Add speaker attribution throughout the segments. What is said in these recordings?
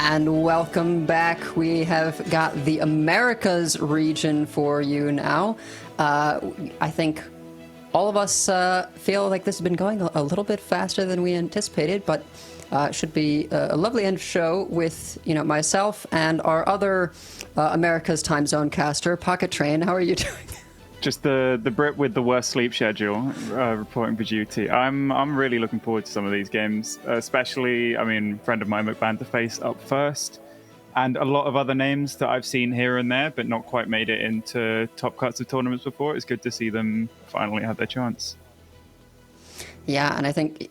Speaker 1: And welcome back. We have got the Americas region for you now. I think all of us feel like this has been going a little bit faster than we anticipated, but should be a lovely end show with myself and our other America's time zone caster, Pocket Train. How are you doing?
Speaker 2: Just the Brit with the worst sleep schedule, reporting for duty. I'm really looking forward to some of these games, especially, friend of mine, McBanterface, up first, and a lot of other names that I've seen here and there, but not quite made it into top cuts of tournaments before. It's good to see them finally have their chance. Yeah,
Speaker 1: and I think,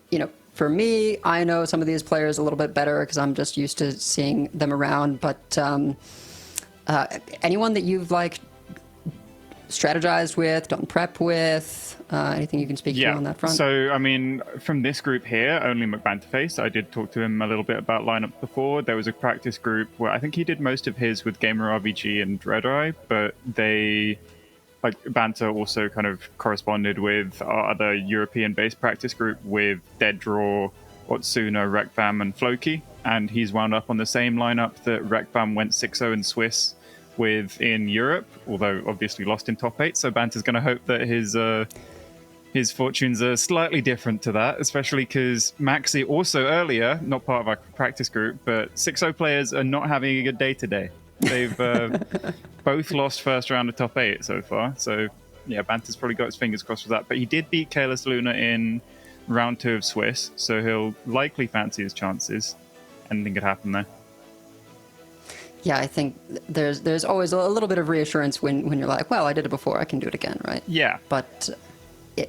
Speaker 1: for me, I know some of these players a little bit better because I'm just used to seeing them around, but anyone that you've strategized with, done prep with, anything you can speak to on that front?
Speaker 2: So, from this group here, only McBanterface. I did talk to him a little bit about lineup before. There was a practice group where I think he did most of his with Gamer RVG and Redeye, but Banter also kind of corresponded with our other European-based practice group with Dead Draw, Otsuna, Rekvam, and Floki, and he's wound up on the same lineup that Rekvam went 6-0 in Swiss with in Europe, although obviously lost in top 8. So Banter's going to hope that his fortunes are slightly different to that, especially because Maxi also earlier, not part of our practice group, but 6-0 players are not having a good day today. They've both lost first round of top 8 so far. So yeah, Banter's probably got his fingers crossed for that. But he did beat Careless Luna in round 2 of Swiss, so he'll likely fancy his chances. Anything could happen there.
Speaker 1: Yeah, I think there's always a little bit of reassurance when you're like, well, I did it before, I can do it again, right?
Speaker 2: Yeah.
Speaker 1: But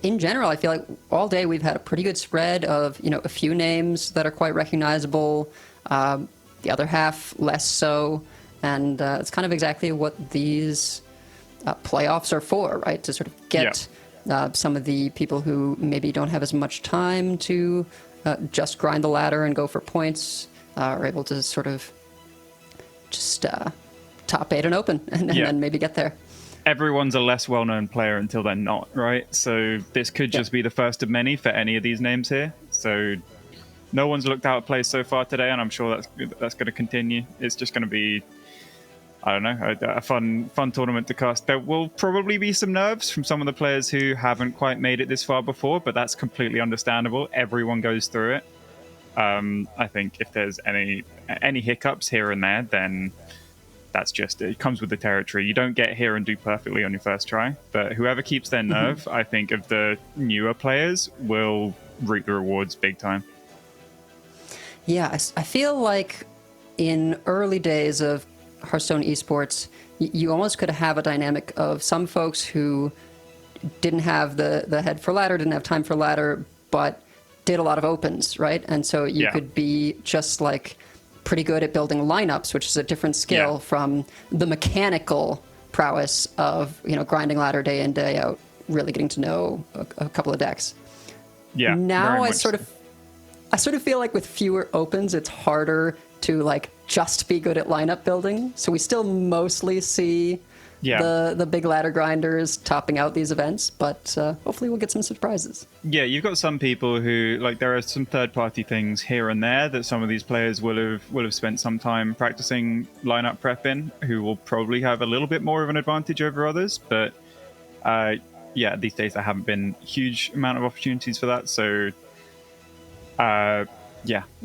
Speaker 1: in general, I feel like all day we've had a pretty good spread of, a few names that are quite recognizable, the other half less so, and it's kind of exactly what these playoffs are for, right? To sort of get some of the people who maybe don't have as much time to just grind the ladder and go for points are able to sort of just top 8 and open and then maybe get there.
Speaker 2: Everyone's a less well-known player until they're not, right? So this could just be the first of many for any of these names here. So no one's looked out of place so far today, and I'm sure that's going to continue. It's just going to be, I don't know, a fun tournament to cast. There will probably be some nerves from some of the players who haven't quite made it this far before, but that's completely understandable. Everyone goes through it. I think if there's any hiccups here and there, then that's just it comes with the territory. You don't get here and do perfectly on your first try, but whoever keeps their nerve, I think, of the newer players will reap the rewards big time.
Speaker 1: Yeah, I feel like in early days of Hearthstone Esports, you almost could have a dynamic of some folks who didn't have the head for ladder, didn't have time for ladder, but did a lot of opens, right? And so you could be just pretty good at building lineups, which is a different skill from the mechanical prowess of grinding ladder day in, day out, really getting to know a couple of decks.
Speaker 2: Yeah.
Speaker 1: Now I sort of feel like with fewer opens, it's harder to just be good at lineup building. So we still mostly see the big ladder grinders topping out these events, but hopefully we'll get some surprises.
Speaker 2: Yeah, you've got some people who there are some third-party things here and there that some of these players will have spent some time practicing lineup prep in, who will probably have a little bit more of an advantage over others. But these days there haven't been a huge amount of opportunities for that. So a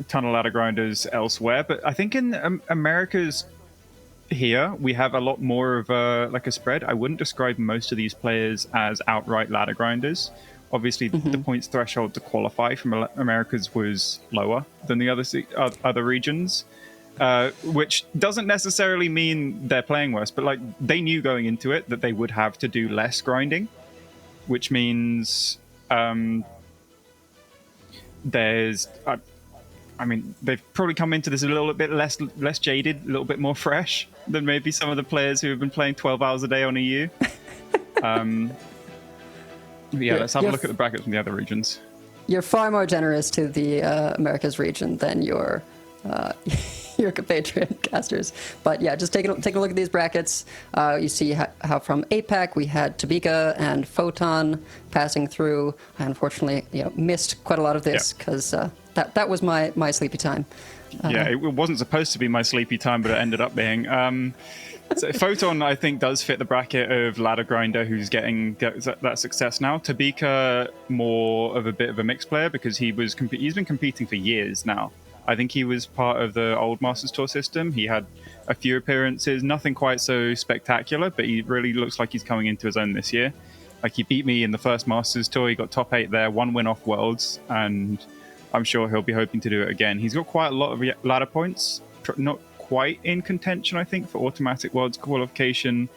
Speaker 2: ton of ladder grinders elsewhere. But I think in America's here we have a lot more of a spread. I wouldn't describe most of these players as outright ladder grinders. Obviously, the points threshold to qualify from Americas was lower than the other regions, which doesn't necessarily mean they're playing worse, but they knew going into it that they would have to do less grinding, which means there's they've probably come into this a little bit less jaded, a little bit more fresh than maybe some of the players who have been playing 12 hours a day on EU. Let's have a look at the brackets from the other regions.
Speaker 1: You're far more generous to the Americas region than your compatriot casters. But yeah, just take a look at these brackets. You see how from APAC we had Tabika and Photon passing through. I unfortunately missed quite a lot of this because that was my sleepy time.
Speaker 2: Yeah, it wasn't supposed to be my sleepy time, but it ended up being. So Photon, I think, does fit the bracket of ladder grinder who's getting that success now. Tabika, more of a bit of a mixed player because he's been competing for years now. I think he was part of the old Masters Tour system. He had a few appearances, nothing quite so spectacular, but he really looks like he's coming into his own this year. Like, he beat me in the first Masters Tour. He got top 8 there, 1 win off Worlds, and I'm sure he'll be hoping to do it again. He's got quite a lot of ladder points, not quite in contention, I think, for automatic Worlds qualification,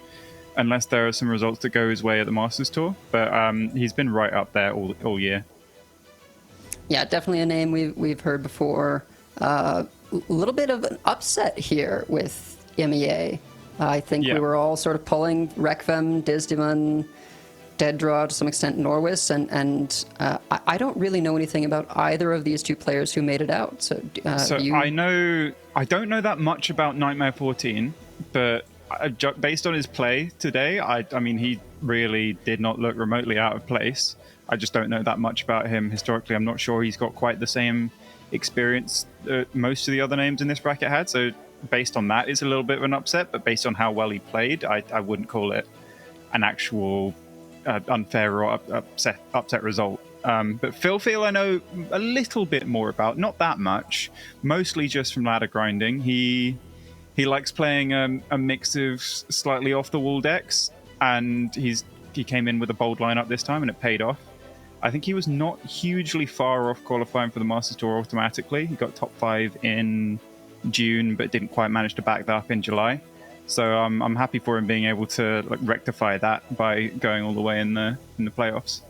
Speaker 2: unless there are some results that go his way at the Masters Tour. But he's been right up there all year.
Speaker 1: Yeah, definitely a name we've heard before. A little bit of an upset here with MEA. I think we were all sort of pulling Rekvem, Disdemon, Dead Draw, to some extent Norwis, and I don't really know anything about either of these two players who made it out. So
Speaker 2: I don't know that much about Nightmare 14, but based on his play today, I mean, he really did not look remotely out of place. I just don't know that much about him historically. I'm not sure he's got quite the same experience most of the other names in this bracket had. So based on that, it's a little bit of an upset. But based on how well he played, I wouldn't call it an actual unfair or upset result. But Phil I know a little bit more about, not that much, mostly just from ladder grinding. He likes playing a mix of slightly off the wall decks, and he came in with a bold lineup this time, and it paid off. I think he was not hugely far off qualifying for the Masters Tour automatically. He got top 5 in June, but didn't quite manage to back that up in July. So I'm happy for him being able to rectify that by going all the way in the playoffs.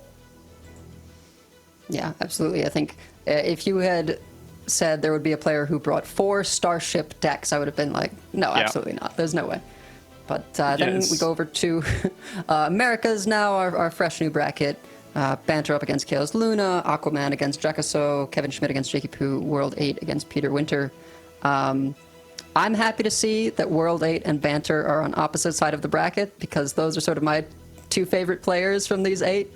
Speaker 1: Yeah, absolutely. I think if you had said there would be a player who brought 4 Starship decks, I would have been like, no, absolutely not. There's no way. But then we go over to America's now, our fresh new bracket. Banter up against Chaos Luna, Aquaman against Jakaso, Kevin Schmidt against Jakey Poo, World 8 against Peter Winter. I'm happy to see that World 8 and Banter are on opposite side of the bracket, because those are sort of my 2 favorite players from these 8.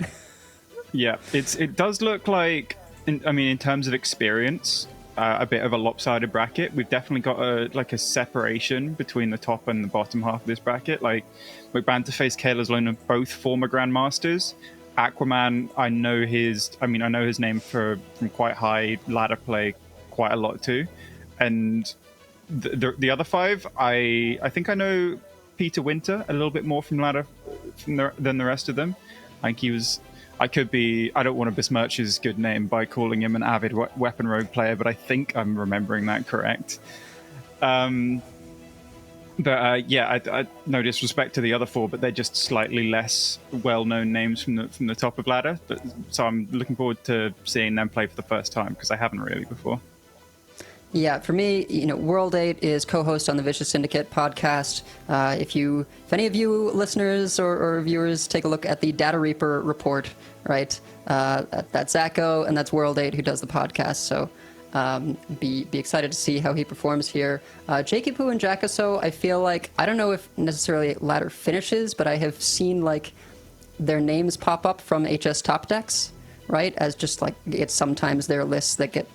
Speaker 2: Yeah, it does look like, in terms of experience, a bit of a lopsided bracket. We've definitely got a separation between the top and the bottom half of this bracket. Like, Banter faced Kayla's Luna, both former Grandmasters. Aquaman, I know his name from quite high ladder play quite a lot too. And the other 5, I think I know Peter Winter a little bit more from ladder than the rest of them. I think I don't want to besmirch his good name by calling him an avid weapon rogue player, but I think I'm remembering that correct. I no disrespect to the other 4, but they're just slightly less well-known names from the top of ladder. So I'm looking forward to seeing them play for the first time, because I haven't really before.
Speaker 1: Yeah, for me, World 8 is co-host on the Vicious Syndicate podcast. If any of you listeners or viewers take a look at the Data Reaper report, right? That's Zacho, and that's World 8 who does the podcast. So be excited to see how he performs here. Jakey Poo and Jakaso, I feel like, I don't know if necessarily ladder finishes, but I have seen their names pop up from HS top decks, right? As just it's sometimes their lists that get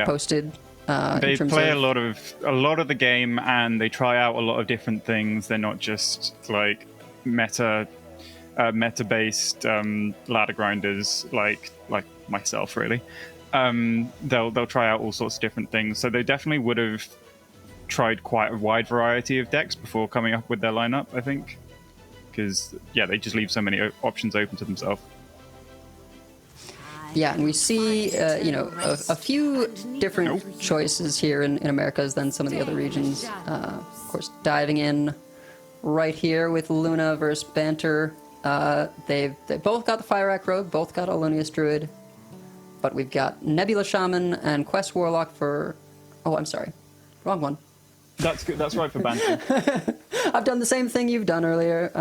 Speaker 1: posted. They play a lot of the game, and they try out a lot of different things. They're not just meta-based ladder grinders like myself, really. They'll try out all sorts of different things. So they definitely would have tried quite a wide variety of decks before coming up with their lineup, I think, because they just leave so many options open to themselves. Yeah, and we see, a few different choices here in Americas than some of the other regions. Of course, diving in right here with Luna versus Banter. They both got the Fire Act Rogue, both got Alonius Druid, but we've got Nebula Shaman and Quest Warlock for... Oh, I'm sorry. Wrong one.
Speaker 2: That's good. That's right for Banter.
Speaker 1: I've done the same thing you've done earlier.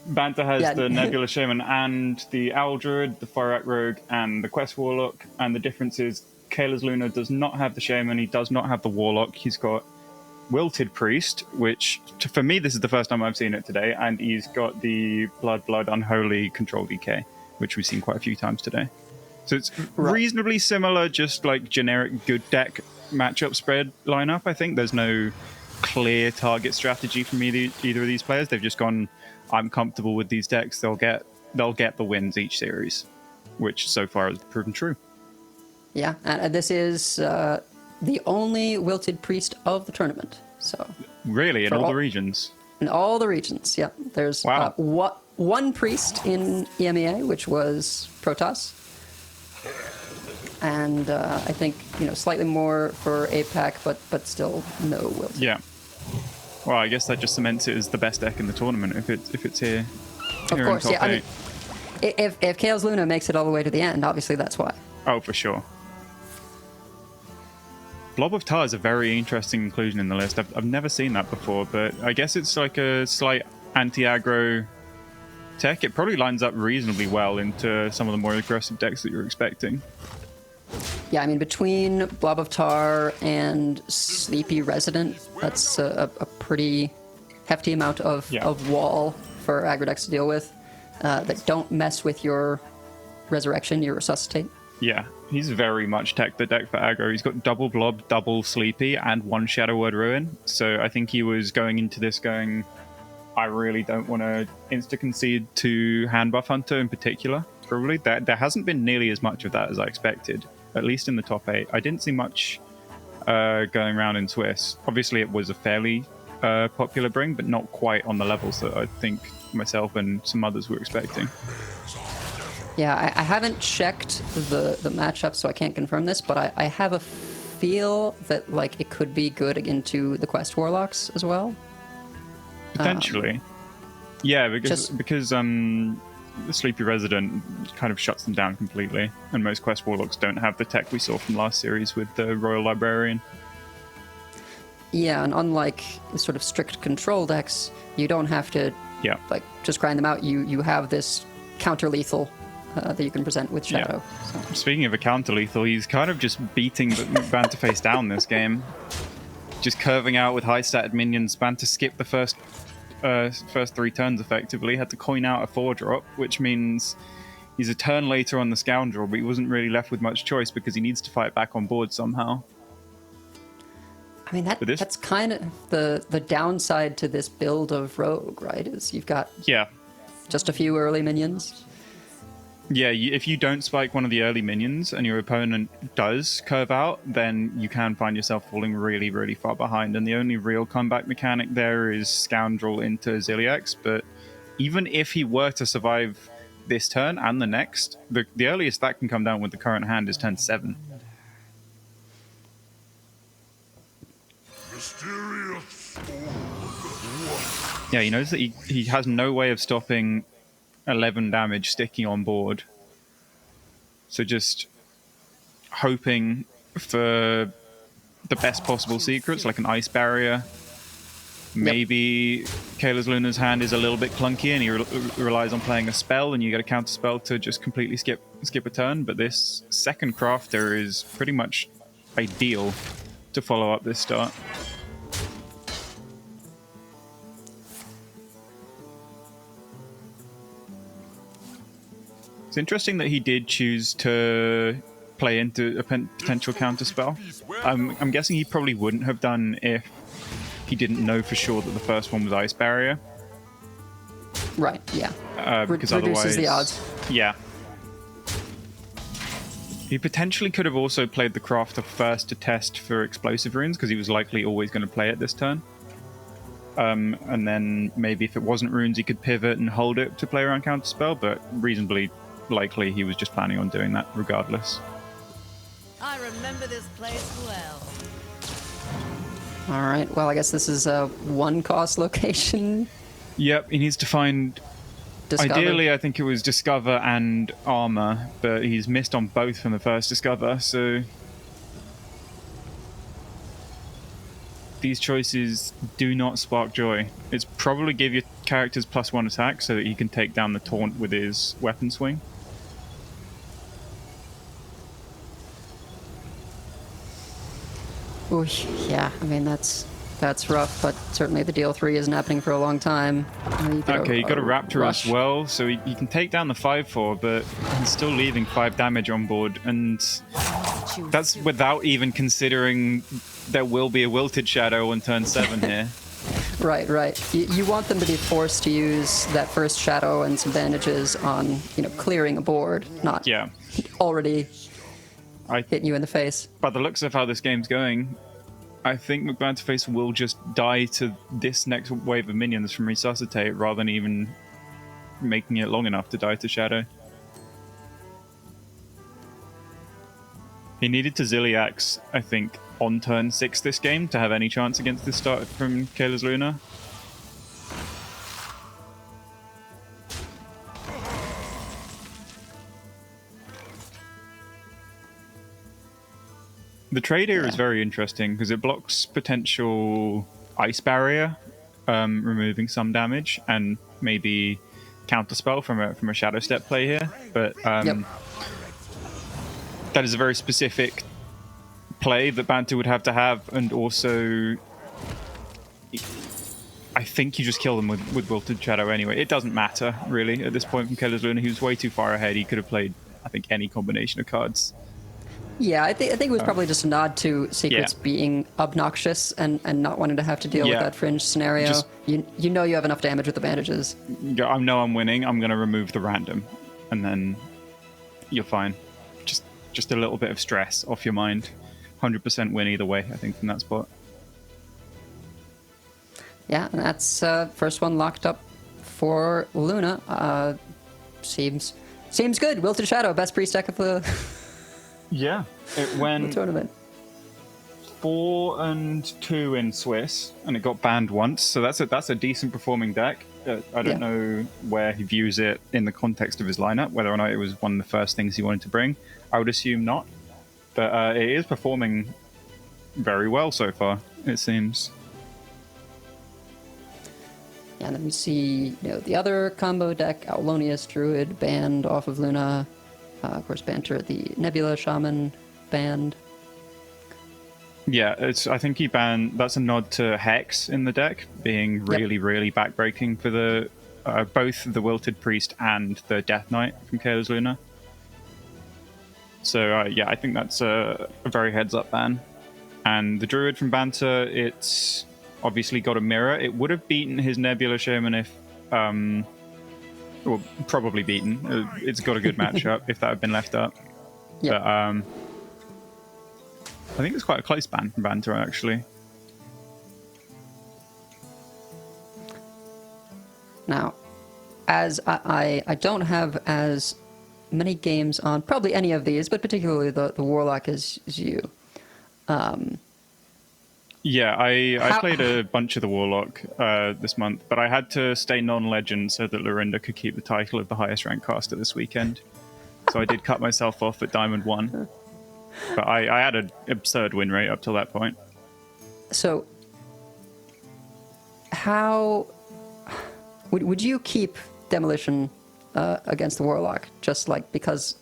Speaker 2: Banter has the Nebula Shaman and the Owl Druid, the Fire Act Rogue, and the Quest Warlock. And the difference is Kayla's Luna does not have the Shaman. He does not have the Warlock. He's got Wilted Priest, which, for me, this is the first time I've seen it today. And he's got the Blood Unholy Control DK, which we've seen quite a few times today. So it's reasonably similar, just like generic good deck matchup spread lineup. I think there's no clear target strategy from either of these players. They've just gone, I'm comfortable with these decks. They'll get the wins each series, which so far has proven true.
Speaker 1: Yeah, and this is the only Wilted Priest of the tournament. So
Speaker 2: really, in all the regions.
Speaker 1: In all the regions, yeah. There's one priest in EMEA, which was Protoss. And I think, slightly more for APAC, but still no Wilted.
Speaker 2: Yeah. Well, I guess that just cements it as the best deck in the tournament if it's here.
Speaker 1: Of course, yeah. I mean, if Chaos Luna makes it all the way to the end, obviously that's why.
Speaker 2: Oh, for sure. Blob of Tar is a very interesting inclusion in the list. I've never seen that before, but I guess it's like a slight anti-aggro tech. It probably lines up reasonably well into some of the more aggressive decks that you're expecting.
Speaker 1: Yeah, I mean, between Blob of Tar and Sleepy Resident, that's a pretty hefty amount of wall for aggro decks to deal with that don't mess with your resurrection, your resuscitate.
Speaker 2: Yeah, he's very much tech the deck for aggro. He's got double Blob, double Sleepy, and one Shadow Word Ruin. So I think he was going into this going, I really don't want to insta-concede to Handbuff Hunter in particular, probably. There hasn't been nearly as much of that as I expected, at least in the top 8. I didn't see much going around in Swiss. Obviously, it was a fairly popular bring, but not quite on the levels that I think myself and some others were expecting.
Speaker 1: Yeah, I haven't checked the matchup, so I can't confirm this, but I have a feel that it could be good into the Quest Warlocks as well.
Speaker 2: Potentially. Yeah, because the Sleepy Resident kind of shuts them down completely, and most Quest Warlocks don't have the tech we saw from last series with the Royal Librarian.
Speaker 1: Yeah, and unlike sort of strict control decks, you don't have to just grind them out. You have this counter-lethal that you can present with Shadow.
Speaker 2: Yeah. So. Speaking of a counter-lethal, he's kind of just beating Banta face down this game. Just curving out with high-stated minions. Banta skipped the first 3 turns effectively, had to coin out a 4-drop, which means he's a turn later on the Scoundrel, but he wasn't really left with much choice because he needs to fight back on board somehow.
Speaker 1: I mean, that's kind of the downside to this build of Rogue, right? Is you've got just a few early minions.
Speaker 2: Yeah, if you don't spike one of the early minions and your opponent does curve out, then you can find yourself falling really, really far behind. And the only real comeback mechanic there is Scoundrel into Ziliax. But even if he were to survive this turn and the next, the earliest that can come down with the current hand is turn 7. Yeah, he knows that he has no way of stopping 11 damage sticking on board. So just hoping for the best possible secrets, like an ice barrier. Maybe Kayla's Luna's hand is a little bit clunky and he relies on playing a spell, and you get a counter spell to just completely skip a turn. But this second crafter is pretty much ideal to follow up this start. It's interesting that he did choose to play into a potential counterspell. I'm guessing he probably wouldn't have done if he didn't know for sure that the first one was Ice Barrier.
Speaker 1: Right, yeah.
Speaker 2: Because
Speaker 1: reduces the odds.
Speaker 2: Yeah. He potentially could have also played the Crafter first to test for explosive runes, because he was likely always going to play it this turn. And then maybe if it wasn't runes, he could pivot and hold it to play around counterspell, but reasonably likely he was just planning on doing that regardless.
Speaker 3: I remember this place well.
Speaker 1: All right, well, I guess this is a one-cost location.
Speaker 2: Yep, he needs to find... Discover. Ideally, I think it was Discover and Armor, but he's missed on both from the first Discover, so... These choices do not spark joy. It's probably give your characters +1 attack so that he can take down the taunt with his weapon swing.
Speaker 1: Ooh, yeah, I mean, that's That's rough, but certainly the deal 3 isn't happening for a long time.
Speaker 2: Okay, you got a Raptor
Speaker 1: rush.
Speaker 2: as well, so he can take down the 5/4, but he's still leaving 5 damage on board, and that's without even considering there will be a Wilted Shadow on turn 7 here.
Speaker 1: Right. You want them to be forced to use that first shadow and some bandages on, clearing a board, not already hitting you in the face.
Speaker 2: By the looks of how this game's going, I think McBanterface will just die to this next wave of minions from Resuscitate rather than even making it long enough to die to Shadow. He needed to Zilliax, I think, on turn 6 this game to have any chance against this start from Kayla's Luna. The trade here is very interesting because it blocks potential ice barrier, removing some damage, and maybe counterspell from a shadow step play here. But that is a very specific play that Banter would have to have, and also I think you just kill them with Wilted Shadow anyway. It doesn't matter really at this point from Keller's Luna. He was way too far ahead. He could have played, I think, any combination of cards.
Speaker 1: Yeah, I think it was probably just a nod to Secrets being obnoxious and not wanting to have to deal with that fringe scenario. You know you have enough damage with the bandages.
Speaker 2: I know I'm winning. I'm going to remove the random, and then you're fine. Just a little bit of stress off your mind. 100% win either way, I think, from that spot.
Speaker 1: Yeah, and that's first one locked up for Luna. Seems good. Wilted Shadow, best priest deck of the
Speaker 2: it went
Speaker 1: the tournament.
Speaker 2: 4-2 in Swiss, and it got banned once. So that's a decent performing deck. I don't know where he views it in the context of his lineup, whether or not it was one of the first things he wanted to bring. I would assume not, but it is performing very well so far, it seems.
Speaker 1: Yeah, and then we see the other combo deck, Aulonius Druid banned off of Luna. Of course, Banter, the Nebula Shaman banned.
Speaker 2: Yeah, I think he banned. That's a nod to Hex in the deck being really backbreaking for the both the Wilted Priest and the Death Knight from Kayla's Luna. So I think that's a very heads up ban. And the Druid from Banter, it's obviously got a mirror. It would have beaten his Nebula Shaman if well, probably beaten. It's got a good matchup if that had been left up. But I think it's quite a close ban from Banter, actually.
Speaker 1: Now, as I don't have as many games on probably any of these, but particularly the Warlock as you.
Speaker 2: I played a bunch of the Warlock this month, but I had to stay non-legend so that Lorinda could keep the title of the highest ranked caster this weekend. So I did cut myself off at Diamond 1. But I had an absurd win rate up till that point.
Speaker 1: So, how would you keep Demolition against the Warlock? Just like because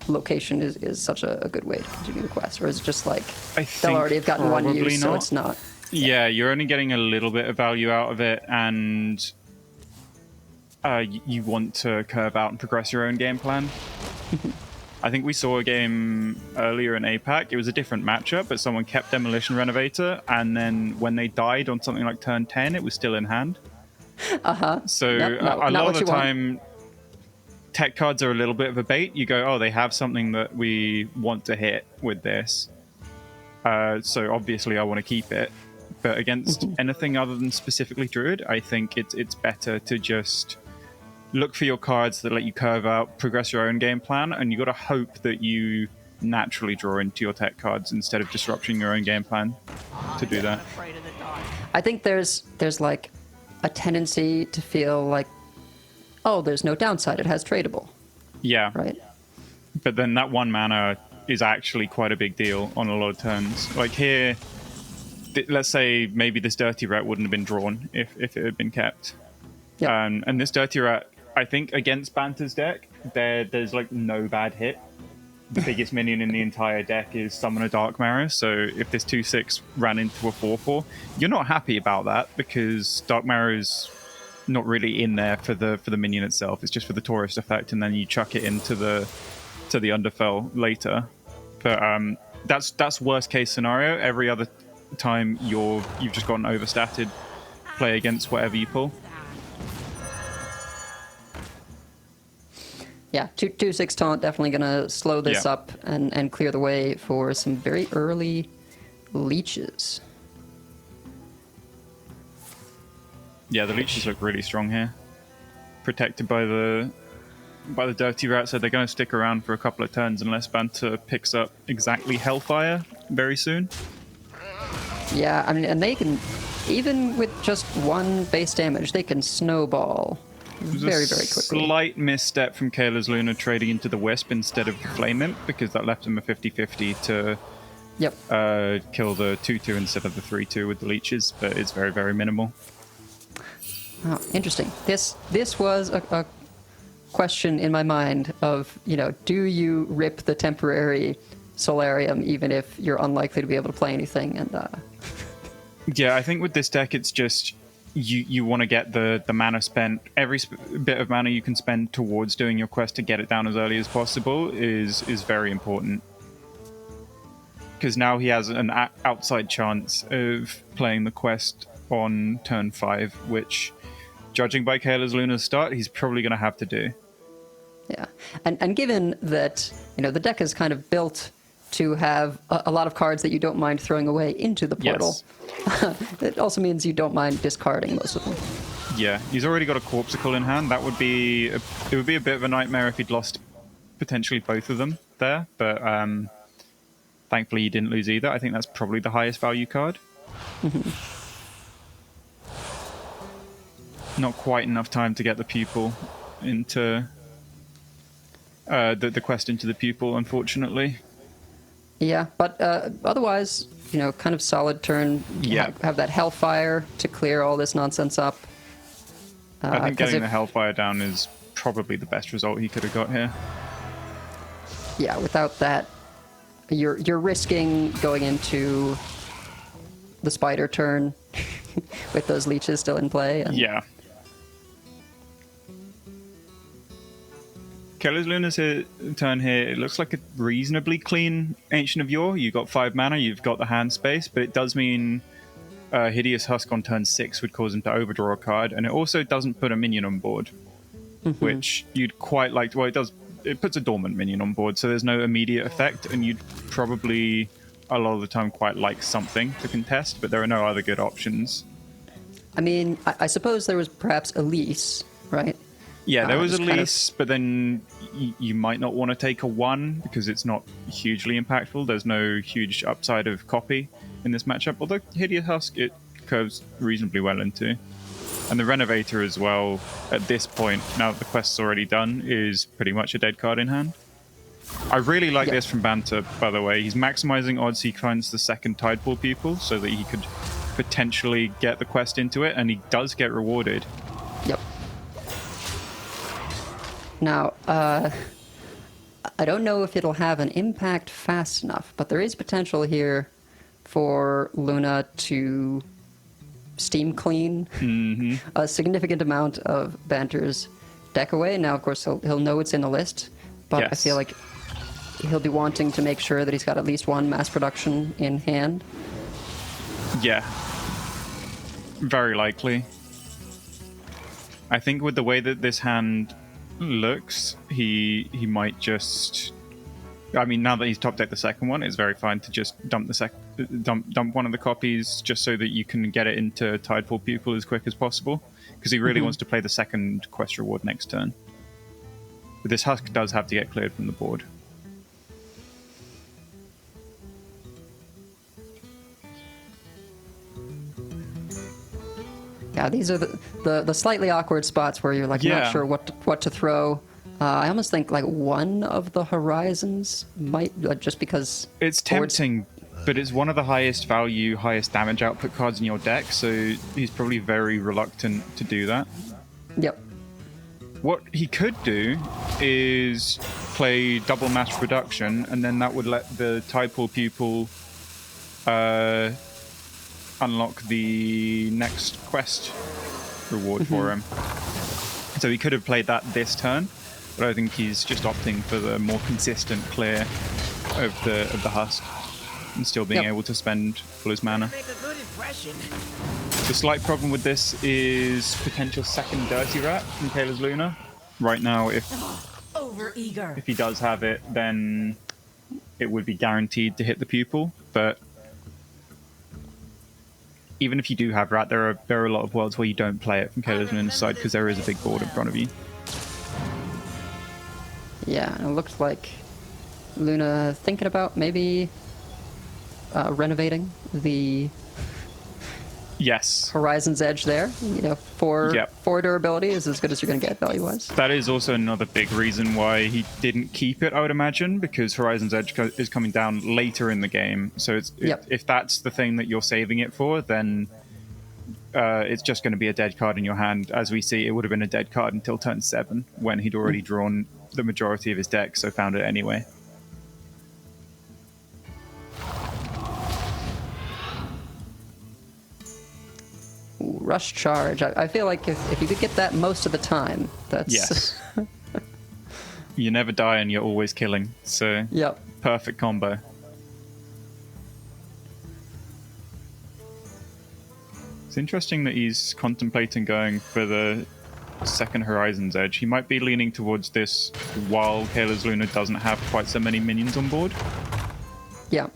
Speaker 1: location is such a good way to continue the quest, or is it just like they'll already have gotten one use, so it's not?
Speaker 2: Yeah, you're only getting a little bit of value out of it, and you want to curve out and progress your own game plan. I think we saw a game earlier in APAC. It was a different matchup, but someone kept Demolition Renovator, and then when they died on something like turn 10, it was still in hand. So a lot of the time, tech cards are a little bit of a bait. You go, oh, they have something that we want to hit with this. So obviously I want to keep it. But against anything other than specifically Druid, I think it's better to just look for your cards that let you curve out, progress your own game plan, and you got to hope that you naturally draw into your tech cards instead of disrupting your own game plan to do that.
Speaker 1: I think there's like a tendency to feel like, oh, there's no downside, it has tradable.
Speaker 2: Yeah.
Speaker 1: Right.
Speaker 2: But then that 1 mana is actually quite a big deal on a lot of turns. Like here, let's say maybe this Dirty Rat wouldn't have been drawn if it had been kept. And this Dirty Rat, I think against Banter's deck, there's like no bad hit. the biggest minion in the entire deck is summon a Dark Marrow. So if this 2/6 ran into a 4/4, you're not happy about that because Dark Marrow's not really in there for the minion itself. It's just for the tourist effect, and then you chuck it into the Underfell later. But that's worst case scenario. Every other time you've just got an overstatted play against whatever you pull.
Speaker 1: Yeah, 2/6 taunt definitely going to slow this
Speaker 2: Yeah.
Speaker 1: up and clear the way for some very early leeches.
Speaker 2: Yeah, the leeches look really strong here. Protected by the dirty rat, so they're going to stick around for a couple of turns unless Banter picks up exactly Hellfire very soon.
Speaker 1: Yeah, I mean, and they can, even with just one base damage, they can snowball very, very quickly.
Speaker 2: Slight misstep from Kayla's Luna trading into the Wisp instead of the Flame Imp, because that left him a 50-50 to
Speaker 1: Yep.
Speaker 2: kill the 2/2 instead of the 3/2 with the leeches, but it's very, very minimal.
Speaker 1: Oh, interesting. This was a question in my mind of, do you rip the temporary Solarium even if you're unlikely to be able to play anything? And
Speaker 2: Yeah, I think with this deck, it's just you want to get the mana spent. Every bit of mana you can spend towards doing your quest to get it down as early as possible is very important. Because now he has an outside chance of playing the quest on turn 5, which, judging by Kayla's Luna's start, he's probably going to have to do.
Speaker 1: yeah, and given that the deck is kind of built to have a lot of cards that you don't mind throwing away into the portal, it also means you don't mind discarding most of them.
Speaker 2: Yeah, he's already got a Corpsicle in hand. It would be a bit of a nightmare if he'd lost potentially both of them there, but thankfully he didn't lose either. I think that's probably the highest value card. Not quite enough time to get the pupil into the quest into the pupil, unfortunately.
Speaker 1: Yeah, but otherwise, kind of solid turn.
Speaker 2: Yeah.
Speaker 1: Have that Hellfire to clear all this nonsense up.
Speaker 2: I think
Speaker 1: 'cause
Speaker 2: getting the Hellfire down is probably the best result he could have got here.
Speaker 1: Yeah, without that, you're risking going into the spider turn with those leeches still in play. And
Speaker 2: Yeah. Kelly's Luna's turn here, it looks like a reasonably clean Ancient of Yore. You've got 5 mana, you've got the hand space, but it does mean Hideous Husk on turn 6 would cause him to overdraw a card, and it also doesn't put a minion on board, which you'd quite like to... Well, it puts a dormant minion on board, so there's no immediate effect, and you'd probably, a lot of the time, quite like something to contest, but there are no other good options.
Speaker 1: I mean, I suppose there was perhaps Elise, right?
Speaker 2: Yeah, there was a
Speaker 1: just kind of-
Speaker 2: lease, but then you might not want to take a 1 because it's not hugely impactful. There's no huge upside of copy in this matchup, although Hideous Husk it curves reasonably well into. And the Renovator as well, at this point, now that the quest's already done, is pretty much a dead card in hand. I really like this from Banter, by the way. He's maximizing odds he finds the second Tidepool Pupil so that he could potentially get the quest into it, and he does get rewarded.
Speaker 1: Yep. Now, I don't know if it'll have an impact fast enough, but there is potential here for Luna to steam clean a significant amount of Banter's deck away. Now, of course, he'll know it's in the list, but I feel like he'll be wanting to make sure that he's got at least one mass production in hand.
Speaker 2: Yeah. Very likely. I think with the way that this hand looks, he might just... I mean, now that he's top decked the second one, it's very fine to just dump one of the copies just so that you can get it into Tidepool Pupil as quick as possible, because he really wants to play the second quest reward next turn. But this Husk does have to get cleared from the board.
Speaker 1: Yeah, these are the slightly awkward spots where you're like not sure what to throw. I almost think like one of the Horizons might, just because
Speaker 2: it's tempting, but it's one of the highest value, highest damage output cards in your deck, so he's probably very reluctant to do that.
Speaker 1: Yep.
Speaker 2: What he could do is play double mass production, and then that would let the Typal pupil unlock the next quest reward for him. So he could have played that this turn, but I think he's just opting for the more consistent clear of the husk and still being able to spend all his mana.
Speaker 3: Make a good impression.
Speaker 2: The slight problem with this is potential second Dirty Rat from Kayla's Luna. Right now,
Speaker 3: Over eager.
Speaker 2: if he does have it, then it would be guaranteed to hit the pupil. But even if you do have Rat, there are a lot of worlds where you don't play it from Kayla's Luna's side because there is a big board in front of you.
Speaker 1: Yeah, it looks like Luna thinking about maybe renovating the
Speaker 2: Yes.
Speaker 1: Horizon's Edge there. You know, for durability is as good as you're going to get value-wise.
Speaker 2: That is also another big reason why he didn't keep it, I would imagine, because Horizon's Edge is coming down later in the game. So if that's the thing that you're saving it for, then it's just going to be a dead card in your hand. As we see, it would have been a dead card until turn 7, when he'd already drawn the majority of his deck, so found it anyway.
Speaker 1: Ooh, Rush Charge. I feel like if you could get that most of the time, that's...
Speaker 2: Yes. You never die and you're always killing, so perfect combo. It's interesting that he's contemplating going for the second Horizon's Edge. He might be leaning towards this while Kayla's Luna doesn't have quite so many minions on board.
Speaker 1: Yeah.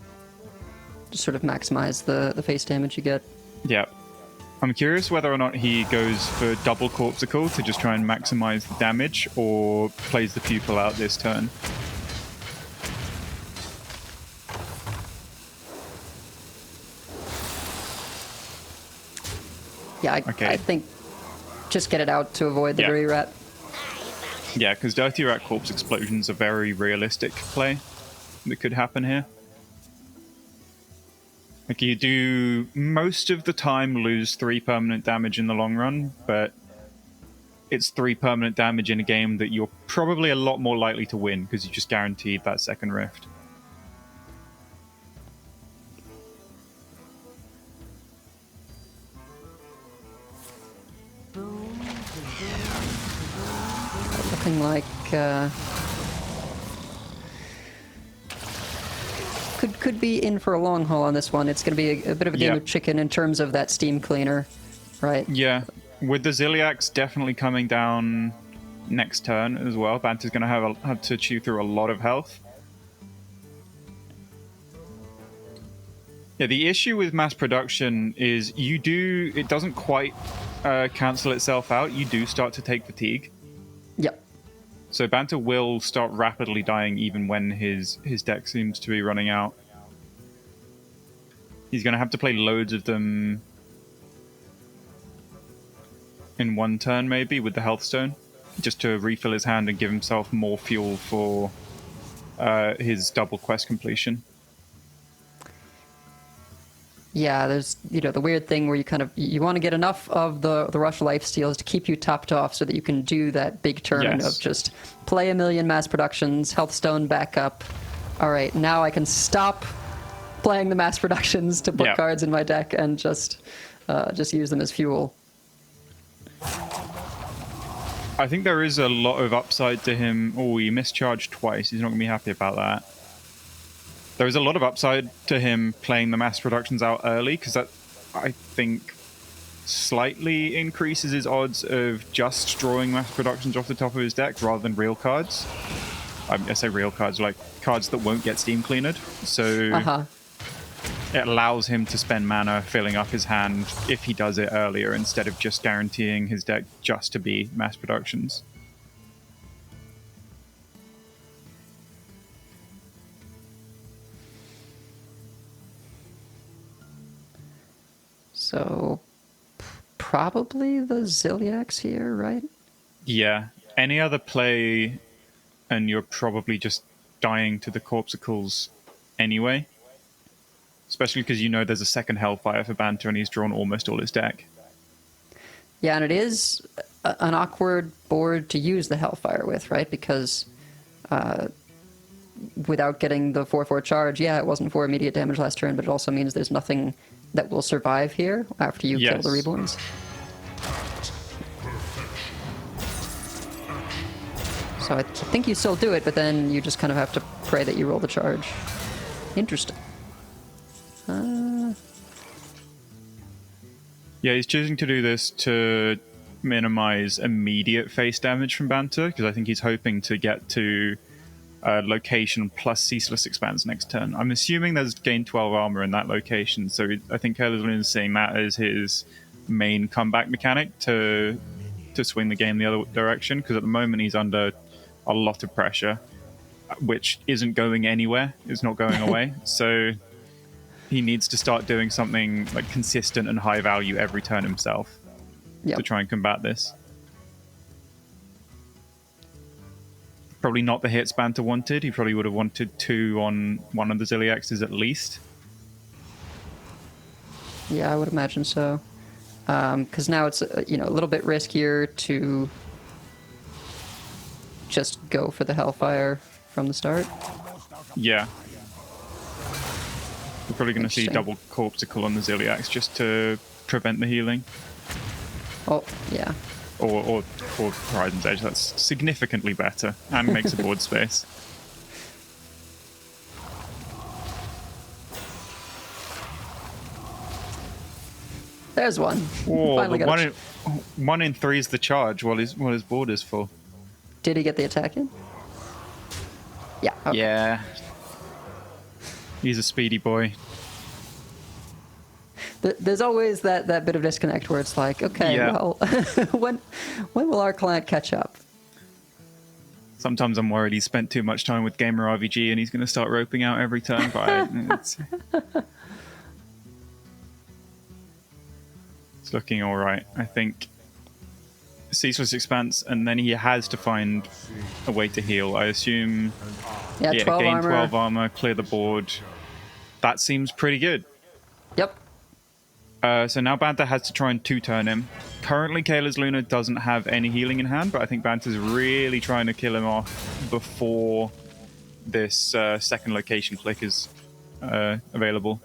Speaker 1: Just sort of maximize the face damage you get.
Speaker 2: Yeah. I'm curious whether or not he goes for double Corpsicle to just try and maximize the damage, or plays the pupil out this turn.
Speaker 1: Yeah, I think just get it out to avoid the Dirty Rat.
Speaker 2: Yeah, because Dirty Rat Corpse Explosion's a very realistic play that could happen here. Like, you do most of the time lose 3 permanent damage in the long run, but it's 3 permanent damage in a game that you're probably a lot more likely to win because you just guaranteed that second rift.
Speaker 1: Looking like could be in for a long haul on this one. It's going to be a bit of a game of chicken in terms of that steam cleaner, right?
Speaker 2: Yeah, with the Ziliax definitely coming down next turn as well. Banter's going to have to chew through a lot of health. Yeah, the issue with mass production is it doesn't quite cancel itself out. You do start to take fatigue.
Speaker 1: Yep.
Speaker 2: So Banter will start rapidly dying even when his deck seems to be running out. He's going to have to play loads of them in one turn, maybe, with the Hearthstone, just to refill his hand and give himself more fuel for his double quest completion.
Speaker 1: Yeah, there's the weird thing where you want to get enough of the rush life steals to keep you topped off so that you can do that big turn of just play a million mass productions, Hearthstone back up. All right, now I can stop playing the mass productions to put cards in my deck and just use them as fuel.
Speaker 2: I think there is a lot of upside to him. Oh, he mischarged twice. He's not going to be happy about that. There is a lot of upside to him playing the mass productions out early, because that, I think, slightly increases his odds of just drawing mass productions off the top of his deck rather than real cards. I say real cards, like cards that won't get steam cleanered. So it allows him to spend mana filling up his hand if he does it earlier, instead of just guaranteeing his deck just to be mass productions.
Speaker 1: So, probably the Ziliax here, right?
Speaker 2: Yeah. Any other play, and you're probably just dying to the Corpsicles anyway. Especially because there's a second Hellfire for Banter, and he's drawn almost all his deck. Yeah,
Speaker 1: and it is an awkward board to use the Hellfire with, right? Because without getting the 4/4 charge. Yeah, it wasn't for immediate damage last turn, but it also means there's nothing that will survive here after you kill the
Speaker 2: Yes.
Speaker 1: Reborns. So I think you still do it, but then you just kind of have to pray that you roll the charge. Interesting.
Speaker 2: Yeah, he's choosing to do this to minimize immediate face damage from Banter, because I think he's hoping to get to location plus Ceaseless Expanse next turn. I'm assuming there's gain 12 armor in that location, so I think Careless Luna is seeing that as his main comeback mechanic to swing the game the other direction, because at the moment he's under a lot of pressure, which isn't going anywhere. It's not going away. So he needs to start doing something like consistent and high value every turn himself to try and combat this. Probably not the hits Banter wanted. He probably would have wanted 2 on one of the Ziliaxes at least.
Speaker 1: Yeah, I would imagine so. Because now it's a little bit riskier to just go for the Hellfire from the start.
Speaker 2: Yeah. We're probably going to see double Corpsicle on the Ziliax just to prevent the healing.
Speaker 1: Oh, yeah.
Speaker 2: Or Horizon's Edge. That's significantly better and makes a board space.
Speaker 1: There's one.
Speaker 2: Oh,
Speaker 1: Finally got it.
Speaker 2: 1 in 3 is the charge while his board is full.
Speaker 1: Did he get the attack in? Yeah. Okay.
Speaker 2: Yeah. He's a speedy boy.
Speaker 1: There's always that bit of disconnect where it's like, okay, well, when will our client catch up?
Speaker 2: Sometimes I'm worried he's spent too much time with Gamer RVG and he's going to start roping out every turn. But it's looking all right. I think Ceaseless Expanse, and then he has to find a way to heal. I assume.
Speaker 1: Yeah, 12
Speaker 2: gain
Speaker 1: armor.
Speaker 2: 12 armor, clear the board. That seems pretty good.
Speaker 1: Yep.
Speaker 2: So now Banter has to try and 2-turn him. Currently, Kayla's Luna doesn't have any healing in hand, but I think Banter's really trying to kill him off before this second location click is available.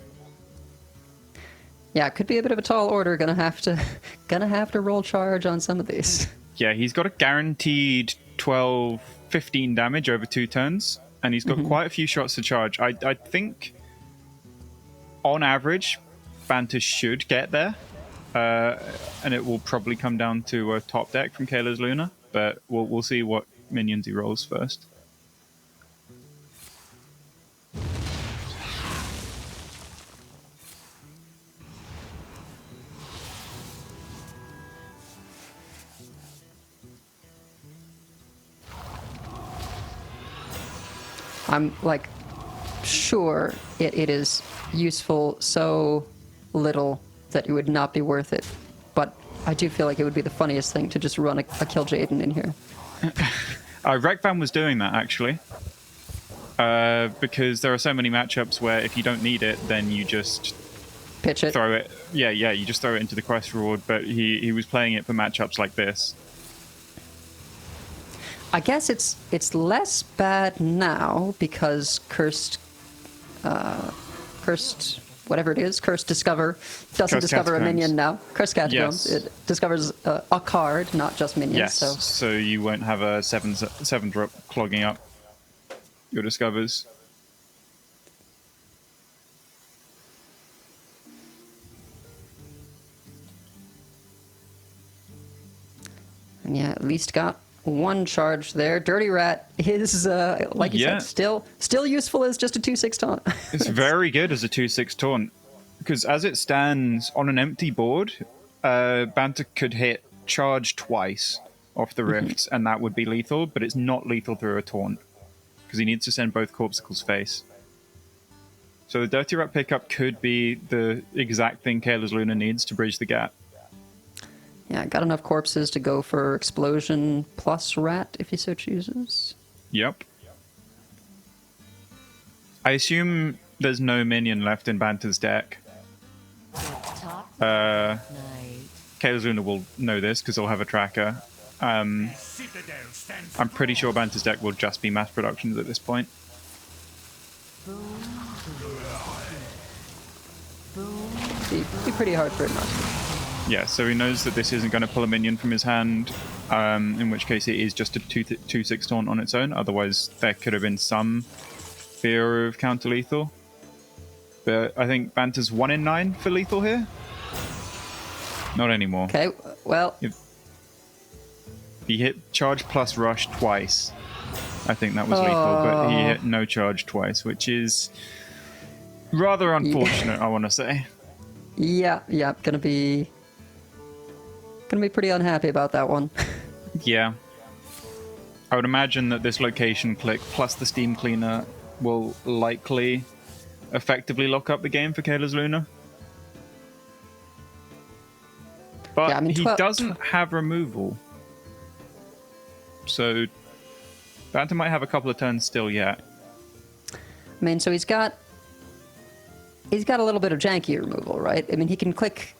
Speaker 1: Yeah, it could be a bit of a tall order. Gonna have to roll charge on some of these.
Speaker 2: Yeah, he's got a guaranteed 12, 15 damage over 2 turns, and he's got quite a few shots to charge. I think, on average, Banter should get there, and it will probably come down to a top deck from Kayla's Luna, but we'll see what minions he rolls first.
Speaker 1: I'm like sure it is useful so little that it would not be worth it, but I do feel like it would be the funniest thing to just run a Kill Jaden in here.
Speaker 2: Rekvan was doing that, actually, because there are so many matchups where if you don't need it, then you just
Speaker 1: Pitch it.
Speaker 2: throw it. Yeah, you just throw it into the quest reward, but he was playing it for matchups like this.
Speaker 1: I guess it's less bad now because cursed whatever it is, cursed discover doesn't
Speaker 2: Cursed
Speaker 1: discover a
Speaker 2: Catacombs.
Speaker 1: minion now. Cursed Catacombs.
Speaker 2: Yes.
Speaker 1: It discovers a card, not just minions.
Speaker 2: Yes,
Speaker 1: So
Speaker 2: so you won't have a 7 drop clogging up your discovers.
Speaker 1: and yeah, at least got one charge there. Dirty Rat is like you said, still useful as just a 2/6 taunt.
Speaker 2: It's very good as a 2/6 taunt, because as it stands on an empty board, Banter could hit charge twice off the rifts, and that would be lethal, but it's not lethal through a taunt, because he needs to send both Corpsicles face. So the Dirty Rat pickup could be the exact thing Kayla's Luna needs to bridge the gap.
Speaker 1: Yeah, got enough corpses to go for Explosion plus Rat if he so chooses.
Speaker 2: Yep. I assume there's no minion left in Banter's deck.
Speaker 3: Top
Speaker 2: Uh,
Speaker 3: night.
Speaker 2: Kayla's Luna will know this because he'll have a tracker. I'm pretty sure Banter's deck will just be mass productions at this point.
Speaker 1: Be pretty hard for it not to.
Speaker 2: Yeah, so he knows that this isn't going to pull a minion from his hand, in which case it is just a 2/6 taunt on its own. Otherwise, there could have been some fear of counter lethal. But I think Banter's 1 in 9 for lethal here. Not anymore.
Speaker 1: Okay, well,
Speaker 2: If he hit charge plus rush twice, I think that was lethal, but he hit no charge twice, which is rather unfortunate, I want to say.
Speaker 1: yeah, gonna be pretty unhappy about that one.
Speaker 2: Yeah. I would imagine that this location click plus the Steam Cleaner will likely effectively lock up the game for Kayla's Luna. But
Speaker 1: Yeah, I mean,
Speaker 2: he doesn't have removal. So Banter might have a couple of turns still yet.
Speaker 1: I mean, so he's got a little bit of janky removal, right? I mean, he can click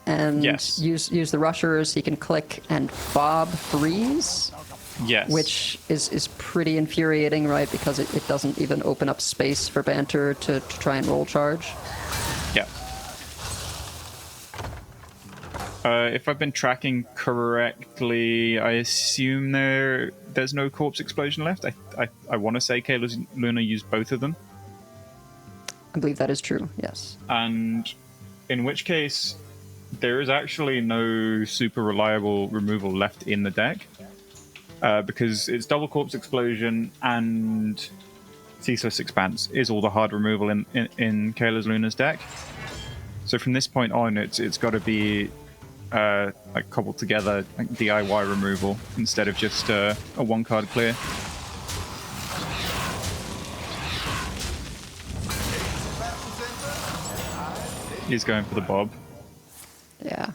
Speaker 1: and
Speaker 2: Yes.
Speaker 1: use the rushers. He can click and fob freeze,
Speaker 2: Yes.
Speaker 1: which is pretty infuriating, right? Because it doesn't even open up space for Banter to try and roll charge.
Speaker 2: Yeah. If I've been tracking correctly, I assume there's no corpse explosion left. I want to say Kayla's Luna used both of them.
Speaker 1: I believe that is true, yes.
Speaker 2: And in which case, there is actually no super reliable removal left in the deck. Because it's double corpse explosion and Seasless Expanse is all the hard removal in Kayla's Luna's deck. So from this point on, it's got to be like cobbled together like DIY removal instead of just a one card clear. He's going for the bob
Speaker 1: Yeah.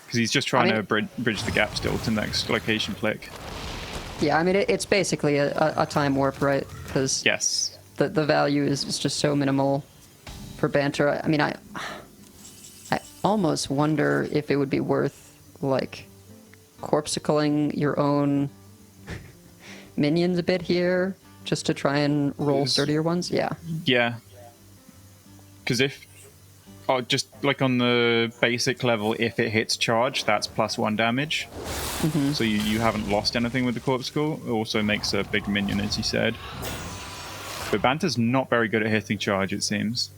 Speaker 2: because he's just trying to bridge the gap still to next location click.
Speaker 1: Yeah, I mean, it's basically a time warp, right? Because
Speaker 2: Yes.
Speaker 1: the value is just so minimal for Banter. I mean, I almost wonder if it would be worth, like, corpsicling your own minions a bit here, just to try and roll sturdier ones. Yeah.
Speaker 2: Yeah. Because just like on the basic level, if it hits charge, that's +1 damage. Mm-hmm. So you haven't lost anything with the Corpsicle. It also makes a big minion, as you said. But Banter's not very good at hitting charge, it seems.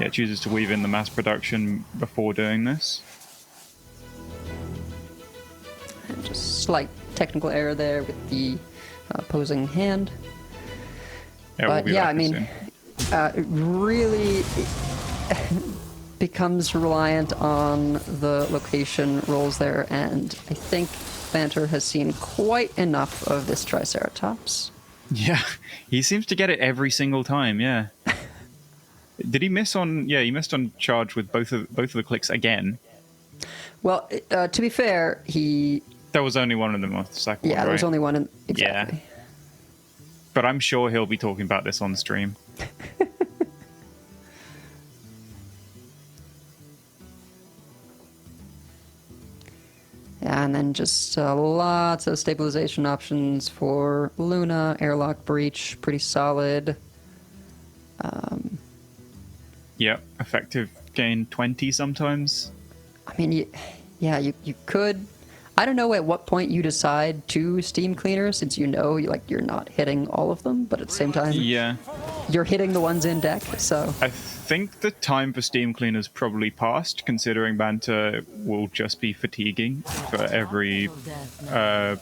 Speaker 2: Yeah, chooses to weave in the mass production before doing this.
Speaker 1: And just slight technical error there with the opposing hand.
Speaker 2: Yeah,
Speaker 1: But
Speaker 2: we'll
Speaker 1: yeah, I
Speaker 2: back
Speaker 1: mean,
Speaker 2: soon.
Speaker 1: it really becomes reliant on the location rolls there, and I think Banter has seen quite enough of this Triceratops.
Speaker 2: Yeah, he seems to get it every single time, yeah. Did he miss on... Yeah, he missed on charge with both of the clicks again.
Speaker 1: Well, to be fair,
Speaker 2: There was only one of them off the second one,
Speaker 1: yeah, there was
Speaker 2: right?
Speaker 1: only one. Exactly.
Speaker 2: Yeah. But I'm sure he'll be talking about this on stream.
Speaker 1: Yeah, and then just lots of stabilization options for Luna, Airlock Breach, pretty solid.
Speaker 2: Yep, effective gain 20 sometimes.
Speaker 1: I mean, you could. I don't know at what point you decide to Steam Cleaner, since you know you're not hitting all of them, but at the same time,
Speaker 2: Yeah.
Speaker 1: you're hitting the ones in deck. So
Speaker 2: I think the time for Steam Cleaner's probably passed, considering Banter will just be fatiguing for every mass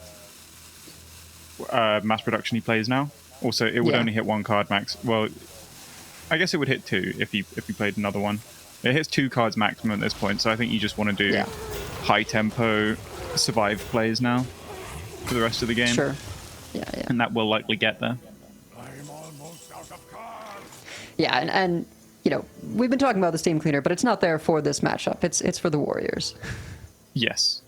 Speaker 2: production he plays now. Also, it would
Speaker 1: Yeah.
Speaker 2: only hit one card max. Well, I guess it would hit two if he played another one. It hits 2 cards maximum at this point, so I think you just want to do
Speaker 1: Yeah.
Speaker 2: high tempo survive plays now for the rest of the game.
Speaker 1: sure, yeah.
Speaker 2: And that will likely get there.
Speaker 1: Yeah, and we've been talking about the Steam Cleaner, but it's not there for this matchup. It's for the Warriors.
Speaker 2: Yes.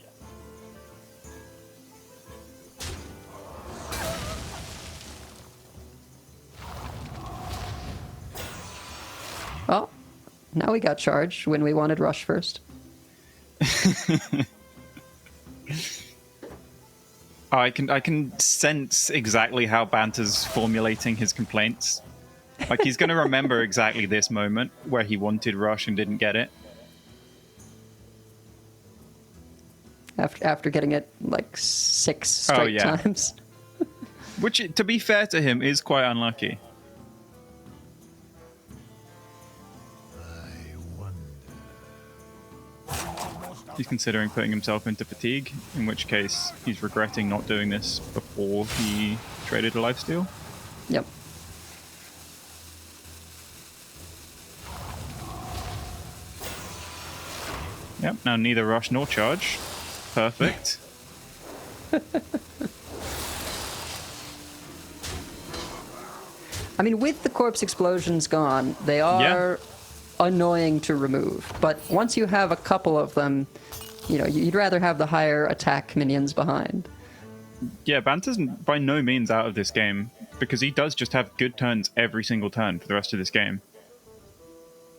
Speaker 1: Well, Now we got charged when we wanted rush first.
Speaker 2: I can sense exactly how Banter's formulating his complaints. Like, he's going to remember exactly this moment where he wanted rush and didn't get it.
Speaker 1: After getting it like 6 straight times.
Speaker 2: Which, to be fair to him, is quite unlucky. He's considering putting himself into fatigue, in which case he's regretting not doing this before he traded a lifesteal.
Speaker 1: Yep.
Speaker 2: Yep, now neither rush nor charge. Perfect.
Speaker 1: I mean, with the corpse explosions gone, they are annoying to remove. But once you have a couple of them, you know, you'd rather have the higher attack minions behind.
Speaker 2: Yeah, Banter's by no means out of this game, because he does just have good turns every single turn for the rest of this game.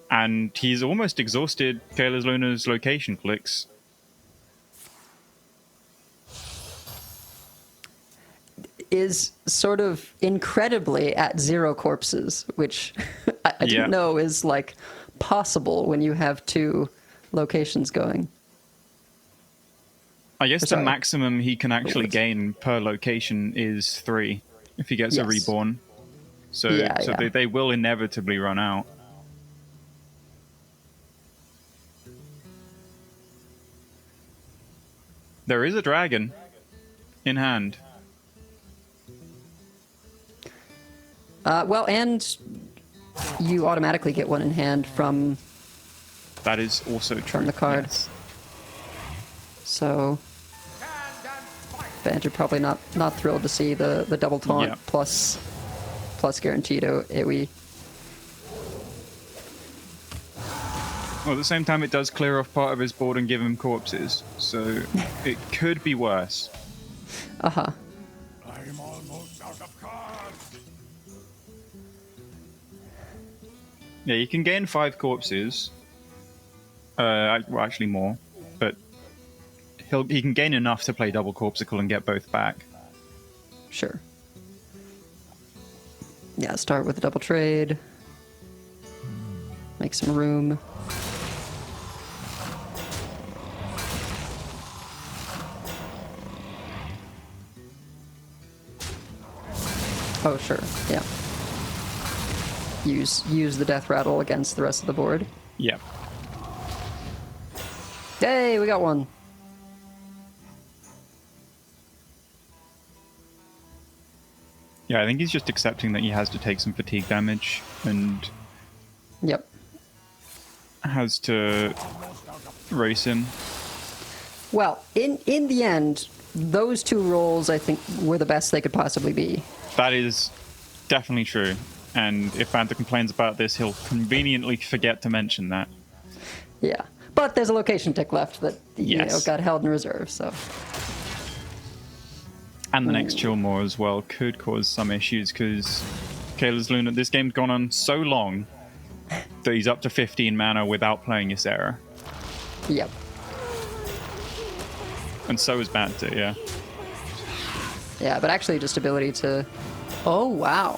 Speaker 2: And he's almost exhausted Kayla's Luna's location clicks.
Speaker 1: Is sort of incredibly at 0 corpses, which I didn't know is like possible when you have 2 locations going.
Speaker 2: I guess the maximum he can actually gain per location is 3 if he gets a reborn. So, they will inevitably run out. There is a dragon in hand.
Speaker 1: Well, and you automatically get one in hand from...
Speaker 2: That is also true.
Speaker 1: From the card.
Speaker 2: Yes.
Speaker 1: So... Banter probably not thrilled to see the double taunt plus guaranteed AoE.
Speaker 2: Well, at the same time, it does clear off part of his board and give him corpses, so it could be worse.
Speaker 1: Uh-huh.
Speaker 4: I'm almost out of cards.
Speaker 2: Yeah, you can gain 5 corpses. Well, actually more, but he can gain enough to play double corpsicle and get both back.
Speaker 1: Sure. Yeah, start with a double trade. Make some room. Oh, sure. Yeah. Use the death rattle against the rest of the board.
Speaker 2: Yeah.
Speaker 1: Hey, we got one.
Speaker 2: Yeah, I think he's just accepting that he has to take some fatigue damage and
Speaker 1: Yep.
Speaker 2: has to race him.
Speaker 1: Well, in the end, those 2 rolls, I think, were the best they could possibly be.
Speaker 2: That is definitely true. And if Banter complains about this, he'll conveniently forget to mention that.
Speaker 1: Yeah. But there's a location tick left that you know, got held in reserve, so...
Speaker 2: And the next Chillmore as well could cause some issues, because Kayla's Luna, this game's gone on so long that he's up to 15 mana without playing Ysera.
Speaker 1: Yep.
Speaker 2: And so is Banter, yeah.
Speaker 1: Yeah, but actually just ability to... Oh, wow.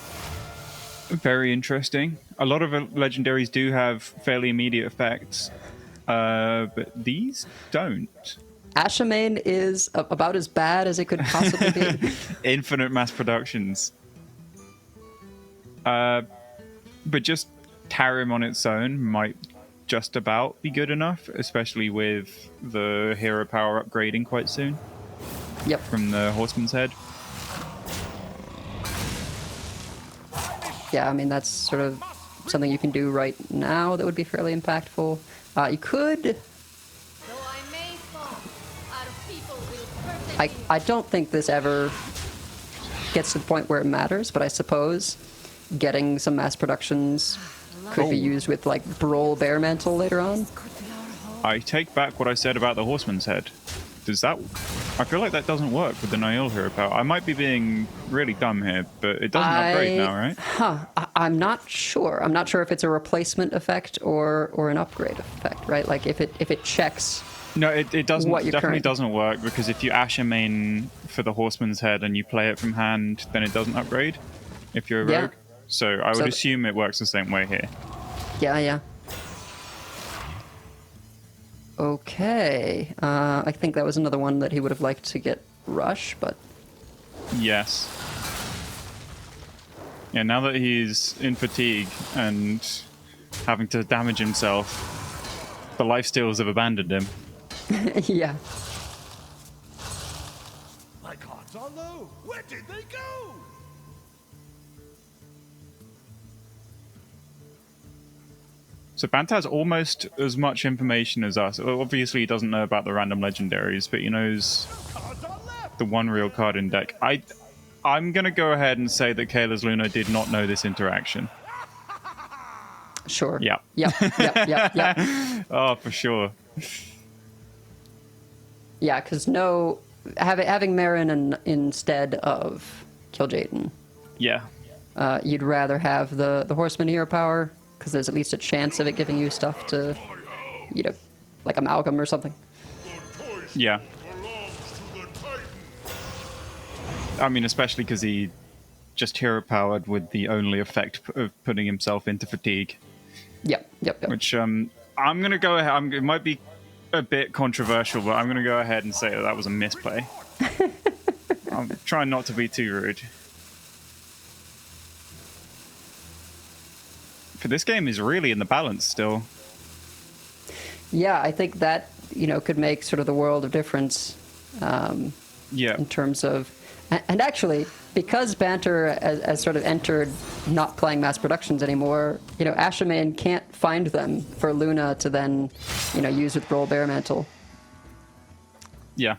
Speaker 2: Very interesting. A lot of legendaries do have fairly immediate effects, but these don't.
Speaker 1: Ashamain is about as bad as it could possibly be.
Speaker 2: Infinite mass productions. But just Tarim on its own might just about be good enough, especially with the hero power upgrading quite soon.
Speaker 1: Yep.
Speaker 2: From the Horseman's Head.
Speaker 1: Yeah, I mean, that's sort of something you can do right now that would be fairly impactful. You could... I don't think this ever gets to the point where it matters, but I suppose getting some mass productions could be used with, like, Brawl Bear Mantle later on.
Speaker 2: I take back what I said about the Horseman's Head. Does that... I feel like that doesn't work with the Nail hero power. I might be being really dumb here, but it doesn't upgrade now, right?
Speaker 1: I'm not sure. I'm not sure if it's a replacement effect or an upgrade effect, right? Like if it checks.
Speaker 2: No, it doesn't.
Speaker 1: What your
Speaker 2: Definitely
Speaker 1: current-
Speaker 2: doesn't work, because if you Asher main for the Horseman's Head and you play it from hand, then it doesn't upgrade if you're a
Speaker 1: Yeah.
Speaker 2: rogue. So I would assume it works the same way here.
Speaker 1: Yeah. Okay. I think that was another one that he would have liked to get rush, but
Speaker 2: Yes. Yeah, now that he's in fatigue and having to damage himself, the lifesteals have abandoned him.
Speaker 1: yeah.
Speaker 4: My cards are low. Where did they go?
Speaker 2: So Bant has almost as much information as us. Well, obviously, he doesn't know about the random legendaries, but he knows
Speaker 4: Cards are left.
Speaker 2: the one real card in deck. I'm going to go ahead and say that Kayla's Luna did not know this interaction.
Speaker 1: Sure.
Speaker 2: Yeah.
Speaker 1: Yep.
Speaker 2: Oh, for sure.
Speaker 1: Yeah, because having Marin instead of Kill Jayden,
Speaker 2: Yeah.
Speaker 1: you'd rather have the Horseman hero power, because there's at least a chance of it giving you stuff to, like Amalgam or something.
Speaker 2: Yeah. I mean, especially because he just hero powered with the only effect of putting himself into fatigue.
Speaker 1: Yep.
Speaker 2: Which I'm going to go ahead. It might be a bit controversial, but I'm going to go ahead and say that was a misplay. I'm trying not to be too rude. For this game is really in the balance still.
Speaker 1: Yeah, I think that, could make sort of the world of difference
Speaker 2: Yeah.
Speaker 1: in terms of... And actually, because Banter has sort of entered not playing mass productions anymore, Ashamane can't find them for Luna to then, use with Roll Bear Mantle.
Speaker 2: Yeah.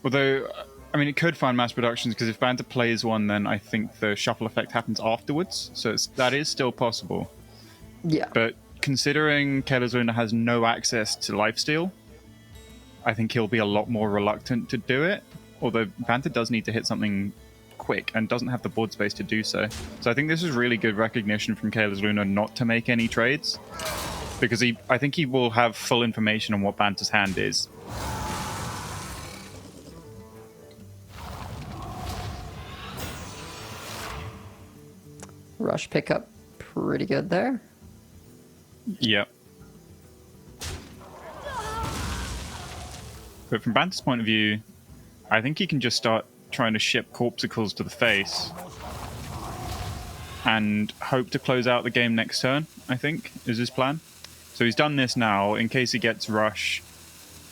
Speaker 2: Although, I mean, it could find mass productions, because if Banter plays one, then I think the shuffle effect happens afterwards. So that is still possible.
Speaker 1: Yeah.
Speaker 2: But considering Kayla's Luna has no access to lifesteal, I think he'll be a lot more reluctant to do it. Although Banter does need to hit something quick and doesn't have the board space to do so. So I think this is really good recognition from Kayla's Luna not to make any trades, because I think he will have full information on what Banter's hand is.
Speaker 1: Rush pickup pretty good there.
Speaker 2: Yep. But from Banter's point of view, I think he can just start trying to ship Corpsicles to the face and hope to close out the game next turn, I think, is his plan. So he's done this now. In case he gets Rush,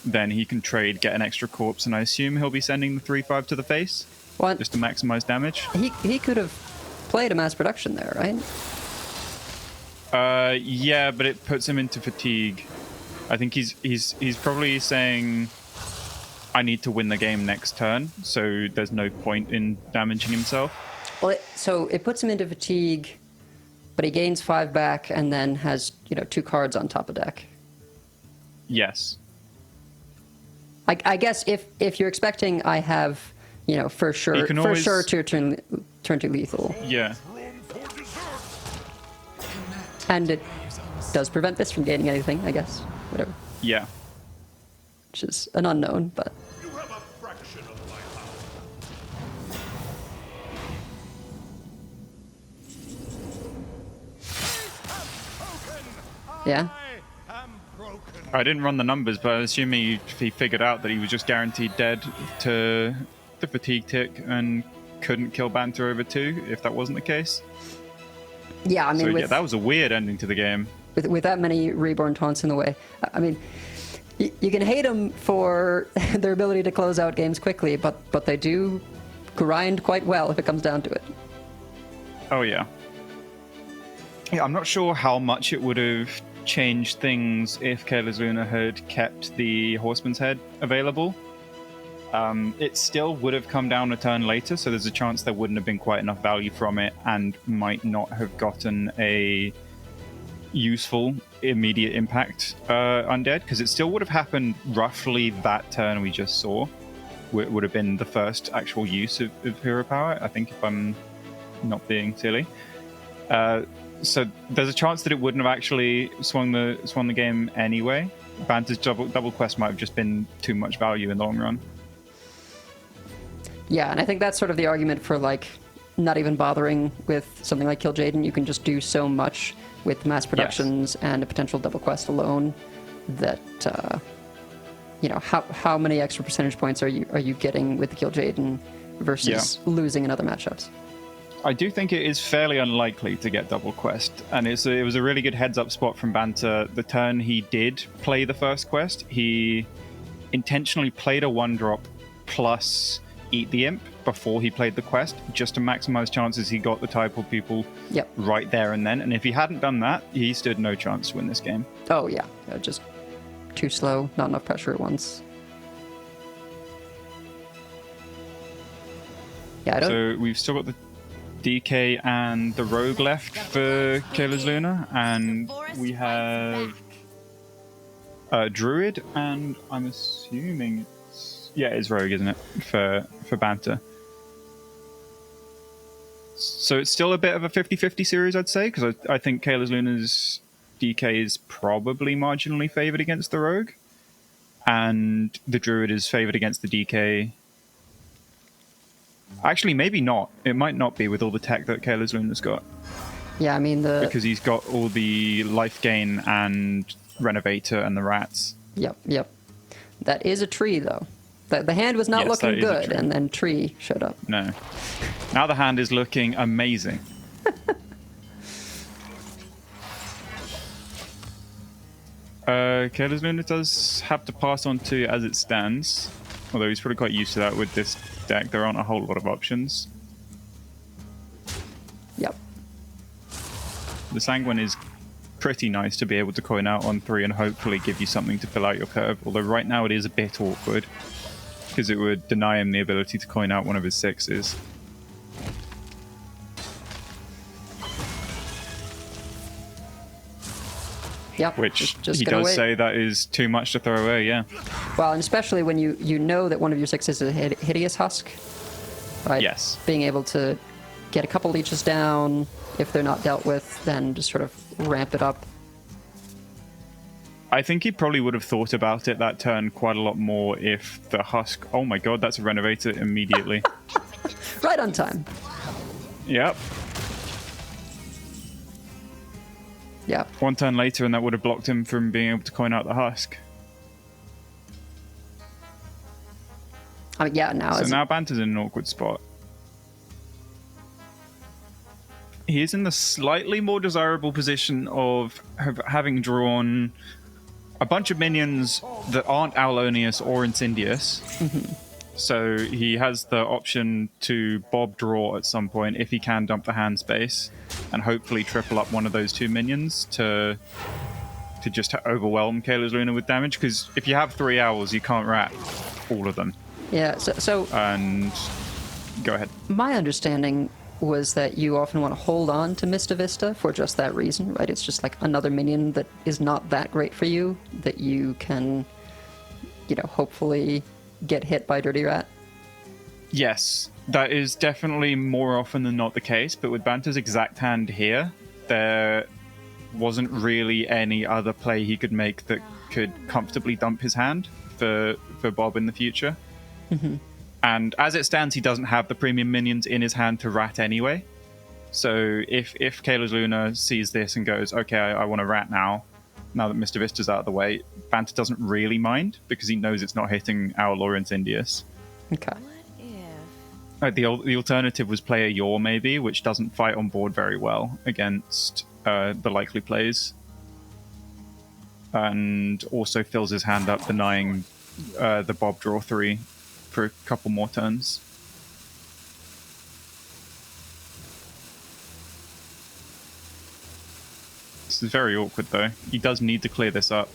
Speaker 2: then he can trade, get an extra Corpse, and I assume he'll be sending the 3/5 to the face,
Speaker 1: What?
Speaker 2: just to maximize damage.
Speaker 1: He could have played a mass production there, right?
Speaker 2: Yeah, but it puts him into fatigue. I think he's probably saying, I need to win the game next turn, so there's no point in damaging himself.
Speaker 1: Well, so it puts him into fatigue, but he gains 5 back and then has, 2 cards on top of deck.
Speaker 2: Yes.
Speaker 1: I guess if you're expecting I have, for sure,
Speaker 2: can always-
Speaker 1: to turn to lethal,
Speaker 2: Yeah.
Speaker 4: Room for dessert.
Speaker 1: and it does prevent this from gaining anything, I guess, whatever,
Speaker 2: Yeah.
Speaker 1: which is an unknown, but
Speaker 4: You have a fraction of my power.
Speaker 1: yeah.
Speaker 4: I am broken.
Speaker 2: I didn't run the numbers, but I assume he figured out that he was just guaranteed dead to the fatigue tick and couldn't kill Banter over 2 if that wasn't the case.
Speaker 1: Yeah, I mean,
Speaker 2: So yeah,
Speaker 1: with,
Speaker 2: that was a weird ending to the game.
Speaker 1: with that many reborn taunts in the way, I mean, you can hate them for their ability to close out games quickly, but they do grind quite well if it comes down to it.
Speaker 2: Oh yeah. Yeah, I'm not sure how much it would have changed things if Kayla's Luna had kept the Horseman's Head available. It still would have come down a turn later, so there's a chance there wouldn't have been quite enough value from it and might not have gotten a useful immediate impact undead, because it still would have happened roughly that turn we just saw. Would have been the first actual use of hero power, I think, if I'm not being silly. So there's a chance that it wouldn't have actually swung the game anyway. Banter's double quest might have just been too much value in the long run.
Speaker 1: Yeah, and I think that's sort of the argument for like not even bothering with something like Kill Jaden. You can just do so much with mass productions and a potential double quest alone that how many extra percentage points are you getting with the Kill Jaden versus losing in other matchups?
Speaker 2: I do think it is fairly unlikely to get double quest, and it was a really good heads-up spot from Banter. The turn he did play the first quest, he intentionally played a 1-drop plus Eat the Imp before he played the quest, just to maximize chances he got the Tidal people right there and then. And if he hadn't done that, he stood no chance to win this game.
Speaker 1: Oh, yeah. Just too slow, not enough pressure at once. Yeah,
Speaker 2: So we've still got the DK and the Rogue left for Kayla's Luna, and we have Druid, and I'm assuming it's Rogue, isn't it, for Banter. So it's still a bit of a 50-50 series, I'd say, because I think Kayla's Luna's DK is probably marginally favored against the Rogue, and the Druid is favored against the DK. Actually, maybe not. It might not be with all the tech that Kayla's Luna's got.
Speaker 1: Yeah, I mean
Speaker 2: because he's got all the life gain and Renovator and the rats.
Speaker 1: Yep. That is a tree, though. The hand was not looking good, and then tree showed up.
Speaker 2: No. Now the hand is looking amazing. Kayla's Luna does have to pass on 2 as it stands. Although he's probably quite used to that with this deck. There aren't a whole lot of options.
Speaker 1: Yep.
Speaker 2: The Sanguine is pretty nice to be able to coin out on 3 and hopefully give you something to fill out your curve. Although right now it is a bit awkward, because it would deny him the ability to coin out one of his 6s.
Speaker 1: Yep.
Speaker 2: Which
Speaker 1: just
Speaker 2: he does say that is too much to throw away, yeah.
Speaker 1: Well, and especially when you know that one of your 6s is a hideous husk, right?
Speaker 2: Yes.
Speaker 1: Being able to get a couple leeches down, if they're not dealt with, then just sort of ramp it up.
Speaker 2: I think he probably would have thought about it that turn quite a lot more if the husk... Oh my god, that's a Renovator immediately.
Speaker 1: Right on time.
Speaker 2: Yep.
Speaker 1: Yeah.
Speaker 2: 1 turn later and that would have blocked him from being able to coin out the husk.
Speaker 1: I mean, yeah, now...
Speaker 2: So now Banter's in an awkward spot. He is in the slightly more desirable position of having drawn a bunch of minions that aren't Aulonius or Incendious.
Speaker 1: Mm-hmm.
Speaker 2: So he has the option to Bob draw at some point if he can dump the hand space, and hopefully triple up one of those 2 minions to just overwhelm Kayla's Luna with damage. Because if you have 3 owls, you can't rat all of them.
Speaker 1: Yeah, so...
Speaker 2: And... Go ahead.
Speaker 1: My understanding was that you often want to hold on to Mista Vista for just that reason, right? It's just like another minion that is not that great for you, that you can, hopefully get hit by Dirty Rat.
Speaker 2: Yes, that is definitely more often than not the case, but with Banter's exact hand here, there wasn't really any other play he could make that could comfortably dump his hand for Bob in the future.
Speaker 1: Mm-hmm.
Speaker 2: And as it stands, he doesn't have the premium minions in his hand to rat anyway. So if Kayla's Luna sees this and goes, okay, I want to rat now that Mr. Vista's out of the way, Banter doesn't really mind, because he knows it's not hitting Owl or Incendious.
Speaker 1: Okay.
Speaker 2: The alternative was play a Yor, maybe, which doesn't fight on board very well against the likely plays. And also fills his hand up, denying the Bob draw 3 for a couple more turns. This is very awkward, though. He does need to clear this up.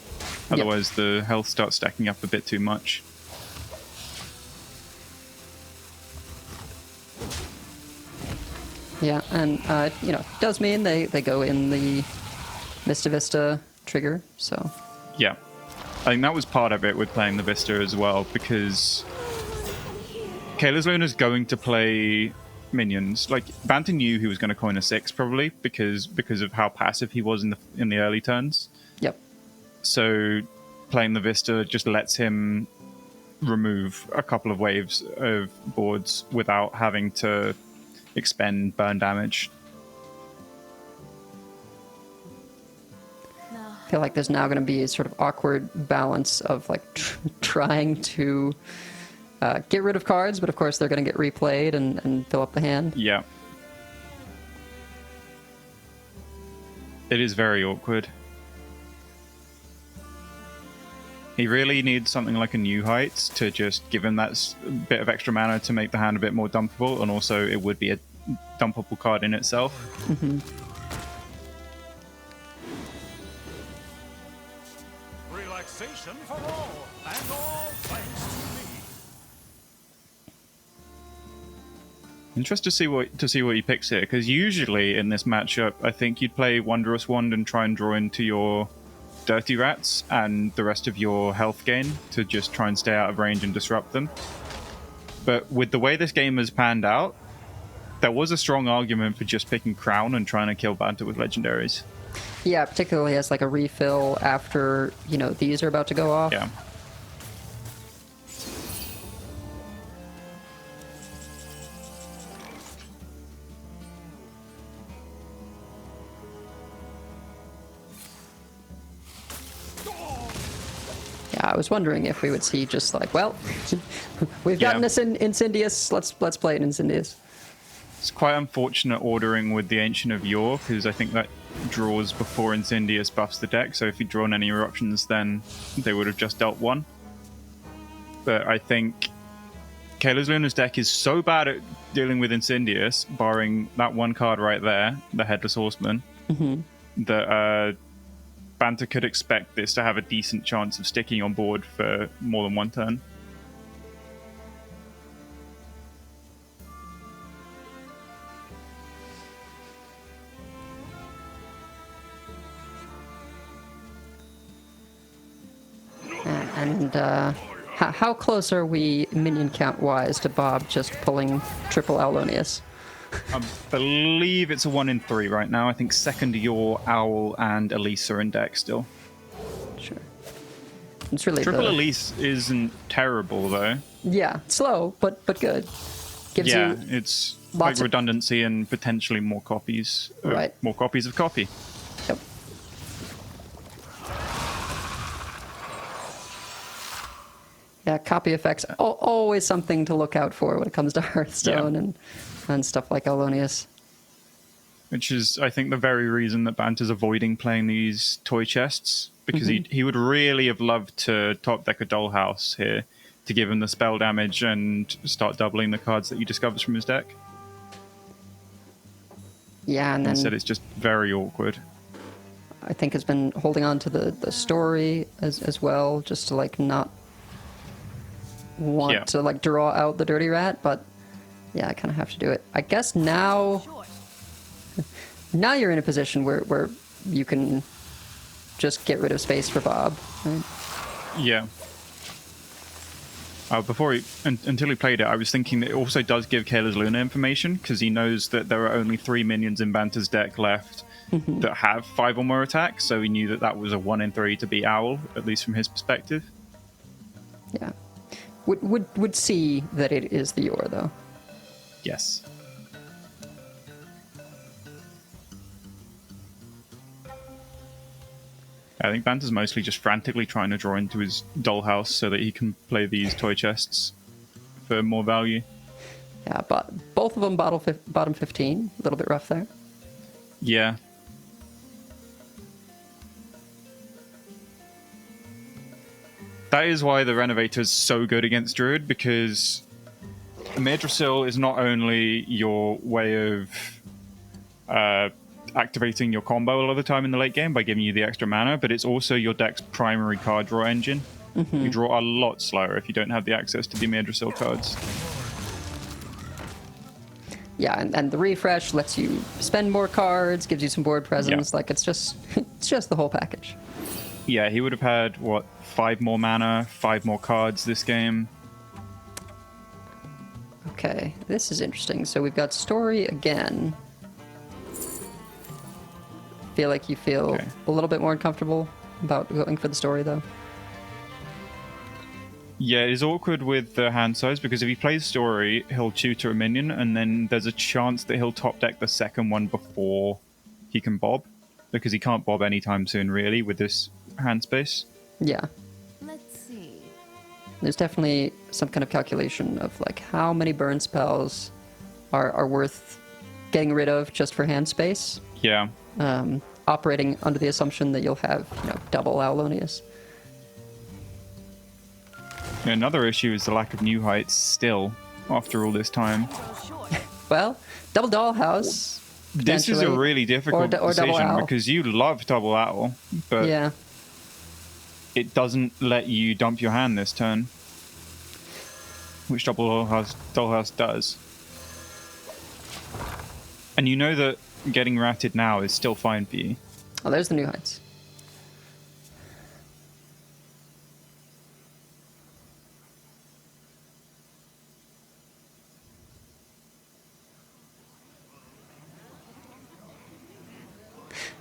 Speaker 2: Otherwise, the health starts stacking up a bit too much.
Speaker 1: Yeah, and, does mean they go in the Mista Vista trigger, so...
Speaker 2: Yeah. I think that was part of it with playing the Vista as well, because Kayla's Luna's going to play minions. Like Banta knew he was going to coin a 6 probably because of how passive he was in the early turns.
Speaker 1: Yep.
Speaker 2: So playing the Vista just lets him remove a couple of waves of boards without having to expend burn damage.
Speaker 1: I feel like there's now going to be a sort of awkward balance of like trying to get rid of cards, but of course they're going to get replayed and fill up the hand.
Speaker 2: Yeah. It is very awkward. He really needs something like a New Heights to just give him that bit of extra mana to make the hand a bit more dumpable, and also it would be a dumpable card in itself.
Speaker 1: Mm-hmm.
Speaker 4: Relaxation for all, and all thanks to me.
Speaker 2: Interested to see what he picks here, because usually in this matchup, I think you'd play Wondrous Wand and try and draw into your Dirty Rats and the rest of your health gain to just try and stay out of range and disrupt them. But with the way this game has panned out, there was a strong argument for just picking Crown and trying to kill Banta with legendaries.
Speaker 1: Yeah, particularly as like a refill after, you know, these are about to go off.
Speaker 2: Yeah.
Speaker 1: Yeah, I was wondering if we would see just like, well, we've gotten this in Incendious, let's play it in Incendious.
Speaker 2: It's quite unfortunate ordering with the Ancient of Yore, because I think that draws before Incendious buffs the deck, so if he'd drawn any eruptions then they would have just dealt one. But I think Kayla's Luna's deck is so bad at dealing with Incendious, barring that one card right there, the Headless Horseman, that Banta could expect this to have a decent chance of sticking on board for more than one turn.
Speaker 1: And how close are we minion count wise to Bob just pulling triple Aulonius?
Speaker 2: I believe it's a 1 in 3 right now. I think second Yor, Owl, and Elise are in deck still.
Speaker 1: Sure. It's really
Speaker 2: Triple Elise isn't terrible though.
Speaker 1: Yeah, slow but good. Gives
Speaker 2: Yeah,
Speaker 1: you
Speaker 2: it's
Speaker 1: lots
Speaker 2: like
Speaker 1: of
Speaker 2: redundancy and potentially more copies.
Speaker 1: Right.
Speaker 2: More copies of copy.
Speaker 1: Yep. Yeah, copy effects always something to look out for when it comes to Hearthstone and stuff like Aulonius.
Speaker 2: Which is, I think, the very reason that Banta's avoiding playing these toy chests, because he would really have loved to top deck a Dollhouse here to give him the spell damage and start doubling the cards that he discovers from his deck.
Speaker 1: Yeah, and then
Speaker 2: Instead, it's just very awkward.
Speaker 1: I think has been holding on to the story as well, just to like not want to like draw out the Dirty Rat, but yeah, I kind of have to do it. I guess now you're in a position where you can just get rid of space for Bob, right?
Speaker 2: Yeah. Until he played it, I was thinking that it also does give Kayla's Luna information, because he knows that there are only 3 minions in Banta's deck left that have 5 or more attacks, so he knew that was a 1 in 3 to beat Owl, at least from his perspective.
Speaker 1: Yeah. Would see that it is the Yor, though.
Speaker 2: Yes. I think Banta's mostly just frantically trying to draw into his Dollhouse so that he can play these toy chests for more value.
Speaker 1: Yeah, but both of them bottom 15. A little bit rough there.
Speaker 2: Yeah. That is why the Renovator is so good against Druid, because Madrasil is not only your way of activating your combo a lot of the time in the late game by giving you the extra mana, but it's also your deck's primary card draw engine. You draw a lot slower if you don't have the access to the Madrasil cards.
Speaker 1: Yeah, and the refresh lets you spend more cards, gives you some board presence. Like it's just the whole package.
Speaker 2: Yeah, he would have had, what, 5 more mana, 5 more cards this game.
Speaker 1: Okay. Okay, this is interesting. So we've got story again. Feel like you feel
Speaker 2: Okay.
Speaker 1: a little bit more uncomfortable about going for the story, though.
Speaker 2: Yeah, it is awkward with the hand size because if he plays story, he'll tutor a minion, and then there's a chance that he'll top deck the second one before he can bob, because he can't bob anytime soon, really, with this hand space.
Speaker 1: Yeah,
Speaker 5: Let's see.
Speaker 1: there's definitely some kind of calculation of like how many burn spells are worth getting rid of just for hand space.
Speaker 2: Yeah.
Speaker 1: Operating under the assumption that you'll have, double Aulonius.
Speaker 2: Another issue is the lack of new heights still, after all this time.
Speaker 1: Well, double dollhouse.
Speaker 2: This is a
Speaker 1: potentially.
Speaker 2: really difficult
Speaker 1: Or double
Speaker 2: decision
Speaker 1: owl.
Speaker 2: because you love double owl, but
Speaker 1: Yeah.
Speaker 2: it let you dump your hand this turn, which dollhouse does. And you know that getting ratted now is still fine for you.
Speaker 1: Oh, there's the new heights.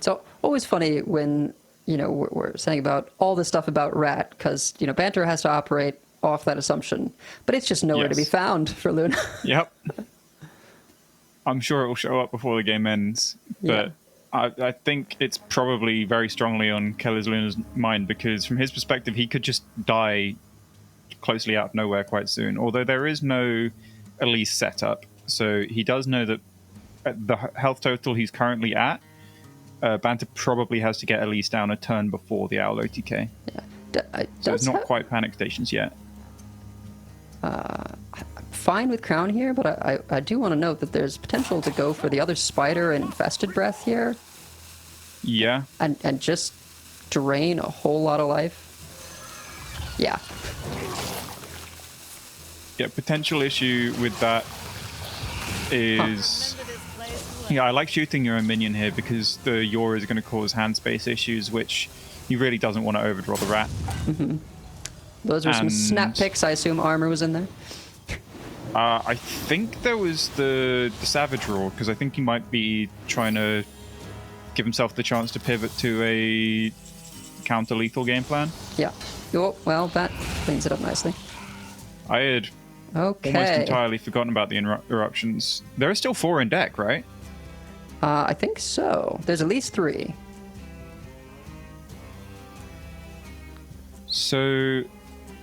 Speaker 1: So always funny when, we're saying about all this stuff about Rat, because, Banter has to operate off that assumption. But it's just nowhere to be
Speaker 2: Yes.
Speaker 1: found for Luna.
Speaker 2: Yep. I'm sure it will show up before the game ends, but I think it's probably very strongly on Keller's Luna's mind, because from his perspective, he could just die closely out of nowhere quite soon. Although there is no Elise setup, so he does know that at the health total he's currently at, Banter probably has to get Elise down a turn before the Owl OTK. So it's not quite panic stations yet.
Speaker 1: Fine with Crown here, but I do want to note that there's potential to go for the other Spider and Infested Breath here,
Speaker 2: Yeah.
Speaker 1: and just drain a whole lot of life. Yeah.
Speaker 2: Yeah, potential issue with that is... Yeah, I like shooting your own minion here because the Yor is going to cause hand space issues, which he really doesn't want to overdraw the rat.
Speaker 1: Those are some
Speaker 2: And-
Speaker 1: snap picks. I assume armor was in there.
Speaker 2: I think there was the Savage Roar, because I think he might be trying to give himself the chance to pivot to a counter-lethal game plan.
Speaker 1: Yeah. Oh, well, that cleans it up nicely.
Speaker 2: I had
Speaker 1: Okay.
Speaker 2: almost entirely forgotten about the eruptions. There are still 4 in deck, right?
Speaker 1: I think so. There's at least 3.
Speaker 2: So,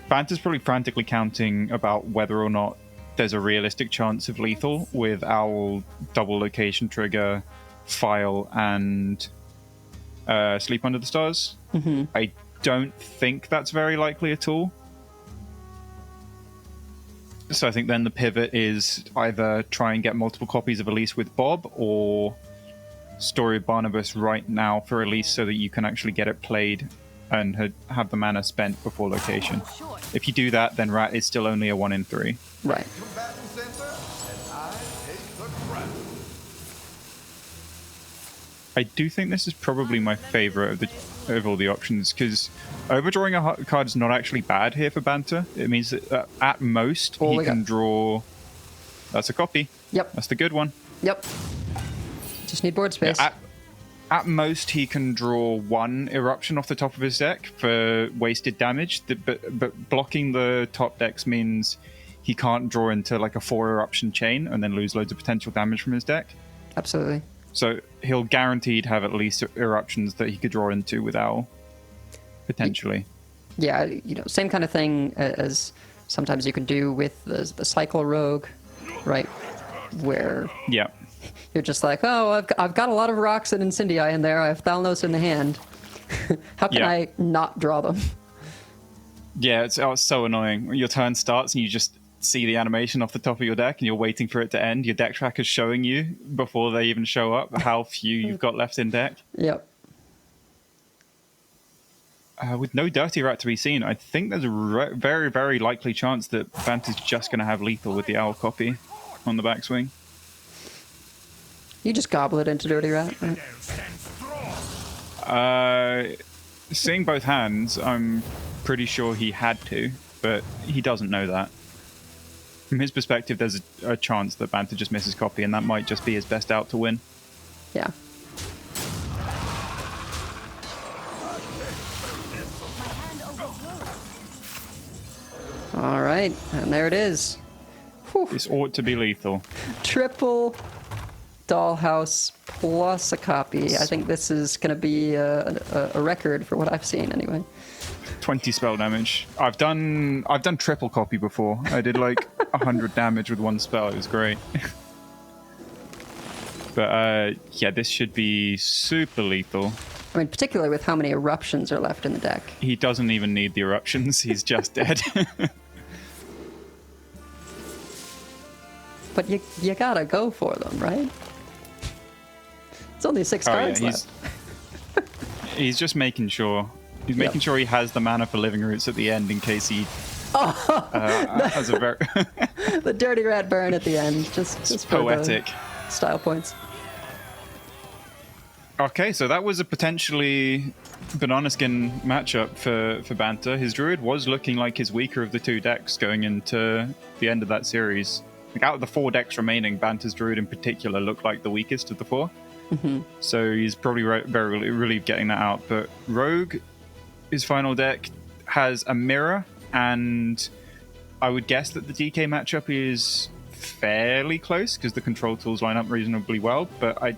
Speaker 2: Banter's probably frantically counting about whether or not there's a realistic chance of lethal with Owl, double location trigger, file, and Sleep Under the Stars. I don't think that's very likely at all. So I think then the pivot is either try and get multiple copies of Elise with Bob, or Story of Barnabas right now for Elise so that you can actually get it played and have the mana spent before location. If you do that, then Rat is still only a 1 in 3.
Speaker 1: Right.
Speaker 4: Combatant center, and I take the crown.
Speaker 2: I do think this is probably my favorite of all the options, because overdrawing a card is not actually bad here for Banter. It means that at most
Speaker 1: Oh,
Speaker 2: he
Speaker 1: we
Speaker 2: can
Speaker 1: got-
Speaker 2: draw... That's a copy.
Speaker 1: Yep.
Speaker 2: That's the good one.
Speaker 1: Yep. Just need board space.
Speaker 2: At most, he can draw 1 eruption off the top of his deck for wasted damage. But blocking the top decks means he can't draw into like a 4 eruption chain and then lose loads of potential damage from his deck.
Speaker 1: Absolutely.
Speaker 2: So he'll guaranteed have at least eruptions that he could draw into with Owl, potentially.
Speaker 1: Yeah, same kind of thing as sometimes you can do with the Cycle Rogue, right? Where
Speaker 2: Yeah.
Speaker 1: you're just like, oh, I've got a lot of rocks and Incendii in there. I have Thalnos in the hand. How can
Speaker 2: Yeah.
Speaker 1: I not draw them?
Speaker 2: Yeah, it's so annoying. Your turn starts and you just see the animation off the top of your deck and you're waiting for it to end. Your deck tracker's showing you before they even show up how few you've got left in deck.
Speaker 1: Yep.
Speaker 2: With no Dirty Rat to be seen, I think there's a very, very likely chance that Banter's just going to have lethal with the Owl copy on the backswing.
Speaker 1: You just gobble it into Dirty Rat. Right?
Speaker 2: Seeing both hands, I'm pretty sure he had to, but he doesn't know that. From his perspective, there's a chance that Banta just misses copy, and that might just be his best out to win.
Speaker 1: Yeah. All right, and there it is. Whew.
Speaker 2: This ought to be lethal.
Speaker 1: Triple dollhouse plus a copy. I think this is going to be a record for what I've seen anyway.
Speaker 2: 20 spell damage. I've done triple copy before. I did like 100 damage with one spell. It was great. But yeah, this should be super lethal.
Speaker 1: I mean, particularly with how many eruptions are left in the deck.
Speaker 2: He doesn't even need the eruptions. He's just dead.
Speaker 1: But you gotta go for them, right? It's only 6 cards left.
Speaker 2: He's just making sure. He's making sure he has the mana for Living Roots at the end in case he has a very
Speaker 1: the dirty rat burn at the end, just for
Speaker 2: poetic
Speaker 1: the style points.
Speaker 2: Okay, so that was a potentially banana skin matchup for Banta. His Druid was looking like his weaker of the two decks going into the end of that series. Like out of the 4 decks remaining, Banta's Druid in particular looked like the weakest of the 4.
Speaker 1: Mm-hmm.
Speaker 2: So he's probably very relieved getting that out. But Rogue, his final deck, has a mirror, and I would guess that the DK matchup is fairly close because the control tools line up reasonably well, but I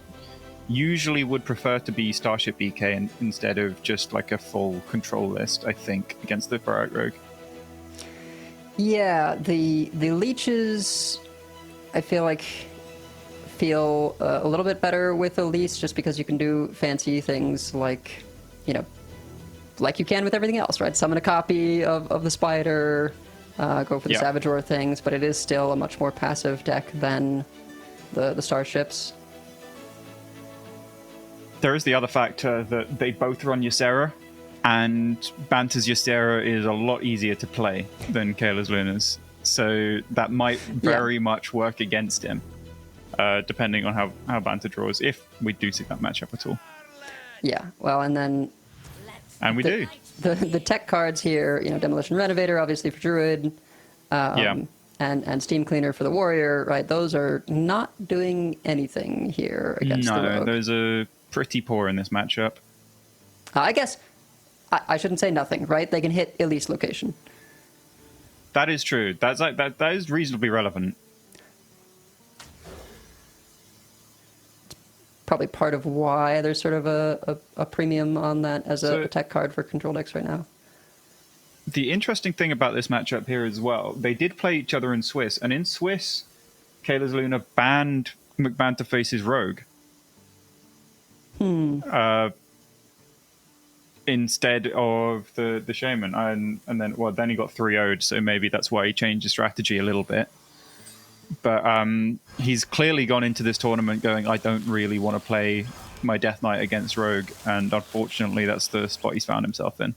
Speaker 2: usually would prefer to be Starship EK instead of just like a full control list, I think, against the Ferrite Rogue.
Speaker 1: Yeah, the leeches, I feel a little bit better with Elise just because you can do fancy things like, like you can with everything else, right? Summon a copy of the spider, go for the Savage Roar things, but it is still a much more passive deck than the starships.
Speaker 2: There is the other factor that they both run Ysera, and Banta's Ysera is a lot easier to play than Kayla's Luna's. So that might very much work against him, depending on how Banta draws, if we do see that matchup at all.
Speaker 1: Yeah, well, and then...
Speaker 2: And we do.
Speaker 1: The tech cards here, Demolition Renovator, obviously for Druid, and Steam Cleaner for the Warrior, right? Those are not doing anything here against the Rogue.
Speaker 2: No, those are pretty poor in this matchup.
Speaker 1: I guess I shouldn't say nothing, right? They can hit Elise location.
Speaker 2: That is true. That is reasonably relevant.
Speaker 1: Probably part of why there's sort of a premium on that as a tech card for control decks right now.
Speaker 2: The interesting thing about this matchup here as well, they did play each other in Swiss, and in Swiss, Kayla's Luna banned McBanta Face's Rogue. Instead of the Shaman, and then he got 3-0'd, so maybe that's why he changed his strategy a little bit. But he's clearly gone into this tournament going, I don't really want to play my Death Knight against Rogue, and unfortunately that's the spot he's found himself in.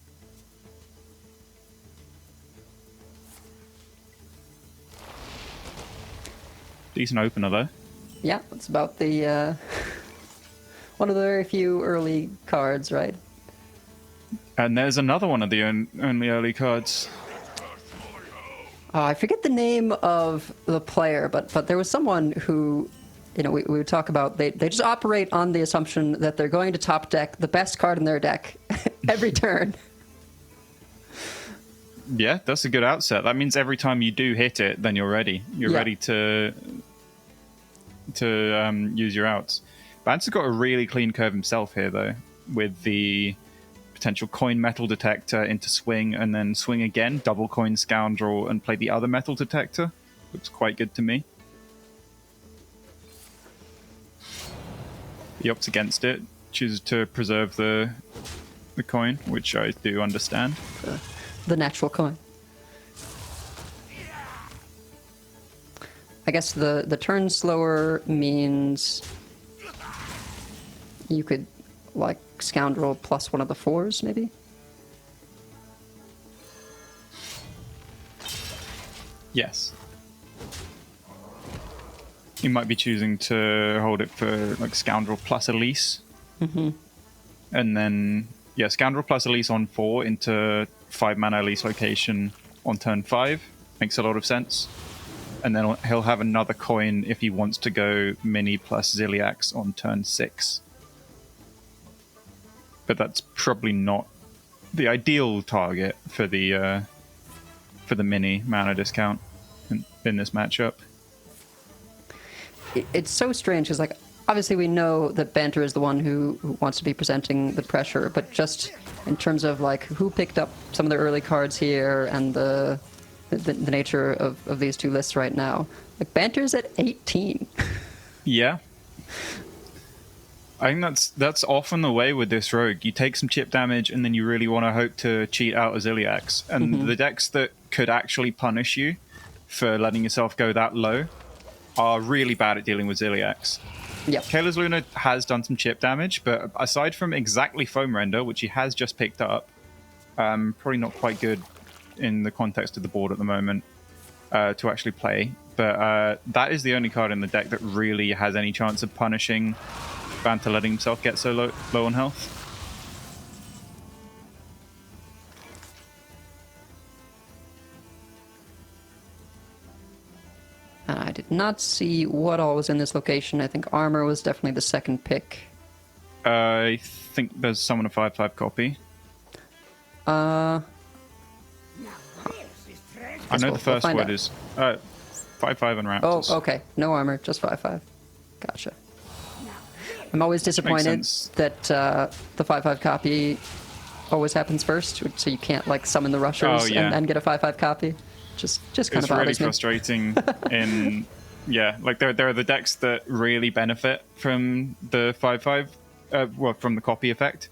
Speaker 2: Decent opener though.
Speaker 1: Yeah, it's about the one of the very few early cards, right?
Speaker 2: And there's another one of the only early cards.
Speaker 1: I forget the name of the player, but there was someone who, we would talk about, they just operate on the assumption that they're going to top deck the best card in their deck every turn.
Speaker 2: Yeah, that's a good outset. That means every time you do hit it, then you're ready. You're ready to use your outs. Banta's got a really clean curve himself here, though, with the potential coin metal detector into swing, and then swing again, double coin scoundrel, and play the other metal detector. Looks quite good to me. He opts against it, chooses to preserve the coin, which I do understand.
Speaker 1: The natural coin. I guess the turn slower means you could like scoundrel plus one of the 4s, maybe?
Speaker 2: Yes. You might be choosing to hold it for like scoundrel plus Elise.
Speaker 1: Mm-hmm.
Speaker 2: And then, scoundrel plus Elise on 4 into 5 mana Elise location on turn 5. Makes a lot of sense. and then he'll have another coin if he wants to go Mini plus Ziliax on turn 6. But that's probably not the ideal target for the Mini mana discount in this matchup.
Speaker 1: It's so strange because, like, obviously we know that Banter is the one who wants to be presenting the pressure, but just in terms of like who picked up some of the early cards here and the nature of these two lists right now, like Banter's at 18.
Speaker 2: Yeah. I think that's often the way with this rogue. You take some chip damage and then you really want to hope to cheat out a Ziliax. And the decks that could actually punish you for letting yourself go that low are really bad at dealing with Ziliax.
Speaker 1: Yep.
Speaker 2: Kayla's Luna has done some chip damage, but aside from exactly Foam Render, which he has just picked up, probably not quite good in the context of the board at the moment to actually play. But that is the only card in the deck that really has any chance of punishing Banter letting himself get so low on health.
Speaker 1: I did not see what all was in this location. I think armor was definitely the second pick.
Speaker 2: I think there's someone a 5/5 copy.
Speaker 1: Uh,
Speaker 2: I know the
Speaker 1: we'll
Speaker 2: first
Speaker 1: find
Speaker 2: word
Speaker 1: out.
Speaker 2: is 5/5 on
Speaker 1: oh,
Speaker 2: Raptors.
Speaker 1: okay. No armor, just 5/5. Gotcha. I'm always disappointed
Speaker 2: sense.
Speaker 1: that the 5/5 copy always happens first, so you can't like summon the rushers
Speaker 2: Oh, yeah.
Speaker 1: and get a 5/5 copy. Just kind
Speaker 2: It's
Speaker 1: of
Speaker 2: really
Speaker 1: bothers me.
Speaker 2: frustrating in like there are the decks that really benefit from the 5/5 well, from the copy effect,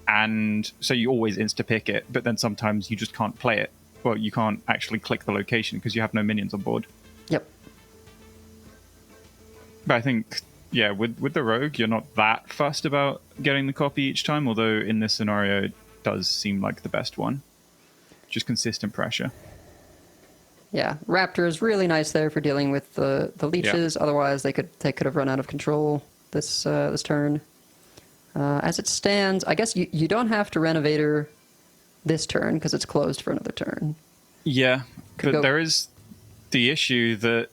Speaker 2: and so you always insta pick it, but then sometimes you just can't play it. Well, you can't actually click the location because you have no minions on board.
Speaker 1: Yep.
Speaker 2: But I think with the rogue you're not that fussed about getting the copy each time, although in this scenario it does seem like the best one. Just consistent pressure.
Speaker 1: Yeah, Raptor is really nice there for dealing with the leeches. Otherwise, they could have run out of control this turn. As it stands, I guess you don't have to Renovator this turn because it's closed for another turn.
Speaker 2: Yeah,
Speaker 1: Could
Speaker 2: but
Speaker 1: go-
Speaker 2: there is the issue that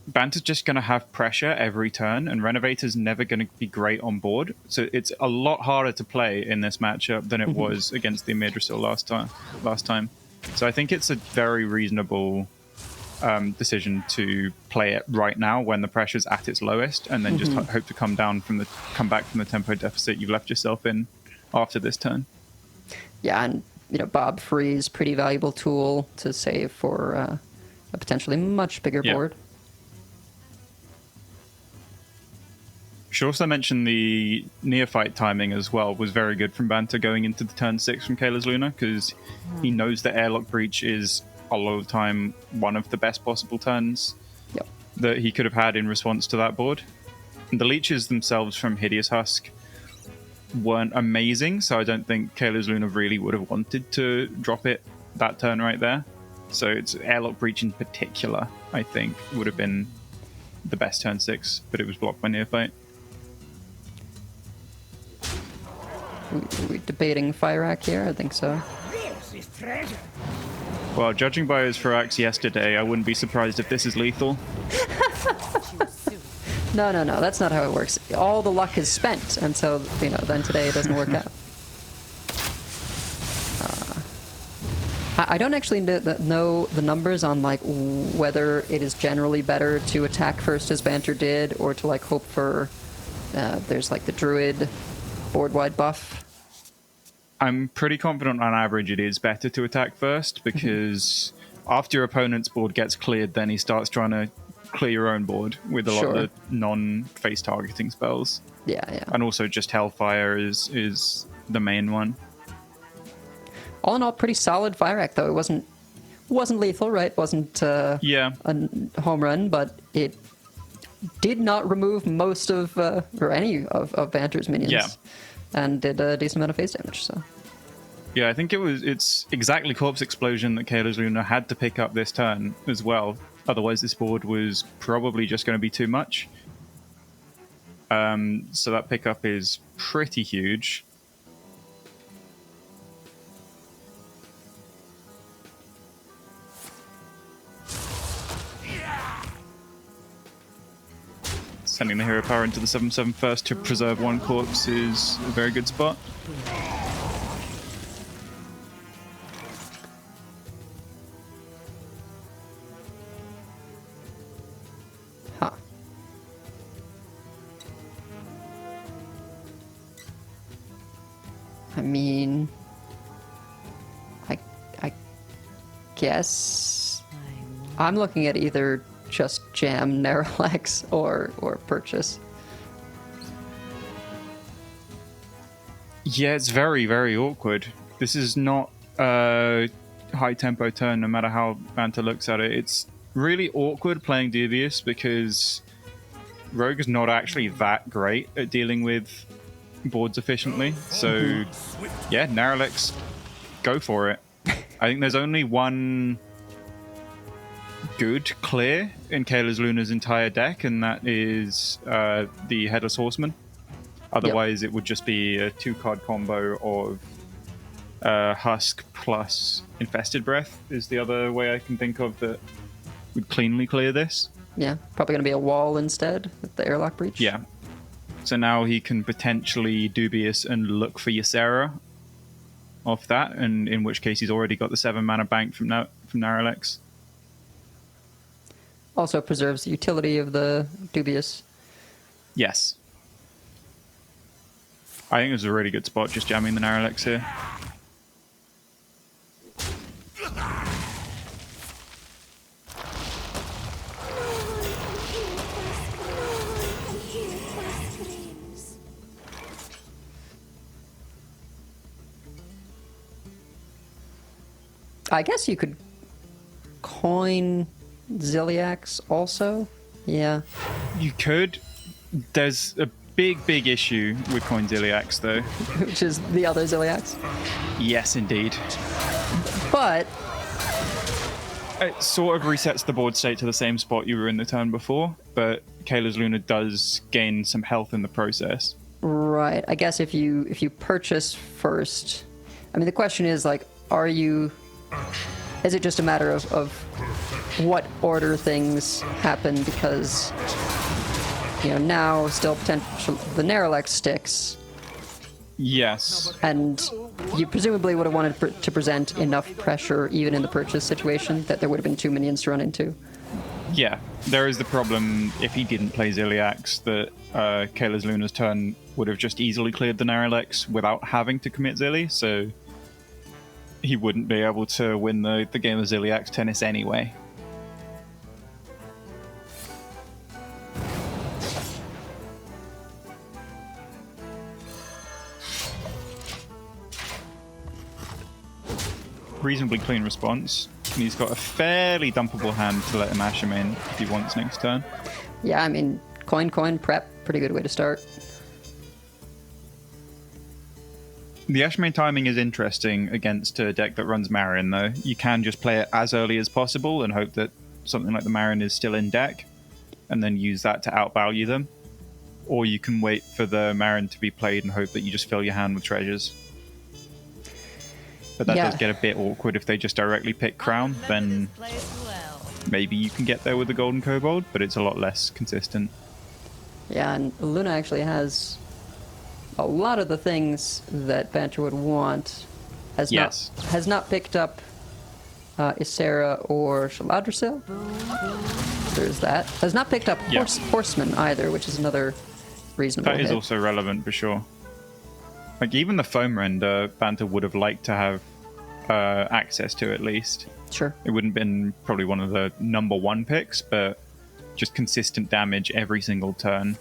Speaker 2: Banter's just going to have pressure every turn, and Renovator's never going to be great on board. So it's a lot harder to play in this matchup than it was against the Midrasil last time. So I think it's a very reasonable decision to play it right now when the pressure's at its lowest, and then just hope to come back from the tempo deficit you've left yourself in after this turn.
Speaker 1: Yeah, and Bob Free's pretty valuable tool to save for a potentially much bigger
Speaker 2: Yeah.
Speaker 1: board.
Speaker 2: Should also mention the neophyte timing as well was very good from Banter going into the turn 6 from Kayla's Luna, because he knows that Airlock Breach is a lot of the time one of the best possible turns
Speaker 1: Yep.
Speaker 2: that he could have had in response to that board. And the leeches themselves from Hideous Husk weren't amazing, so I don't think Kayla's Luna really would have wanted to drop it that turn right there. So it's Airlock Breach in particular, I think, would have been the best turn 6, but it was blocked by Neophyte.
Speaker 1: We debating Firac here? I think so.
Speaker 3: This is treasure.
Speaker 2: Well, judging by his Firax yesterday, I wouldn't be surprised if this is lethal.
Speaker 1: No, that's not how it works. All the luck is spent, and so, then today it doesn't work out. I don't actually know the numbers on, like, whether it is generally better to attack first as Banter did, or to, like, hope for, there's, like, the Druid board-wide buff.
Speaker 2: I'm pretty confident on average it is better to attack first, because after your opponent's board gets cleared, then he starts trying to clear your own board with a lot of the non-face targeting spells.
Speaker 1: Yeah.
Speaker 2: And also just Hellfire is the main one.
Speaker 1: All in all, pretty solid Firac, though. It wasn't lethal, right? Wasn't a home run, but it did not remove most of, or any of Banter's minions.
Speaker 2: Yeah.
Speaker 1: And did a decent amount of phase damage, so.
Speaker 2: Yeah, I think it's exactly Corpse Explosion that Kayla's Luna had to pick up this turn as well. Otherwise, this board was probably just going to be too much. So that pickup is pretty huge. Sending the hero power into the 7/7 first to preserve one corpse is a very good spot.
Speaker 1: Huh. I mean, I guess I'm looking at either just jam Neralex or purchase.
Speaker 2: Yeah, it's very, very awkward. This is not a high tempo turn, no matter how Banta looks at it. It's really awkward playing Dubious because Rogue is not actually that great at dealing with boards efficiently. So, yeah, Neralex, go for it. I think there's only one good clear in Kayla's Luna's entire deck, and that is the Headless Horseman. Otherwise, It would just be a 2-card combo of Husk plus Infested Breath is the other way I can think of that would cleanly clear this.
Speaker 1: Yeah, probably going to be a wall instead with the airlock breach.
Speaker 2: Yeah. So now he can potentially Dubious and look for Ysera off that, and in which case he's already got the 7 mana bank from Neralex.
Speaker 1: Also preserves the utility of the Dubious.
Speaker 2: Yes. I think it's a really good spot, just jamming the Neralex here.
Speaker 1: I guess you could coin Ziliax also. Yeah.
Speaker 2: You could. There's a big issue with Coin Ziliax, though.
Speaker 1: Which is the other Ziliax.
Speaker 2: Yes, indeed.
Speaker 1: But
Speaker 2: It sort of resets the board state to the same spot you were in the turn before, but Kayla's Luna does gain some health in the process.
Speaker 1: right, I guess if you purchase first, I mean the question is like, is it just a matter of what order things happen, because now still potential the Neralex sticks,
Speaker 2: Yes.
Speaker 1: and you presumably would have wanted to present enough pressure even in the purchase situation that there would have been 2 minions to run into.
Speaker 2: Yeah, there is the problem if he didn't play Ziliax that Kayla's Luna's turn would have just easily cleared the Neralex without having to commit Zilly, so he wouldn't be able to win the game of Ziliax tennis anyway. Reasonably clean response. And he's got a fairly dumpable hand to let him ash him in if he wants next turn.
Speaker 1: Yeah, I mean, coin, prep, pretty good way to start.
Speaker 2: The Ashmane timing is interesting against a deck that runs Marin, though. You can just play it as early as possible and hope that something like the Marin is still in deck, and then use that to outvalue them. Or you can wait for the Marin to be played and hope that you just fill your hand with treasures. But that does get a bit awkward if they just directly pick Crown, then maybe you can get there with the Golden Kobold, but it's a lot less consistent.
Speaker 1: Yeah, and Luna actually has a lot of the things that Banter would want. Has not picked up Ysera or Shaladrisil. There's that. Has not picked up Horseman either, which is another reasonable
Speaker 2: That is
Speaker 1: hit.
Speaker 2: also relevant for sure. Like, even the foam render, Banter would have liked to have access to at least.
Speaker 1: Sure.
Speaker 2: It wouldn't have been probably one of the number one picks, but just consistent damage every single turn.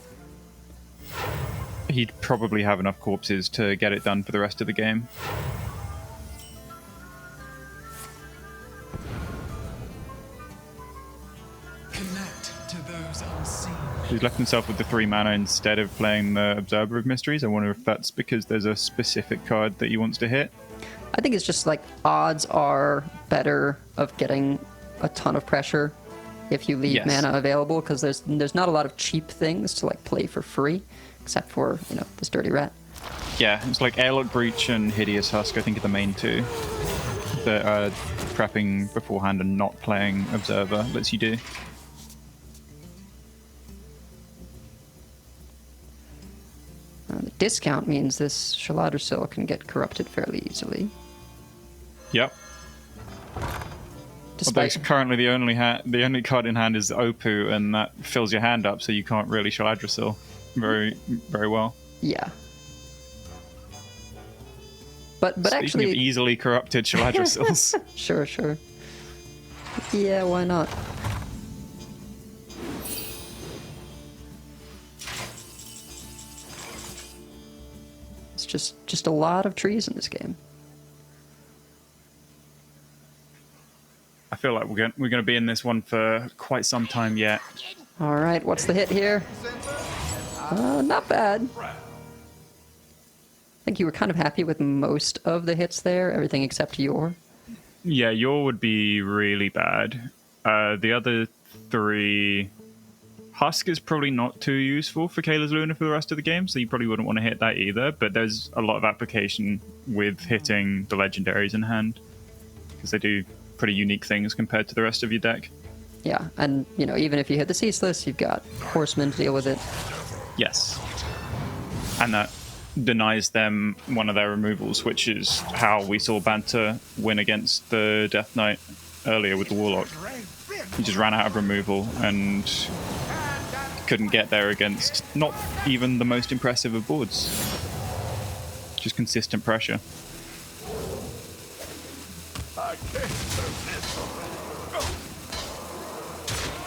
Speaker 2: He'd probably have enough corpses to get it done for the rest of the game.
Speaker 5: Connect to those unseen.
Speaker 2: He's left himself with the 3 mana instead of playing the Observer of Mysteries. I wonder if that's because there's a specific card that he wants to hit.
Speaker 1: I think it's just like odds are better of getting a ton of pressure if you leave mana available, because there's not a lot of cheap things to like play for free, except for the Sturdy Rat.
Speaker 2: Yeah, it's like Airlock Breach and Hideous Husk, I think, are the main two that prepping beforehand and not playing Observer lets you do.
Speaker 1: discount means this Shaladrsil can get corrupted fairly easily.
Speaker 2: Yep.
Speaker 1: Despite
Speaker 2: Although currently the only card in hand is Opu, and that fills your hand up, so you can't really Shaladrsil very well.
Speaker 1: yeah. But
Speaker 2: Speaking
Speaker 1: actually,
Speaker 2: of easily corrupted Shaladrsils,
Speaker 1: sure. Yeah, why not? It's just a lot of trees in this game.
Speaker 2: I feel like we're going to be in this one for quite some time yet.
Speaker 1: All right, what's the hit here? Not bad. I think you were kind of happy with most of the hits there, everything except your.
Speaker 2: Yeah, your would be really bad. The other three... Husk is probably not too useful for Kayla's Luna for the rest of the game, so you probably wouldn't want to hit that either, but there's a lot of application with hitting the legendaries in hand, because they do pretty unique things compared to the rest of your deck.
Speaker 1: Yeah, and, even if you hit the Ceaseless, you've got Horsemen to deal with it.
Speaker 2: Yes. And that denies them one of their removals, which is how we saw Banter win against the Death Knight earlier with the Warlock. He just ran out of removal and couldn't get there against not even the most impressive of boards. Just consistent pressure.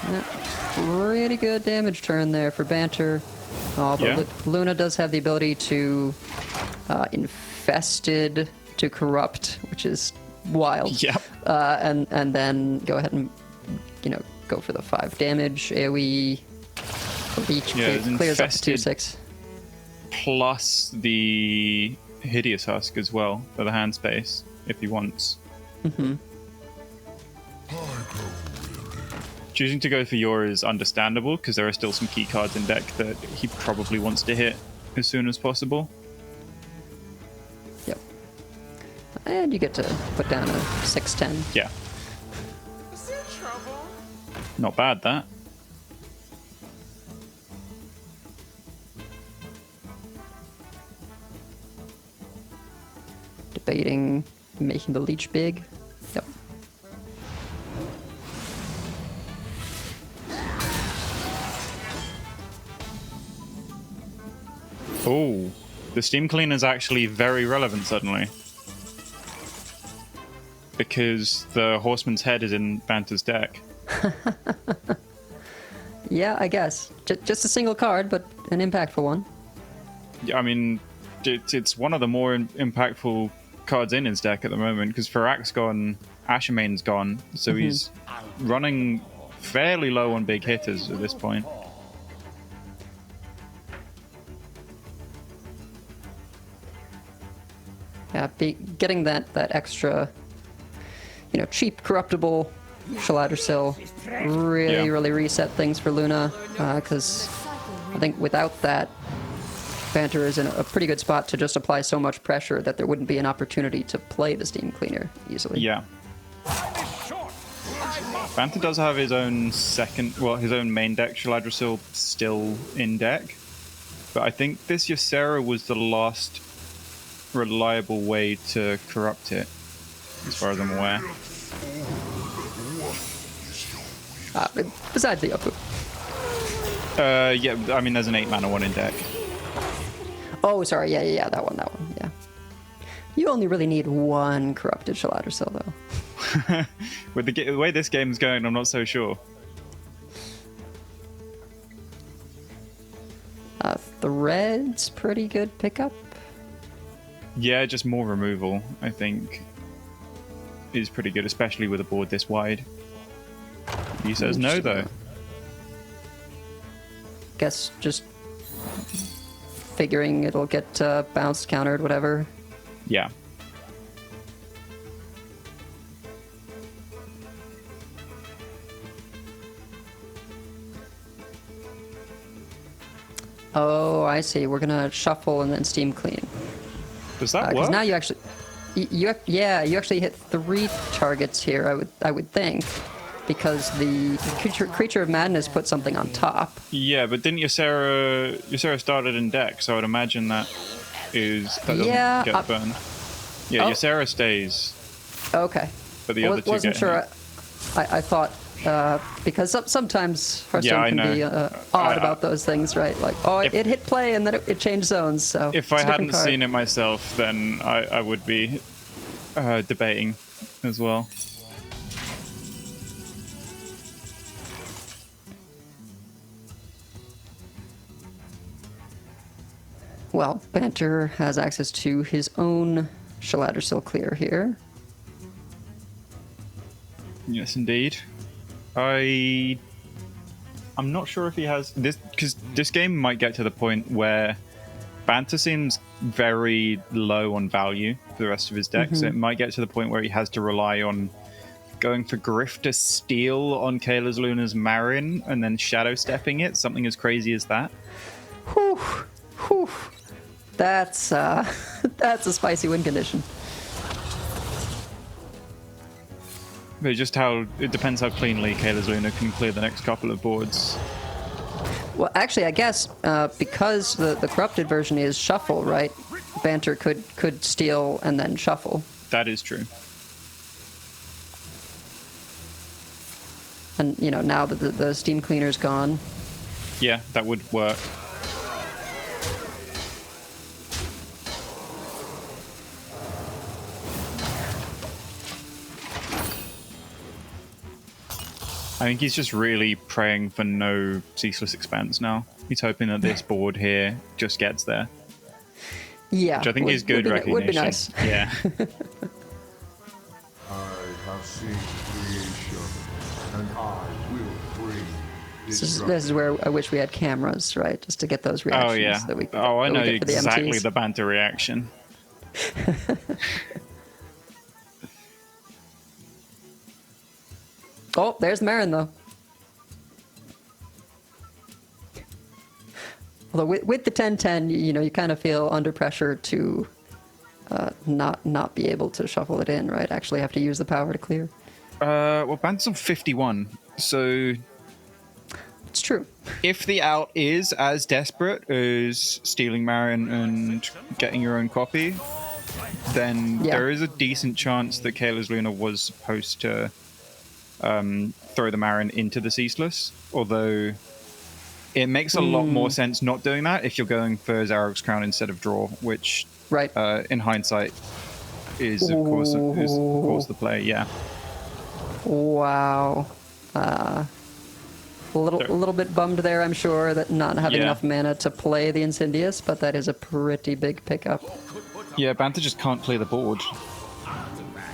Speaker 1: Yeah, pretty good damage turn there for Banter. Oh, but
Speaker 2: Yeah.
Speaker 1: Luna does have the ability to infested to corrupt, which is wild.
Speaker 2: Yep.
Speaker 1: And then go ahead and go for the 5 damage AoE. Each
Speaker 2: Yeah,
Speaker 1: clears up to
Speaker 2: infested.
Speaker 1: 2/6.
Speaker 2: Plus the Hideous Husk as well for the hand space, if he wants.
Speaker 1: Mm-hmm.
Speaker 2: Choosing to go for Yor is understandable, because there are still some key cards in deck that he probably wants to hit as soon as possible.
Speaker 1: Yep. And you get to put down a 6/10.
Speaker 2: Yeah,
Speaker 3: Is there trouble?
Speaker 2: not bad, that.
Speaker 1: Debating making the leech big. Yep.
Speaker 2: Oh, the Steam Cleaner is actually very relevant suddenly. Because the Horseman's Head is in Banter's deck.
Speaker 1: Yeah, I guess. Just a single card, but an impactful one.
Speaker 2: Yeah, I mean, it's one of the more impactful cards in his deck at the moment, because Farak's gone, Ashamane's gone, so he's running fairly low on big hitters at this point.
Speaker 1: Yeah, getting that extra, cheap corruptible Shaladrsil really reset things for Luna, because I think without that, Banter is in a pretty good spot to just apply so much pressure that there wouldn't be an opportunity to play the Steam Cleaner easily.
Speaker 2: Yeah. Banter does have his own his own main deck, Shaladrsil, still in deck. But I think this Ysera was the last reliable way to corrupt it, as far as I'm aware.
Speaker 1: Besides the Opu.
Speaker 2: Yeah, I mean, there's an 8-mana one in deck.
Speaker 1: Oh, sorry, yeah, that one, yeah. You only really need one corrupted Shaladrsil, though.
Speaker 2: With the way this game's going, I'm not so sure.
Speaker 1: Thread's pretty good pickup.
Speaker 2: Yeah, just more removal, I think, is pretty good, especially with a board this wide. He says no, though.
Speaker 1: Guess just figuring it'll get bounced, countered, whatever.
Speaker 2: Yeah.
Speaker 1: Oh, I see. We're gonna shuffle and then steam clean.
Speaker 2: Does that
Speaker 1: Because
Speaker 2: work?
Speaker 1: now you actually, you actually hit 3 targets here. I would think. because the creature of madness put something on top.
Speaker 2: Yeah, but didn't Ysera started in deck, so I would imagine that doesn't
Speaker 1: Yeah,
Speaker 2: get burned. Yeah,
Speaker 1: Oh.
Speaker 2: Ysera stays,
Speaker 1: Okay.
Speaker 2: but the other two
Speaker 1: Wasn't
Speaker 2: get
Speaker 1: sure.
Speaker 2: hit.
Speaker 1: I thought because sometimes Hearthstone
Speaker 2: I
Speaker 1: can
Speaker 2: know.
Speaker 1: be odd about those things, right? Like, it hit play and then it changed zones. So
Speaker 2: If I hadn't seen it myself, then I would be debating as well.
Speaker 1: Well, Banter has access to his own Shaladder Clear here.
Speaker 2: Yes, indeed. I'm not sure if he has this, because this game might get to the point where Banter seems very low on value for the rest of his deck, so it might get to the point where he has to rely on going for Grifter Steel on Kayla's Luna's Marin and then shadow stepping it, something as crazy as that.
Speaker 1: Whew, whew. That's that's a spicy win condition.
Speaker 2: But just it depends how cleanly Kayla's Luna can clear the next couple of boards.
Speaker 1: Well, actually, I guess because the corrupted version is shuffle, right? Banter could steal and then shuffle.
Speaker 2: That is true.
Speaker 1: And now that the steam cleaner's gone,
Speaker 2: Yeah, that would work. I think he's just really praying for no Ceaseless Expanse now. He's hoping that this board here just gets there.
Speaker 1: yeah,
Speaker 2: Which I think is good recognition.
Speaker 1: Would be nice.
Speaker 2: Yeah.
Speaker 6: I have seen creation, and I will bring
Speaker 1: This is where I wish we had cameras, right? Just to get those reactions.
Speaker 2: Oh, yeah.
Speaker 1: That we,
Speaker 2: Oh, I
Speaker 1: that we
Speaker 2: know
Speaker 1: get for the
Speaker 2: exactly
Speaker 1: MTs.
Speaker 2: the banter reaction.
Speaker 1: Oh, there's Marin, though. Although with the 10-10, you kind of feel under pressure to not be able to shuffle it in, right? Actually have to use the power to clear.
Speaker 2: Well, Banter's on 51, so
Speaker 1: It's true.
Speaker 2: if the out is as desperate as stealing Marin and getting your own copy, then
Speaker 1: Yeah.
Speaker 2: there is a decent chance that Kayla's Luna was supposed to throw the Marin into the Ceaseless, although it makes a lot more sense not doing that if you're going for Zarog's Crown instead of draw, which
Speaker 1: Right.
Speaker 2: in hindsight is of course the play. Yeah.
Speaker 1: Wow. A little bit bummed there, I'm sure, that not having
Speaker 2: Yeah.
Speaker 1: enough mana to play the Incendious, but that is a pretty big pickup.
Speaker 2: Yeah, Banter just can't clear the board.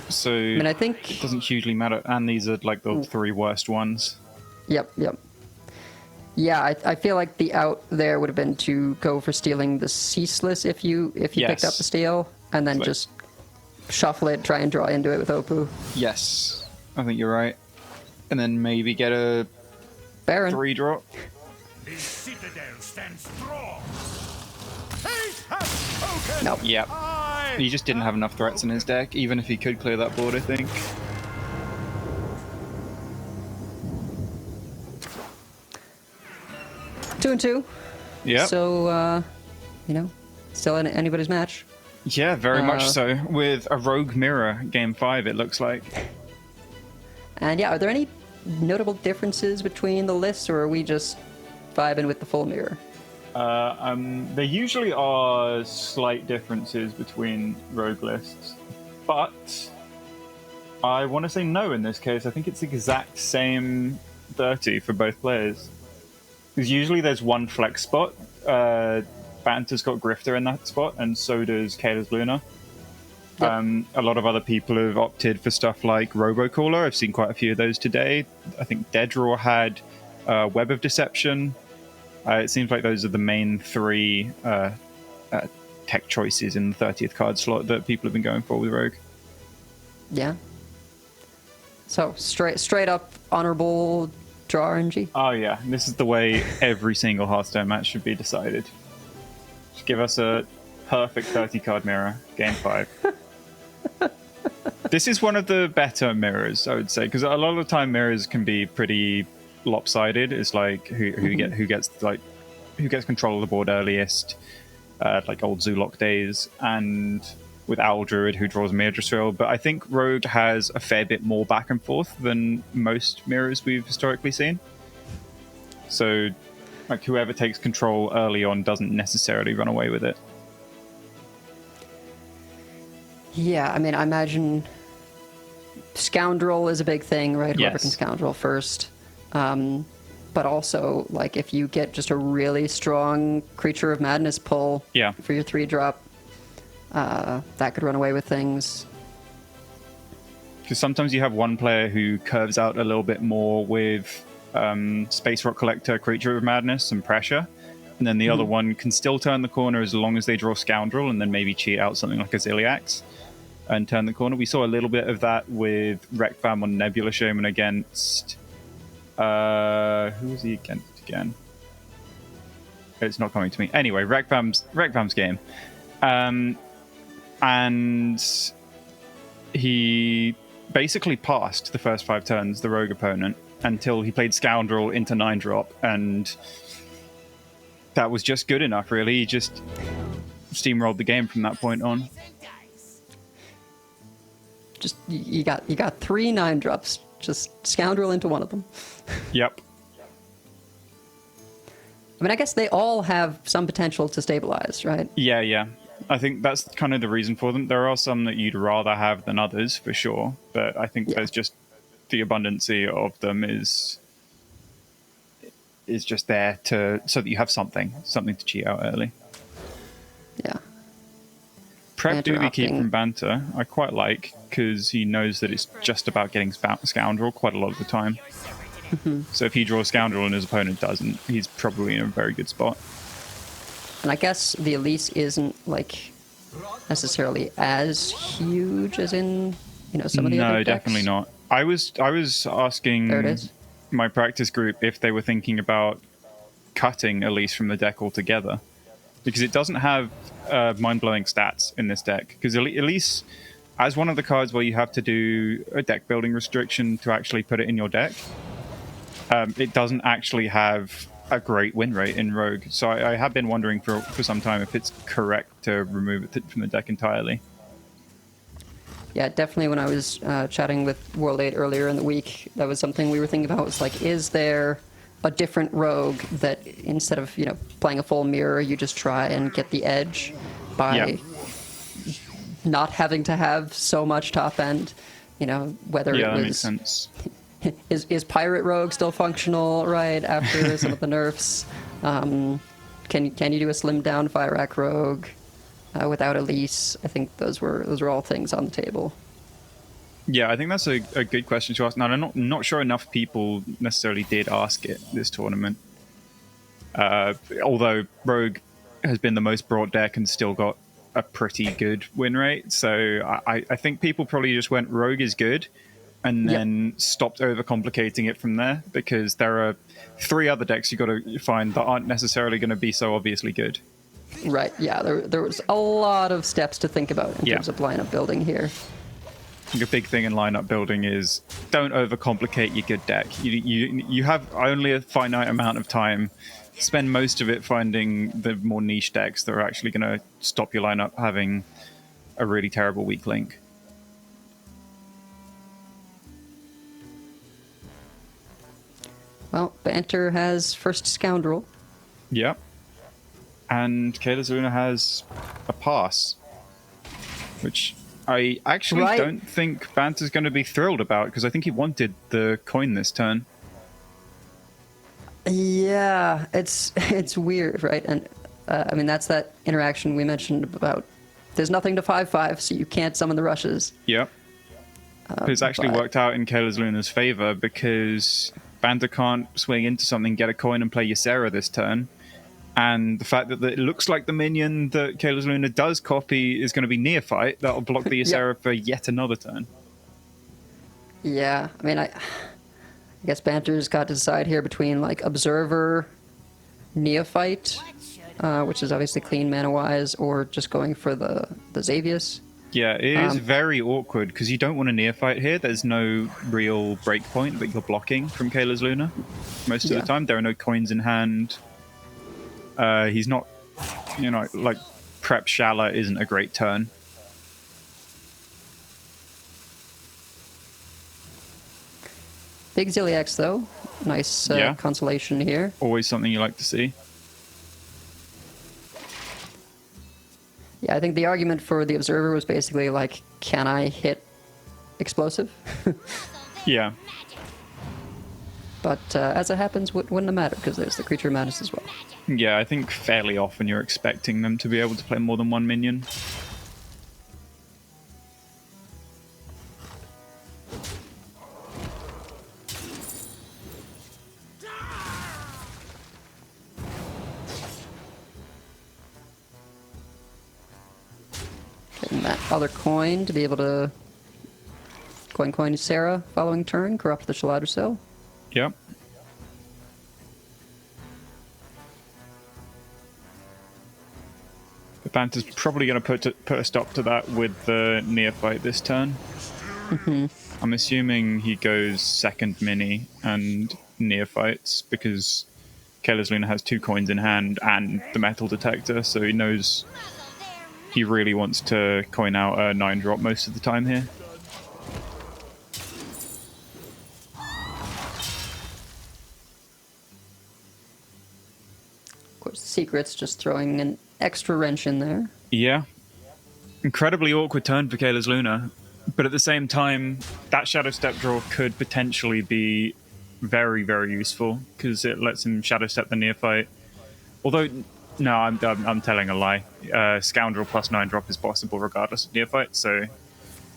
Speaker 2: So
Speaker 1: I mean, I think...
Speaker 2: it doesn't hugely matter. And these are like the three worst ones.
Speaker 1: Yep. Yeah, I feel like the out there would have been to go for stealing the Ceaseless if you picked up the steal, and then
Speaker 2: Like-
Speaker 1: just shuffle it, try and draw into it with Opoo.
Speaker 2: Yes, I think you're right. And then maybe get a
Speaker 1: Baron.
Speaker 2: 3-drop.
Speaker 4: The citadel stands strong. Fate has spoken.
Speaker 1: Nope.
Speaker 2: Yep. He just didn't have enough threats in his deck, even if he could clear that board, I think.
Speaker 1: 2-2.
Speaker 2: Yeah.
Speaker 1: So, still in anybody's match.
Speaker 2: Yeah, very much so. With a Rogue Mirror, Game 5, it looks like.
Speaker 1: And yeah, are there any notable differences between the lists, or are we just vibing with the full mirror?
Speaker 2: There usually are slight differences between rogue lists, but I want to say no in this case. I think it's the exact same 30 for both players. Because usually there's one flex spot. Banter's got Grifter in that spot, and so does Kayla's Luna.
Speaker 1: Yep.
Speaker 2: A lot of other people have opted for stuff like Robocaller. I've seen quite a few of those today. I think Deadraw had Web of Deception. It seems like those are the main three tech choices in the 30th card slot that people have been going for with Rogue.
Speaker 1: Yeah. So straight up honorable draw RNG.
Speaker 2: Oh yeah, this is the way every single Hearthstone match should be decided. Just give us a perfect 30 card mirror, game 5. This is one of the better mirrors, I would say, because a lot of the time mirrors can be pretty lopsided. It's like who gets control of the board earliest, like old Zulok days, and with Owl Druid who draws Mirdrassil. But I think Rogue has a fair bit more back and forth than most mirrors we've historically seen. So, like, whoever takes control early on doesn't necessarily run away with it.
Speaker 1: Yeah, I mean, I imagine Scoundrel is a big thing, right? Whoever
Speaker 2: Yes.
Speaker 1: can Scoundrel first. But also, like, if you get just a really strong Creature of Madness pull
Speaker 2: Yeah.
Speaker 1: for your 3-drop, that could run away with things.
Speaker 2: Because sometimes you have one player who curves out a little bit more with Space Rock Collector, Creature of Madness, and Pressure. And then the other one can still turn the corner as long as they draw Scoundrel and then maybe cheat out something like a Ziliax and turn the corner. We saw a little bit of that with Rekfam on Nebula Shaman against... who was he against again? It's not coming to me. Anyway, Rekvam's game. And he basically passed the first 5 turns, the Rogue opponent, until he played Scoundrel into 9-drop, and that was just good enough, really. He just steamrolled the game from that point on.
Speaker 1: Just you got 3 9-drops. Just Scoundrel into one of them.
Speaker 2: Yep.
Speaker 1: I mean, I guess they all have some potential to stabilize, right?
Speaker 2: Yeah. I think that's kind of the reason for them. There are some that you'd rather have than others, for sure. But I think there's just the abundancy of them is just there so that you have something to cheat out early.
Speaker 1: Yeah.
Speaker 2: Prep
Speaker 1: Banter
Speaker 2: Doobie Keep
Speaker 1: opting.
Speaker 2: from Banter, I quite like, because he knows that it's just about getting Scoundrel quite a lot of the time. So if he draws Scoundrel and his opponent doesn't, he's probably in a very good spot.
Speaker 1: And I guess the Elise isn't, like, necessarily as huge as in, some of the other
Speaker 2: No,
Speaker 1: decks.
Speaker 2: definitely not. I was asking
Speaker 1: There it is.
Speaker 2: my practice group if they were thinking about cutting Elise from the deck altogether, because it doesn't have mind-blowing stats in this deck. Because Elise, as one of the cards where you have to do a deck building restriction to actually put it in your deck, it doesn't actually have a great win rate in Rogue. So I have been wondering for some time if it's correct to remove it from the deck entirely.
Speaker 1: Yeah, definitely when I was chatting with World 8 earlier in the week, that was something we were thinking about. Was like, is there a different rogue that instead of, playing a full mirror, you just try and get the edge by not having to have so much top end, whether
Speaker 2: Yeah,
Speaker 1: it
Speaker 2: that makes
Speaker 1: was...
Speaker 2: sense.
Speaker 1: Is Pirate Rogue still functional, right, after some of the nerfs? Can you do a slimmed down Fire-Rack Rogue without Elise? I think those were all things on the table.
Speaker 2: Yeah, I think that's a good question to ask. Now, I'm not sure enough people necessarily did ask it this tournament. Although Rogue has been the most brought deck and still got a pretty good win rate. So I think people probably just went, Rogue is good, and then stopped overcomplicating it from there, because there are 3 other decks you've got to find that aren't necessarily going to be so obviously good.
Speaker 1: Right, yeah, there was a lot of steps to think about in terms of lineup building here.
Speaker 2: I think a big thing in lineup building is don't overcomplicate your good deck. You have only a finite amount of time. Spend most of it finding the more niche decks that are actually going to stop your lineup having a really terrible weak link.
Speaker 1: Well, Banter has first Scoundrel.
Speaker 2: Yep. And Kayla's Luna has a pass, which I actually don't think Banter's going to be thrilled about, because I think he wanted the coin this turn.
Speaker 1: Yeah, it's weird, right? And I mean, that's that interaction we mentioned about there's nothing to 5/5, so you can't summon the rushes.
Speaker 2: Yep. It's actually worked out in Kayla's Luna's favor, because Banter can't swing into something, get a coin, and play Ysera this turn. And the fact that it looks like the minion that Kayla's Luna does copy is going to be Neophyte, that'll block the Ysera for yet another turn.
Speaker 1: Yeah, I mean, I guess Banter's got to decide here between, like, Observer, Neophyte, which is obviously clean mana-wise, or just going for the Xavius.
Speaker 2: Yeah, it is very awkward because you don't want a neophyte here. There's no real breakpoint that you're blocking from Kayla's Luna. Most of
Speaker 1: Yeah.
Speaker 2: the time, there are no coins in hand. He's not, like prep Shala isn't a great turn.
Speaker 1: Big Ziliax, though. Nice
Speaker 2: Yeah.
Speaker 1: consolation here.
Speaker 2: Always something you like to see.
Speaker 1: Yeah, I think the argument for the Observer was basically like, can I hit explosive?
Speaker 2: Yeah.
Speaker 1: But as it happens, wouldn't have mattered because there's the Creature of Madness as well.
Speaker 2: Yeah, I think fairly often you're expecting them to be able to play more than one minion.
Speaker 1: Getting that other coin to be able to coin Sarah following turn, corrupt the Shalada Cell.
Speaker 2: Yep. The Banter's probably going to put a stop to that with the Neophyte this turn. I'm assuming he goes second mini and Neophytes because Kayla's Luna has 2 coins in hand and the Metal Detector, so he knows he really wants to coin out a 9-drop most of the time here.
Speaker 1: Of course, the Secret's just throwing an extra wrench in there.
Speaker 2: Yeah. Incredibly awkward turn for Kayla's Luna. But at the same time, that Shadow Step draw could potentially be very, very useful because it lets him Shadow Step the Neophyte. Although, no, I'm telling a lie. Scoundrel plus 9-drop is possible regardless of Neophyte, so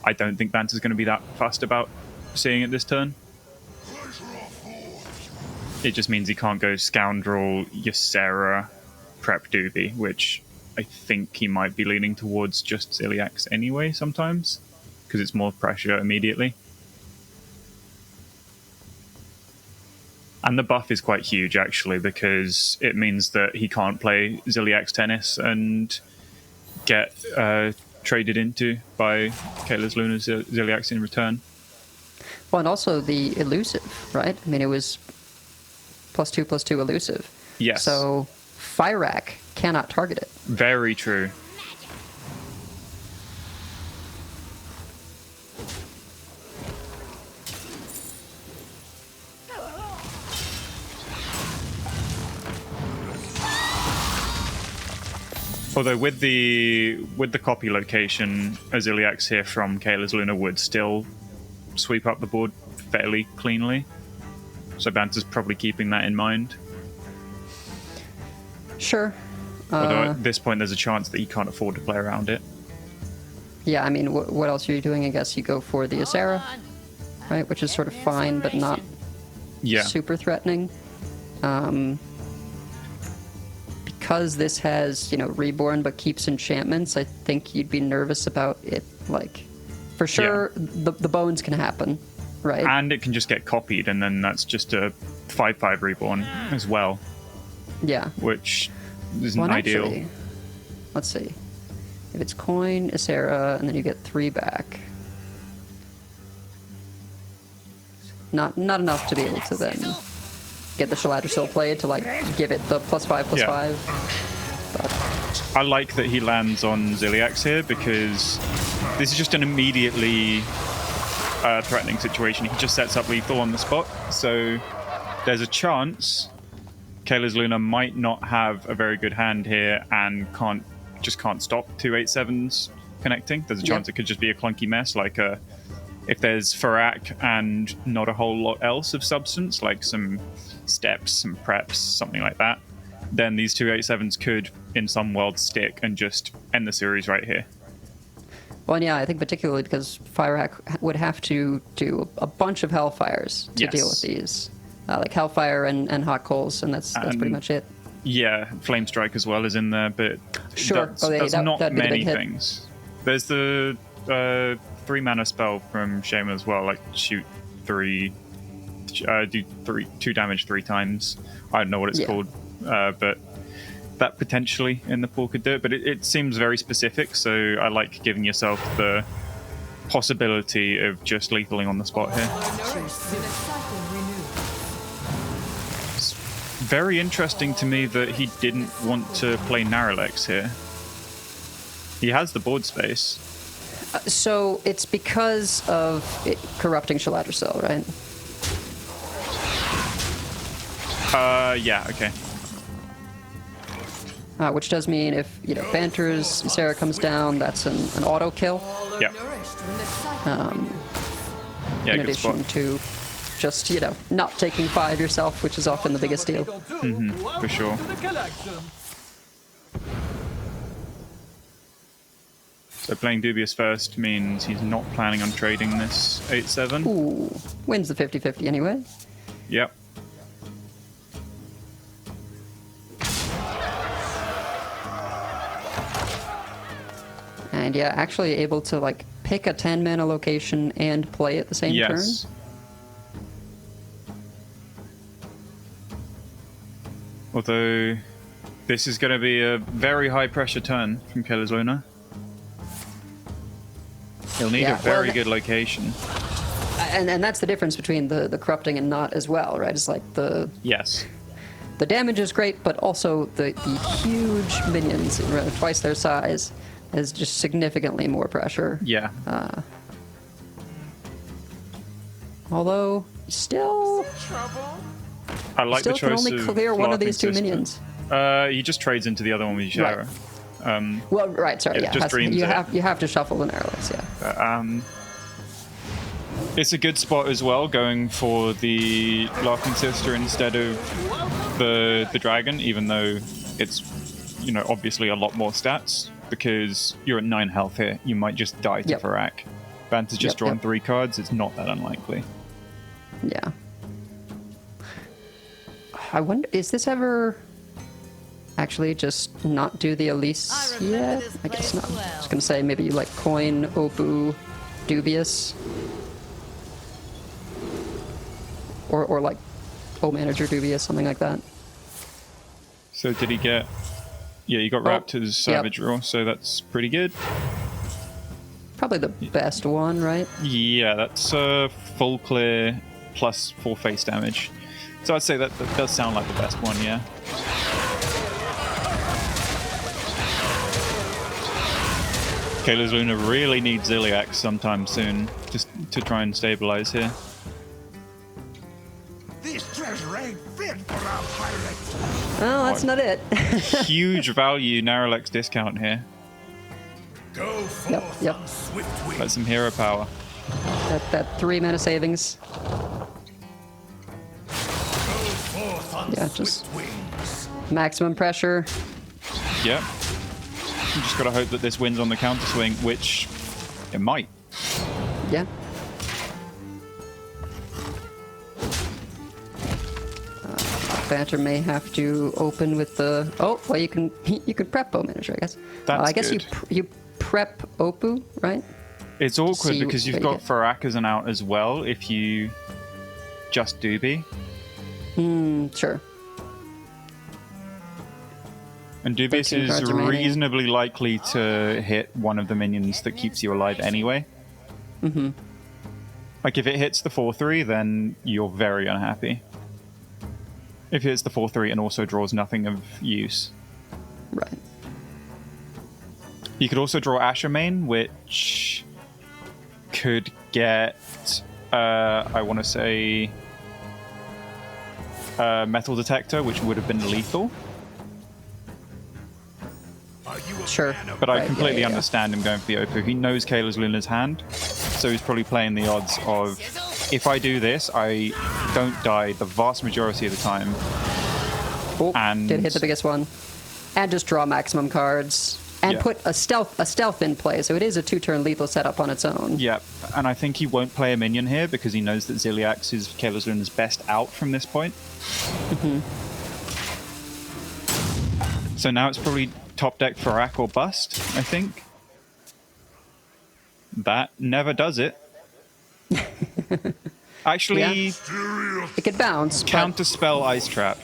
Speaker 2: I don't think Banter's going to be that fussed about seeing it this turn. It just means he can't go Scoundrel, Ysera, Prep Doobie, which I think he might be leaning towards just Ziliax anyway sometimes, because it's more pressure immediately. And the buff is quite huge, actually, because it means that he can't play Ziliax Tennis and get traded into by Kayla's Luna's Ziliax in return.
Speaker 1: Well, and also the elusive, right? I mean, it was +2/+2 elusive.
Speaker 2: Yes.
Speaker 1: So Fyrak cannot target it.
Speaker 2: Very true. Although with the copy location, Aziliax here from Kayla's Luna would still sweep up the board fairly cleanly. So Banter's probably keeping that in mind.
Speaker 1: Sure.
Speaker 2: Although at this point there's a chance that he can't afford to play around it.
Speaker 1: Yeah, I mean, what else are you doing? I guess you go for the Ysera, right? Which is sort of fine, but not super threatening. Because this has, Reborn but keeps enchantments, I think you'd be nervous about it. Like, for sure, the bones can happen, right?
Speaker 2: And it can just get copied, and then that's just a 5/5 Reborn as well.
Speaker 1: Yeah.
Speaker 2: Which isn't
Speaker 1: Well,
Speaker 2: ideal.
Speaker 1: actually, let's see. If it's coin, Ysera, and then you get 3 back. Not enough to be able to then get the Shaladrisil played to give it the +5/+5. But
Speaker 2: I like that he lands on Ziliax here because this is just an immediately threatening situation. He just sets up lethal on the spot, so there's a chance Kayla's Luna might not have a very good hand here and can't stop 2 8/7s connecting. There's a chance it could just be a clunky mess, like if there's Farak and not a whole lot else of substance, like some steps, some preps, something like that, then these 2 8/7s could, in some world, stick and just end the series right here.
Speaker 1: Well, and yeah, I think particularly because Fyrak would have to do a bunch of Hellfires to deal with these. Like Hellfire and Hot Coals, and that's pretty much it.
Speaker 2: Yeah, Flame Strike as well is in there, but
Speaker 1: Sure.
Speaker 2: that's not
Speaker 1: that'd be the
Speaker 2: many
Speaker 1: big hit.
Speaker 2: things. There's the 3-mana spell from Shaman as well, like shoot 3, do 2 damage 3 times. I don't know what it's called, but that potentially in the pool could do it, but it seems very specific, so I like giving yourself the possibility of just lethaling on the spot here. It's very interesting to me that he didn't want to play Naralex here. He has the board space.
Speaker 1: So it's because of it corrupting Shaladricel, right?
Speaker 2: Yeah, okay.
Speaker 1: Which does mean if, Banter's Sarah comes down, that's an auto kill.
Speaker 2: Yep. Yeah,
Speaker 1: In
Speaker 2: good
Speaker 1: addition
Speaker 2: spot.
Speaker 1: to just, not taking 5 yourself, which is often the biggest deal.
Speaker 2: For sure. So playing Dubious first means he's not planning on trading this 8-7.
Speaker 1: Ooh, wins the 50-50 anyway.
Speaker 2: Yep.
Speaker 1: And yeah, actually able to like pick a 10 mana location and play at the same
Speaker 2: Yes.
Speaker 1: turn.
Speaker 2: Although this is going to be a very high pressure turn from Keller's Luna. He'll need
Speaker 1: Yeah,
Speaker 2: a very
Speaker 1: well,
Speaker 2: good location.
Speaker 1: And that's the difference between the corrupting and not as well, right? It's like the
Speaker 2: Yes.
Speaker 1: damage is great, but also the huge minions, twice their size, is just significantly more pressure.
Speaker 2: Yeah.
Speaker 1: Although, still
Speaker 3: Trouble?
Speaker 2: I like the
Speaker 1: can
Speaker 2: choice
Speaker 1: only
Speaker 2: of
Speaker 1: clear one of these two
Speaker 2: Flarping
Speaker 1: minions.
Speaker 2: System. He just trades into the other one with Yashara.
Speaker 1: Well, right, sorry,
Speaker 2: Yeah,
Speaker 1: yeah.
Speaker 2: just dreams
Speaker 1: you
Speaker 2: it.
Speaker 1: have to shuffle the Narrows, yeah.
Speaker 2: It's a good spot as well, going for the Laughing Sister instead of the dragon, even though it's obviously a lot more stats, because you're at 9 health here. You might just die to
Speaker 1: Yep.
Speaker 2: Farak. Vanta's just
Speaker 1: Yep,
Speaker 2: drawn
Speaker 1: yep.
Speaker 2: 3 cards. It's not that unlikely.
Speaker 1: Yeah. I wonder, is this ever actually just not do the Elise yet? I guess not. I was gonna say maybe like coin, Opu, Dubious. Or like O Manager Dubious, something like that.
Speaker 2: So did he get... Yeah, you got Raptor's Savage Roar, so that's pretty good.
Speaker 1: Probably the best one, right?
Speaker 2: Yeah, that's full clear plus 4 face damage. So I'd say that does sound like the best one, yeah. Kayla's Luna really needs Ziliax sometime soon, just to try and stabilize here.
Speaker 4: This treasure ain't fit for a pirate.
Speaker 1: Oh, that's not it.
Speaker 2: Huge value Naralex discount here.
Speaker 4: Go forth
Speaker 1: yep.
Speaker 4: on swift wings.
Speaker 2: Let some hero power.
Speaker 1: that 3 mana savings.
Speaker 4: Go forth on
Speaker 1: Yeah,
Speaker 4: swift
Speaker 1: just-
Speaker 4: wings.
Speaker 1: Maximum pressure.
Speaker 2: Yep. You just gotta hope that this wins on the counter swing, which it might.
Speaker 1: Yeah. Banter may have to open with the. Oh, well, you can prep O Manager, I guess.
Speaker 2: That's
Speaker 1: I guess
Speaker 2: good.
Speaker 1: you prep Opu, right?
Speaker 2: It's awkward
Speaker 1: See
Speaker 2: because you've
Speaker 1: what you
Speaker 2: got Farak as an out as well if you just Doobie.
Speaker 1: Sure.
Speaker 2: And Dubious
Speaker 1: 13
Speaker 2: is
Speaker 1: cards remaining.
Speaker 2: reasonably likely to hit one of the minions that keeps you alive anyway. Mm-hmm. Like, if it hits the 4-3, then you're very unhappy. If it hits the 4-3 and also draws nothing of use.
Speaker 1: Right.
Speaker 2: You could also draw Ashermain, which could get, I want to say, Metal Detector, which would have been lethal.
Speaker 4: Are you a
Speaker 1: Sure.
Speaker 4: fan of
Speaker 2: But I
Speaker 1: Right,
Speaker 2: completely
Speaker 1: yeah, yeah.
Speaker 2: understand him going for the Opu. He knows Kayla's Luna's hand, so he's probably playing the odds of, if I do this, I don't die the vast majority of the time.
Speaker 1: Oh,
Speaker 2: And-
Speaker 1: did hit the biggest one. And just draw maximum cards. And
Speaker 2: Yeah.
Speaker 1: put a stealth in play, so it is a 2-turn lethal setup on its own.
Speaker 2: Yep, and I think he won't play a minion here because he knows that Ziliax is Kayla's Luna's best out from this point. So now it's probably top deck Farak or bust, I think. That never does it. Actually,
Speaker 1: It could bounce, but
Speaker 2: counter spell Ice Trap,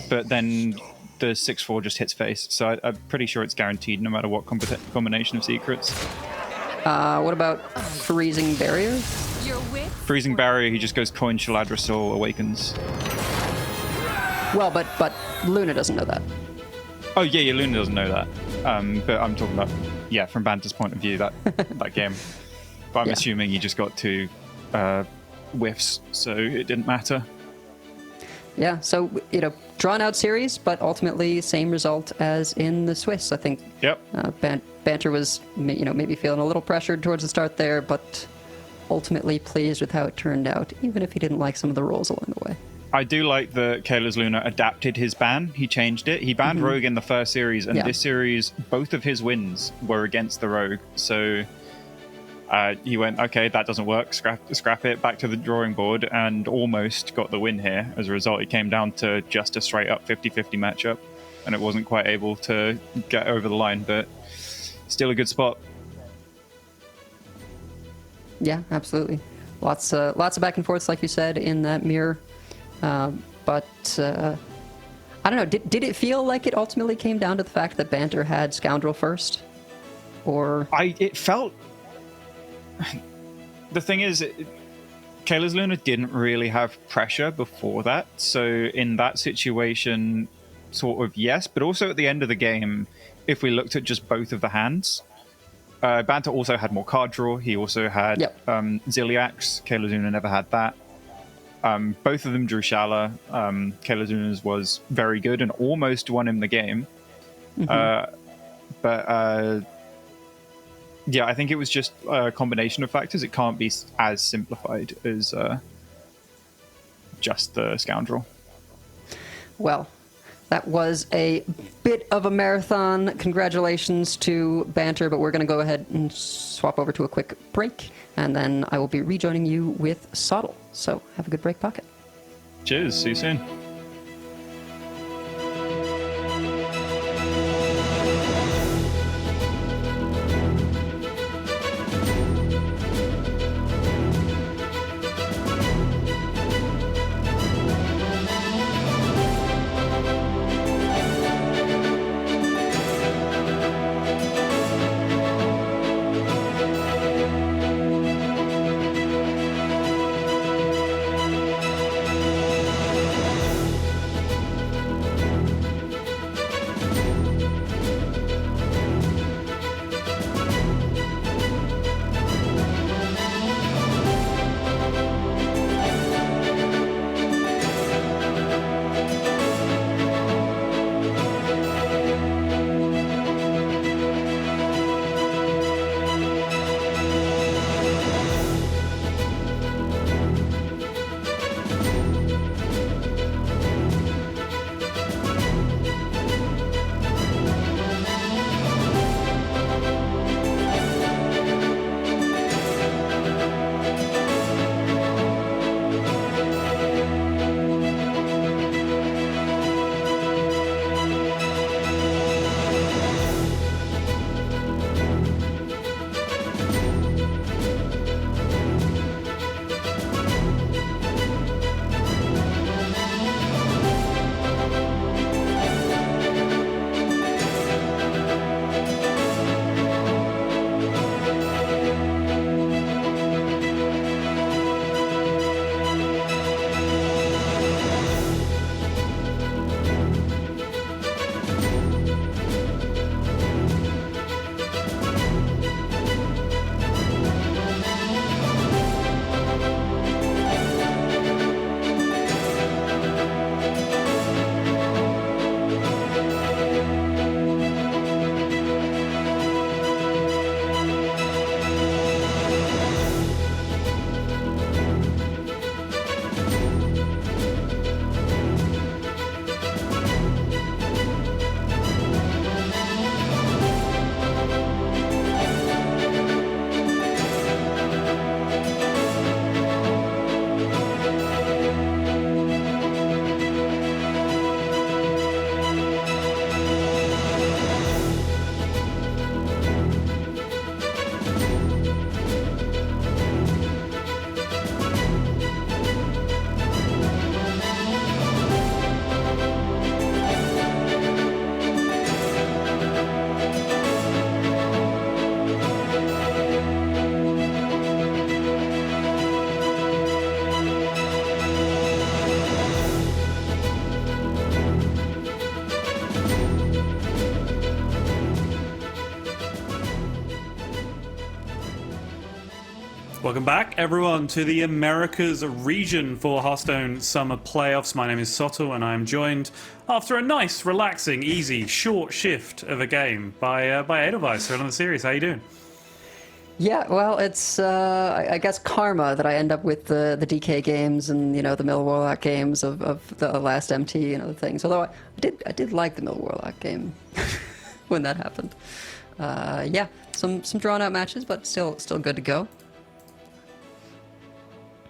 Speaker 2: but then the 6/4 just hits face. So I'm pretty sure it's guaranteed no matter what combination of secrets.
Speaker 1: What about freezing barrier?
Speaker 3: Your wit?
Speaker 2: Freezing barrier, he just goes coin Shaladra Soul awakens.
Speaker 1: Well, but Luna doesn't know that.
Speaker 2: Oh yeah, Luna doesn't know that. But I'm talking about, yeah, from Banter's point of view, that that game. But I'm
Speaker 1: Yeah.
Speaker 2: assuming he just got 2 whiffs, so it didn't matter.
Speaker 1: Yeah, so, drawn out series, but ultimately same result as in the Swiss. I think
Speaker 2: Yep.
Speaker 1: Banter was, maybe feeling a little pressured towards the start there, but ultimately pleased with how it turned out, even if he didn't like some of the rolls along the way.
Speaker 2: I do like that Kayla's Luna adapted his ban. He changed it. He banned Rogue in the first series, and
Speaker 1: Yeah.
Speaker 2: this series, both of his wins were against the Rogue. So he went, okay, that doesn't work. Scrap it. Back to the drawing board, and almost got the win here. As a result, it came down to just a straight up 50-50 matchup, and it wasn't quite able to get over the line, but still a good spot.
Speaker 1: Yeah, absolutely. Lots of back and forths, like you said, in that mirror. But I don't know. Did it feel like it ultimately came down to the fact that Banter had Scoundrel first, or
Speaker 2: It felt. The thing is, Kayla's Luna didn't really have pressure before that, so in that situation, sort of yes, but also at the end of the game, if we looked at just both of the hands, Banter also had more card draw. He also had
Speaker 1: Yep.
Speaker 2: Ziliax. Kayla's Luna never had that. Both of them drew Shala. Kayla's Luna's was very good and almost won him the game. But yeah, I think it was just a combination of factors. It can't be as simplified as just the Scoundrel.
Speaker 1: well, that was a bit of a marathon. Congratulations to Banter, but we're going to go ahead and swap over to a quick break, and then I will be rejoining you with Soddle. So have a good break, Pocket.
Speaker 2: Cheers. See you soon.
Speaker 7: Welcome back, everyone, to the Americas region for Hearthstone Summer Playoffs. My name is Soto, and I'm joined, after a nice, relaxing, easy, short shift of a game, by Edelweiss on the series. How you doing?
Speaker 1: Yeah, well, it's I guess karma that I end up with the DK games and the Mill Warlock games of the last MT and other things. Although I did like the Mill Warlock game when that happened. Yeah, some drawn out matches, but still good to go.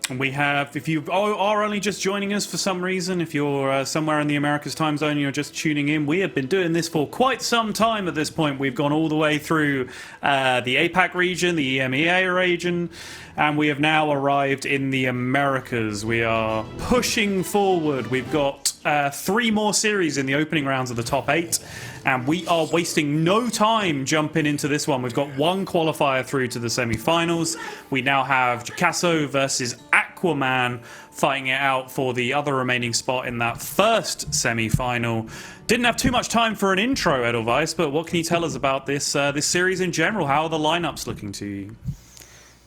Speaker 7: And we have, if you are only just joining us for some reason, if you're somewhere in the Americas time zone and you're just tuning in, we have been doing this for quite some time at this point. We've gone all the way through the APAC region, the EMEA region, and we have now arrived in the Americas. We are pushing forward. We've got 3 more series in the opening rounds of the top 8, and we are wasting no time jumping into this one. We've got 1 qualifier through to the semi-finals. We now have Jacasso versus Aquaman fighting it out for the other remaining spot in that first semi-final. Didn't have too much time for an intro, Edelweiss, but what can you tell us about this this series in general? How are the lineups looking to you?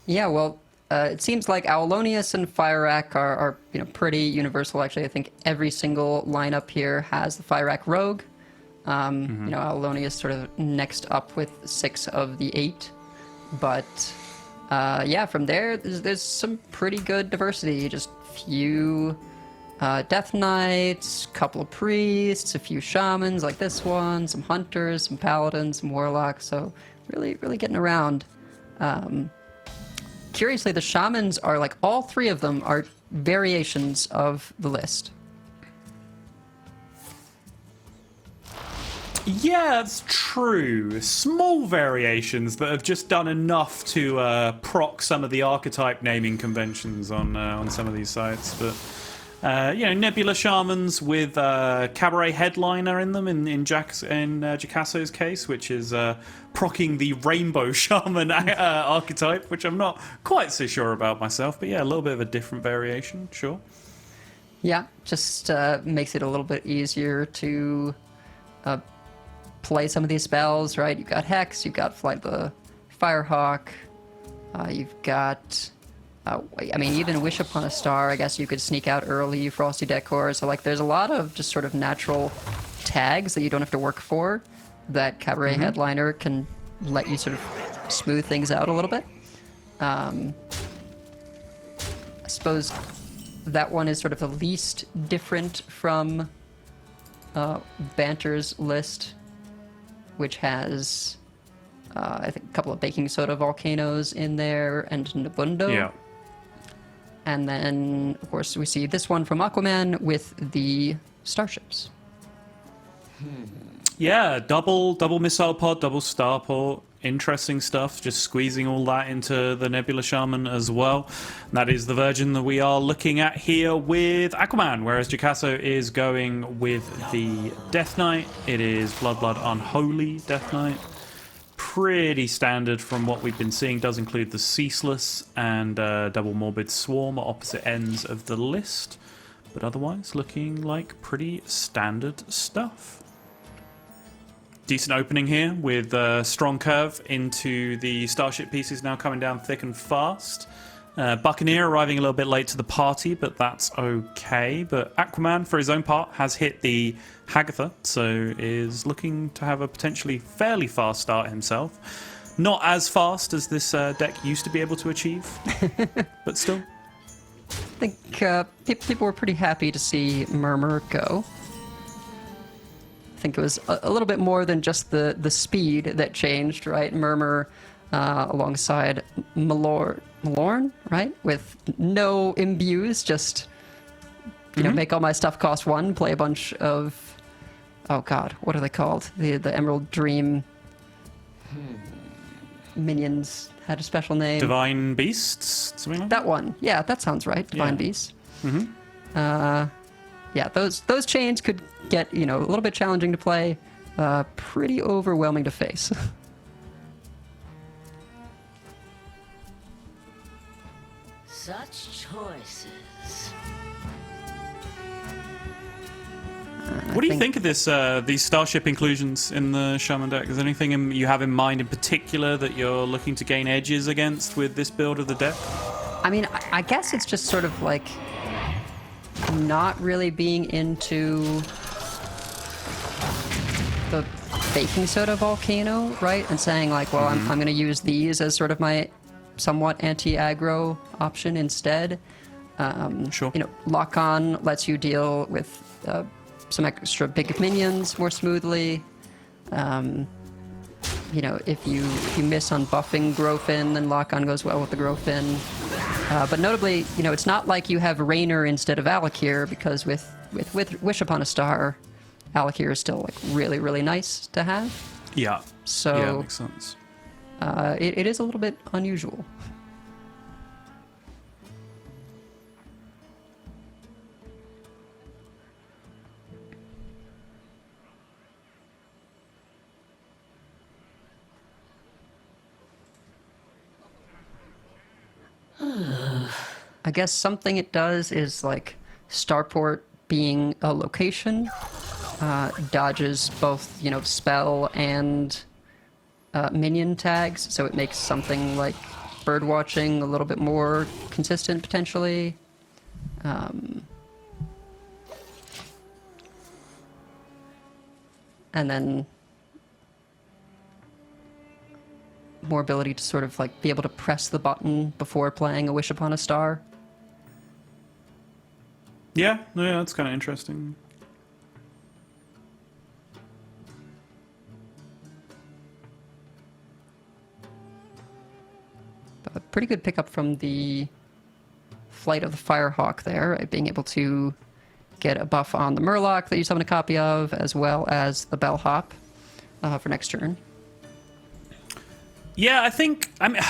Speaker 1: Yeah, well, it seems like Aulonius and Firac are pretty universal. Actually, I think every single lineup here has the Firac Rogue. Aulonius sort of next up with 6 of the 8, but yeah, from there there's some pretty good diversity. Just few Death Knights, couple of priests, a few shamans like this one, some hunters, some paladins, some warlocks. So really getting around. Curiously, the shamans are like all 3 of them are variations of the list.
Speaker 7: Yeah, that's true. Small variations that have just done enough to proc some of the archetype naming conventions on some of these sites. But Nebula Shamans with Cabaret Headliner in them in Jacasso's case, which is procking the Rainbow Shaman archetype, which I'm not quite so sure about myself. But yeah, a little bit of a different variation, sure.
Speaker 1: Yeah, just makes it a little bit easier to play some of these spells, right? You've got Hex, you've got Flight the Firehawk, you've got, even Wish Upon a Star, I guess you could sneak out early, Frosty Decor. So, there's a lot of just sort of natural tags that you don't have to work for that Cabaret Headliner can let you sort of smooth things out a little bit. I suppose that one is sort of the least different from Banter's list, which has, I think, a couple of baking soda volcanoes in there and Nabundo.
Speaker 7: Yeah.
Speaker 1: And then, of course, we see this one from Aquaman with the starships.
Speaker 7: Yeah, double missile pod, double starport. Interesting stuff, just squeezing all that into the Nebula Shaman as well. And that is the version that we are looking at here with Aquaman, whereas Jacasso is going with the Death Knight. It is Blood Unholy Death Knight. Pretty standard from what we've been seeing. Does include the Ceaseless and Double Morbid Swarm at opposite ends of the list. But otherwise, looking like pretty standard stuff. Decent opening here with a strong curve into the starship pieces now coming down thick and fast. Buccaneer arriving a little bit late to the party, but that's okay. But Aquaman, for his own part, has hit the Hagatha, so is looking to have a potentially fairly fast start himself. Not as fast as this deck used to be able to achieve, but still.
Speaker 1: I think people were pretty happy to see Murmur go. I think it was a little bit more than just the speed that changed, right? Murmur alongside Malorn, right? With no imbues, just make all my stuff cost 1, play a bunch of, oh god, what are they called? The Emerald Dream minions had a special name.
Speaker 7: Divine Beasts, something like that.
Speaker 1: That one, yeah, that sounds right. Divine Beasts. Yeah, those chains could get, a little bit challenging to play, pretty overwhelming to face.
Speaker 8: Such choices.
Speaker 7: What do you think of this? These starship inclusions in the Shaman deck? Is there anything you have in mind in particular that you're looking to gain edges against with this build of the deck?
Speaker 1: I mean, I guess it's just sort of like not really being into the baking soda volcano, right? And saying like, well, I'm going to use these as sort of my somewhat anti-aggro option instead.
Speaker 7: Sure.
Speaker 1: You know, lock on lets you deal with some extra big minions more smoothly. You know, if you miss on buffing Growfin, then lock on goes well with the Growfin. But notably, you know, it's not like you have Raynor instead of Alakir, because with Wish Upon a Star, Alakir is still like really, really nice to have.
Speaker 7: Yeah.
Speaker 1: So
Speaker 7: yeah, makes sense.
Speaker 1: It is a little bit unusual. I guess something it does is like Starport being a location dodges both, you know, spell and minion tags, so it makes something like birdwatching a little bit more consistent potentially. And then more ability to sort of like be able to press the button before playing a Wish Upon a Star.
Speaker 7: Yeah, that's kind of interesting.
Speaker 1: A pretty good pickup from the Flight of the Firehawk there, right? Being able to get a buff on the Murloc that you summon a copy of, as well as the Bellhop for next turn.
Speaker 7: Yeah, I think, I mean,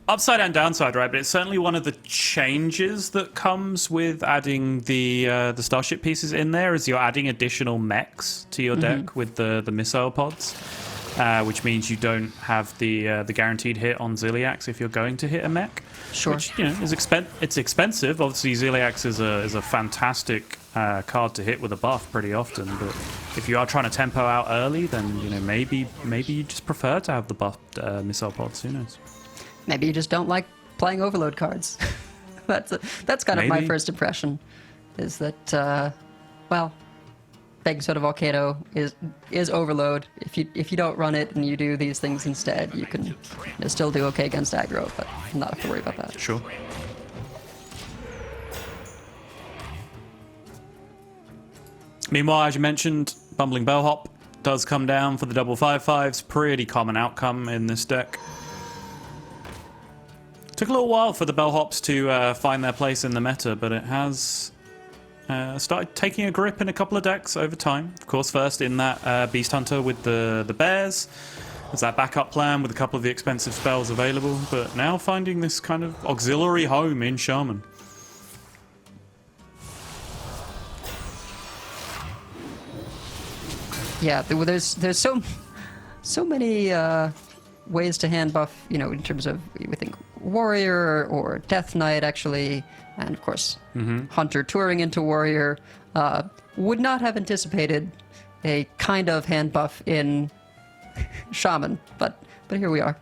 Speaker 7: upside and downside, right? But it's certainly one of the changes that comes with adding the starship pieces in there, is you're adding additional mechs to your deck with the missile pods, which means you don't have the guaranteed hit on Ziliax if you're going to hit a mech.
Speaker 1: Sure.
Speaker 7: Which, you know, is it's expensive. Obviously, Ziliax is a fantastic card to hit with a buff pretty often, but if you are trying to tempo out early, then, you know, maybe you just prefer to have the buffed missile pods. Who knows?
Speaker 1: Maybe you just don't like playing Overload cards. That's kind of my first impression, is that well, Baking Soda Volcano is Overload. If you don't run it and you do these things instead, you can still do okay against aggro, but not have to worry about that.
Speaker 7: Sure. Meanwhile, as you mentioned, Bumbling Bellhop does come down for the double 5/5s. Pretty common outcome in this deck. Took a little while for the Bellhops to find their place in the meta, but it has started taking a grip in a couple of decks over time. Of course, first in that Beast Hunter with the bears. There's that backup plan with a couple of the expensive spells available, but now finding this kind of auxiliary home in Shaman.
Speaker 1: Yeah, there's so many ways to hand buff, you know, in terms of, we think Warrior or Death Knight actually, and of course Hunter touring into Warrior. Would not have anticipated a kind of hand buff in Shaman, but here we are.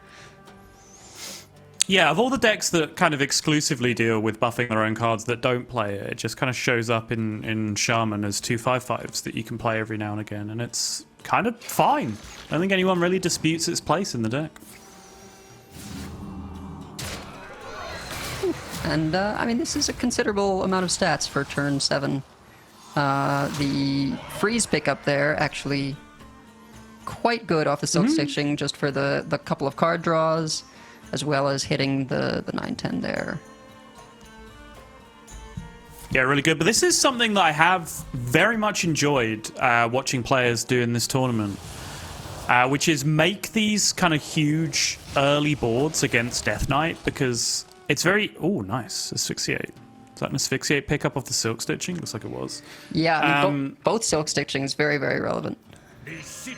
Speaker 7: Yeah, of all the decks that kind of exclusively deal with buffing their own cards that don't play it, it just kind of shows up in Shaman as 2 5/5s that you can play every now and again, and it's kind of fine. I don't think anyone really disputes its place in the deck.
Speaker 1: And, I mean, this is a considerable amount of stats for turn 7. The freeze pickup there, actually quite good off the Silk Stitching, just for the couple of card draws, as well as hitting the 9/10 there.
Speaker 7: Yeah, really good. But this is something that I have very much enjoyed watching players do in this tournament, which is make these kind of huge early boards against Death Knight, because it's very... Oh, nice. Asphyxiate. Is that an Asphyxiate pickup off the Silk Stitching? Looks like it was.
Speaker 1: Yeah, I mean, both Silk Stitching is very, very relevant.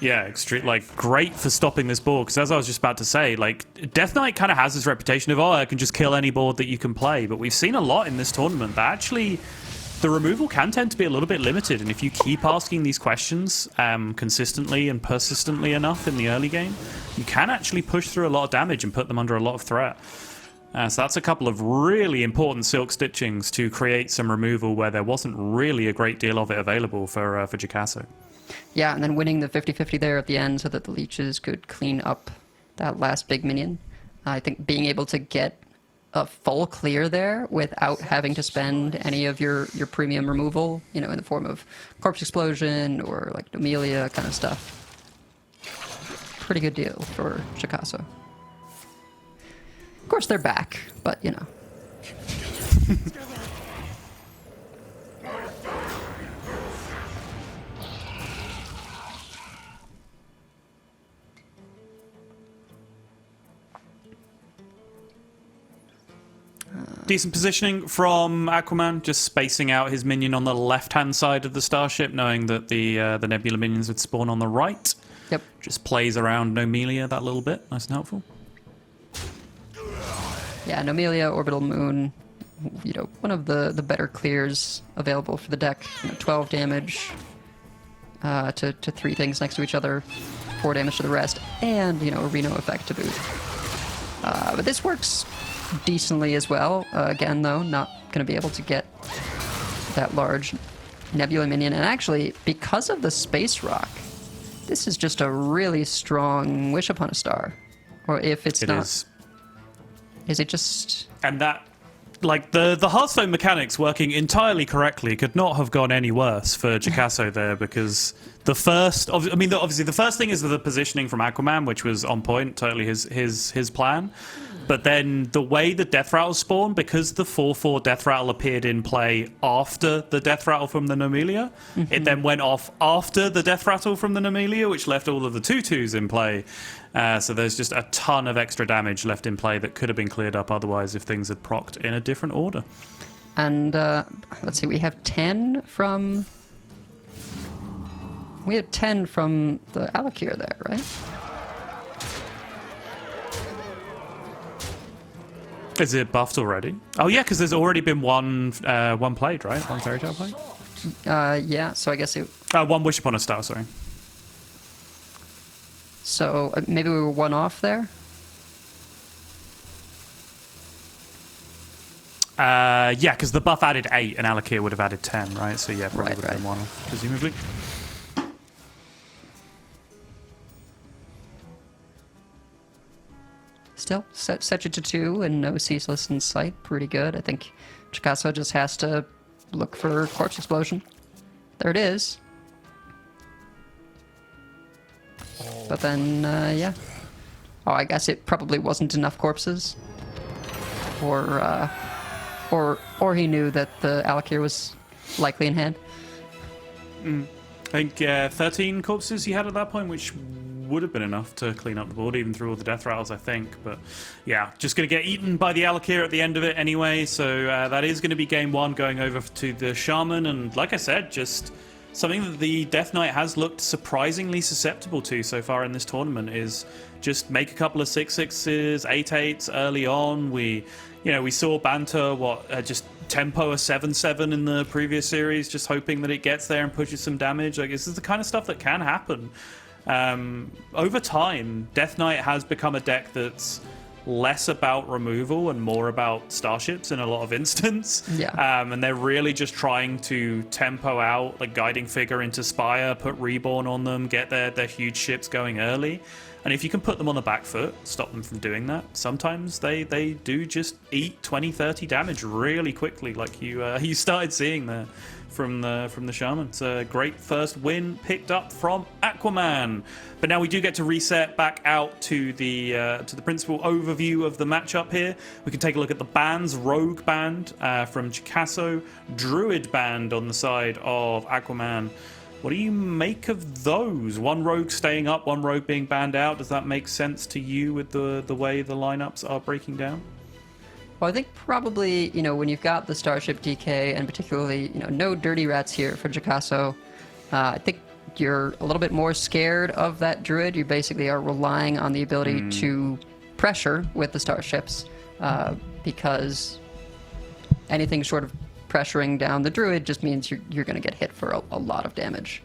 Speaker 7: Yeah, extreme, like, great for stopping this board, because as I was just about to say, like, Death Knight kind of has this reputation of, oh, I can just kill any board that you can play, but we've seen a lot in this tournament that actually the removal can tend to be a little bit limited, and if you keep asking these questions consistently and persistently enough in the early game, you can actually push through a lot of damage and put them under a lot of threat. So that's a couple of really important silk stitchings to create some removal where there wasn't really a great deal of it available for Jakasso.
Speaker 1: Yeah, and then winning the 50-50 there at the end so that the leeches could clean up that last big minion. I think being able to get a full clear there without having to spend any of your premium removal, in the form of Corpse Explosion or like Nomelia kind of stuff. Pretty good deal for Jakasso. Of course, they're back, but
Speaker 7: Decent positioning from Aquaman, just spacing out his minion on the left-hand side of the starship, knowing that the Nebula minions would spawn on the right.
Speaker 1: Yep.
Speaker 7: Just plays around Nomelia that little bit. Nice and helpful.
Speaker 1: Yeah, Nomelia, Orbital Moon, one of the better clears available for the deck. 12 damage to 3 things next to each other, 4 damage to the rest, and, a Reno effect to boot. But this works decently as well. Again, though, not going to be able to get that large Nebula minion. And actually, because of the Space Rock, this is just a really strong Wish Upon a Star. Or if it's not... Is it just...
Speaker 7: And that, like, the Hearthstone mechanics working entirely correctly could not have gone any worse for Jakasso there, because obviously the first thing is the positioning from Aquaman, which was on point, totally his plan. But then the way the Death Rattle spawned, because the 4/4 Death Rattle appeared in play after the Death Rattle from the Nomelia, it then went off after the Death Rattle from the Nomelia, which left all of the 2/2s in play. So there's just a ton of extra damage left in play that could have been cleared up otherwise if things had procced in a different order.
Speaker 1: And let's see, we have 10 from... We have 10 from the Alakir there, right?
Speaker 7: Is it buffed already? Oh yeah, because there's already been one played, right? One Fairy Tale played?
Speaker 1: Yeah, so I guess it...
Speaker 7: One Wish Upon a Star, sorry.
Speaker 1: So maybe we were one off there?
Speaker 7: Yeah, because the buff added 8 and Alakir would have added 10, right? So yeah, probably
Speaker 1: Right,
Speaker 7: would have been one off, presumably.
Speaker 1: Still, set it to 2 and no Ceaseless in sight. Pretty good. I think Jakasso just has to look for Corpse Explosion. There it is. But then, yeah. Oh, I guess it probably wasn't enough corpses. Or he knew that the Alakir was likely in hand.
Speaker 7: I think 13 corpses he had at that point, which would have been enough to clean up the board, even through all the death rattles, I think. But yeah, just going to get eaten by the Alakir at the end of it anyway. So that is going to be game 1 going over to the Shaman. And like I said, just something that the Death Knight has looked surprisingly susceptible to so far in this tournament is just make a couple of 6/6s, 8/8s early on. We saw Banter, just tempo a 7/7 in the previous series, just hoping that it gets there and pushes some damage. Like, this is the kind of stuff that can happen. Over time, Death Knight has become a deck that's less about removal and more about starships in a lot of instance.
Speaker 1: Yeah.
Speaker 7: And they're really just trying to tempo out like Guiding Figure into Spire, put Reborn on them, get their huge ships going early. And if you can put them on the back foot, stop them from doing that, sometimes they do just eat 20-30 damage really quickly, like you started seeing there from the Shaman. It's a great first win picked up from Aquaman. But now we do get to reset back out to the principal overview of the matchup here. We can take a look at the bands. Rogue band from Jakasso, Druid band on the side of Aquaman. What do you make of those? One rogue staying up, one rogue being banned out. Does that make sense to you with the way the lineups are breaking down?
Speaker 1: Well, I think probably, when you've got the Starship DK and particularly, no Dirty Rats here for Jakasso, I think you're a little bit more scared of that Druid. You basically are relying on the ability to pressure with the Starships because anything short of pressuring down the druid just means you're going to get hit for a lot of damage.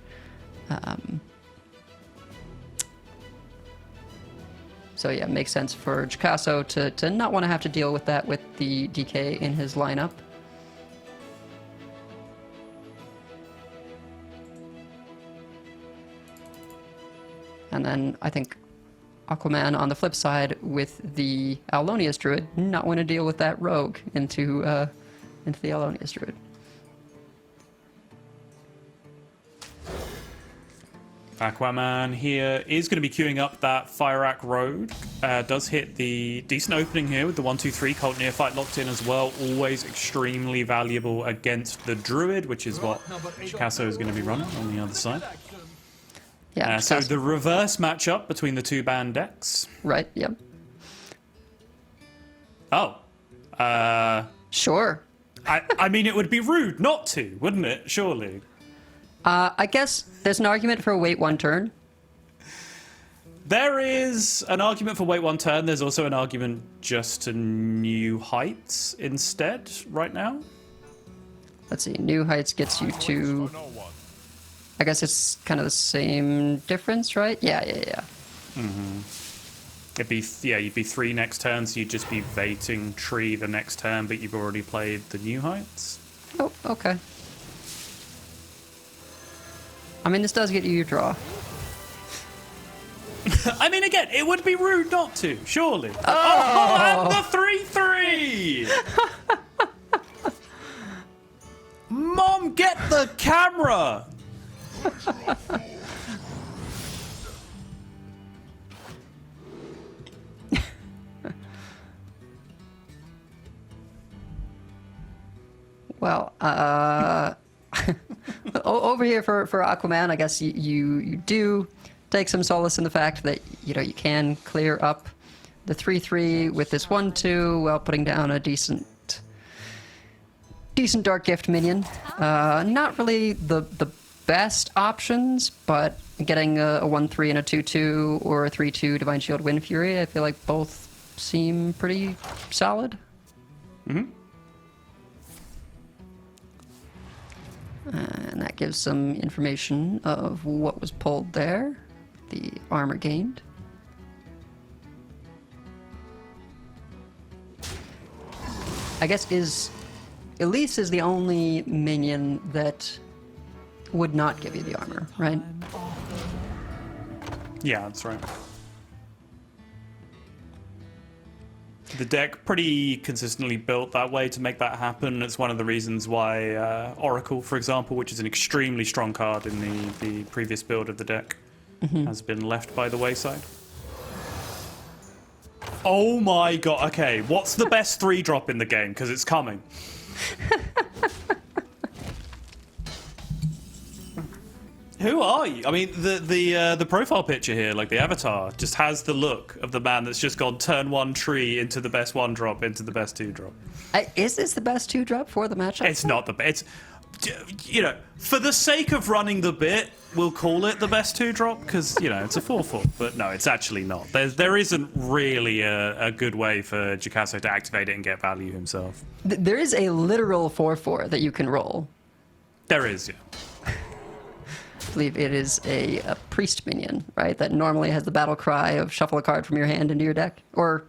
Speaker 1: So yeah, it makes sense for Jakasso to not want to have to deal with that with the DK in his lineup. And then I think Aquaman on the flip side with the Alonius Druid not want to deal with that rogue into the Alonius Druid.
Speaker 7: Aquaman here is going to be queuing up that Fire-Ak Road. Does hit the decent opening here with the 1-2-3 Cult Neophyte locked in as well. Always extremely valuable against the Druid, which is what Jakasso is going to be running on the other side.
Speaker 1: Yeah.
Speaker 7: So the reverse matchup between the two banned decks.
Speaker 1: Right. Yep.
Speaker 7: Oh.
Speaker 1: Sure.
Speaker 7: I mean, it would be rude not to, wouldn't it? Surely.
Speaker 1: I guess there's an argument for wait one turn.
Speaker 7: There is an argument for wait one turn. There's also an argument just to New Heights instead right now. Let's
Speaker 1: see. New Heights gets you to... I guess it's kind of the same difference, right? Yeah.
Speaker 7: Mm-hmm. You'd be 3 next turn, so you'd just be baiting Tree the next turn, but you've already played the New Heights.
Speaker 1: Oh, okay. I mean, this does get you your draw.
Speaker 7: I mean, again, it would be rude not to, surely. Oh, and the 3-3! Mom, get the camera!
Speaker 1: Well, over here for Aquaman, I guess you do take some solace in the fact that, you can clear up the 3-3 with this 1-2 while putting down a decent Dark Gift minion. Not really the best options, but getting a 1-3 and a 2-2 or a 3-2 Divine Shield Wind Fury, I feel like both seem pretty solid.
Speaker 7: Mm-hmm.
Speaker 1: And that gives some information of what was pulled there, the armor gained. I guess Elise is the only minion that would not give you the armor, right?
Speaker 7: Yeah, that's right. The deck pretty consistently built that way to make that happen. It's one of the reasons why Oracle, for example, which is an extremely strong card in the previous build of the deck, has been left by the wayside. Oh my god, okay, what's the best 3-drop in the game? Because it's coming. Who are you? I mean, the profile picture here, like the avatar, just has the look of the man that's just gone turn 1 tree into the best 1-drop into the best 2-drop.
Speaker 1: Is this the best 2-drop for the matchup?
Speaker 7: It's not the best. For the sake of running the bit, we'll call it the best 2-drop because it's a 4/4. But no, it's actually not. There isn't really a good way for Jakasso to activate it and get value himself.
Speaker 1: There is a literal 4/4 that you can roll.
Speaker 7: There is, yeah.
Speaker 1: I believe it is a priest minion, right? That normally has the battle cry of shuffle a card from your hand into your deck, or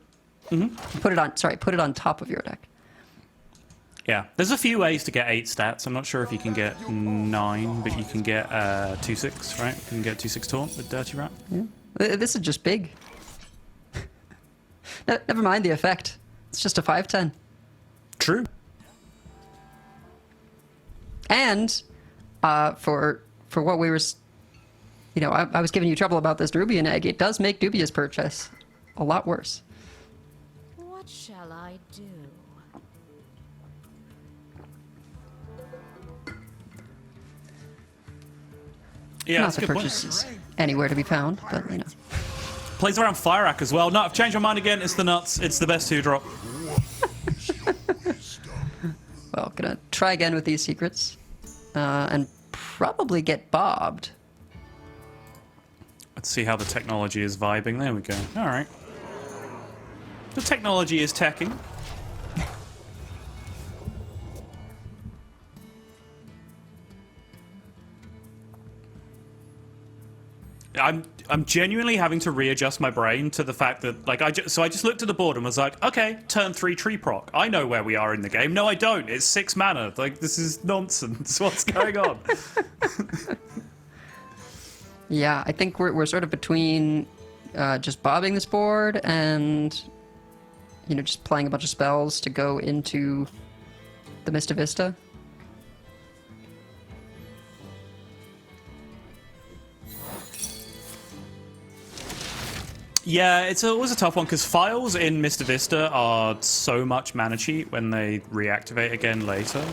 Speaker 1: put it on top of your deck.
Speaker 7: Yeah, there's a few ways to get 8 stats. I'm not sure if you can get 9, but you can get 2/6, right? You can get 2/6 taunt with Dirty Rat.
Speaker 1: Yeah. This is just big. Never mind the effect. It's just a 5/10.
Speaker 7: True.
Speaker 1: And for what we were, I was giving you trouble about this Rubian egg. It does make Dubious Purchase a lot worse.
Speaker 8: What shall I do?
Speaker 7: Yeah,
Speaker 1: Not
Speaker 7: that's a
Speaker 1: that
Speaker 7: good point.
Speaker 1: purchases anywhere to be found, but
Speaker 7: Plays around Fire-Ak as well. No, I've changed my mind again. It's the nuts. It's the best 2-drop.
Speaker 1: Well, gonna try again with these secrets, and probably get bobbed.
Speaker 7: Let's see how the technology is vibing. There we go. All right. The technology is teching. I'm genuinely having to readjust my brain to the fact that, like, I just looked at the board and was like, okay, turn 3 tree proc. I know where we are in the game. No, I don't. It's 6 mana. Like, this is nonsense. What's going on?
Speaker 1: Yeah, I think we're sort of between just bobbing this board and, you know, just playing a bunch of spells to go into the Mista Vista.
Speaker 7: Yeah, it's always a tough one because files in Mista Vista are so much mana cheat when they reactivate again later.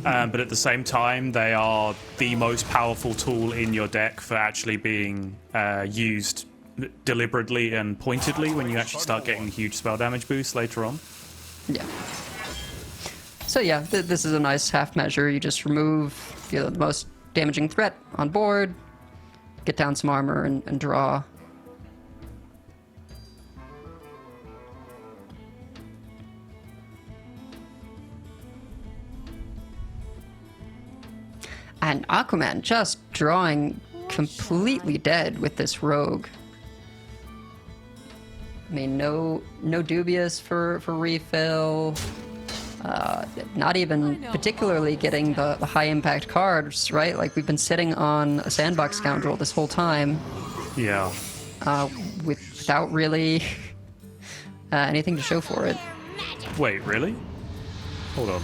Speaker 7: But at the same time, they are the most powerful tool in your deck for actually being used deliberately and pointedly when you actually start getting huge spell damage boosts later on.
Speaker 1: Yeah. So yeah, this is a nice half measure. You just remove, you know, the most damaging threat on board, get down some armor, and draw. And Aquaman just drawing completely dead with this rogue. I mean, no dubious for refill. Not even particularly getting the high impact cards, right? Like, we've been sitting on a sandbox scoundrel this whole time.
Speaker 7: Yeah.
Speaker 1: Without really anything to show for it.
Speaker 7: Wait, really? Hold on.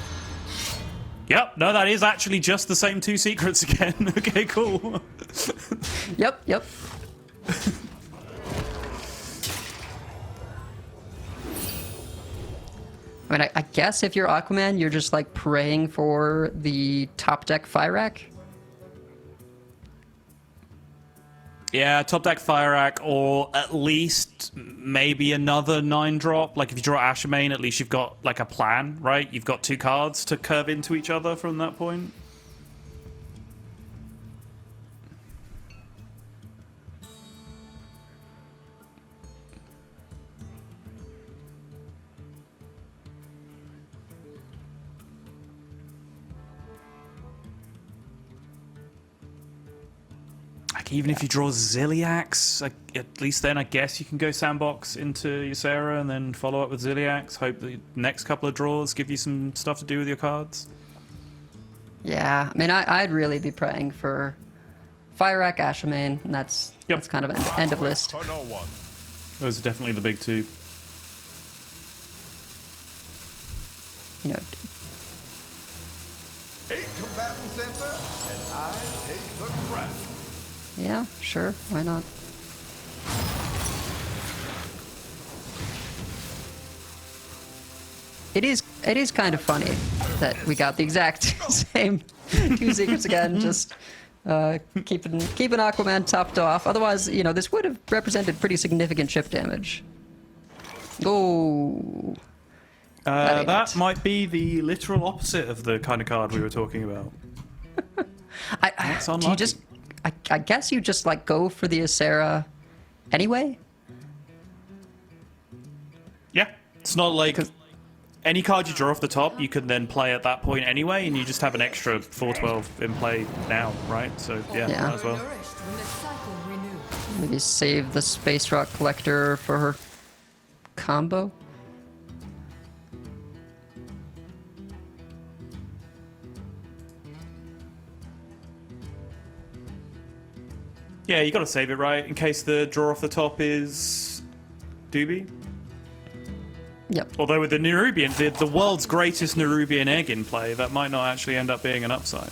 Speaker 7: Yep, no, that is actually just the same 2 secrets again. Okay, cool.
Speaker 1: Yep. I mean, I guess if you're Aquaman, you're just like praying for the top deck fire rack.
Speaker 7: Yeah, top deck Fire Rack, or at least maybe another 9-drop. Like, if you draw Ashamain, at least you've got, like, a plan, right? You've got 2 cards to curve into each other from that point. Like, even if you draw Ziliax, like, at least then I guess you can go sandbox into Ysera and then follow up with Ziliax. Hope the next couple of draws give you some stuff to do with your cards.
Speaker 1: Yeah, I mean, I'd really be praying for Fire Rack, Ashamain, and that's kind of end of list.
Speaker 4: For no one.
Speaker 7: Those are definitely the big 2.
Speaker 1: You know,
Speaker 6: 8 combatants enter, and I take the crown.
Speaker 1: yeah, sure, why not? It is kind of funny that we got the exact same 2 secrets again, just keeping Aquaman topped off. Otherwise, you know, this would have represented pretty significant chip damage. Oh.
Speaker 7: That might be the literal opposite of the kind of card we were talking about. That's
Speaker 1: Do you
Speaker 7: unlucky.
Speaker 1: just? I guess you just like go for the Ysera anyway.
Speaker 7: Yeah, it's not like any card you draw off the top, you can then play at that point anyway, and you just have an extra 4/12 in play now, right? So yeah,
Speaker 1: Yeah.
Speaker 7: might as well.
Speaker 8: Nourished when the cycle renews.
Speaker 1: Maybe save the Space Rock Collector for her combo.
Speaker 7: Yeah, you got to save it, right, in case the draw off the top is Doobie.
Speaker 1: Yep.
Speaker 7: Although with the Nerubian, the world's greatest Nerubian egg in play, that might not actually end up being an upside.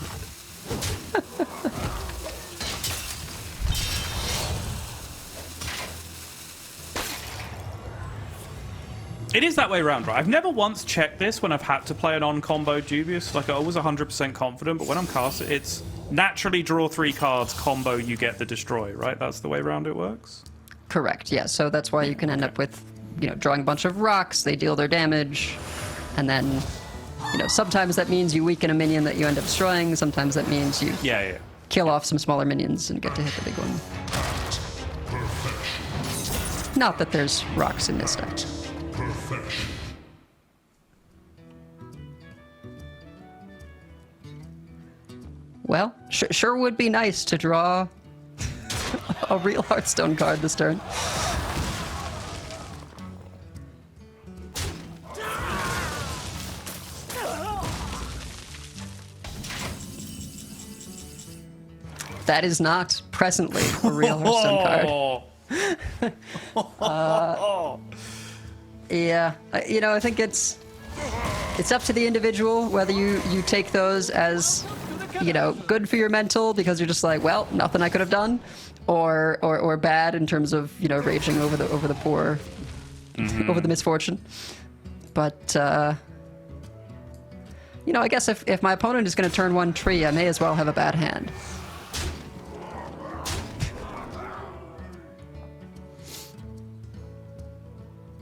Speaker 7: It is that way around, right? I've never once checked this when I've had to play an on-combo Dubious. Like, I was 100% confident, but when I'm casting, it's naturally draw 3 cards, combo, you get the destroy, right? That's the way around it works?
Speaker 1: Correct. Yeah. So that's why you can end up with, you know, drawing a bunch of rocks. They deal their damage, and then, you know, sometimes that means you weaken a minion that you end up destroying. Sometimes that means you
Speaker 7: Yeah.
Speaker 1: kill off some smaller minions and get to hit the big one. Not that there's rocks in this deck. Well, sure would be nice to draw a real Hearthstone card this turn. That is not presently a real Hearthstone card. Yeah, I think it's up to the individual whether you take those as, good for your mental because you're just like, well, nothing I could have done, or bad in terms of raging over the poor, over the misfortune. But I guess if my opponent is going to turn one tree, I may as well have a bad hand.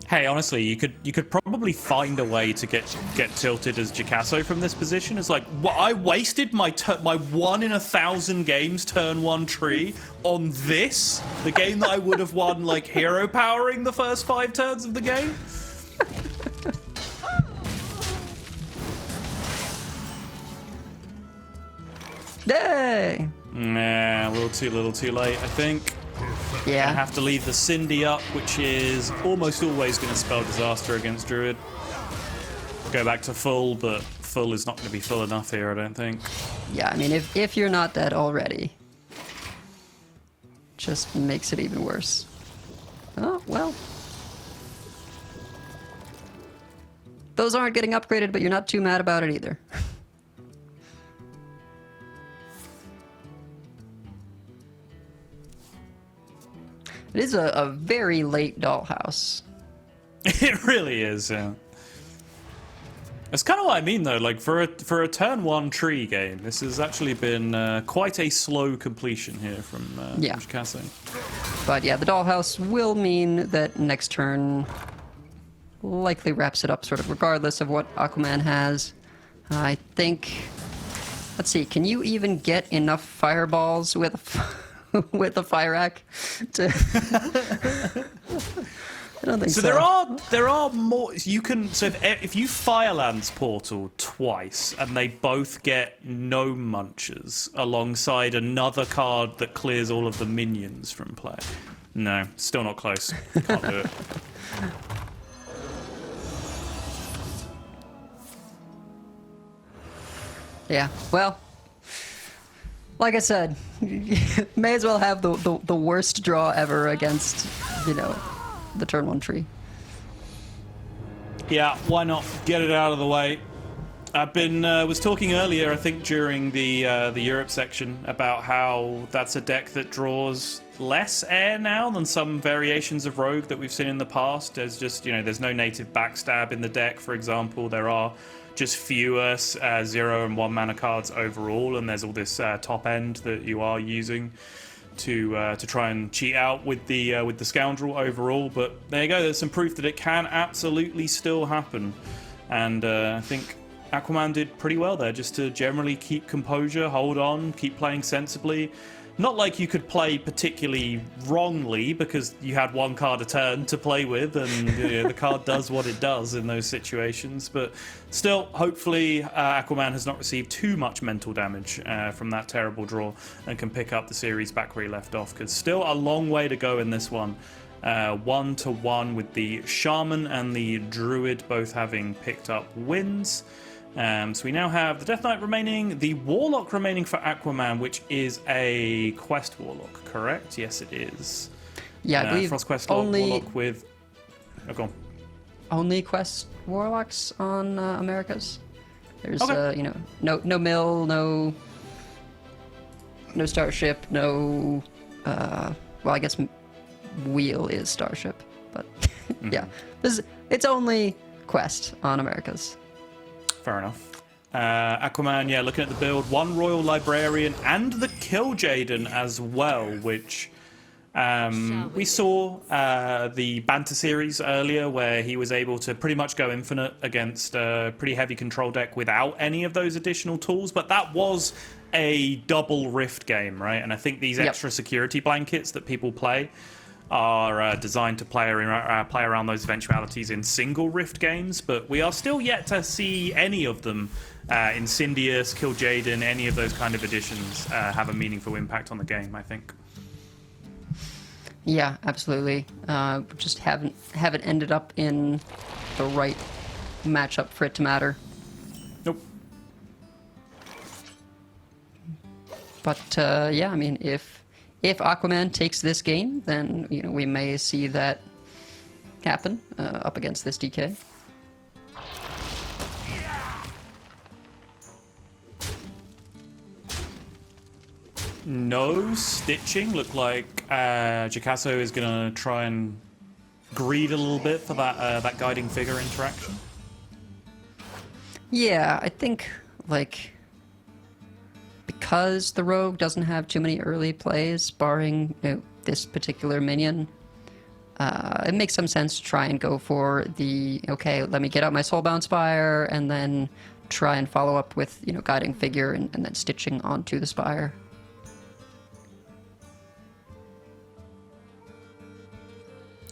Speaker 7: Hey, honestly, you could probably find a way to get tilted as Jakasso from this position. It's like, I wasted my 1 in 1,000 games turn 1 tree on this, the game that I would have won like hero powering the first 5 turns of the game.
Speaker 1: Yay!
Speaker 7: Nah, a little too late, I think.
Speaker 1: Yeah.
Speaker 7: Gonna have to leave the Cindy up, which is almost always going to spell disaster against Druid. Go back to full, but full is not going to be full enough here, I don't think.
Speaker 1: Yeah, I mean, if you're not dead already, just makes it even worse. Oh, well. Those aren't getting upgraded, but you're not too mad about it either. It is a very late dollhouse.
Speaker 7: It really is, yeah. That's kind of what I mean, though. Like, for a turn 1 tree game, this has actually been quite a slow completion here from Jakasso.
Speaker 1: But yeah, the dollhouse will mean that next turn likely wraps it up sort of regardless of what Aquaman has. I think... Let's see, can you even get enough fireballs with with a fire rack to... I don't think so.
Speaker 7: So there are more. You can, so if you Firelands Portal twice and they both get no munchers alongside another card that clears all of the minions from play. No, still not close. Can't do it.
Speaker 1: Yeah, well, like I said, may as well have the worst draw ever against, the turn 1 tree.
Speaker 7: Yeah, why not get it out of the way? I've been was talking earlier, I think during the Europe section, about how that's a deck that draws less air now than some variations of Rogue that we've seen in the past. There's just there's no native backstab in the deck, for example. There are just fewer 0 and 1 mana cards overall, and there's all this top end that you are using to try and cheat out with the Scoundrel overall. But there you go. There's some proof that it can absolutely still happen, and I think Aquaman did pretty well there, just to generally keep composure, hold on, keep playing sensibly. Not like you could play particularly wrongly because you had 1 card a turn to play with, and the card does what it does in those situations. But still, hopefully, Aquaman has not received too much mental damage from that terrible draw and can pick up the series back where he left off, because still a long way to go in this one. 1-1 with the Shaman and the Druid both having picked up wins. So we now have the Death Knight remaining, the Warlock remaining for Aquaman, which is a Quest Warlock, correct? Yes, it is.
Speaker 1: Yeah, I believe
Speaker 7: Frost Quest
Speaker 1: only
Speaker 7: Warlock with... Oh, go on.
Speaker 1: Only Quest Warlocks on Americas. There's
Speaker 7: Okay.
Speaker 1: no mill, no Starship, no well, I guess Wheel is Starship, but yeah, it's only Quest on Americas.
Speaker 7: Fair enough. Aquaman, yeah, looking at the build, 1 Royal Librarian and the Killjaden as well, which we saw the Banter series earlier, where he was able to pretty much go infinite against a pretty heavy control deck without any of those additional tools, but that was a double Rift game, right? And I think these extra security blankets that people play are designed to play around those eventualities in single Rift games, but we are still yet to see any of them, Incendious, Killjaden, any of those kind of additions have a meaningful impact on the game, I think.
Speaker 1: Yeah, absolutely. Just haven't ended up in the right matchup for it to matter.
Speaker 7: Nope.
Speaker 1: But yeah, I mean, if Aquaman takes this game, then we may see that happen up against this DK.
Speaker 7: No stitching. Look like Jakasso is gonna try and greed a little bit for that guiding figure interaction.
Speaker 1: Yeah, I think like because the rogue doesn't have too many early plays, barring this particular minion, it makes some sense to try and go for the okay. Let me get out my Soulbound Spire and then try and follow up with guiding figure and then stitching onto the spire.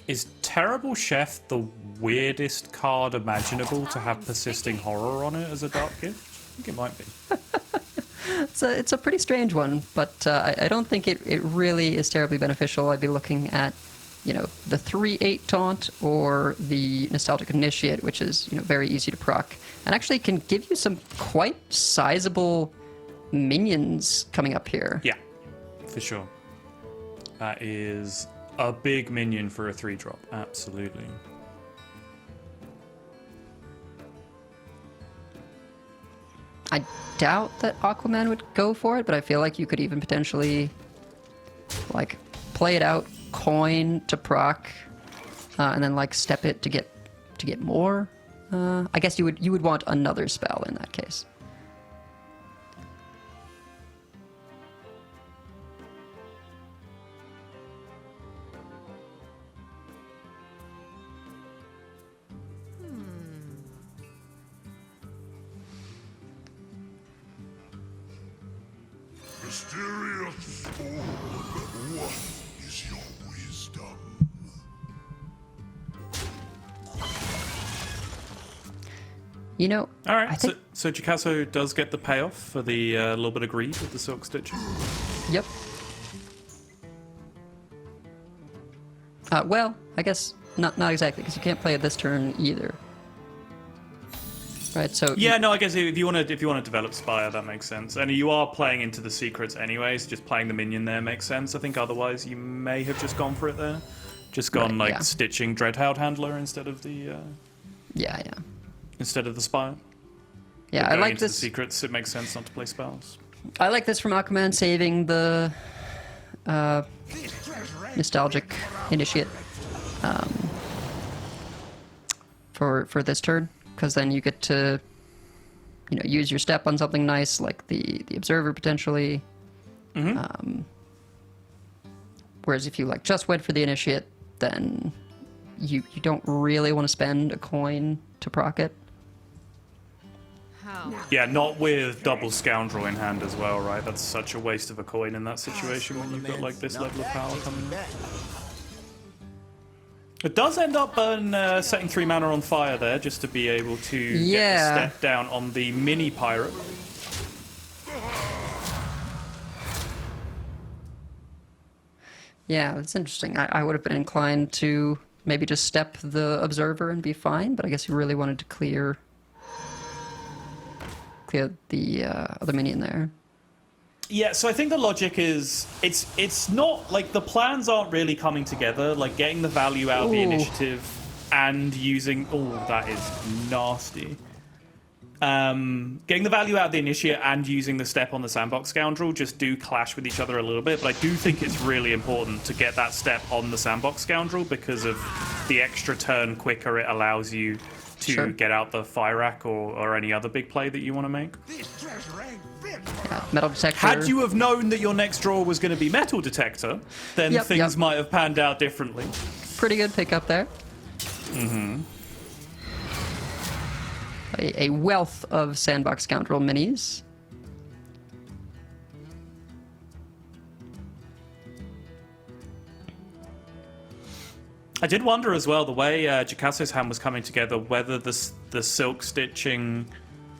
Speaker 7: Is Terrible Chef the weirdest card imaginable to have persisting horror on it as a dark gift? I think it might be.
Speaker 1: It's a pretty strange one, but I don't think it really is terribly beneficial. I'd be looking at the 3/8 taunt or the Nostalgic Initiate, which is very easy to proc and actually can give you some quite sizable minions coming up here.
Speaker 7: Yeah, for sure. That is a big minion for a 3-drop, absolutely.
Speaker 1: I doubt that Aquaman would go for it, but I feel like you could even potentially like play it out, coin to proc, and then like step it to get more. I guess you would want another spell in that case.
Speaker 6: Mysterious sword, what is your wisdom?
Speaker 7: All right,
Speaker 1: I think,
Speaker 7: so Jakasso does get the payoff for the little bit of greed with the silk stitching.
Speaker 1: yep. Well, I guess not exactly, because you can't play it this turn either. Right, so
Speaker 7: Yeah, no, I guess if you want to develop Spire, that makes sense. And you are playing into the secrets anyways. Just playing the minion there makes sense. I think otherwise you may have just gone for it there, just gone
Speaker 1: Right, yeah.
Speaker 7: stitching Dreadhound Handler instead of the
Speaker 1: yeah.
Speaker 7: Spire.
Speaker 1: Yeah,
Speaker 7: But
Speaker 1: I
Speaker 7: going
Speaker 1: like
Speaker 7: into
Speaker 1: this.
Speaker 7: the secrets. It makes sense not to play spells.
Speaker 1: I like this from Aquaman, saving the Nostalgic Initiate for this turn, because then you get to use your step on something nice like the Observer potentially. Whereas if you just went for the Initiate, then you don't really want to spend a coin to proc it.
Speaker 7: Yeah, not with double Scoundrel in hand as well, right? That's such a waste of a coin in that situation when you've got this level of power coming in. It does end up setting 3 mana on fire there, just to be able to get the step down on the mini pirate.
Speaker 1: Yeah, that's interesting. I would have been inclined to maybe just step the Observer and be fine, but I guess you really wanted to clear the other minion there.
Speaker 7: Yeah, so I think the logic is it's not like the plans aren't really coming together, like getting the value out of the initiative and using that is nasty. Getting the value out of the initiate and using the step on the Sandbox Scoundrel just do clash with each other a little bit, but I do think it's really important to get that step on the Sandbox Scoundrel because of the extra turn quicker it allows you to get out the Fire Rack or any other big play that you want to make.
Speaker 1: Yeah, Metal Detector.
Speaker 7: Had you have known that your next draw was going to be Metal Detector, then things might have panned out differently.
Speaker 1: Pretty good pickup there. A wealth of Sandbox Scoundrel minis.
Speaker 7: I did wonder as well, the way Jakasso's hand was coming together, whether the silk stitching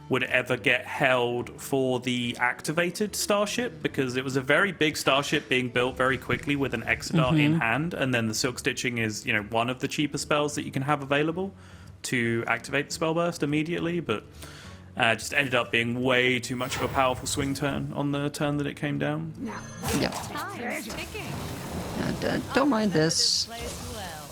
Speaker 7: would ever get held for the activated starship, because it was a very big starship being built very quickly with an Exodar in hand, and then the Silk Stitching is, you know, one of the cheaper spells that you can have available to activate the spell burst immediately, but just ended up being way too much of a powerful swing turn on the turn that it came down.
Speaker 1: Yeah.
Speaker 8: Time's ticking.
Speaker 1: And, don't mind this.
Speaker 8: Plays well.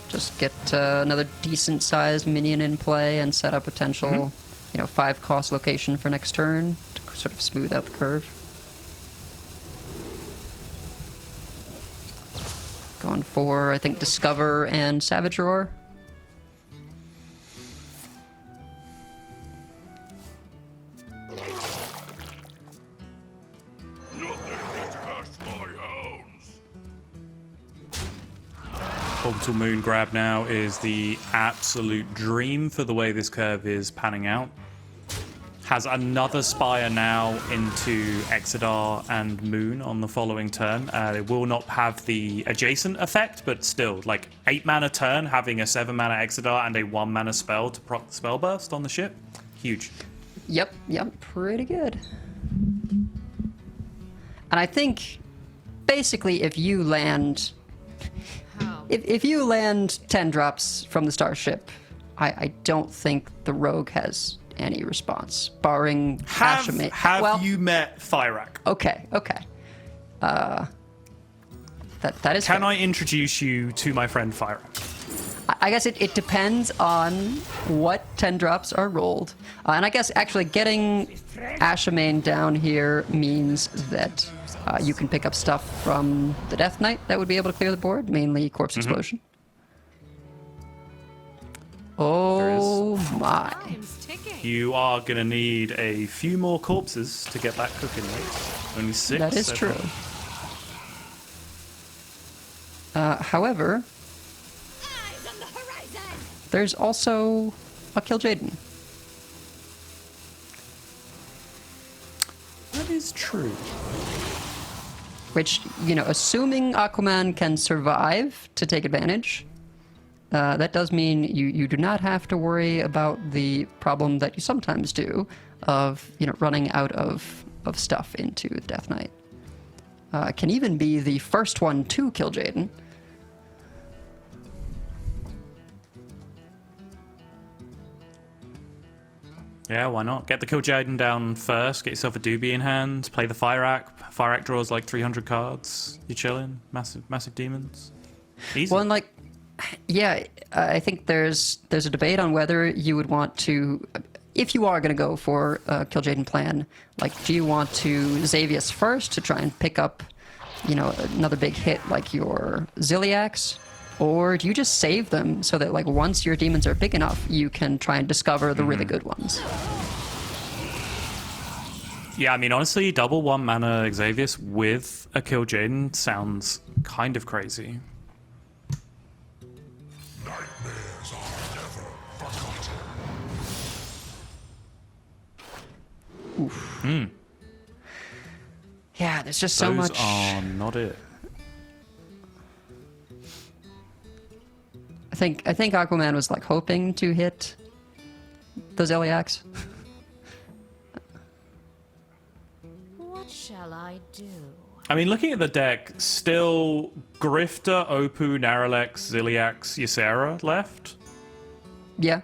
Speaker 1: Just get another decent-sized minion in play and set up potential, 5-cost location for next turn to sort of smooth out the curve. Going for, I think, Discover and Savage Roar.
Speaker 7: Orbital Moon grab now is the absolute dream for the way this curve is panning out. Has another Spire now into Exodar and Moon on the following turn. It will not have the adjacent effect, but still, like 8 mana turn, having a 7 mana Exodar and a 1 mana spell to proc the spell burst on the ship. Huge.
Speaker 1: Yep, pretty good. And I think, basically, if you land... If you land 10 drops from the starship, I don't think the rogue has any response, barring Ashame.
Speaker 7: Have you met Thyrak?
Speaker 1: Okay. That is
Speaker 7: Can
Speaker 1: fair.
Speaker 7: I introduce you to my friend Thyrak?
Speaker 1: I guess it depends on what 10 drops are rolled. And I guess actually getting Ashame down here means that you can pick up stuff from the Death Knight that would be able to clear the board, mainly Corpse Explosion. Oh my.
Speaker 8: Time's ticking.
Speaker 7: You are going to need a few more corpses to get that cooking rate. Only 6.
Speaker 1: That is
Speaker 7: so
Speaker 1: true.
Speaker 7: far.
Speaker 1: However,
Speaker 8: Eyes on the horizon.
Speaker 1: there's also a Kill Jaden.
Speaker 7: That is true.
Speaker 1: Which, assuming Aquaman can survive to take advantage, that does mean you do not have to worry about the problem that you sometimes do of, running out of stuff into the Death Knight. Can even be the first one to kill Jaden.
Speaker 7: Yeah, why not? Get the Kill Jaden down first, get yourself a doobie in hand, play the Fire Act draws like 300 cards. You're chilling. Massive demons. Easy.
Speaker 1: Well, and I think there's a debate on whether you would want to, if you are going to go for a Kill Jaden plan, do you want to Xavius first to try and pick up, another big hit like your Ziliax? Or do you just save them so that, once your demons are big enough, you can try and discover the really good ones?
Speaker 7: Yeah, I mean, honestly, double 1 mana Xavius with a Kill Jaden sounds kind of crazy.
Speaker 4: Nightmares are never forgotten.
Speaker 1: Yeah, there's just so
Speaker 7: Those
Speaker 1: much.
Speaker 7: are not it.
Speaker 1: I think Aquaman was hoping to hit those Eliax.
Speaker 8: What shall I do?
Speaker 7: I mean, looking at the deck, still Grifter, Opu, Naralex, Ziliax, Ysera left.
Speaker 1: Yeah.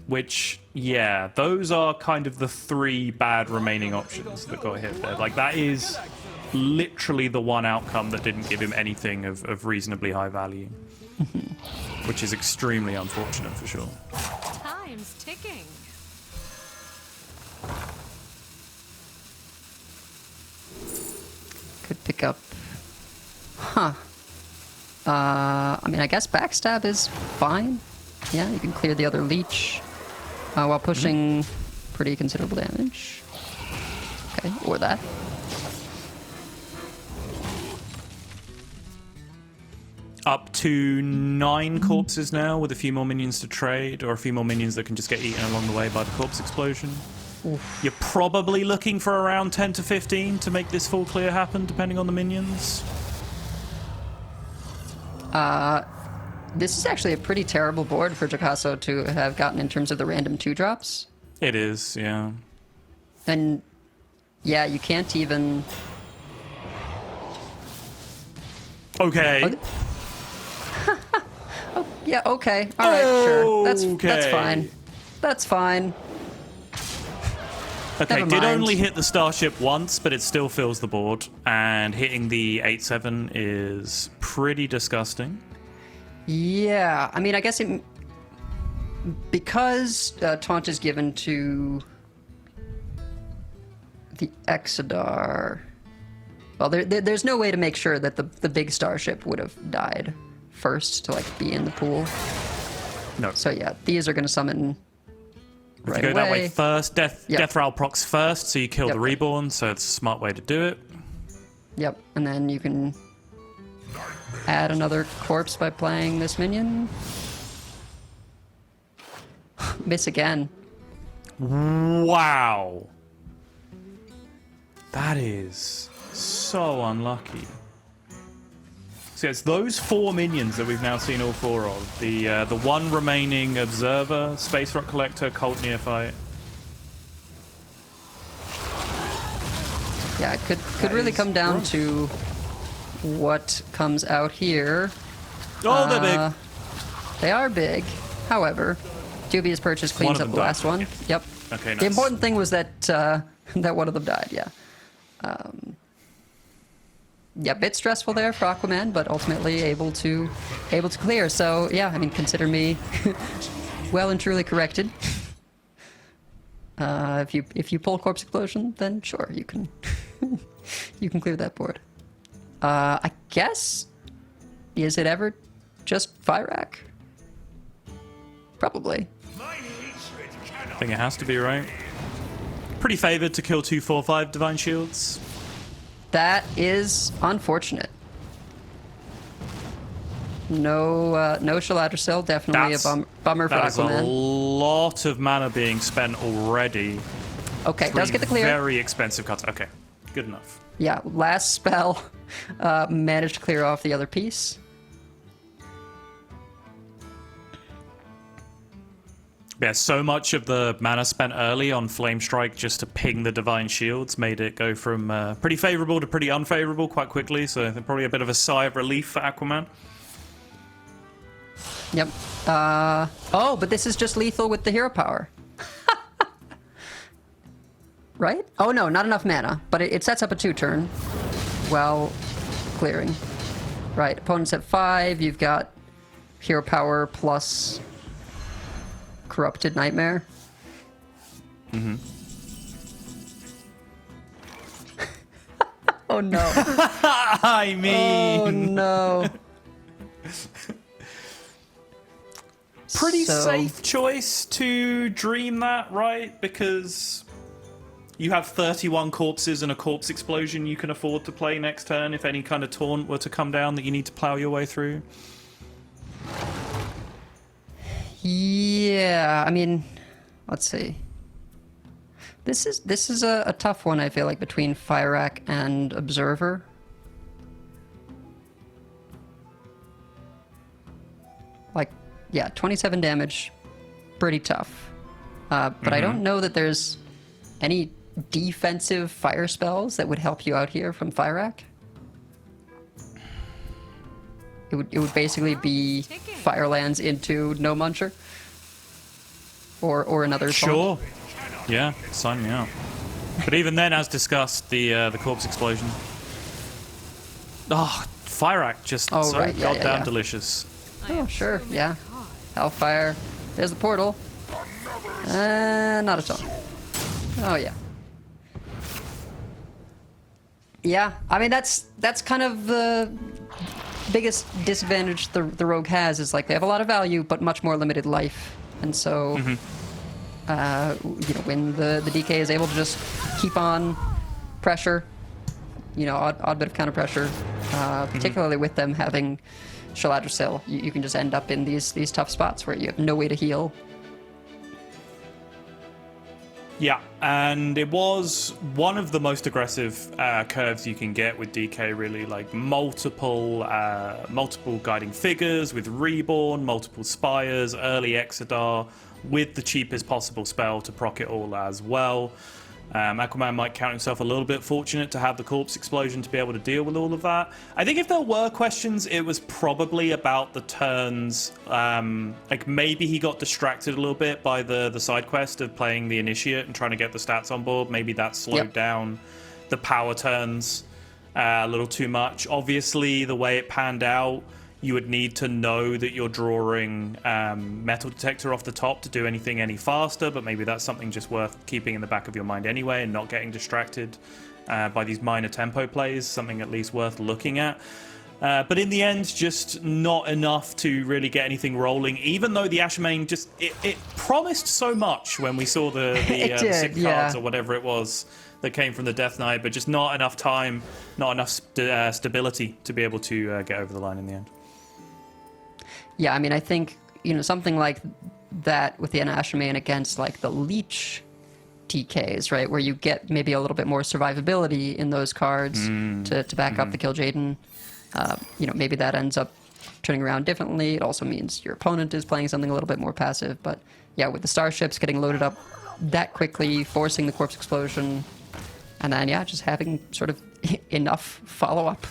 Speaker 7: Which, yeah, those are kind of the 3 bad remaining options that got hit there. That is literally the one outcome that didn't give him anything of reasonably high value. Which is extremely unfortunate for sure.
Speaker 8: Time's ticking.
Speaker 1: Could pick up. Huh. I mean, I guess Backstab is fine. Yeah, you can clear the other leech while pushing pretty considerable damage. Okay, or that.
Speaker 7: Up to 9 corpses now with a few more minions to trade, or a few more minions that can just get eaten along the way by the corpse explosion. Oof. You're probably looking for around 10 to 15 to make this full clear happen, depending on the minions.
Speaker 1: This is actually a pretty terrible board for Jakaso to have gotten in terms of the random 2-drops.
Speaker 7: It is, yeah.
Speaker 1: And yeah, you can't even.
Speaker 7: Okay.
Speaker 1: Oh, yeah, okay. All right, sure. That's
Speaker 7: Okay.
Speaker 1: fine. That's fine.
Speaker 7: Okay,
Speaker 1: Never
Speaker 7: did
Speaker 1: mind.
Speaker 7: only hit the starship once, but it still fills the board. And hitting the 8-7 is pretty disgusting.
Speaker 1: Yeah, I mean, I guess because taunt is given to the Exodar. Well, there's no way to make sure that the big starship would have died first to like be in the pool.
Speaker 7: No.
Speaker 1: So yeah, these are going to summon right
Speaker 7: If you go
Speaker 1: away.
Speaker 7: that way first,
Speaker 1: Yep.
Speaker 7: Death Rattle procs first, so you kill
Speaker 1: Yep.
Speaker 7: the Reborn, so it's a smart way to do it.
Speaker 1: Yep, and then you can add another corpse by playing this minion. Miss again.
Speaker 7: Wow. That is so unlucky. So it's those 4 minions that we've now seen all 4 of. The one remaining Observer, Space Rock Collector, Cult Neophyte.
Speaker 1: Yeah, it could really
Speaker 7: is
Speaker 1: come down
Speaker 7: gross.
Speaker 1: to what comes out here.
Speaker 7: Oh, they're big.
Speaker 1: They are big. However, dubious purchase
Speaker 7: One
Speaker 1: cleans
Speaker 7: of
Speaker 1: up
Speaker 7: them
Speaker 1: the last
Speaker 7: died.
Speaker 1: one. Yep.
Speaker 7: Okay,
Speaker 1: The
Speaker 7: nice.
Speaker 1: important thing was that that one of them died. Yeah. Yeah, bit stressful there for Aquaman, but ultimately able to clear. So yeah, I mean, consider me well and truly corrected. If you pull Corpse Explosion, then sure you can you can clear that board. I guess, is it ever just Fyrak? Probably.
Speaker 7: I think it has to be, right? Pretty favored to kill 2/4/5 Divine Shields.
Speaker 1: That is unfortunate. No Shaladrasil, definitely a bummer for
Speaker 7: That is a
Speaker 1: Aquaman.
Speaker 7: lot of mana being spent already.
Speaker 1: Okay, does get the clear.
Speaker 7: Very expensive cuts. Okay, good enough.
Speaker 1: Yeah, last spell managed to clear off the other piece.
Speaker 7: Yeah, so much of the mana spent early on Flame Strike just to ping the Divine Shields made it go from pretty favorable to pretty unfavorable quite quickly, so probably a bit of a sigh of relief for Aquaman.
Speaker 1: Yep. Oh, but this is just lethal with the hero power. Right? Oh no, not enough mana, but it sets up a 2-turn while clearing. Right, opponent's at 5, you've got hero power plus Corrupted Nightmare. Mm-hmm. Oh no.
Speaker 7: I mean,
Speaker 1: Oh no.
Speaker 7: pretty
Speaker 1: So-
Speaker 7: safe choice to dream that, right? Because you have 31 corpses and a corpse explosion you can afford to play next turn if any kind of taunt were to come down that you need to plow your way through.
Speaker 1: Yeah, I mean, let's see. This is a tough one, I feel like, between Fyrak and Observer. Like, yeah, 27 damage, pretty tough. But I don't know that there's any defensive fire spells that would help you out here from Fyrak. It would basically be Firelands into No Muncher. Or another taunt.
Speaker 7: Sure. Yeah, sign me out. But even then, as discussed, the corpse explosion. Oh, Fyrak just
Speaker 1: Oh,
Speaker 7: so
Speaker 1: right, yeah,
Speaker 7: goddamn
Speaker 1: yeah.
Speaker 7: delicious.
Speaker 1: Oh, sure, yeah. Hellfire. There's the portal. Not a taunt. Oh, yeah. Yeah, I mean, that's kind of the biggest disadvantage the rogue has, is like they have a lot of value, but much more limited life. And so, when the DK is able to just keep on pressure, odd bit of counter pressure, particularly with them having Shaladrasil, you can just end up in these tough spots where you have no way to heal.
Speaker 7: Yeah, and it was one of the most aggressive curves you can get with DK, really. Like multiple guiding figures with Reborn, multiple Spires, early Exodar, with the cheapest possible spell to proc it all as well. Aquaman might count himself a little bit fortunate to have the corpse explosion to be able to deal with all of that. I think if there were questions, it was probably about the turns. Like maybe he got distracted a little bit by the side quest of playing the Initiate and trying to get the stats on board. Maybe that slowed down the power turns a little too much. Obviously, the way it panned out, you would need to know that you're drawing metal detector off the top to do anything any faster, but maybe that's something just worth keeping in the back of your mind anyway and not getting distracted by these minor tempo plays, something at least worth looking at. But in the end, just not enough to really get anything rolling, even though the Ashmane just, it promised so much when we saw the 6 cards or whatever it was that came from the Death Knight, but just not enough time, not enough stability to be able to get over the line in the end.
Speaker 1: Yeah, I mean, I think, something like that with the Ashmane against, like, the Leech TKs, right, where you get maybe a little bit more survivability in those cards to back up the Kill Jaden. Maybe that ends up turning around differently. It also means your opponent is playing something a little bit more passive. But, yeah, with the Starships getting loaded up that quickly, forcing the Corpse Explosion, and then, just having sort of enough follow-up.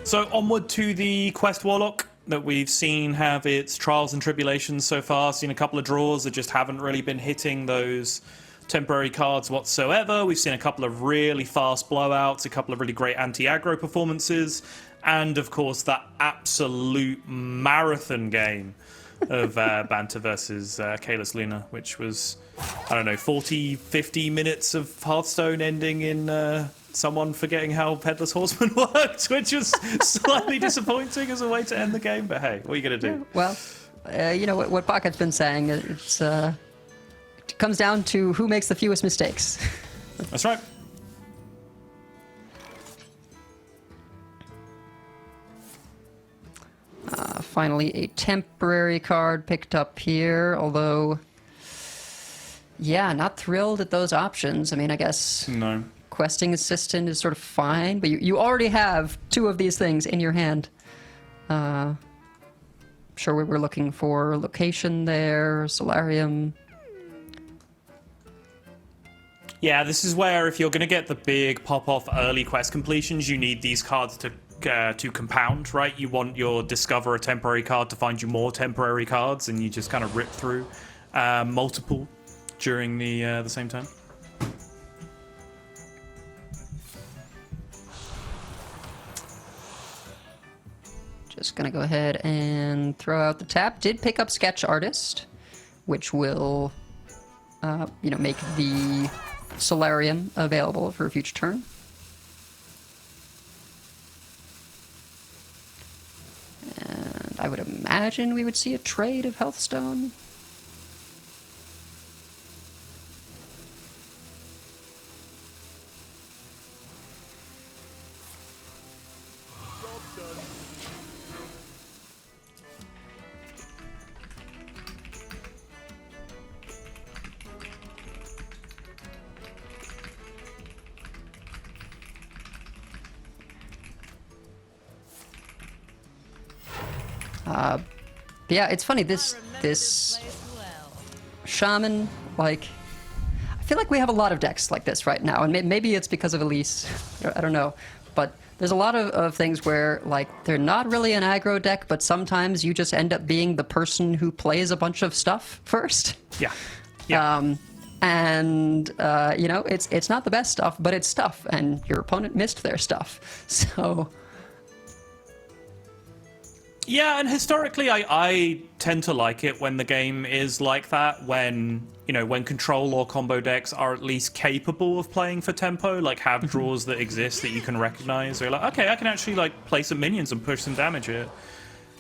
Speaker 7: So onward to the Quest Warlock that we've seen have its trials and tribulations so far. Seen a couple of draws that just haven't really been hitting those temporary cards whatsoever. We've seen a couple of really fast blowouts, a couple of really great anti-aggro performances, and of course that absolute marathon game of Banter versus Kalis Luna, which was, 40, 50 minutes of Hearthstone ending in someone forgetting how Headless Horseman worked, which was slightly disappointing as a way to end the game. But hey, what are you going to do?
Speaker 1: Well, what Pocket's been saying, it comes down to who makes the fewest mistakes.
Speaker 7: That's right.
Speaker 1: Finally, a temporary card picked up here, although, not thrilled at those options. I mean, I guess
Speaker 7: No.
Speaker 1: Questing Assistant is sort of fine, but you already have 2 of these things in your hand. Sure, we were looking for location there, Solarium.
Speaker 7: Yeah, this is where if you're going to get the big pop-off early quest completions, you need these cards to compound, right? You want your Discover a temporary card to find you more temporary cards, and you just kind of rip through multiple during the same time.
Speaker 1: Just gonna go ahead and throw out the tap. Did pick up Sketch Artist, which will, make the Solarium available for a future turn. And I would imagine we would see a trade of Hearthstone. Yeah, it's funny, this Shaman, like, I feel like we have a lot of decks like this right now, and maybe it's because of Elise, I don't know, but there's a lot of things where, like, they're not really an aggro deck, but sometimes you just end up being the person who plays a bunch of stuff first.
Speaker 7: Yeah.
Speaker 1: It's not the best stuff, but it's stuff, and your opponent missed their stuff, so...
Speaker 7: Yeah, and historically, I tend to like it when the game is like that, when control or combo decks are at least capable of playing for tempo, like have draws that exist that you can recognize. Or like, okay, I can actually like play some minions and push some damage here.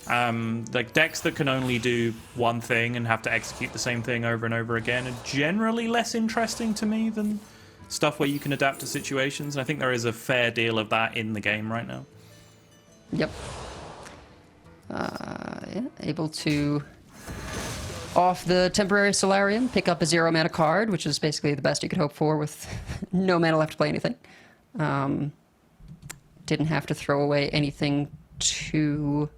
Speaker 7: Like decks that can only do one thing and have to execute the same thing over and over again are generally less interesting to me than stuff where you can adapt to situations. And I think there is a fair deal of that in the game right now.
Speaker 1: Yep. Able to Off the temporary Solarium, pick up a 0 mana card, which is basically the best you could hope for with no mana left to play anything. Didn't have to throw away anything too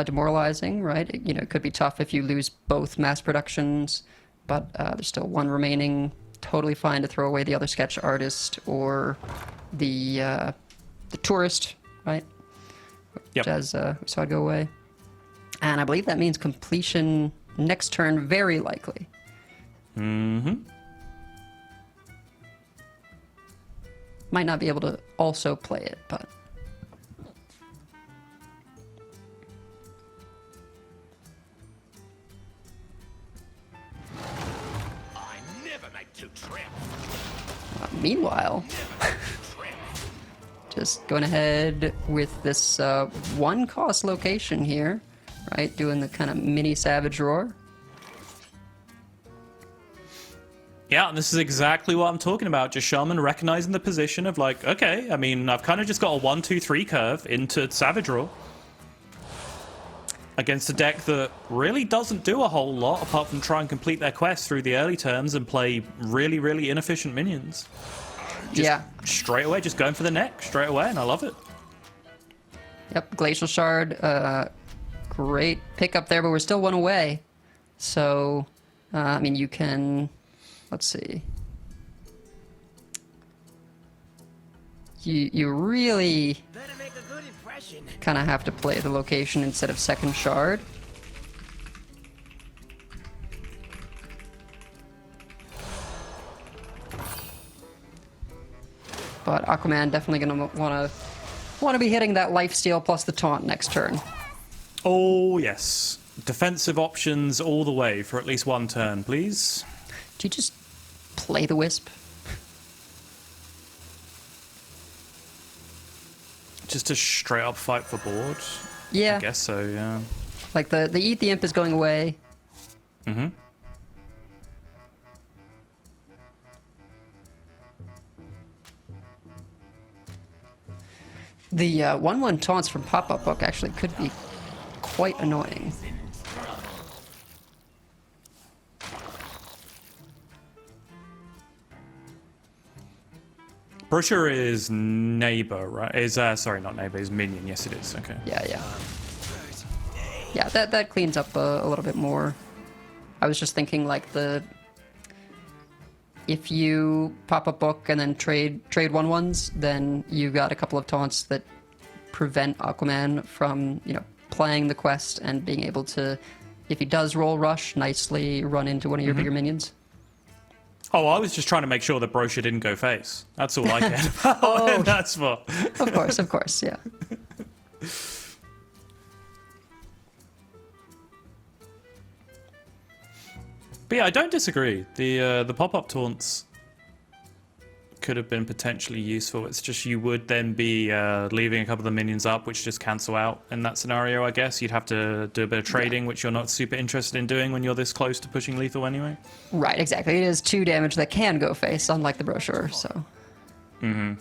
Speaker 1: demoralizing, right? It could be tough if you lose both mass productions, but there's still one remaining. Totally fine to throw away the other sketch artist or the tourist, right?
Speaker 7: Yep.
Speaker 1: As we saw it go away. And I believe that means completion next turn, very likely.
Speaker 7: Mm-hmm.
Speaker 1: Might not be able to also play it, but...
Speaker 4: I never make two trips.
Speaker 1: Meanwhile, just going ahead with this one-cost location here, right? Doing the kind of mini Savage Roar.
Speaker 7: Yeah, and this is exactly what I'm talking about. Just Shaman recognizing the position of like, okay, I mean, I've kind of just got a 1-2-3 curve into Savage Roar against a deck that really doesn't do a whole lot apart from try and complete their quest through the early turns and play really, really inefficient minions.
Speaker 1: Yeah.
Speaker 7: Straight away, just going for the neck straight away, and I love it.
Speaker 1: Yep, Glacial Shard, great pickup there, but we're still one away. So, I mean, you can... Let's see. You really kind of have to play the location instead of second shard. But Aquaman definitely gonna want to be hitting that lifesteal plus the taunt next turn.
Speaker 7: Oh yes, defensive options all the way for at least one turn, please.
Speaker 1: Do you just play the Wisp?
Speaker 7: Just a straight up fight for board?
Speaker 1: Yeah.
Speaker 7: I guess so, yeah.
Speaker 1: Like the Eat the Imp is going away.
Speaker 7: Mm-hmm.
Speaker 1: The 1/1 taunts from Pop-Up Book actually could be quite annoying.
Speaker 7: Brochure is neighbor, right? Is sorry, not neighbor, is minion. Yes, it is. Okay.
Speaker 1: Yeah. Yeah, that cleans up a little bit more. I was just thinking like if you pop a book and then trade 1/1s, then you got a couple of taunts that prevent Aquaman from, playing the quest and being able to, if he does roll rush, nicely run into one of your bigger minions.
Speaker 7: Oh, I was just trying to make sure that Brochure didn't go face. That's all I cared about.
Speaker 1: Oh.
Speaker 7: That's what.
Speaker 1: Of course, yeah.
Speaker 7: But yeah, I don't disagree. The pop-up taunts could have been potentially useful. It's just you would then be leaving a couple of the minions up, which just cancel out in that scenario, I guess. You'd have to do a bit of trading, which you're not super interested in doing when you're this close to pushing lethal anyway.
Speaker 1: Right, exactly. It is 2 damage that can go face, unlike the Brochure, so...
Speaker 7: Mm-hmm.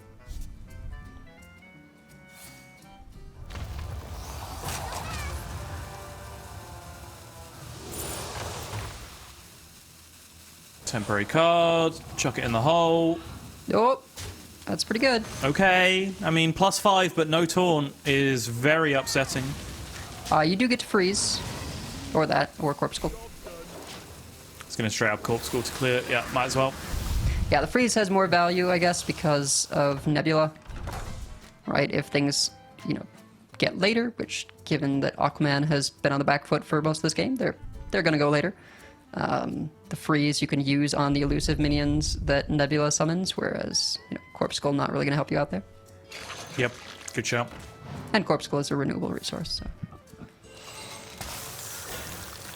Speaker 7: Temporary card, chuck it in the hole.
Speaker 1: Oh, that's pretty good.
Speaker 7: Okay, I mean, +5 but no taunt is very upsetting.
Speaker 1: You do get to freeze. Or that, or Corpse Skull.
Speaker 7: It's going to straight up Corpse Skull to clear. Yeah, might as well.
Speaker 1: Yeah, the freeze has more value, I guess, because of Nebula. Right, if things, get later, which, given that Aquaman has been on the back foot for most of this game, they're going to go later. The freeze you can use on the elusive minions that Nebula summons, whereas Corpse Skull not really going to help you out there.
Speaker 7: Yep, good shout.
Speaker 1: And Corpse Skull is a renewable resource. So.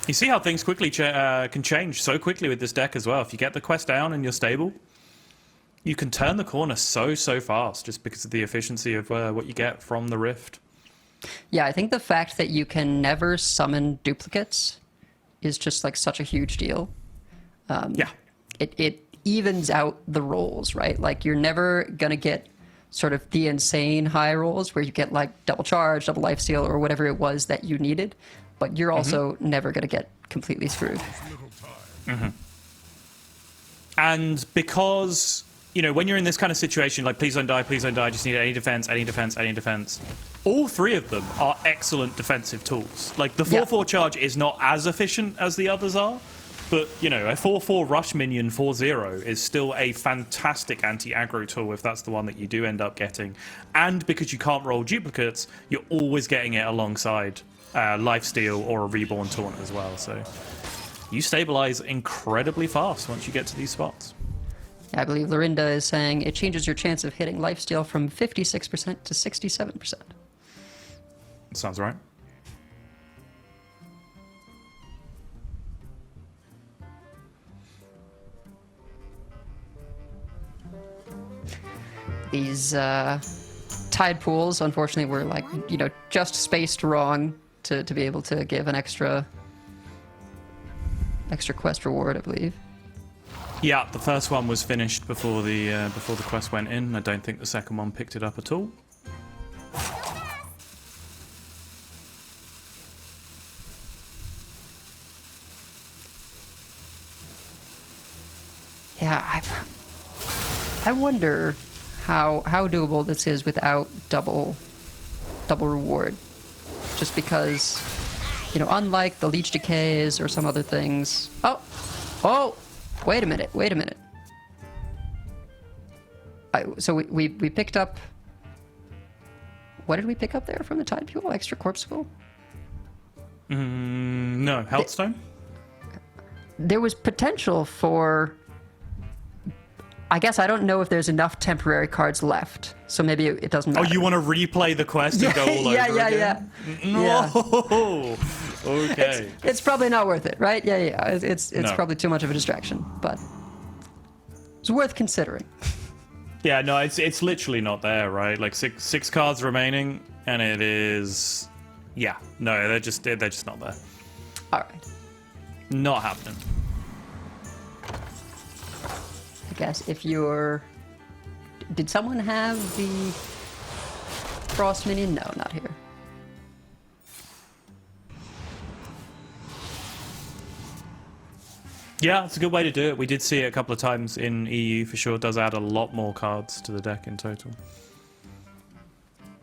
Speaker 7: You see how things quickly can change so quickly with this deck as well. If you get the quest down and you're stable, you can turn the corner so fast just because of the efficiency of what you get from the Rift.
Speaker 1: Yeah, I think the fact that you can never summon duplicates is just like such a huge deal.
Speaker 7: Yeah.
Speaker 1: It evens out the rolls, right? Like you're never gonna get sort of the insane high rolls where you get like double charge, double lifesteal, or whatever it was that you needed. but you're also never going to get completely screwed.
Speaker 7: And because, you know, when you're in this kind of situation, like, please don't die, I just need any defense, any defense, any defense. All three of them are excellent defensive tools. Like, the 4/4 charge is not as efficient as the others are, but, you know, a 4/4 rush minion 4/0 is still a fantastic anti-aggro tool if that's the one that you do end up getting. And because you can't roll duplicates, you're always getting it alongside lifesteal or a reborn taunt as well, so you stabilize incredibly fast once you get to these spots.
Speaker 1: I believe Lorinda is saying it changes your chance of hitting lifesteal from 56% to 67%.
Speaker 7: Sounds right.
Speaker 1: These tide pools, unfortunately, were like, you know, just spaced wrong to be able to give an extra quest reward, I believe.
Speaker 7: Yeah, the first one was finished before the quest went in. I don't think the second one picked it up at all.
Speaker 1: Yeah, I wonder how doable this is without double reward. Just because, you know, unlike the leech decays or some other things. Oh, wait a minute. So we picked up. What did we pick up there from the tide fuel? Extra corpuscle?
Speaker 7: No, Hearthstone.
Speaker 1: There was potential for. I guess I don't know if there's enough temporary cards left, so maybe it doesn't matter.
Speaker 7: Oh, you want to replay the quest and go all over again? No. Okay.
Speaker 1: It's probably not worth it, right? Yeah. It's
Speaker 7: No.
Speaker 1: probably too much of a distraction, but it's worth considering.
Speaker 7: Yeah, no, it's literally not there, right? Like six cards remaining, and it is. Yeah, no, they're just not there.
Speaker 1: All right.
Speaker 7: Not happening.
Speaker 1: I guess if you're... Did someone have the frost minion? No, not here.
Speaker 7: Yeah, it's a good way to do it. We did see it a couple of times in EU for sure. It does add a lot more cards to the deck in total.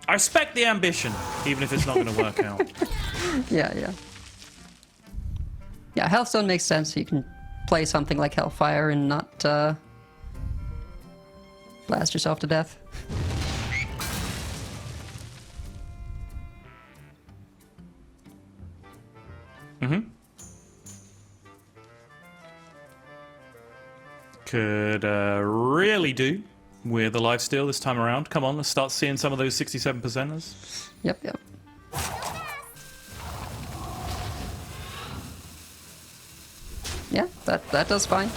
Speaker 7: I respect the ambition, even if it's not going to work out.
Speaker 1: Yeah, Hearthstone makes sense. You can play something like Hellfire and not blast yourself to death.
Speaker 7: Could really do with a lifesteal this time around. Come on, let's start seeing some of those 67%ers.
Speaker 1: Yep. Yeah, that does fine.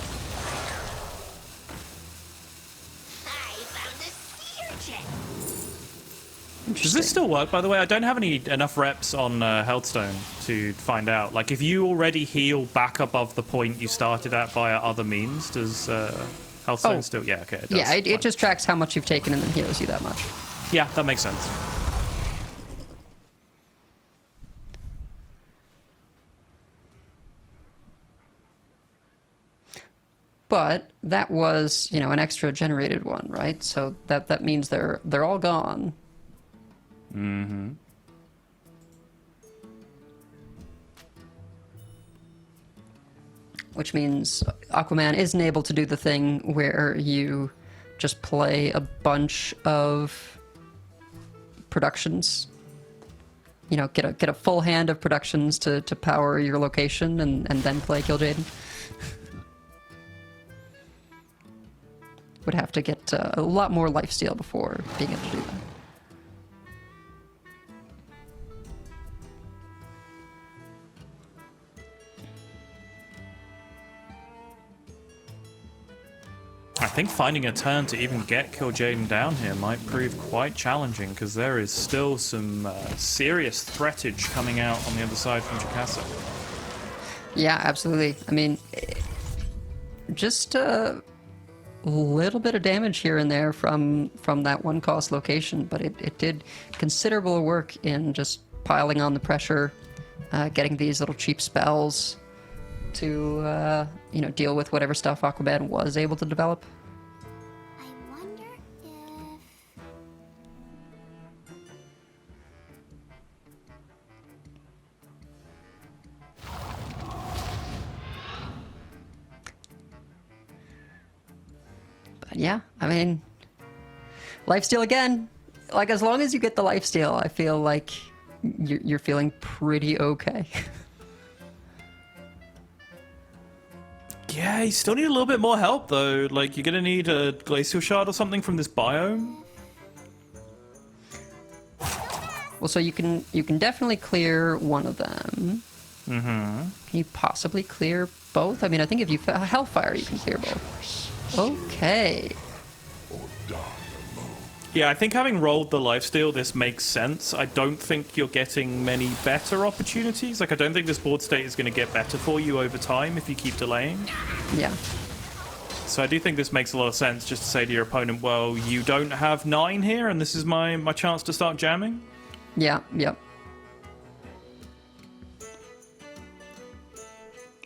Speaker 7: Does this still work, by the way? I don't have enough reps on Hearthstone to find out. Like, if you already heal back above the point you started at via other means, does Hearthstone still... Yeah, okay, it does.
Speaker 1: Yeah, it just tracks how much you've taken and then heals you that much.
Speaker 7: Yeah, that makes sense.
Speaker 1: But that was, you know, an extra generated one, right? So that means they're all gone.
Speaker 7: Mm-hmm.
Speaker 1: Which means Aquaman isn't able to do the thing where you just play a bunch of productions. You know, get a full hand of productions to power your location and then play Kill Jaden. Would have to get a lot more lifesteal before being able to do that.
Speaker 7: I think finding a turn to even get Kill Jaden down here might prove quite challenging, because there is still some serious threatage coming out on the other side from Jacasa.
Speaker 1: Yeah, absolutely. I mean, just a little bit of damage here and there from that one cost location, but it did considerable work in just piling on the pressure getting these little cheap spells to, deal with whatever stuff Aquaman was able to develop.
Speaker 8: I wonder if...
Speaker 1: But yeah, I mean, lifesteal again. Like, as long as you get the lifesteal, I feel like you're feeling pretty okay.
Speaker 7: Yeah, you still need a little bit more help though. Like, you're gonna need a glacial shard or something from this biome.
Speaker 1: Well, so you can definitely clear one of them.
Speaker 7: Mm-hmm.
Speaker 1: Can you possibly clear both? I mean, I think if you Hellfire, you can clear both. Okay.
Speaker 7: Yeah, I think having rolled the lifesteal, this makes sense. I don't think you're getting many better opportunities. Like, I don't think this board state is going to get better for you over time if you keep delaying.
Speaker 1: Yeah.
Speaker 7: So I do think this makes a lot of sense, just to say to your opponent, well, you don't have 9 here, and this is my chance to start jamming.
Speaker 1: Yeah, yep.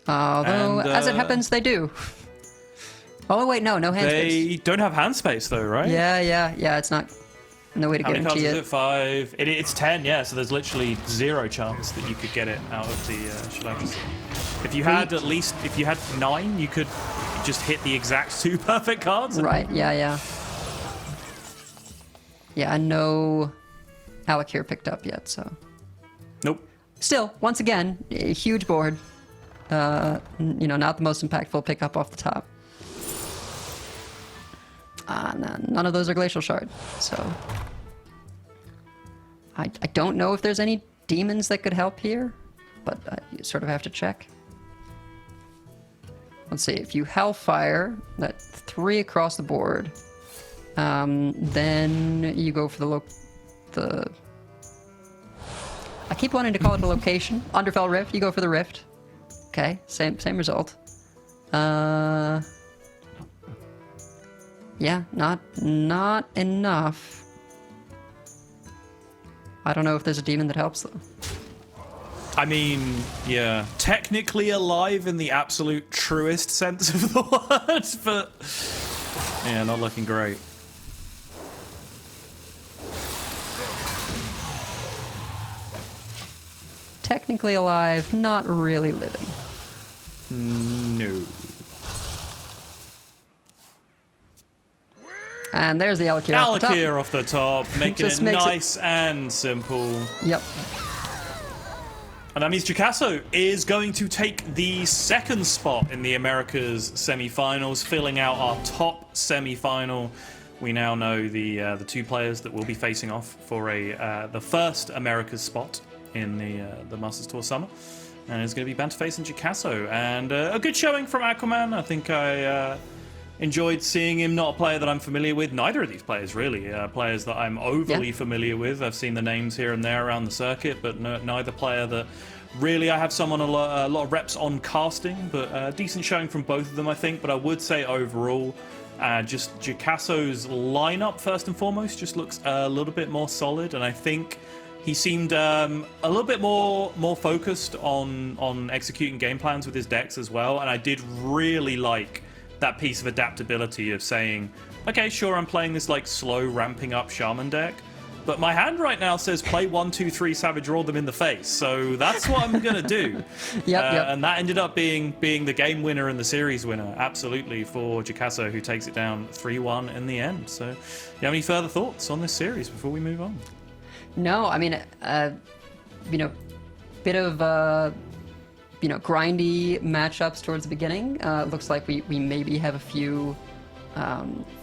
Speaker 1: Although,
Speaker 7: And,
Speaker 1: as it happens, they do. Oh, wait, no hand space.
Speaker 7: They don't have hand space, though, right?
Speaker 1: Yeah, it's not... No way to
Speaker 7: How many cards
Speaker 1: guarantee
Speaker 7: is
Speaker 1: it.
Speaker 7: it? 5? It's 10, yeah, so there's literally 0 chance that you could get it out of the Shellacus. If you had at least... If you had 9, you could just hit the exact 2 perfect cards.
Speaker 1: Right, yeah. Yeah, no Alec here picked up yet, so...
Speaker 7: Nope.
Speaker 1: Still, once again, a huge board. Not the most impactful pickup off the top. None of those are Glacial Shard, so... I don't know if there's any demons that could help here, but you sort of have to check. Let's see, if you Hellfire, that's 3 across the board. Then you go for the... I keep wanting to call it a location. Underfell Rift, you go for the Rift. Okay, same result. Yeah, not enough. I don't know if there's a demon that helps though.
Speaker 7: I mean, yeah, technically alive in the absolute truest sense of the word, but yeah, not looking great.
Speaker 1: Technically alive, not really living.
Speaker 7: No.
Speaker 1: And there's the Alakir off the top.
Speaker 7: Alakir off the top, making
Speaker 1: Just
Speaker 7: it
Speaker 1: makes
Speaker 7: nice and simple.
Speaker 1: Yep.
Speaker 7: And that means Jakasso is going to take the 2nd spot in the Americas semi-finals, filling out our top semi-final. We now know the 2 players that will be facing off for the first Americas spot in the Masters Tour Summer. And it's going to be Banterface and Jakasso. And a good showing from Aquaman. I think I enjoyed seeing him, not a player that I'm familiar with. Neither of these players, really. Players that I'm overly familiar with. I've seen the names here and there around the circuit, but neither player that really I have someone a lot of reps on casting. But decent showing from both of them, I think. But I would say overall, just Jakasso's lineup, first and foremost, just looks a little bit more solid. And I think he seemed a little bit more focused on executing game plans with his decks as well. And I did really like that piece of adaptability of saying, okay, sure, I'm playing this like slow ramping up Shaman deck, but my hand right now says play 1, 2, 3 Savage Roll them in the face, so that's what I'm gonna do.
Speaker 1: Yep.
Speaker 7: And that ended up being the game winner and the series winner, absolutely, for Jakasso, who takes it down 3-1 in the end. So, do you have any further thoughts on this series before we move on?
Speaker 1: No, I mean, bit of grindy matchups towards the beginning. Looks like we maybe have a few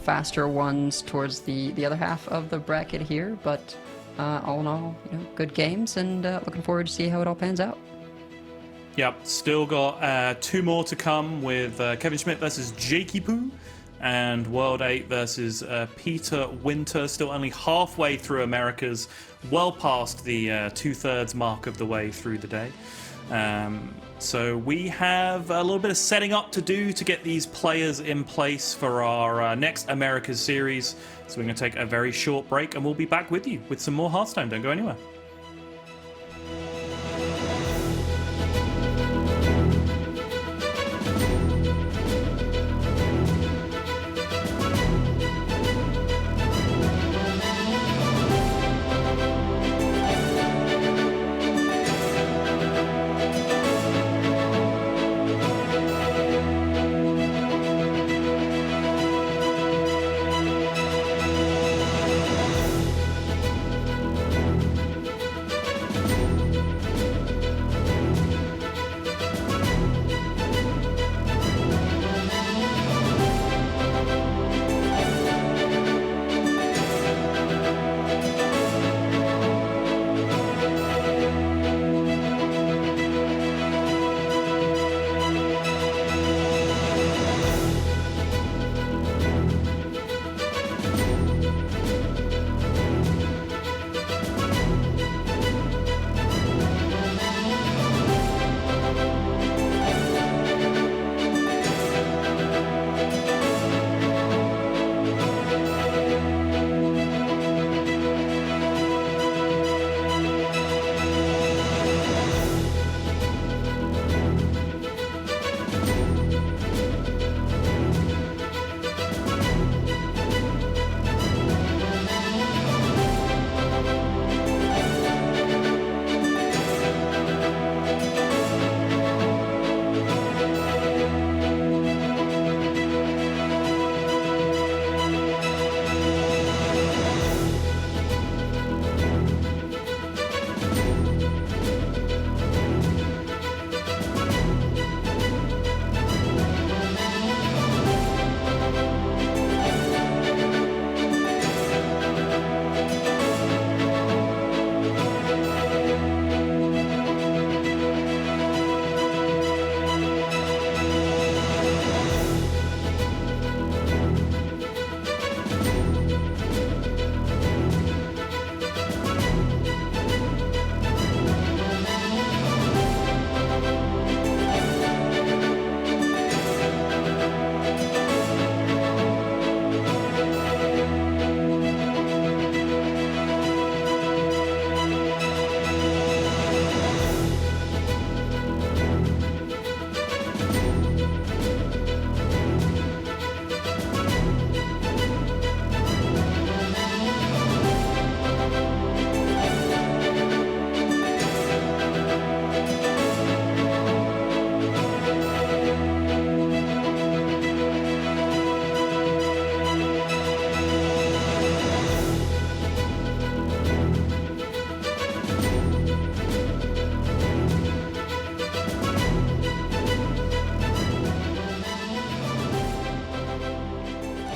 Speaker 1: faster ones towards the other half of the bracket here, but all in all, good games, and looking forward to see how it all pans out.
Speaker 7: Yep, still got 2 more to come with Kevin Schmidt versus Jakey Poo and World 8 versus Peter Winter. Still only halfway through Americas, well past the 2/3 mark of the way through the day. So we have a little bit of setting up to do to get these players in place for our next Americas series. So we're going to take a very short break and we'll be back with you with some more Hearthstone. Don't go anywhere.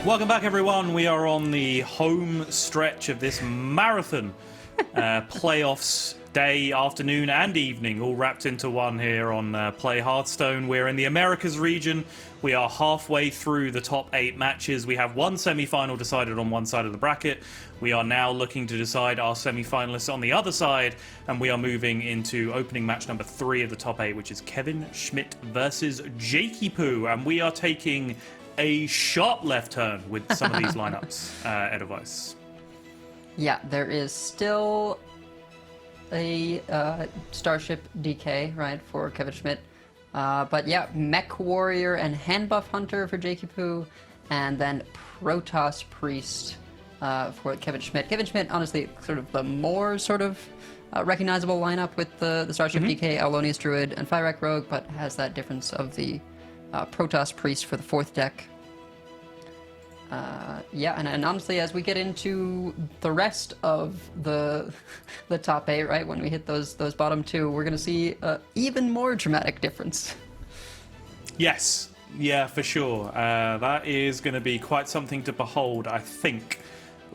Speaker 7: Welcome back, everyone. We are on the home stretch of this marathon. Playoffs day, afternoon, and evening, all wrapped into one here on Play Hearthstone. We're in the Americas region. We are halfway through the top 8 matches. We have one semi-final decided on one side of the bracket. We are now looking to decide our semi-finalists on the other side, and we are moving into opening match number 3 of the top 8, which is Kevin Schmidt versus Jakey Poo, and we are taking a sharp left turn with some of these lineups, Edelweiss.
Speaker 1: Yeah, there is still a Starship DK, right, for Kevin Schmidt. But yeah, Mech Warrior and Hand Buff Hunter for Jakey Poo, and then Protoss Priest for Kevin Schmidt. Kevin Schmidt, honestly, sort of the more sort of recognizable lineup with the Starship DK, Alonius Druid, and Fyrak Rogue, but has that difference of the Protoss Priest for the 4th deck. Yeah, and honestly, as we get into the rest of the top 8, right, when we hit those bottom 2, we're going to see even more dramatic difference.
Speaker 7: Yes, yeah, for sure. That is going to be quite something to behold, I think.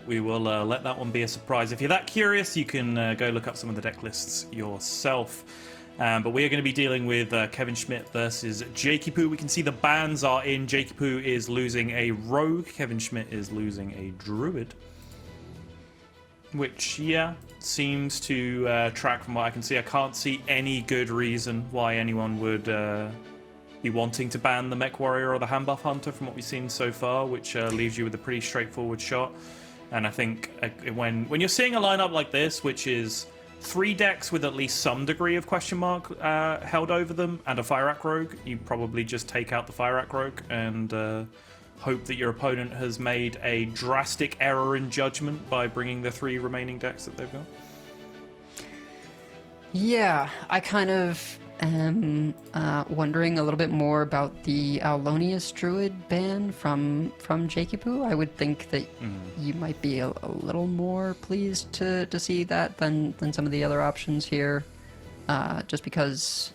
Speaker 7: We will let that one be a surprise. If you're that curious, you can go look up some of the deck lists yourself. But we are going to be dealing with Kevin Schmidt versus Jakey Poo. We can see the bans are in. Jakey Poo is losing a Rogue. Kevin Schmidt is losing a Druid. Which, yeah, seems to track from what I can see. I can't see any good reason why anyone would be wanting to ban the Mech Warrior or the Hand Buff Hunter from what we've seen so far, which leaves you with a pretty straightforward shot. And I think when you're seeing a lineup like this, which is 3 decks with at least some degree of question mark held over them, and a Fyrak Rogue, you probably just take out the Fyrak Rogue and hope that your opponent has made a drastic error in judgment by bringing the 3 remaining decks that they've got.
Speaker 1: Yeah, I kind of am wondering a little bit more about the Alonius Druid ban from Jakey Poo. I would think that you might be a little more pleased to see that than some of the other options here, just because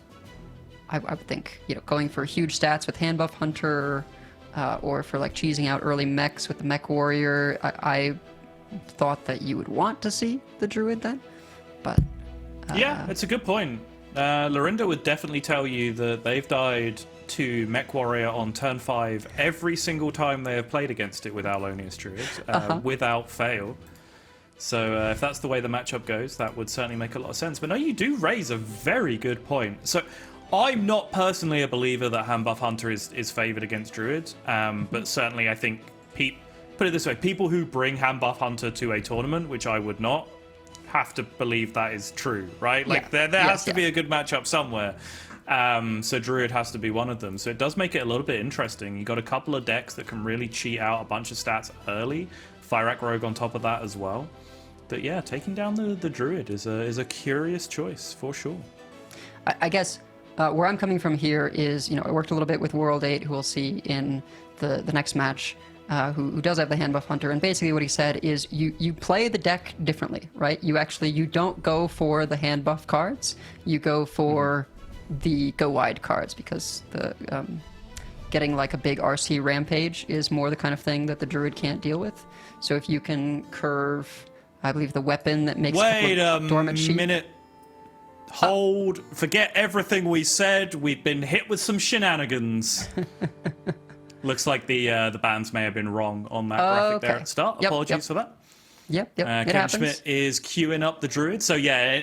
Speaker 1: I would think, you know, going for huge stats with Hand Buff Hunter, or for like cheesing out early mechs with the Mech Warrior, I thought that you would want to see the Druid then, but
Speaker 7: yeah, it's a good point. Lorinda would definitely tell you that they've died to Mech Warrior on turn 5 every single time they have played against it with Alonius Druid, without fail. So if that's the way the matchup goes, that would certainly make a lot of sense. But no, you do raise a very good point. So I'm not personally a believer that Hand Buff Hunter is favoured against Druid, but certainly I think, put it this way, people who bring Hand Buff Hunter to a tournament, which I would not, have to believe that is true, right? Like there has to be a good matchup somewhere. So Druid has to be one of them. So it does make it a little bit interesting. You got a couple of decks that can really cheat out a bunch of stats early. Fyrak Rogue on top of that as well. But yeah, taking down the Druid is a curious choice for sure.
Speaker 1: I guess where I'm coming from here is, you know, I worked a little bit with World 8, who we'll see in the next match. Who does have the Hand Buff Hunter, and basically what he said is you play the deck differently, right? You don't go for the hand buff cards, you go for the go wide cards, because the getting like a big RC rampage is more the kind of thing that the Druid can't deal with. So if you can curve, I believe, the weapon that makes dormant sheep.
Speaker 7: Minute. Hold. Forget everything we said. We've been hit with some shenanigans. Looks like the bands may have been wrong on that graphic there at the start. Apologies for that.
Speaker 1: Yep.
Speaker 7: Kevin Schmidt is queuing up the Druid. So yeah,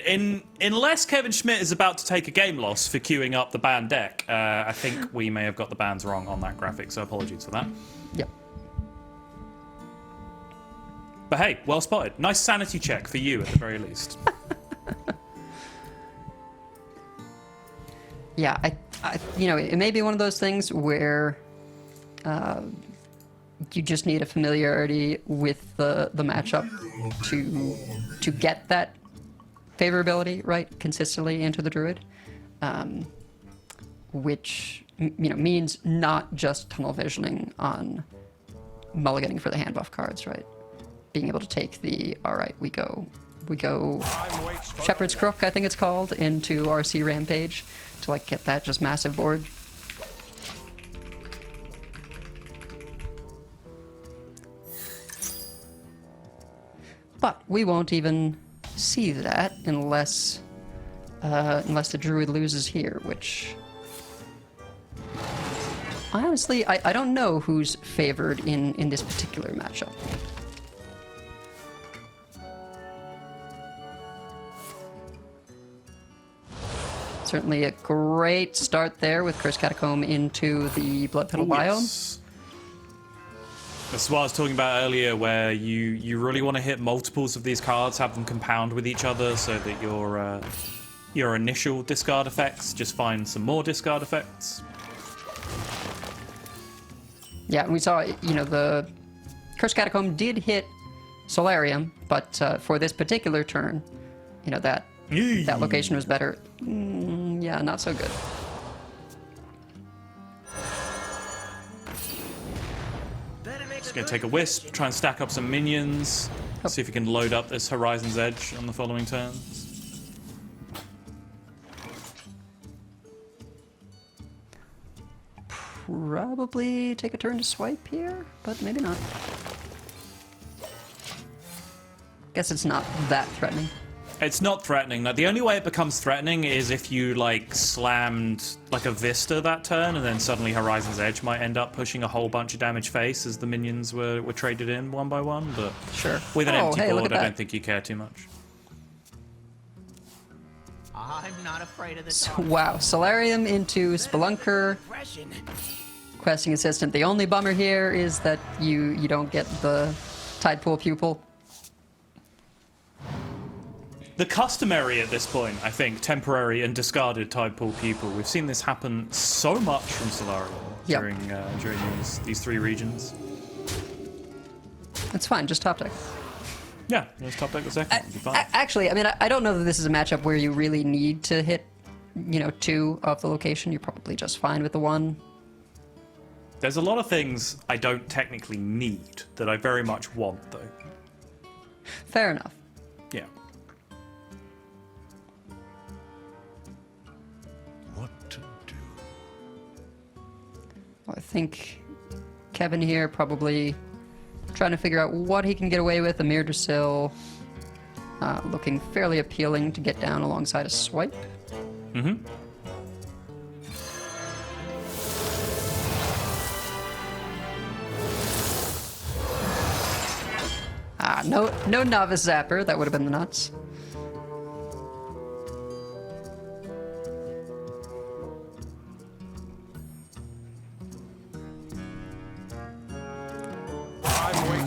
Speaker 7: unless Kevin Schmidt is about to take a game loss for queuing up the banned deck, I think we may have got the bands wrong on that graphic. So apologies for that.
Speaker 1: Yep.
Speaker 7: But hey, well spotted. Nice sanity check for you at the very least.
Speaker 1: Yeah, I you know, it may be one of those things where you just need a familiarity with the matchup to get that favorability right consistently into the Druid, which, you know, means not just tunnel visioning on mulliganing for the hand buff cards, right? Being able to take the we go Shepherd's Crook, I think it's called, into RC Rampage to like get that just massive board. But we won't even see that unless the druid loses here, which honestly I don't know who's favored in this particular matchup. Certainly a great start there with Curse Catacomb into the Blood Petal biome.
Speaker 7: Yes. That's what I was talking about earlier, where you really want to hit multiples of these cards, have them compound with each other, so that your initial discard effects just find some more discard effects.
Speaker 1: Yeah, and we saw, you know, the Curse Catacomb did hit Solarium, but for this particular turn, you know, that location was better. Yeah, not so good.
Speaker 7: Just gonna take a Wisp, try and stack up some minions, see if we can load up this Horizon's Edge on the following turns.
Speaker 1: Probably take a turn to swipe here, but maybe not. Guess it's not that threatening.
Speaker 7: It's not threatening. Like, the only way it becomes threatening is if you, like, slammed, like, a Vista that turn, and then suddenly Horizon's Edge might end up pushing a whole bunch of damage face as the minions were traded in one by one, but
Speaker 1: Sure.
Speaker 7: with an empty
Speaker 1: hey, look
Speaker 7: board,
Speaker 1: at
Speaker 7: I
Speaker 1: that.
Speaker 7: don't think you care too much.
Speaker 3: I'm not afraid of the
Speaker 1: So,
Speaker 3: dark.
Speaker 1: wow, Solarium into Spelunker,
Speaker 3: Impression.
Speaker 1: questing assistant. The only bummer here is that you don't get the Tidepool Pupil.
Speaker 7: The customary at this point, I think, temporary and discarded Tidepool Pupil. We've seen this happen so much from Solarium
Speaker 1: Yep.
Speaker 7: during these three regions.
Speaker 1: It's fine, just top deck.
Speaker 7: Yeah, let's top deck the second. It'll be fine.
Speaker 1: Actually, I mean, I don't know that this is a matchup where you really need to hit, you know, 2 of the location. You're probably just fine with the 1.
Speaker 7: There's a lot of things I don't technically need that I very much want, though.
Speaker 1: Fair enough.
Speaker 7: Yeah.
Speaker 4: What to do?
Speaker 1: Well, I think Kevin here probably trying to figure out what he can get away with. Amir Drusil looking fairly appealing to get down alongside a swipe.
Speaker 7: Mm-hmm.
Speaker 1: No Novice Zapper. That would have been the nuts.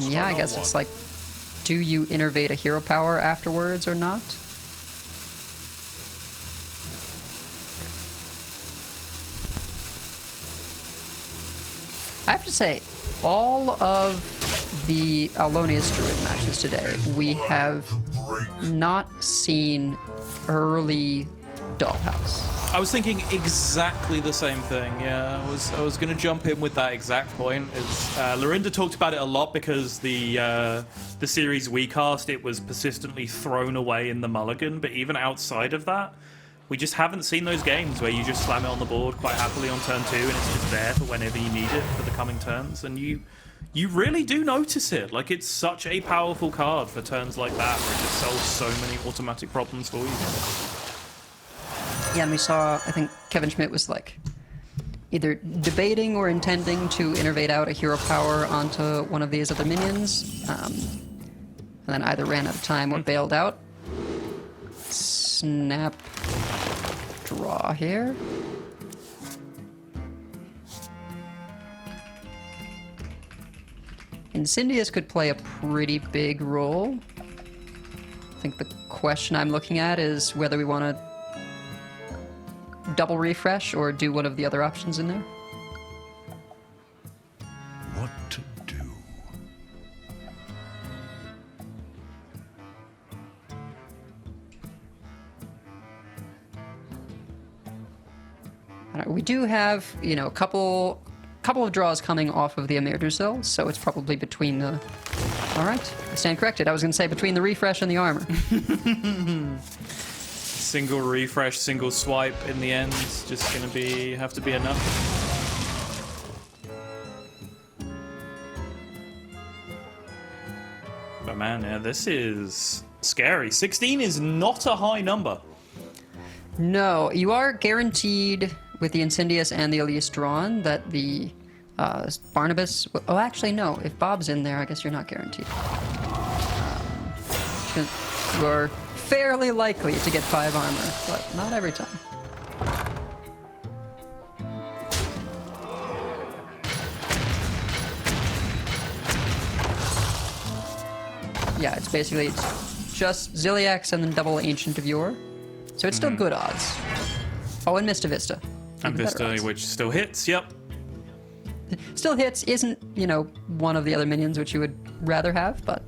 Speaker 1: Yeah, I guess it's like, do you innervate a hero power afterwards or not? I have to say, all of the Alonius Druid matches today, we have not seen early Dollhouse.
Speaker 7: I was thinking exactly the same thing. Yeah, I was going to jump in with that exact point. It's, Lorinda talked about it a lot because the series we cast, it was persistently thrown away in the mulligan. But even outside of that, we just haven't seen those games where you just slam it on the board quite happily on turn 2 and it's just there for whenever you need it for the coming turns. And you really do notice it. Like, it's such a powerful card for turns like that where it just solves so many automatic problems for you.
Speaker 1: Yeah, and we saw, I think Kevin Schmidt was like either debating or intending to innervate out a hero power onto one of these other minions, and then either ran out of time or bailed out. Snap. Draw here. Incendius could play a pretty big role. I think the question I'm looking at is whether we want to double refresh or do one of the other options in there.
Speaker 4: What to do?
Speaker 1: We do have, you know, a couple of draws coming off of the Amir Drusil, so it's probably between the... All right, I stand corrected. I was going to say between the refresh and the armor.
Speaker 7: Single refresh, single swipe in the end is just going to have to be enough. But man, yeah, this is scary. 16 is not a high number.
Speaker 1: No, you are guaranteed with the Incendious and the Elise drawn that the Barnabas... Oh, actually, no. If Bob's in there, I guess you're not guaranteed. You're fairly likely to get 5 armor, but not every time. Yeah, it's just Ziliax and then double Ancient of Yore. So it's still good odds. Oh, and Mista Vista.
Speaker 7: And
Speaker 1: Even better
Speaker 7: Vista,
Speaker 1: odds.
Speaker 7: which still hits, yep.
Speaker 1: Still hits, isn't, one of the other minions which you would rather have, but...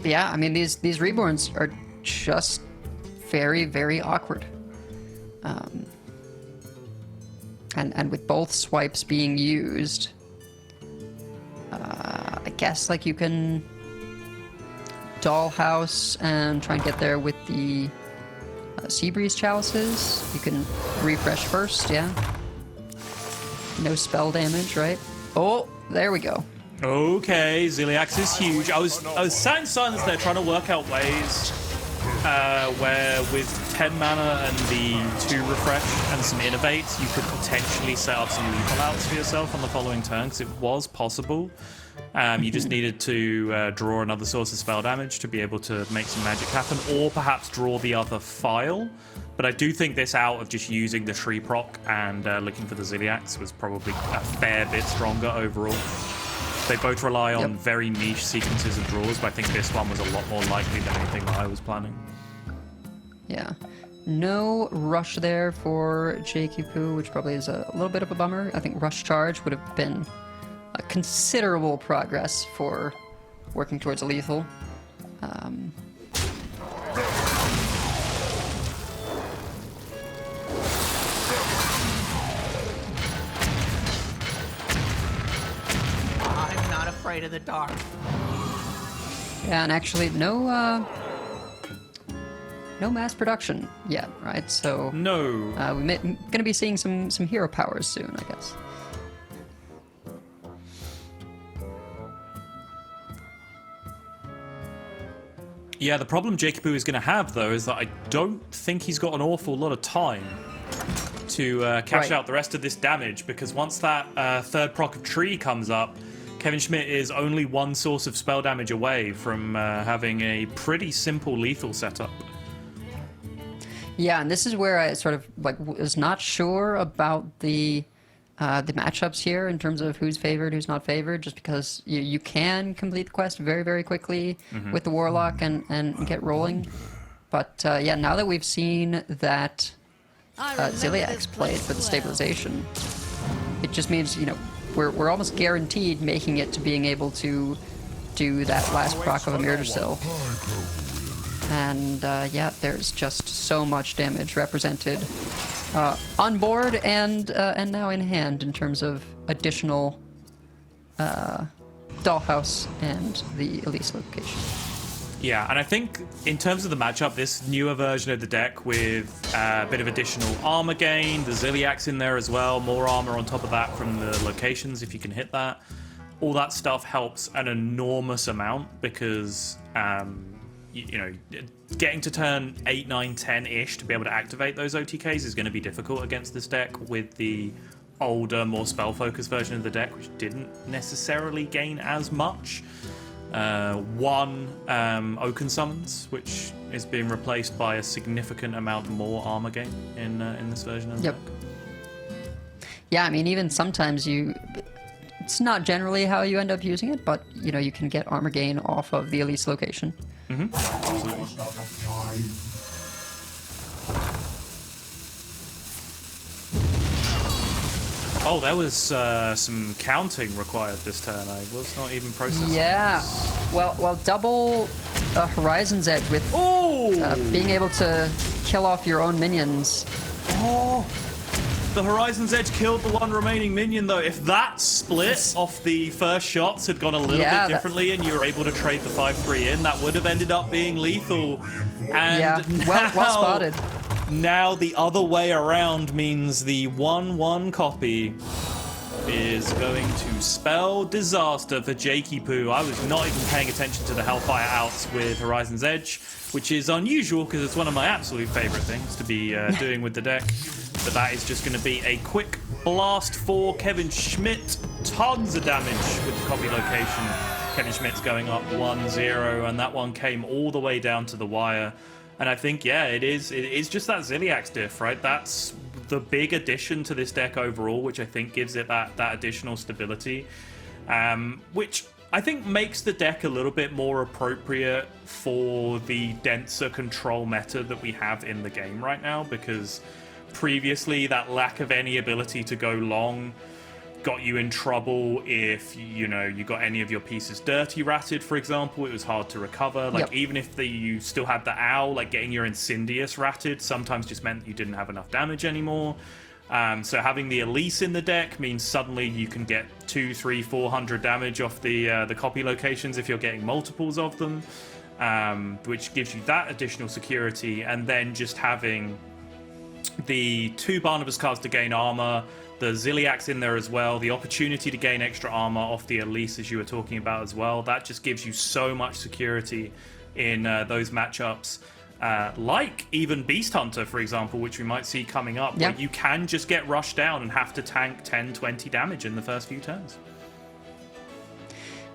Speaker 1: Yeah, I mean, these Reborns are just very, very awkward. And with both swipes being used, I guess, like, you can Dollhouse and try and get there with the Seabreeze Chalices. You can refresh first, yeah. No spell damage, right? Oh, there we go.
Speaker 7: Okay, Ziliax is huge. I was sat in silence there trying to work out ways where with 10 mana and the 2 refresh and some innovate, you could potentially set up some lethal outs for yourself on the following turn, because it was possible. You just needed to draw another source of spell damage to be able to make some magic happen, or perhaps draw the other file. But I do think this out of just using the tree proc and looking for the Ziliax was probably a fair bit stronger overall. They both rely on very niche sequences of draws, but I think this one was a lot more likely than anything that I was planning.
Speaker 1: Yeah. No rush there for JQ, which probably is a little bit of a bummer. I think Rush Charge would have been a considerable progress for working towards a lethal.
Speaker 3: I'm not afraid of the dark.
Speaker 1: Yeah, and actually, no mass production yet, right? So
Speaker 7: No.
Speaker 1: we're gonna be seeing some hero powers soon, I guess.
Speaker 7: Yeah, the problem Jacobu is going to have, though, is that I don't think he's got an awful lot of time to cash out the rest of this damage, because once that third proc of Tree comes up, Kevin Schmidt is only one source of spell damage away from having a pretty simple lethal setup.
Speaker 1: Yeah, and this is where I sort of was not sure about the matchups here in terms of who's favored, who's not favored, just because you can complete the quest very, very quickly with the Warlock and get rolling. But yeah, now that we've seen that Ziliax played for the stabilization, it just means, we're almost guaranteed making it to being able to do that last proc of a Myrtlesil. And yeah, there's just so much damage represented on board and now in hand in terms of additional Dollhouse and the Elise location.
Speaker 7: Yeah, and I think in terms of the matchup, this newer version of the deck with a bit of additional armor gain, the Ziliax in there as well, more armor on top of that from the locations if you can hit that. All that stuff helps an enormous amount because, getting to turn 8, 9, 10-ish to be able to activate those OTKs is going to be difficult against this deck with the older, more spell-focused version of the deck, which didn't necessarily gain as much. One Oaken Summons, which is being replaced by a significant amount more armor gain in this version of the deck.
Speaker 1: Yeah, I mean, even sometimes it's not generally how you end up using it, but, you can get armor gain off of the Elise location.
Speaker 7: Absolutely. Oh, there was some counting required this turn. I was not even processing.
Speaker 1: Yeah, well, double Horizon's Edge with being able to kill off your own minions.
Speaker 7: The Horizon's Edge killed the one remaining minion, though. If that split off the first shots had gone a little bit differently and you were able to trade the 5-3 in, that would have ended up being lethal. And
Speaker 1: well spotted.
Speaker 7: Now the other way around means the 1-1 copy is going to spell disaster for Jakey Poo. I was not even paying attention to the Hellfire outs with Horizon's Edge, which is unusual because it's one of my absolute favorite things to be doing with the deck. But that is just going to be a quick blast for Kevin Schmidt. Tons of damage with the copy location. Kevin Schmidt's going up 1-0, and that one came all the way down to the wire. And I think, yeah, it is just that Ziliax diff, right? That's the big addition to this deck overall, which I think gives it that additional stability, which I think makes the deck a little bit more appropriate for the denser control meta that we have in the game right now, because previously that lack of any ability to go long got you in trouble if you got any of your pieces dirty ratted, for example. It was hard to recover. Like, even if you still had the owl, like getting your Incendious ratted sometimes just meant that you didn't have enough damage anymore. So having the Elise in the deck means suddenly you can get 200, 300, 400 damage off the copy locations if you're getting multiples of them, which gives you that additional security. And then just having the 2 Barnabas cards to gain armor, the Ziliax in there as well, the opportunity to gain extra armor off the Elise, as you were talking about as well. That just gives you so much security in those matchups. Like even Beast Hunter, for example, which we might see coming up, where you can just get rushed down and have to tank 10, 20 damage in the first few turns.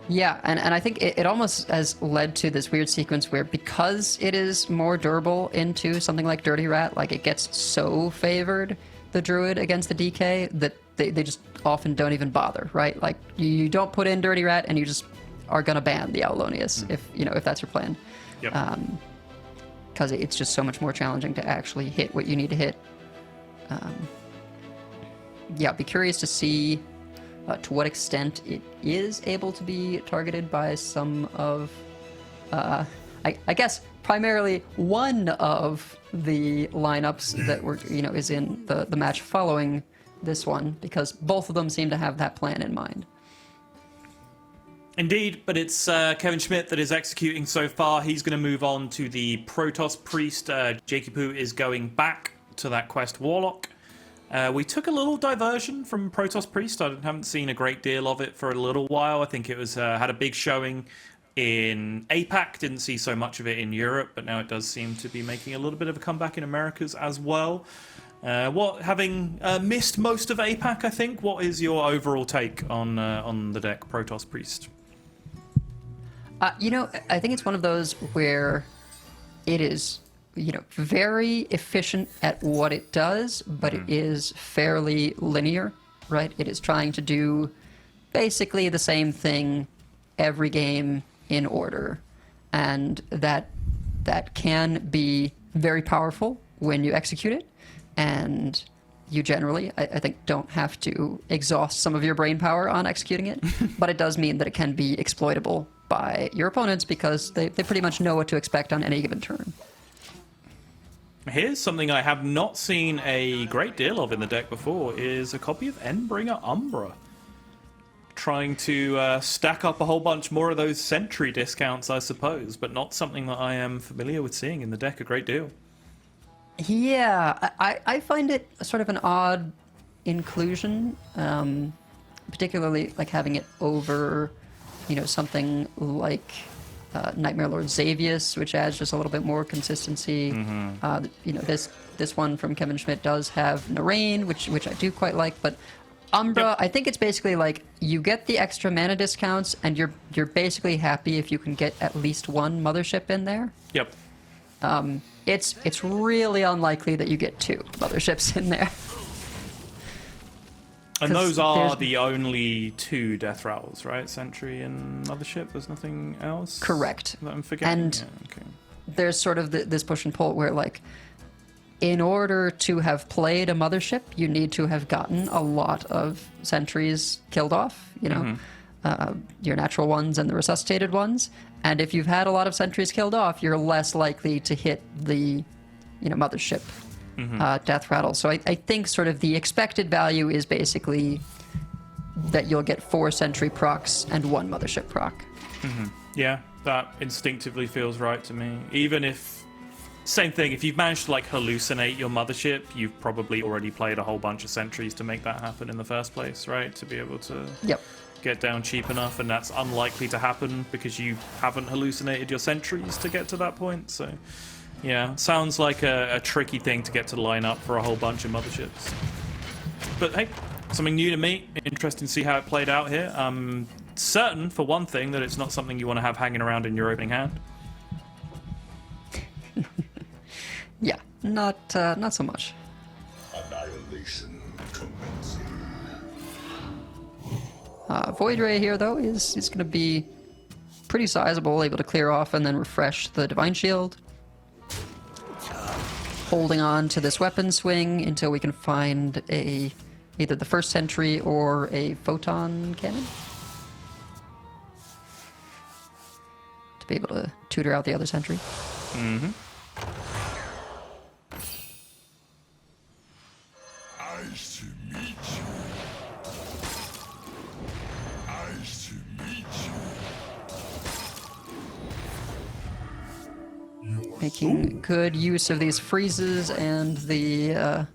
Speaker 1: Yeah, and I think it almost has led to this weird sequence where, because it is more durable into something like Dirty Rat, like it gets so favored, the Druid against the DK, that they just often don't even bother, right? Like, you don't put in Dirty Rat and you just are going to ban the Aulonius if that's your plan.
Speaker 7: Yep.
Speaker 1: Because it's just so much more challenging to actually hit what you need to hit. I'd be curious to see to what extent it is able to be targeted by some of, I guess, primarily one of the lineups that were, is in the match following this one, because both of them seem to have that plan in mind.
Speaker 7: Indeed, but it's Kevin Schmidt that is executing so far. He's going to move on to the Protoss Priest. Jakey Poo is going back to that quest Warlock. We took a little diversion from Protoss Priest. I haven't seen a great deal of it for a little while. I think it was had a big showing in APAC. Didn't see so much of it in Europe, but now it does seem to be making a little bit of a comeback in Americas as well. Having missed most of APAC, I think, what is your overall take on the deck Protoss Priest?
Speaker 1: I think it's one of those where it is, very efficient at what it does, but it is fairly linear, right? It is trying to do basically the same thing every game in order, and that can be very powerful when you execute it, and you generally, I think, don't have to exhaust some of your brain power on executing it, but it does mean that it can be exploitable by your opponents because they pretty much know what to expect on any given turn.
Speaker 7: Here's something I have not seen a great deal of in the deck before, is a copy of Endbringer Umbra. Trying to stack up a whole bunch more of those sentry discounts, I suppose, but not something that I am familiar with seeing in the deck a great deal.
Speaker 1: Yeah, I find it sort of an odd inclusion, particularly like having it over, something like Nightmare Lord Xavius, which adds just a little bit more consistency. This one from Kevin Schmidt does have Narain, which I do quite like, but Umbra, I think it's basically like you get the extra mana discounts, and you're basically happy if you can get at least one mothership in there.
Speaker 7: Yep.
Speaker 1: It's really unlikely that you get 2 motherships in there.
Speaker 7: And those are the only 2 death rattles, right? Sentry and Mothership. There's nothing else.
Speaker 1: Correct.
Speaker 7: That I'm forgetting.
Speaker 1: And there's sort of this push and pull where, like, in order to have played a Mothership, you need to have gotten a lot of sentries killed off. Your natural ones and the resuscitated ones. And if you've had a lot of sentries killed off, you're less likely to hit the, Mothership Death Rattle. So I think sort of the expected value is basically that you'll get 4 Sentry procs and 1 Mothership proc.
Speaker 7: Yeah, that instinctively feels right to me. Even if, same thing, if you've managed to like hallucinate your Mothership, you've probably already played a whole bunch of sentries to make that happen in the first place, right? To be able to get down cheap enough, and that's unlikely to happen because you haven't hallucinated your sentries to get to that point. So yeah, sounds like a tricky thing to get to line up for a whole bunch of Motherships. But hey, something new to me. Interesting to see how it played out here. I'm certain, for one thing, that it's not something you want to have hanging around in your opening hand.
Speaker 1: Yeah, not so much.
Speaker 6: Annihilation commencing.
Speaker 1: Void Ray here, though, is going to be pretty sizable, able to clear off and then refresh the Divine Shield. Holding on to this weapon swing until we can find either the first sentry or a photon cannon to be able to tutor out the other sentry.
Speaker 6: Nice to meet you. Nice to meet you.
Speaker 1: Making good use of these freezes and the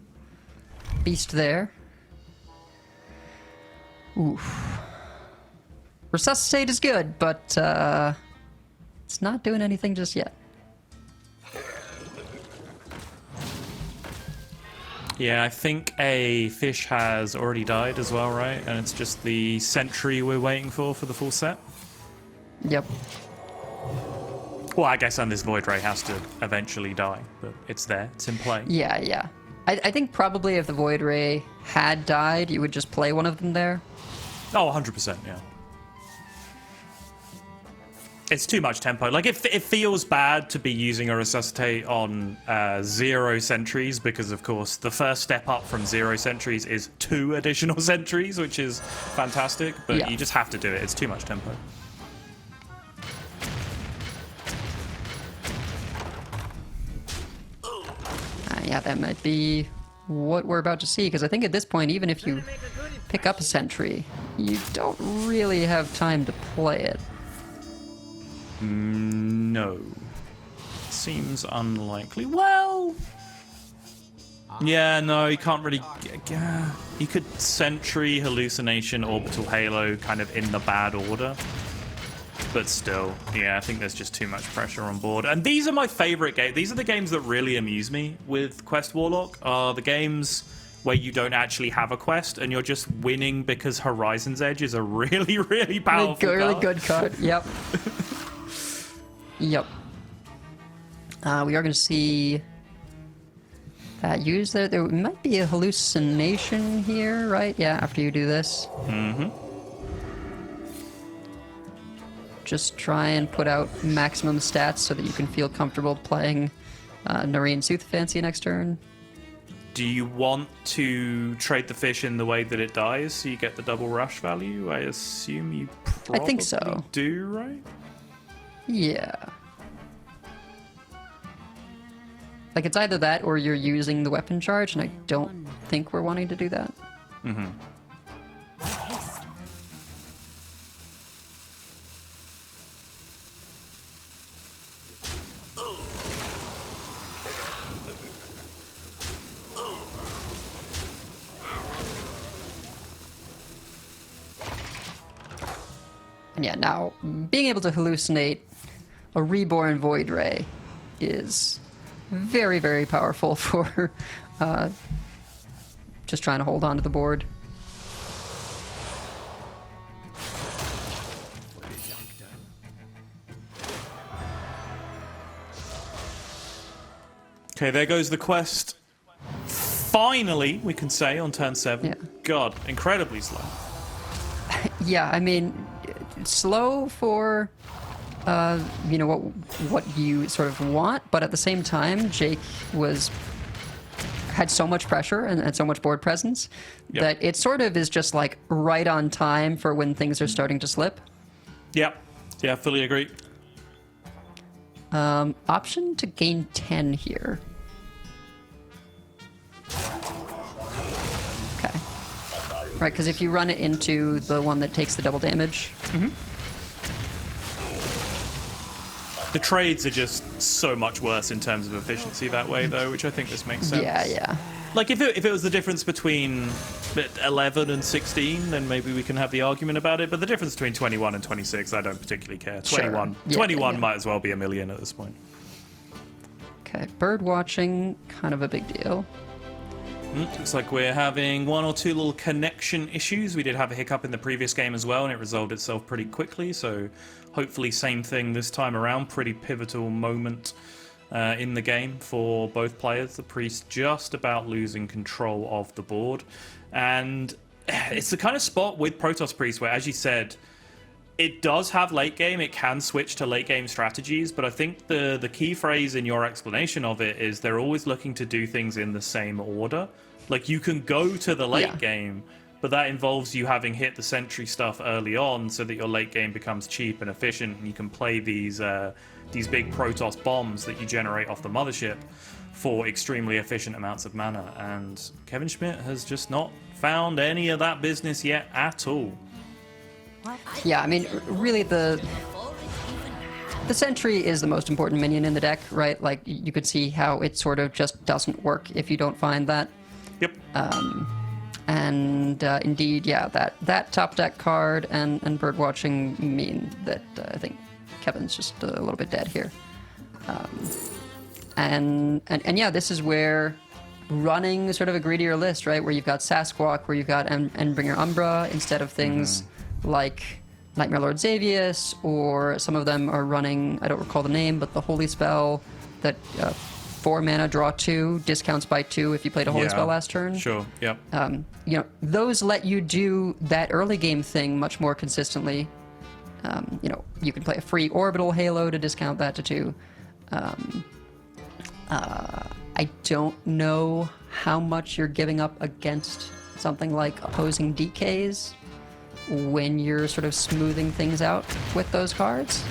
Speaker 1: beast there. Oof. Resuscitate is good, but it's not doing anything just yet.
Speaker 7: Yeah, I think a fish has already died as well, right? And it's just the sentry we're waiting for the full set.
Speaker 1: Yep.
Speaker 7: Well, I guess and this Void Ray has to eventually die, but it's there, it's in play.
Speaker 1: Yeah. I think probably if the Void Ray had died, you would just play one of them there.
Speaker 7: Oh, 100%, yeah. It's too much tempo. Like, it feels bad to be using a Resuscitate on 0 sentries because, of course, the first step up from 0 sentries is 2 additional sentries, which is fantastic, but
Speaker 1: yeah.
Speaker 7: You just have to do it. It's too much tempo.
Speaker 1: Yeah, that might be what we're about to see, because I think at this point, even if you pick up a sentry, you don't really have time to play it.
Speaker 7: No. Seems unlikely. Well... Yeah, no, you can't really... You could Sentry, Hallucination, Orbital Halo kind of in the bad order. But still, yeah, I think there's just too much pressure on board. And these are my favorite games. These are the games that really amuse me with Quest Warlock. Are the games where you don't actually have a quest and you're just winning because Horizon's Edge is a really, really powerful
Speaker 1: really
Speaker 7: card.
Speaker 1: good card. Yep. Yep. We are going to see that used there. There might be a hallucination here, right? Yeah, after you do this. Just try and put out maximum stats so that you can feel comfortable playing Noreen Soothfancy next turn.
Speaker 7: Do you want to trade the fish in the way that it dies so you get the double rush value? I assume you probably
Speaker 1: I think so.
Speaker 7: Do, right?
Speaker 1: Yeah. Like, it's either that or you're using the weapon charge, and I don't think we're wanting to do that. And yeah, now, being able to hallucinate a reborn Void Ray is very, very powerful for just trying to hold on to the board.
Speaker 7: Okay, there goes the quest. Finally, we can say, on turn 7.
Speaker 1: Yeah.
Speaker 7: God, incredibly slow.
Speaker 1: Yeah, I mean, slow for you know what you sort of want, but at the same time, Jake had so much pressure and so much board presence that it sort of is just like right on time for when things are starting to slip.
Speaker 7: Yeah, fully agree.
Speaker 1: Option to gain 10 here. Right, because if you run it into the one that takes the double damage,
Speaker 7: The trades are just so much worse in terms of efficiency that way, though, which I think this makes sense.
Speaker 1: yeah.
Speaker 7: Like, if it was the difference between 11 and 16, then maybe we can have the argument about it. But the difference between 21 and 26, I don't particularly care.
Speaker 1: Sure.
Speaker 7: 21,
Speaker 1: Yeah,
Speaker 7: 21
Speaker 1: yeah.
Speaker 7: might as well be a million at this point.
Speaker 1: Okay, bird watching, kind of a big deal.
Speaker 7: Looks like we're having one or two little connection issues. We did have a hiccup in the previous game as well, and it resolved itself pretty quickly. So hopefully same thing this time around. Pretty pivotal moment in the game for both players. The priest just about losing control of the board. And it's the kind of spot with Protoss Priest where, as you said, it does have late game. It can switch to late game strategies, but I think the key phrase in your explanation of it is they're always looking to do things in the same order. Like, you can go to the late game, but that involves you having hit the sentry stuff early on so that your late game becomes cheap and efficient, and you can play these big Protoss bombs that you generate off the mothership for extremely efficient amounts of mana. And Kevin Schmidt has just not found any of that business yet at all.
Speaker 1: Yeah, I mean, really the sentry is the most important minion in the deck, right? Like, you could see how it sort of just doesn't work if you don't find that.
Speaker 7: Yep.
Speaker 1: And indeed, yeah, that top deck card and birdwatching mean that I think Kevin's just a little bit dead here. And yeah, this is where running sort of a greedier list, right? Where you've got Sasquatch, where you've got Endbringer Umbra instead of things like Nightmare Lord Xavius, or some of them are running, I don't recall the name, but the Holy Spell that 4 mana, draw 2, discounts by 2 if you played a Holy Spell last turn.
Speaker 7: Sure, yep.
Speaker 1: You know, those let you do that early game thing much more consistently. You know, you can play a free Orbital Halo to discount that to 2. I don't know how much you're giving up against something like opposing DKs when you're sort of smoothing things out with those cards,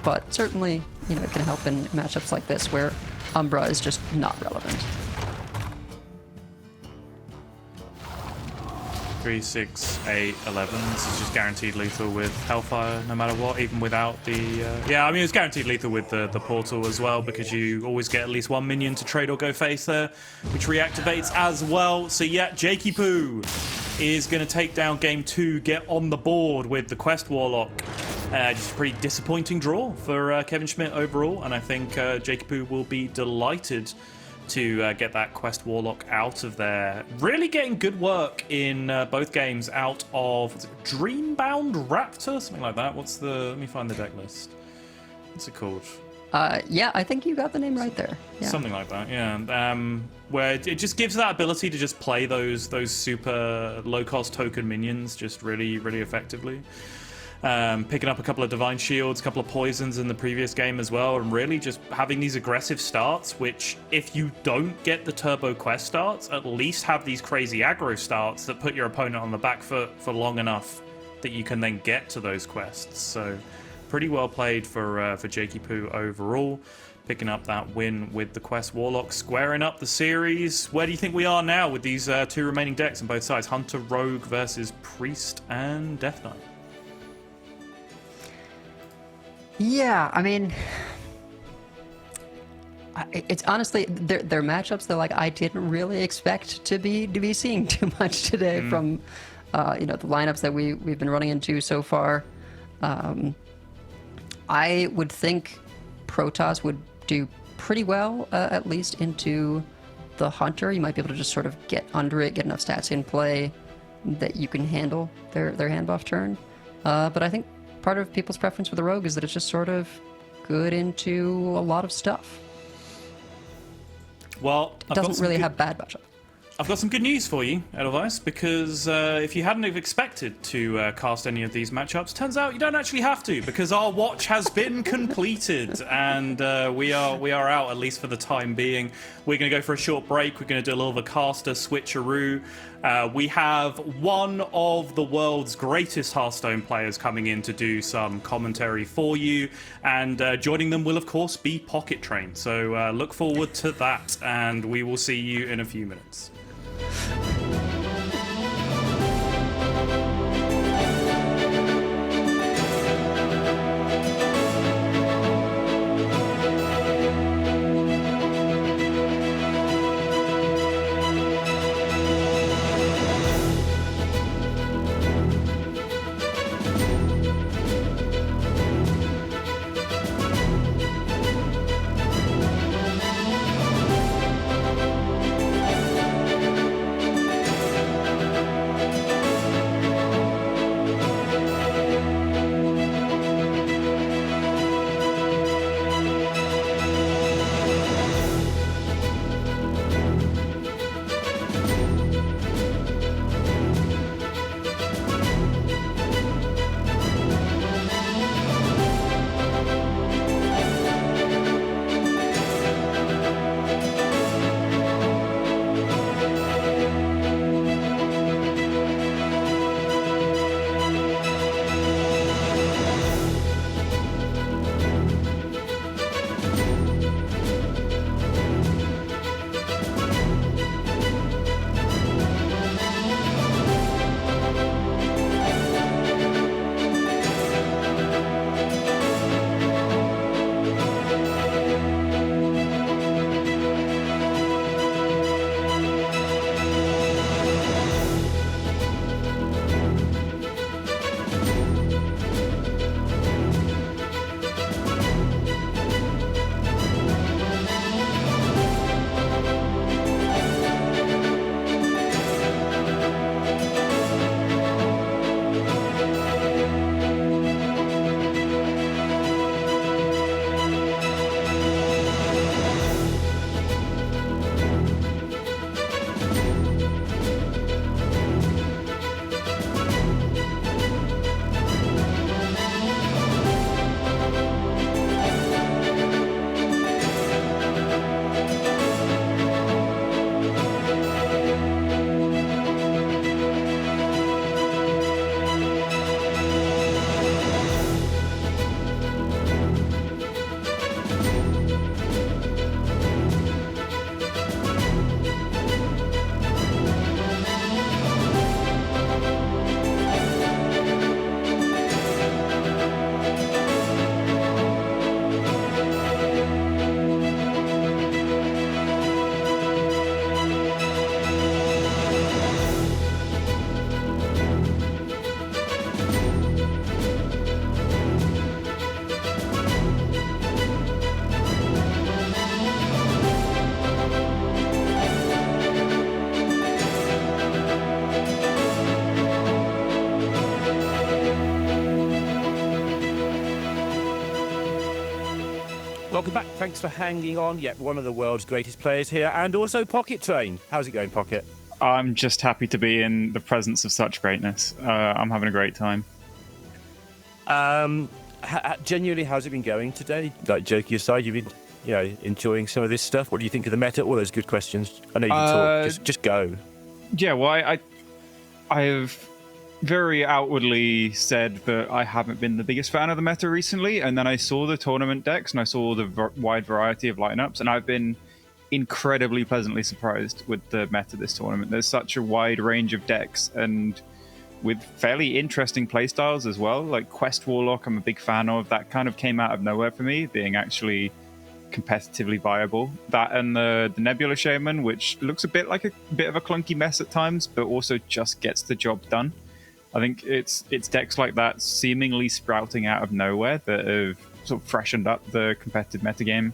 Speaker 1: but certainly, you know, it can help in matchups like this where Umbra is just not relevant.
Speaker 7: 3, 6, 8, 11. This is just guaranteed lethal with Hellfire, no matter what, even without the... Yeah, I mean, it's guaranteed lethal with the portal as well, because you always get at least one minion to trade or go face there, which reactivates as well. So yeah, Jakey Poo is going to take down game 2, get on the board with the Quest Warlock. Just a pretty disappointing draw for Kevin Schmidt overall, and I think Jakey Poo will be delighted to get that Quest Warlock out of there. Really getting good work in both games out of Dreambound Raptor, something like that. Let me find the deck list. What's it called?
Speaker 1: Yeah, I think you got the name right there. Yeah.
Speaker 7: Something like that, yeah. Where it just gives that ability to just play those super low-cost token minions just really, really effectively. Picking up a couple of Divine Shields, a couple of Poisons in the previous game as well, and really just having these aggressive starts, which, if you don't get the Turbo Quest starts, at least have these crazy aggro starts that put your opponent on the back foot for long enough that you can then get to those quests. So pretty well played for Jakey Poo overall, picking up that win with the Quest Warlock, squaring up the series. Where do you think we are now with these 2 remaining decks on both sides? Hunter Rogue versus Priest and Death Knight.
Speaker 1: Yeah, I mean, it's honestly they're matchups that, like, I didn't really expect to be seeing too much today from you know, the lineups that we've been running into so far. I would think Protoss would do pretty well, at least into the Hunter. You might be able to just sort of get under it, get enough stats in play that you can handle their hand buff turn. But I think part of people's preference for the Rogue is that it's just sort of good into a lot of stuff.
Speaker 7: Well,
Speaker 1: It doesn't really have bad matchup.
Speaker 7: I've got some good news for you, Edelweiss, because if you hadn't have expected to cast any of these matchups, turns out you don't actually have to, because our watch has been completed, and we are out, at least for the time being. We're going to go for a short break. We're going to do a little of a caster switcheroo. We have one of the world's greatest Hearthstone players coming in to do some commentary for you, and joining them will, of course, be Pocket Train. So look forward to that, and we will see you in a few minutes.
Speaker 9: welcome back. Thanks for hanging on. Yet one of the world's greatest players here, and also Pocket Train. How's it going, Pocket?
Speaker 2: I'm just happy to be in the presence of such greatness. I'm having a great time.
Speaker 9: Genuinely, how's it been going today? Like, joking aside, you've been, enjoying some of this stuff. What do you think of the meta? All those good questions. I know you can talk. Just go.
Speaker 2: Yeah, well, I have very outwardly said that I haven't been the biggest fan of the meta recently, and then I saw the tournament decks and I saw the wide variety of lineups, and I've been incredibly pleasantly surprised with the meta this tournament. There's such a wide range of decks, and with fairly interesting playstyles as well. Like Quest Warlock, I'm a big fan of. That kind of came out of nowhere for me, being actually competitively viable. That and the Nebula Shaman, which looks a bit like a bit of a clunky mess at times, but also just gets the job done. I think it's decks like that seemingly sprouting out of nowhere that have sort of freshened up the competitive metagame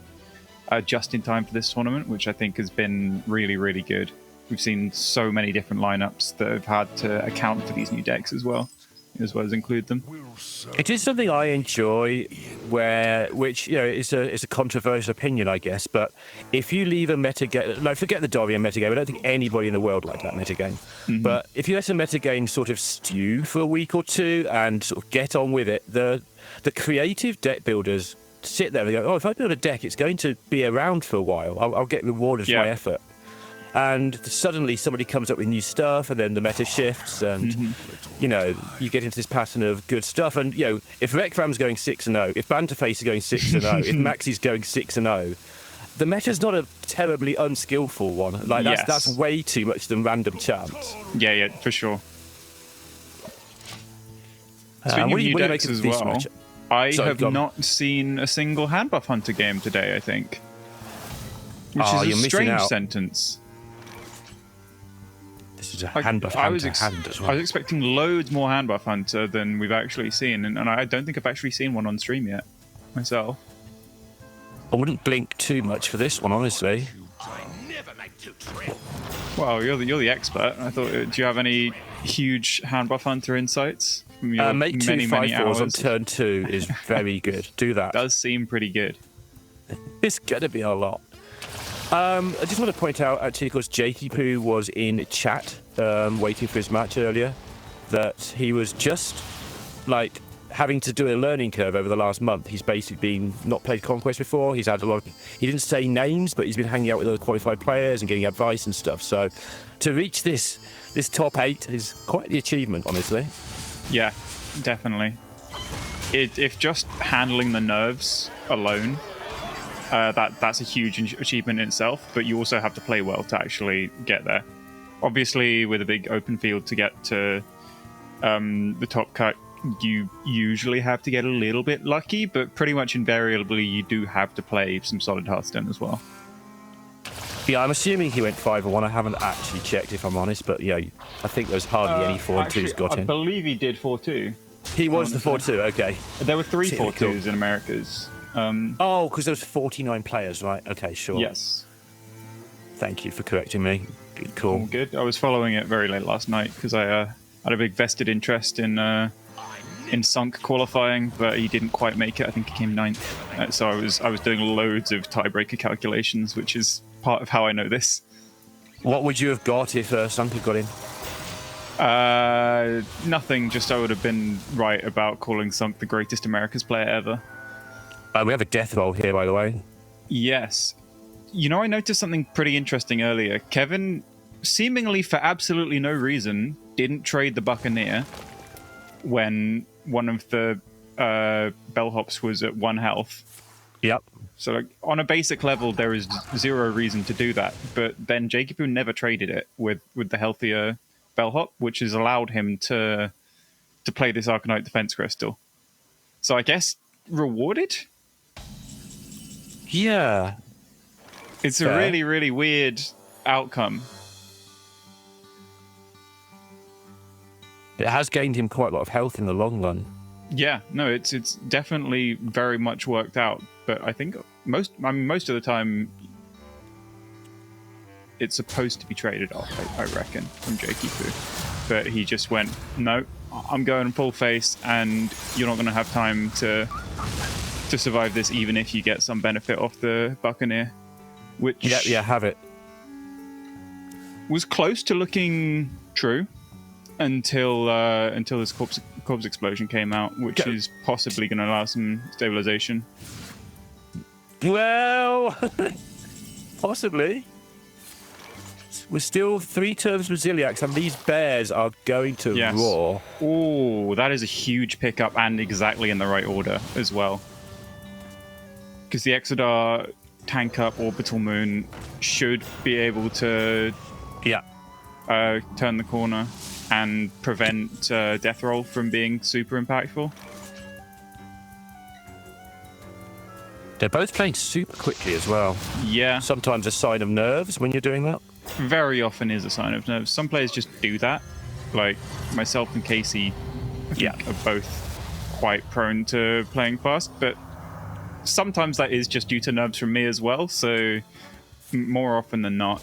Speaker 2: just in time for this tournament, which I think has been really, really good. We've seen so many different lineups that have had to account for these new decks as well as include them.
Speaker 9: It is something I enjoy, which is a controversial opinion, I guess. But if you leave a metagame, like forget the Dorian metagame, I don't think anybody in the world liked that metagame. Mm-hmm. But if you let a metagame sort of stew for a week or two and sort of get on with it, the creative deck builders sit there and go, oh, if I build a deck, it's going to be around for a while. I'll get rewarded for my effort. And suddenly somebody comes up with new stuff, and then the meta shifts, and you get into this pattern of good stuff. And if Rekram's going 6-0, if Banterface is going 6-0, if Maxi's going 6-0, the meta's not a terribly unskillful one. Like that's way too much than random chance.
Speaker 2: Yeah, for sure.
Speaker 9: Speaking of new decks
Speaker 2: as well, I have not seen a single hand buff hunter game today, I think. Which is a strange sentence.
Speaker 9: This is a hand buff hunter hand as well.
Speaker 2: I was expecting loads more hand buff hunter than we've actually seen, and I don't think I've actually seen one on stream yet myself.
Speaker 9: I wouldn't blink too much for this one, honestly.
Speaker 2: Well, you're the expert. I thought, do you have any huge hand buff hunter insights from your
Speaker 9: make
Speaker 2: many
Speaker 9: 2/5
Speaker 2: hours?
Speaker 9: on turn 2 is very good. Do that.
Speaker 2: Does seem pretty good.
Speaker 9: It's gonna be a lot. I just want to point out, actually, because Jakey Poo was in chat waiting for his match earlier, that he was just like having to do a learning curve over the last month. He's basically not played Conquest before. He's had a lot of, he didn't say names, but he's been hanging out with other qualified players and getting advice and stuff. So to reach this top 8 is quite the achievement, honestly.
Speaker 2: Yeah, definitely. If just handling the nerves alone, that's a huge achievement in itself, but you also have to play well to actually get there. Obviously, with a big open field to get to the top cut, you usually have to get a little bit lucky, but pretty much invariably you do have to play some solid Hearthstone as well.
Speaker 9: Yeah, I'm assuming he went 5-1. I haven't actually checked, if I'm honest, but yeah, I think there's hardly any 4-2s got in.
Speaker 2: I believe he did 4-2.
Speaker 9: He was the 4-2, okay.
Speaker 2: There were 3 4-2s in Americas.
Speaker 9: Because there was 49 players, right? Okay, sure.
Speaker 2: Yes.
Speaker 9: Thank you for correcting me. Good call.
Speaker 2: All good. I was following it very late last night because I had a big vested interest in Sunk qualifying, but he didn't quite make it. I think he came 9th. So I was doing loads of tiebreaker calculations, which is part of how I know this.
Speaker 9: What would you have got if Sunk had got in?
Speaker 2: Nothing. Just I would have been right about calling Sunk the greatest Americas player ever.
Speaker 9: We have a death roll here, by the way.
Speaker 2: Yes. I noticed something pretty interesting earlier. Kevin, seemingly for absolutely no reason, didn't trade the Buccaneer when one of the bellhops was at 1 health.
Speaker 9: Yep.
Speaker 2: So on a basic level, there is zero reason to do that. But then Jakey Poo never traded it with the healthier bellhop, which has allowed him to play this Arcanite Defense Crystal. So I guess rewarded?
Speaker 9: Yeah.
Speaker 2: It's a really, really weird outcome.
Speaker 9: It has gained him quite a lot of health in the long run.
Speaker 2: Yeah, no, it's definitely very much worked out. But I think most of the time, it's supposed to be traded off, I reckon, from Jakey Poo. But he just went, no, I'm going full face, and you're not going to have time to to survive this, even if you get some benefit off the Buccaneer, which
Speaker 9: Yeah, have it.
Speaker 2: was close to looking true until this corpse explosion came out, which is possibly going to allow some stabilization.
Speaker 9: Well, possibly. We're still 3 turns with Ziliax, and these bears are going to
Speaker 2: Yes.
Speaker 9: roar.
Speaker 2: Oh, that is a huge pickup, and exactly in the right order as well. Because the Exodar tank up Orbital Moon should be able to
Speaker 9: Yeah.
Speaker 2: turn the corner and prevent Death Roll from being super impactful.
Speaker 9: They're both playing super quickly as well.
Speaker 2: Yeah,
Speaker 9: Sometimes a sign of nerves when you're doing that.
Speaker 2: very often is a sign of nerves. Some players just do that. Like myself and Casey I think, are both quite prone to playing fast, but sometimes that is just due to nerves from me as well. So more often than not,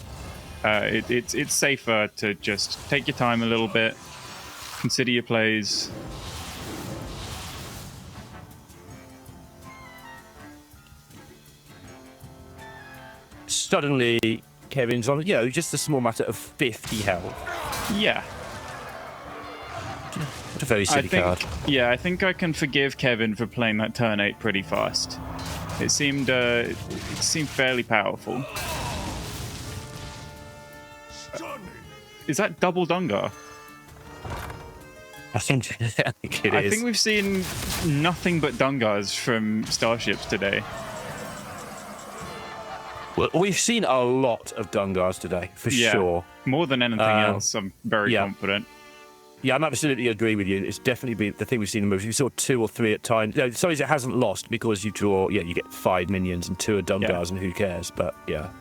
Speaker 2: it's safer to just take your time a little bit, consider your plays.
Speaker 9: Suddenly, Kevin's on, just a small matter of 50 health.
Speaker 2: Yeah,
Speaker 9: What a very silly card.
Speaker 2: Yeah, I think I can forgive Kevin for playing that turn 8 pretty fast. It seemed fairly powerful. Is that double Dungar?
Speaker 9: I think it is.
Speaker 2: I think we've seen nothing but Dungars from Starships today.
Speaker 9: Well, we've seen a lot of Dungars today, for sure.
Speaker 2: More than anything else, I'm very confident.
Speaker 9: Yeah, I'm absolutely agree with you. It's definitely been the thing we've seen in the movies. We saw 2 or 3 at times. No, sorry, it hasn't lost because you draw. Yeah, you get 5 minions and 2 are Dungars, and who cares? But yeah.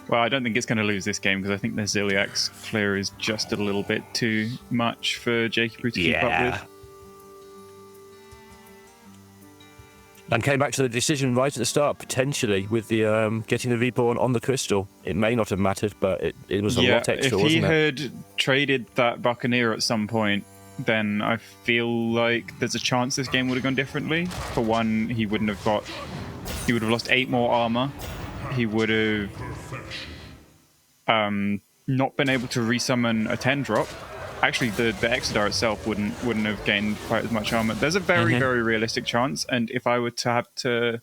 Speaker 2: Well, I don't think it's going to lose this game because I think the Ziliax clear is just a little bit too much for Jakey to keep up with.
Speaker 9: And came back to the decision right at the start, potentially, with the getting the Reborn on the crystal. It may not have mattered, but it was a lot extra,
Speaker 2: if he
Speaker 9: wasn't it?
Speaker 2: had traded that Buccaneer at some point, then I feel like there's a chance this game would have gone differently. For one, he would have lost 8 more armor. He would have not been able to resummon a 10 drop. Actually, the Exodar itself wouldn't have gained quite as much armor. There's a very, very realistic chance, and if I were to have to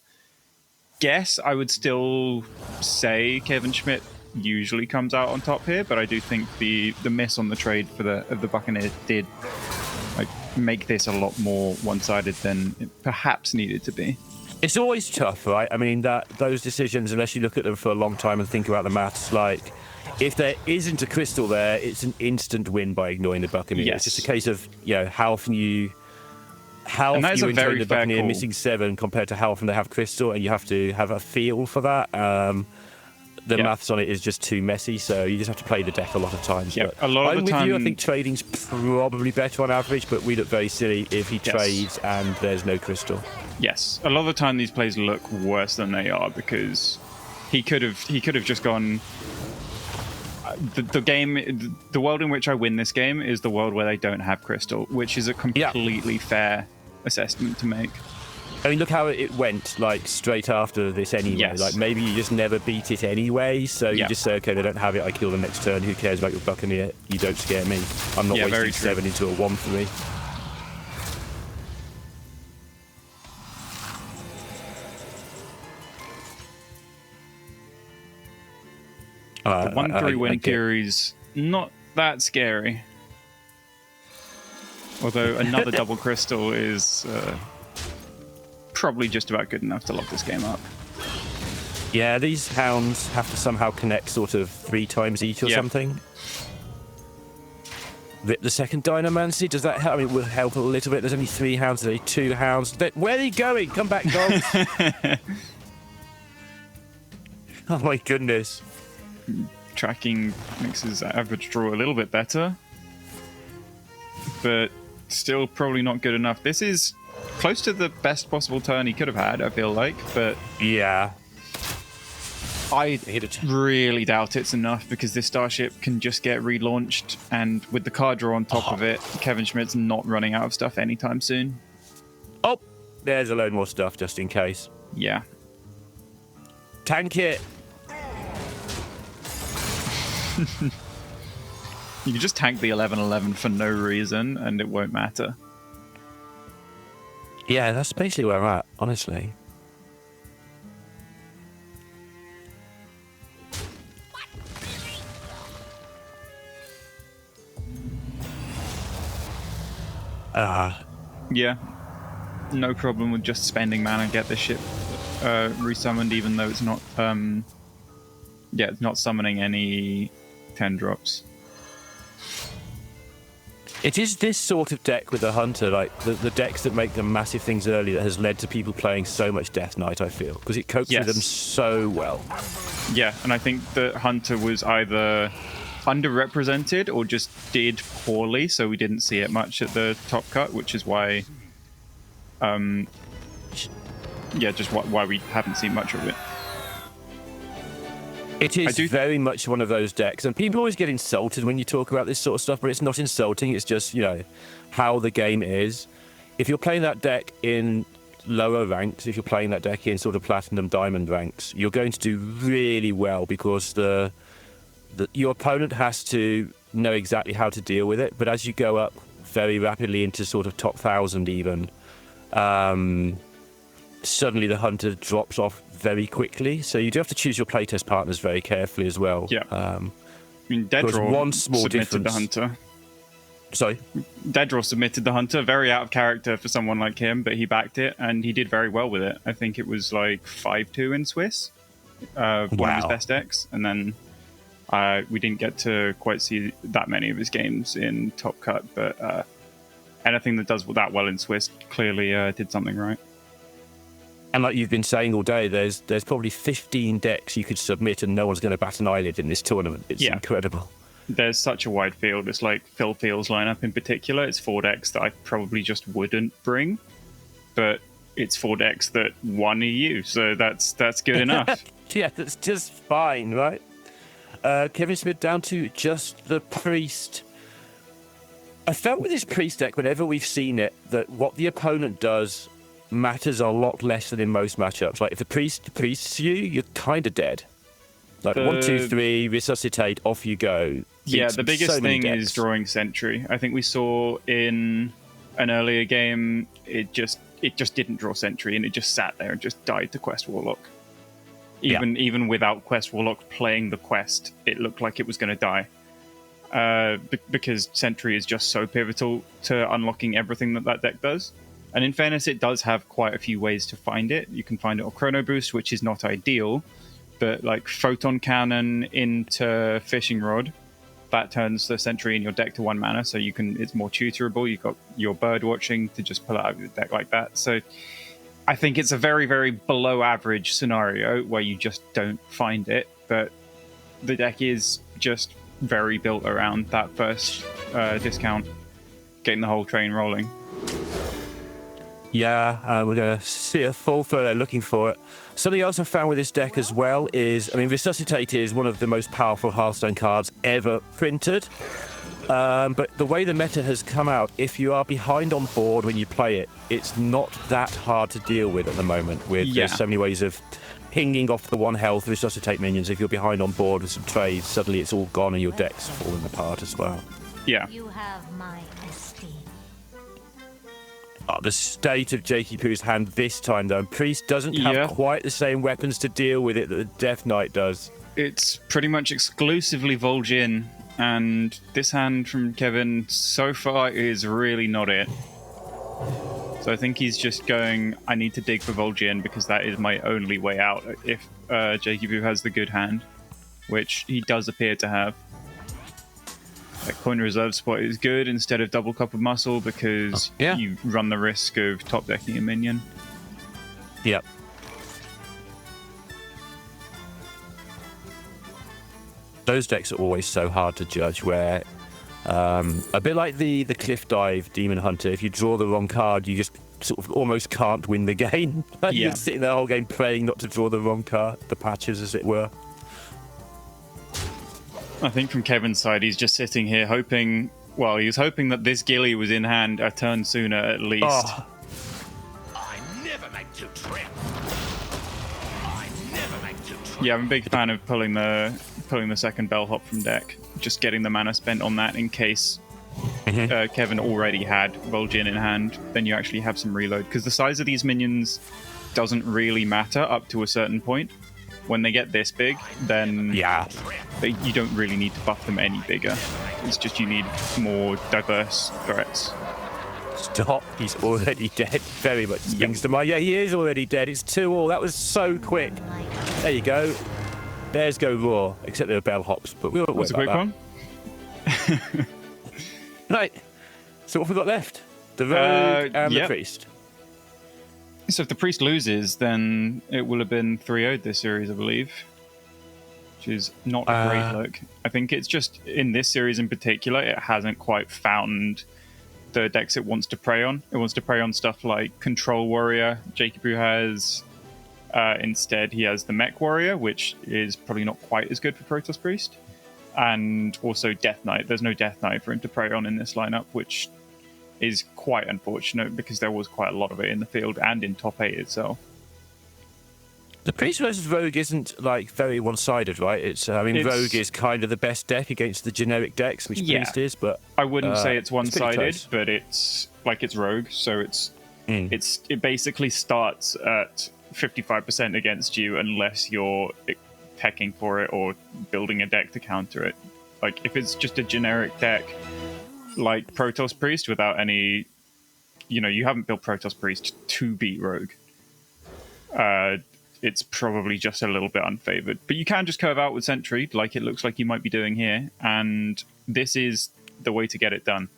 Speaker 2: guess, I would still say Kevin Schmidt usually comes out on top here, but I do think the miss on the trade of the Buccaneer did make this a lot more one-sided than it perhaps needed to be.
Speaker 9: It's always tough, right? I mean, those decisions, unless you look at them for a long time and think about the maths, like, if there isn't a crystal there, it's an instant win by ignoring the Buccaneer.
Speaker 2: Yes.
Speaker 9: It's just a case of, how often you
Speaker 2: And that is a
Speaker 9: enjoy
Speaker 2: very
Speaker 9: the
Speaker 2: fair
Speaker 9: Buccaneer
Speaker 2: call.
Speaker 9: missing 7 compared to how often they have crystal, and you have to have a feel for that. The maths on it is just too messy, so you just have to play the deck a lot of times.
Speaker 2: Yeah,
Speaker 9: But
Speaker 2: a lot of
Speaker 9: I'm
Speaker 2: the
Speaker 9: with you. I
Speaker 2: time-
Speaker 9: think trading's probably better on average, but we look very silly if he trades and there's no crystal.
Speaker 2: Yes, a lot of the time these plays look worse than they are because he could have just gone. The world in which I win this game is the world where they don't have crystal, which is a completely fair assessment to make.
Speaker 9: I mean, look how it went, straight after this anyway.
Speaker 2: Yes.
Speaker 9: Maybe you just never beat it anyway, so you
Speaker 2: Yeah.
Speaker 9: just say, okay, they don't have it, I kill them next turn, who cares about your Buccaneer? You don't scare me. I'm not
Speaker 2: very
Speaker 9: wasting
Speaker 2: true.
Speaker 9: 7 into a 1-3.
Speaker 2: The 1-3 win series, not that scary. Although another double crystal is probably just about good enough to lock this game up.
Speaker 9: Yeah, these hounds have to somehow connect sort of 3 times each or something. The second Dynamancy, does that help? I mean, it will help a little bit. There's only 3 hounds, there's only 2 hounds. Where are you going? Come back, dogs. Oh my goodness.
Speaker 2: Tracking makes his average draw a little bit better, but still probably not good enough. This is close to the best possible turn he could have had, I feel like, but
Speaker 9: yeah,
Speaker 2: I really doubt it's enough because this Starship can just get relaunched, and with the card draw on top of it, Kevin Schmidt's not running out of stuff anytime soon.
Speaker 9: Oh, There's a load more stuff just in case.
Speaker 2: Yeah.
Speaker 9: Tank it.
Speaker 2: You can just tank the 11-11 for no reason, and it won't matter.
Speaker 9: Yeah, that's basically where I'm at, honestly.
Speaker 2: Yeah. No problem with just spending mana and get this shit resummoned, even though it's not it's not summoning any 10 drops.
Speaker 9: It is this sort of deck with the Hunter, like the decks that make the massive things early, that has led to people playing so much Death Knight, I feel, because it copes with them so well.
Speaker 2: Yeah, and I think that Hunter was either underrepresented or just did poorly, so we didn't see it much at the top cut, which is why just why we haven't seen much of it.
Speaker 9: It is very much one of those decks, and people always get insulted when you talk about this sort of stuff, but it's not insulting, it's just, you know, how the game is. If you're playing that deck in lower ranks, if you're playing that deck in sort of Platinum Diamond ranks, you're going to do really well, because your opponent has to know exactly how to deal with it, but as you go up very rapidly into sort of top 1,000 even, suddenly the Hunter drops off very quickly, so you do have to choose your playtest partners very carefully as well.
Speaker 2: Yeah. I mean, Deaddraw submitted the Hunter.
Speaker 9: Sorry?
Speaker 2: Deaddraw submitted the Hunter, very out of character for someone like him, but he backed it, and he did very well with it. I think it was like 5-2 in Swiss, one of his best decks, and then we didn't get to quite see that many of his games in Top Cut, but anything that does that well in Swiss clearly did something right.
Speaker 9: And like you've been saying all day, there's probably 15 decks you could submit and no one's going to bat an eyelid in this tournament. It's incredible.
Speaker 2: There's such a wide field. It's like Phil Field's lineup in particular. It's 4 decks that I probably just wouldn't bring, but it's 4 decks that won EU, so that's good enough.
Speaker 9: Yeah, that's just fine, right? Kevin Smith down to just the Priest. I felt with this Priest deck, whenever we've seen it, that what the opponent does matters a lot less than in most matchups. Like if the priest priests you, you're kind of dead. Like 1, 2, 3, resuscitate, off you go.
Speaker 2: Yeah,
Speaker 9: Beats
Speaker 2: the biggest
Speaker 9: so many
Speaker 2: thing
Speaker 9: decks.
Speaker 2: is drawing Sentry. I think we saw in an earlier game, it just didn't draw Sentry, and it just sat there and just died to Quest Warlock. Even without Quest Warlock playing the quest, it looked like it was going to die. Because Sentry is just so pivotal to unlocking everything that deck does. And in fairness, it does have quite a few ways to find it. You can find it on Chrono Boost, which is not ideal, but like Photon Cannon into Fishing Rod, that turns the Sentry in your deck to 1 mana, so it's more tutorable. You've got your Bird Watching to just pull out of your deck like that. So I think it's a very, very below average scenario where you just don't find it, but the deck is just very built around that first discount, getting the whole train rolling.
Speaker 9: Yeah, we're going to see a full throw looking for it. Something else I found with this deck as well is, I mean, Resuscitate is one of the most powerful Hearthstone cards ever printed. But the way the meta has come out, if you are behind on board when you play it, it's not that hard to deal with at the moment. There's so many ways of pinging off the 1 health Resuscitate minions. If you're behind on board with some trades, suddenly it's all gone and your deck's falling apart as well.
Speaker 2: Yeah.
Speaker 8: You have my esteem.
Speaker 9: The state of Jakey Poo's hand this time, though. Priest doesn't have quite the same weapons to deal with it that the Death Knight does.
Speaker 2: It's pretty much exclusively Vol'jin, and this hand from Kevin so far is really not it. So I think he's just going, I need to dig for Vol'jin because that is my only way out if Jakey Poo has the good hand, which he does appear to have. That coin reserve spot is good instead of double cup of muscle because you run the risk of top decking a minion.
Speaker 9: Yep. Those decks are always so hard to judge, where a bit like the Cliff Dive Demon Hunter, if you draw the wrong card, you just sort of almost can't win the game. You're sitting there the whole game praying not to draw the wrong card, the patches as it were.
Speaker 2: I think from Kevin's side, he's just sitting here hoping, well, he was hoping that this Gilly was in hand a turn sooner at least.
Speaker 3: I'm
Speaker 2: Yeah, I'm a big fan of pulling the second bellhop from deck. Just getting the mana spent on that in case Kevin already had Vol'jin in hand. Then you actually have some reload, because the size of these minions doesn't really matter up to a certain point. When they get this big, then you don't really need to buff them any bigger. It's just you need more diverse threats.
Speaker 9: Stop, he's already dead. Very much springs to mind. Yeah, he is already dead. It's 2-2. That was so quick. There you go. Bears go raw, except there were bellhops, but we won't worry about that.
Speaker 2: One.
Speaker 9: Right. So what have we got left? The rogue and the priest.
Speaker 2: So if the priest loses, then it will have been 3-0'd this series, I believe. Which is not a great look. I think it's just, in this series in particular, it hasn't quite found the decks it wants to prey on. It wants to prey on stuff like Control Warrior. Jacobu has... instead, he has the Mech Warrior, which is probably not quite as good for Protoss Priest. And also Death Knight. There's no Death Knight for him to prey on in this lineup, which is quite unfortunate because there was quite a lot of it in the field and in top 8 itself.
Speaker 9: The priest versus rogue isn't like very one-sided, right? It's rogue is kind of the best deck against the generic decks, which priest is, but
Speaker 2: I wouldn't say it's one-sided,
Speaker 9: it's
Speaker 2: but it's like it's rogue, so it basically starts at 55% against you unless you're teching for it or building a deck to counter it. Like if it's just a generic deck like Protoss Priest without any, you haven't built Protoss Priest to beat rogue. It's probably just a little bit unfavored. But you can just curve out with Sentry, like it looks like you might be doing here, and this is the way to get it done.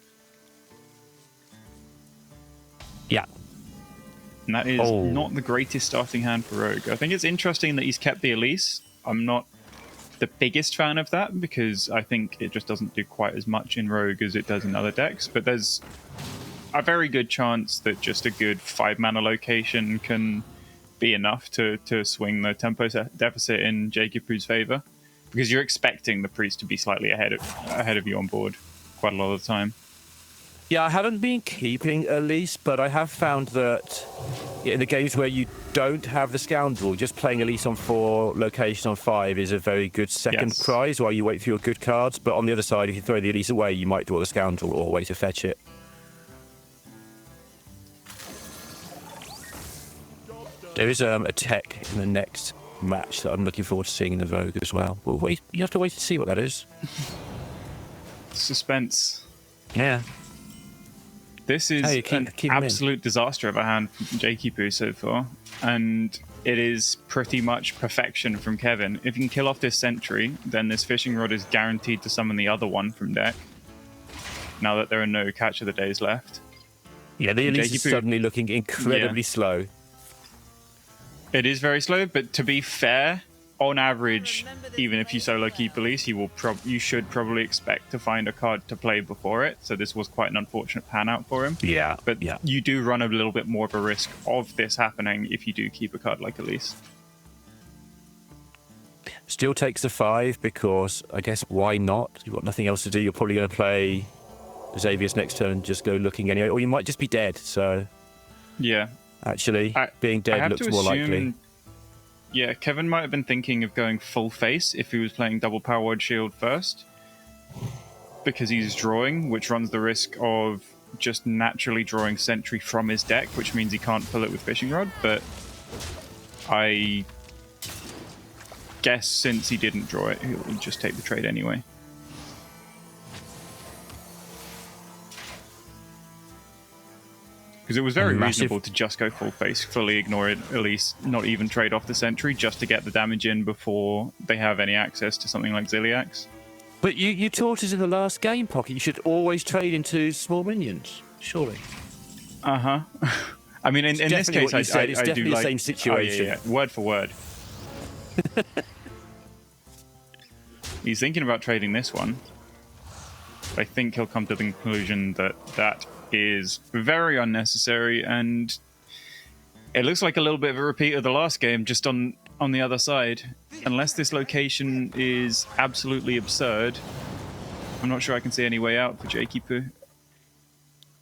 Speaker 9: Yeah.
Speaker 2: And that is not the greatest starting hand for Rogue. I think it's interesting that he's kept the Elise. I'm not the biggest fan of that, because I think it just doesn't do quite as much in Rogue as it does in other decks. But there's a very good chance that just a good 5-mana location can be enough to swing the tempo deficit in Jacobu's favor, because you're expecting the priest to be slightly ahead of you on board quite a lot of the time.
Speaker 9: Yeah, I haven't been keeping Elise, but I have found that in the games where you don't have the Scoundrel, just playing Elise on 4, location on 5 is a very good second prize while you wait for your good cards. But on the other side, if you throw the Elise away, you might draw the Scoundrel or wait to fetch it. There is a tech in the next match that I'm looking forward to seeing in the Rogue as well. Well, wait, you have to wait to see what that is.
Speaker 2: Suspense.
Speaker 9: Yeah.
Speaker 2: This is an absolute disaster of a hand from Jacobu so far, and it is pretty much perfection from Kevin. If you can kill off this Sentry, then this Fishing Rod is guaranteed to summon the other one from deck, now that there are no Catch of the Days left.
Speaker 9: Yeah, the Elise is suddenly looking incredibly slow.
Speaker 2: It is very slow, but to be fair, on average, even if you solo keep Elise, you should probably expect to find a card to play before it. So this was quite an unfortunate pan out for him.
Speaker 9: Yeah.
Speaker 2: But you do run a little bit more of a risk of this happening if you do keep a card like Elise.
Speaker 9: Still takes the 5 because I guess why not? You've got nothing else to do. You're probably going to play Xavier's next turn and just go looking anyway, or you might just be dead. So
Speaker 2: yeah.
Speaker 9: Actually, being dead looks more likely.
Speaker 2: Yeah, Kevin might have been thinking of going full face if he was playing double Power Word Shield first, because he's drawing, which runs the risk of just naturally drawing Sentry from his deck, which means he can't pull it with Fishing Rod. But I guess since he didn't draw it, he'll just take the trade anyway. Because it was very reasonable to just go full face, fully ignore it, at least not even trade off the Sentry, just to get the damage in before they have any access to something like Ziliax.
Speaker 9: But you taught us in the last game, Pocket, you should always trade into small minions, surely.
Speaker 2: Uh-huh. I mean, in this case,
Speaker 9: it's definitely the same situation.
Speaker 2: Yeah. Word for word. He's thinking about trading this one. I think he'll come to the conclusion that that is very unnecessary, and it looks like a little bit of a repeat of the last game, just on the other side. Unless this location is absolutely absurd, I'm not sure I can see any way out for Jacobu.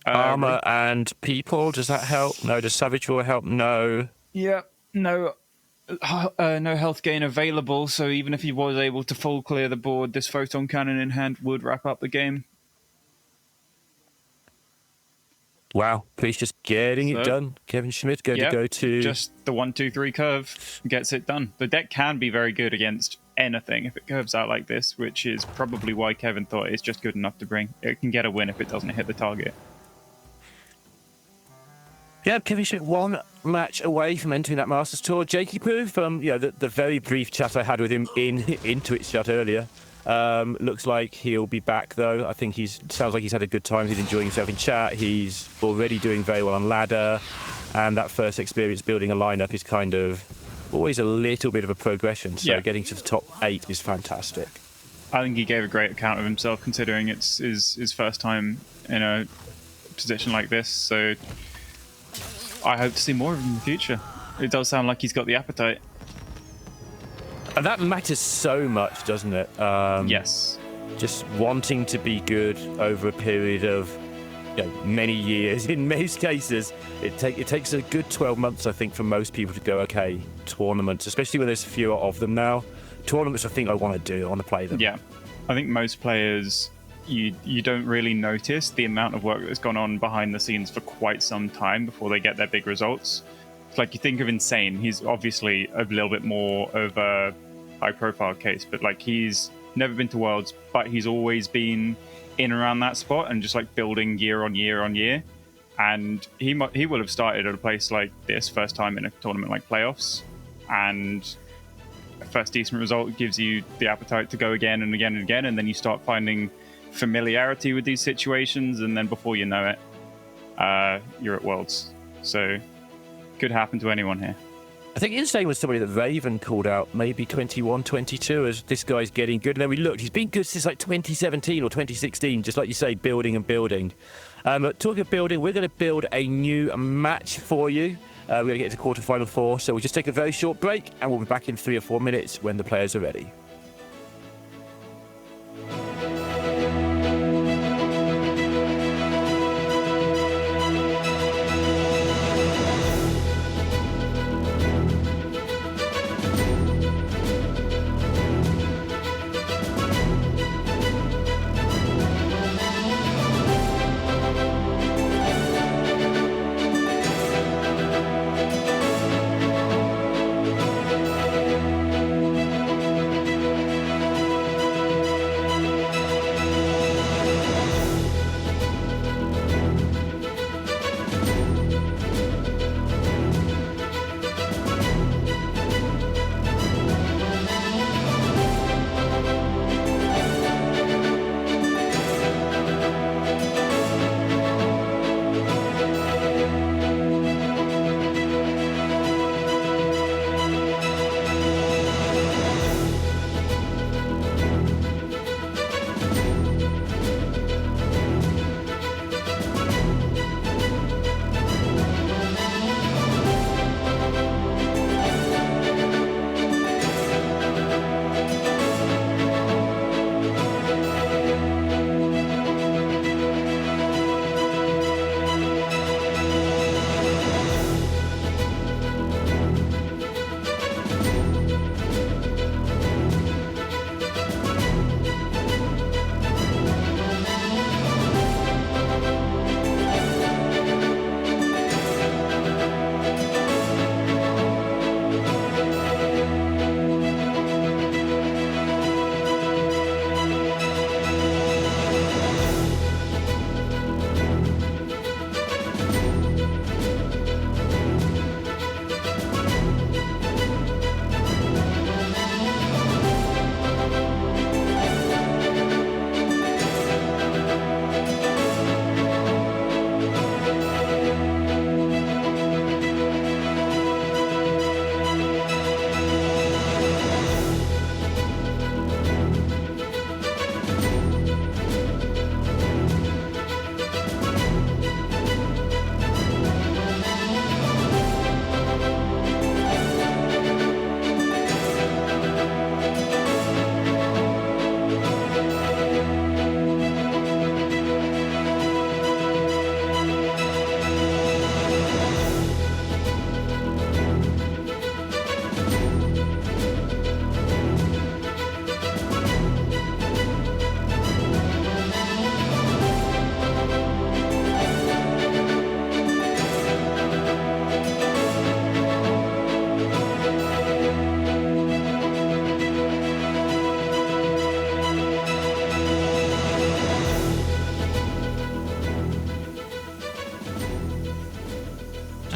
Speaker 9: Armor and people, does that help? No. Does Savage War help? No.
Speaker 2: Yeah, no. no health gain available, so even if he was able to full clear the board, this photon cannon in hand would wrap up the game.
Speaker 9: Wow, Priest just getting it
Speaker 2: So,
Speaker 9: done. Kevin Schmidt going to go to...
Speaker 2: just the 1-2-3 curve gets it done. The deck can be very good against anything if it curves out like this, which is probably why Kevin thought it's just good enough to bring. It can get a win if it doesn't hit the target.
Speaker 9: Yeah, Kevin Schmidt 1 match away from entering that Masters Tour. Jakey Poo, from the very brief chat I had with him in Twitch chat earlier, looks like he'll be back though. I think sounds like he's had a good time. He's enjoying himself in chat. He's already doing very well on ladder, and that first experience building a lineup is kind of always a little bit of a progression. So getting to the top 8 is fantastic.
Speaker 2: I think he gave a great account of himself, considering it's his first time in a position like this. So I hope to see more of him in the future. It does sound like he's got the appetite.
Speaker 9: And that matters so much, doesn't it?
Speaker 2: Yes.
Speaker 9: Just wanting to be good over a period of many years. In most cases, it takes a good 12 months, I think, for most people to go, okay, tournaments, especially when there's fewer of them now. Tournaments, I think I want to do. I want to play them.
Speaker 2: Yeah. I think most players, you don't really notice the amount of work that's gone on behind the scenes for quite some time before they get their big results. It's like, you think of Insane, he's obviously a little bit more of a high-profile case, but like, he's never been to Worlds, but he's always been in around that spot and just like building year on year on year. And he will have started at a place like this, first time in a tournament like playoffs, and first decent result gives you the appetite to go again and again and again, and then you start finding familiarity with these situations, and then before you know it, you're at Worlds. So could happen to anyone here.
Speaker 9: I think Insane was somebody that Raven called out maybe 21, 22 as this guy's getting good. And then we looked, he's been good since like 2017 or 2016, just like you say, building and building. Talking of building, we're going to build a new match for you. We're going to get to quarterfinal 4, so we'll just take a very short break and we'll be back in 3 or 4 minutes when the players are ready.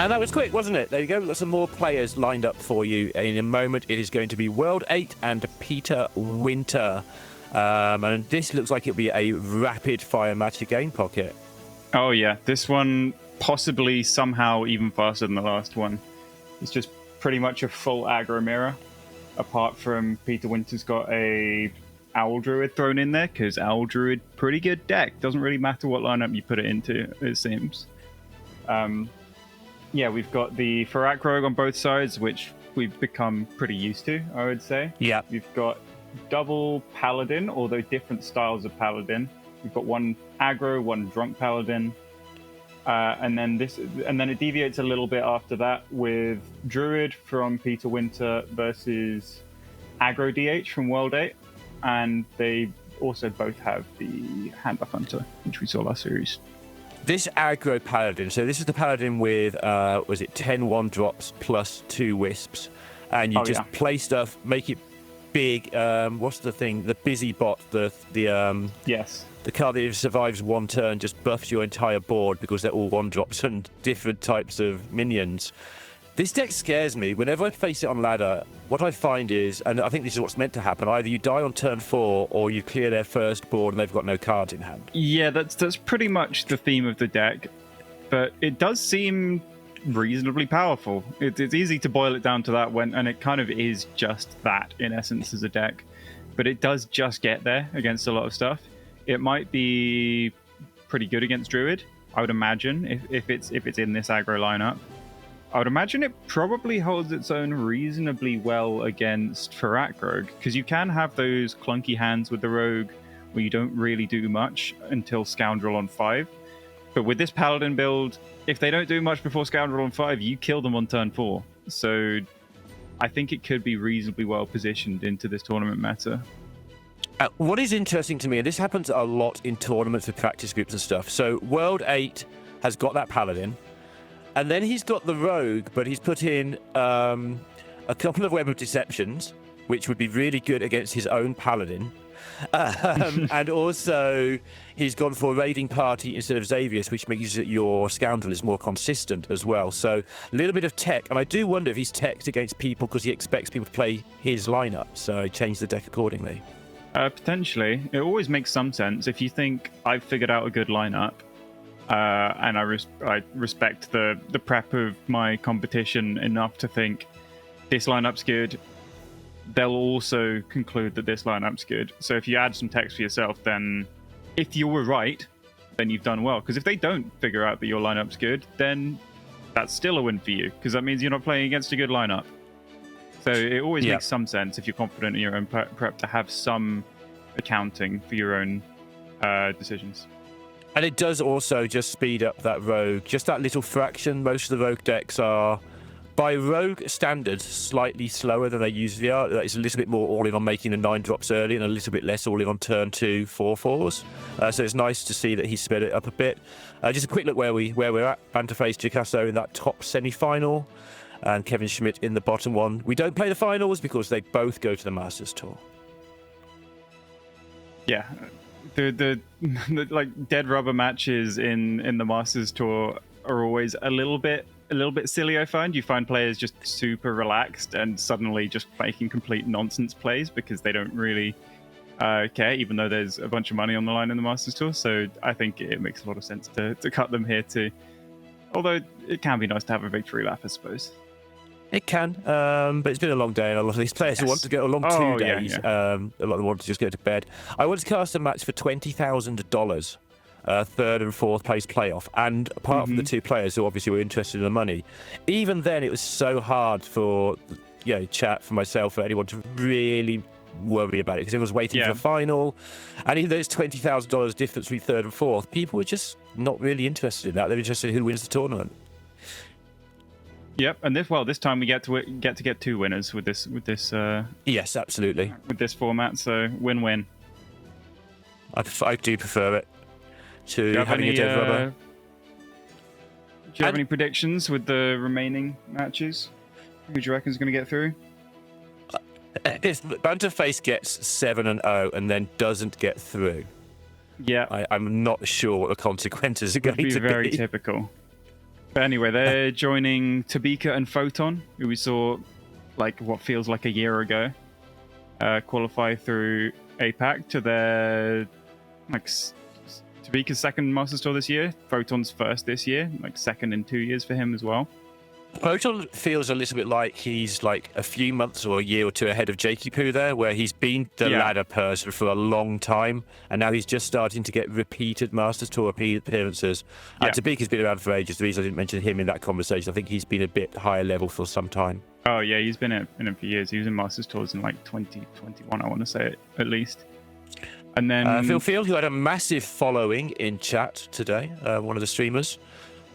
Speaker 9: And that was quick, wasn't it? There you go. Got some more players lined up for you. In a moment, it is going to be World 8 and Peter Winter. And this looks like it'll be a rapid-fire match again, Pocket.
Speaker 2: Oh, yeah. This one possibly somehow even faster than the last one. It's just pretty much a full aggro mirror. Apart from Peter Winter's got a Owl Druid thrown in there, because Owl Druid, pretty good deck. Doesn't really matter what lineup you put it into, it seems. Yeah, we've got the Farak Rogue on both sides, which we've become pretty used to, I would say.
Speaker 9: Yeah.
Speaker 2: We've got double Paladin, although different styles of Paladin. We've got one aggro, one drunk Paladin. And then it deviates a little bit after that with Druid from Peter Winter versus aggro DH from World 8. And they also both have the Handbuff Hunter, which we saw last series.
Speaker 9: This aggro Paladin, so this is the Paladin with, was it 10 1-drops plus 2 Wisps. And you play stuff, make it big. What's the thing? The Busy Bot,
Speaker 2: Yes.
Speaker 9: The card that survives one turn just buffs your entire board because they're all 1-drops and different types of minions. This deck scares me. Whenever I face it on ladder, what I find is, and I think this is what's meant to happen, either you die on turn 4 or you clear their first board and they've got no cards in hand.
Speaker 2: Yeah, that's pretty much the theme of the deck. But it does seem reasonably powerful. It's easy to boil it down to that, and it kind of is just that in essence as a deck. But it does just get there against a lot of stuff. It might be pretty good against Druid, I would imagine, if it's in this aggro lineup. I would imagine it probably holds its own reasonably well against Farak Rogue, because you can have those clunky hands with the Rogue where you don't really do much until Scoundrel on 5. But with this Paladin build, if they don't do much before Scoundrel on 5, you kill them on turn 4. So I think it could be reasonably well positioned into this tournament meta.
Speaker 9: What is interesting to me, and this happens a lot in tournaments with practice groups and stuff, so World 8 has got that Paladin, and then he's got the Rogue, but he's put in a couple of Web of Deceptions, which would be really good against his own Paladin. And also, he's gone for a Raiding Party instead of Xavius, which makes your Scoundrel is more consistent as well. So, a little bit of tech, and I do wonder if he's teched against people because he expects people to play his lineup, so I changed the deck accordingly.
Speaker 2: Potentially. It always makes some sense. If you think, I've figured out a good lineup, and I respect the prep of my competition enough to think this lineup's good, they'll also conclude that this lineup's good. So if you add some text for yourself, then if you were right, then you've done well. Because if they don't figure out that your lineup's good, then that's still a win for you, because that means you're not playing against a good lineup. So it always makes some sense, if you're confident in your own prep, to have some accounting for your own decisions.
Speaker 9: And it does also just speed up that Rogue, just that little fraction. Most of the Rogue decks are, by Rogue standards, slightly slower than they usually are. It's a little bit more all in on making the 9-drops early and a little bit less all in on turn 2 4/4s. So it's nice to see that he sped it up a bit. Just a quick look where we're at. Banterface Gicasso in that top semi-final, and Kevin Schmidt in the bottom one. We don't play the finals because they both go to the Masters Tour.
Speaker 2: Yeah, the like dead rubber matches in the Masters Tour are always a little bit silly. I find you find players just super relaxed and suddenly just making complete nonsense plays because they don't really care, even though there's a bunch of money on the line in the Masters Tour. So I think it makes a lot of sense to cut them here too. Although it can be nice to have a victory lap, I suppose. It can, but it's been a long day, and a lot of these players want to go along 2 days. Yeah. A lot of them want to just go to bed. I wanted to cast a match for $20,000, third and fourth place playoff, and apart from the 2 players who obviously were interested in the money, even then it was so hard for chat, for myself, for anyone to really worry about it, because everyone was waiting for the final, and even though it's $20,000 difference between third and fourth, people were just not really interested in that. They were interested in who wins the tournament. Yep, and this time we get to get 2 winners with this. Yes, absolutely. With this format, so win-win. I do prefer it to having a dead rubber. Do you have any predictions with the remaining matches? Who do you reckon is going to get through? If Banterface gets 7-0 and then doesn't get through, I'm not sure what the consequences are going to be. Very typical. But anyway, they're joining Tabika and Photon, who we saw like what feels like a year ago, qualify through APAC to their Tabika's second Masters Tour this year, Photon's first this year, like second in 2 years for him as well.
Speaker 9: Photon feels a little bit like he's like a few months or a year or two ahead of Jakey Poo there, where he's been the ladder person for a long time, and now he's just starting to get repeated Masters Tour appearances. Tabika's been around for ages. The reason I didn't mention him in that conversation, I think he's been a bit higher level for some time.
Speaker 2: Oh yeah, he's been in it for years. He was in Masters Tours in like 2021, I want to say it, at least. And then
Speaker 9: Phil Field, who had a massive following in chat today, one of the streamers,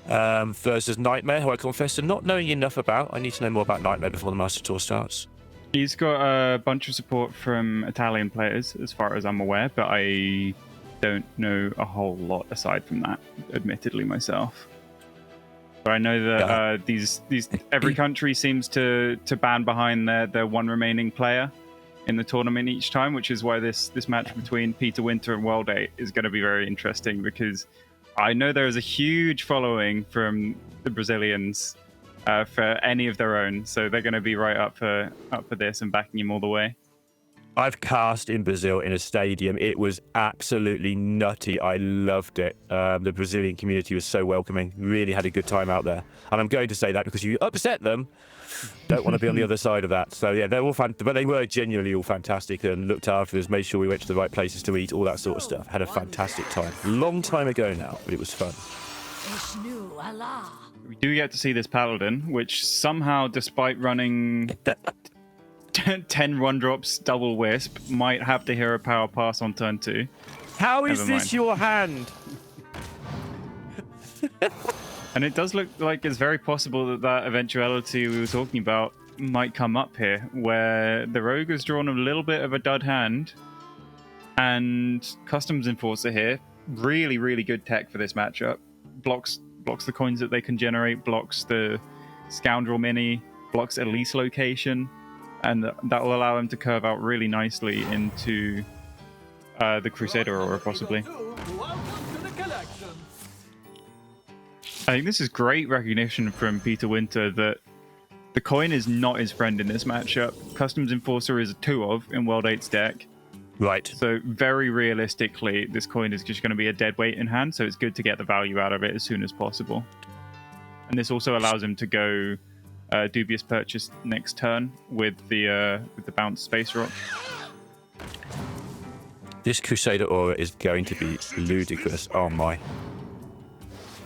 Speaker 9: versus Nightmare, who I confess to not knowing enough about. I need to know more about Nightmare before the Master Tour starts.
Speaker 2: He's got a bunch of support from Italian players, as far as I'm aware, but I don't know a whole lot aside from that, admittedly myself. But I know that these every country seems to band behind their one remaining player in the tournament each time, which is why this match between Peter Winter and World 8 is going to be very interesting, because I know there is a huge following from the Brazilians for any of their own, so they're going to be right up for this and backing him all the way.
Speaker 9: I've cast in Brazil in a stadium. It was absolutely nutty. I loved it. The Brazilian community was so welcoming. Really had a good time out there. And I'm going to say that because you upset them. Don't want to be on the other side of that. So yeah, they're all but they were genuinely all fantastic and looked after us, made sure we went to the right places to eat, all that sort of stuff. Had a fantastic time. Long time ago now, but it was fun.
Speaker 2: We do get to see this Paladin, which somehow, despite running 10 one drops double wisp, might have the hero power pass on turn 2.
Speaker 9: How is this your hand?
Speaker 2: And it does look like it's very possible that eventuality we were talking about might come up here, where the rogue has drawn a little bit of a dud hand, and Customs Enforcer here, really, really good tech for this matchup. Blocks the coins that they can generate, blocks the Scoundrel Mini, blocks Elise location, and that will allow him to curve out really nicely into the Crusader Aura, possibly. I think this is great recognition from Peter Winter that the coin is not his friend in this matchup. Customs Enforcer is a 2-of in World 8's deck.
Speaker 9: Right.
Speaker 2: So very realistically, this coin is just going to be a dead weight in hand, so it's good to get the value out of it as soon as possible. And this also allows him to go Dubious Purchase next turn with the bounce Space Rock.
Speaker 9: This Crusader Aura is going to be ludicrous. Oh my.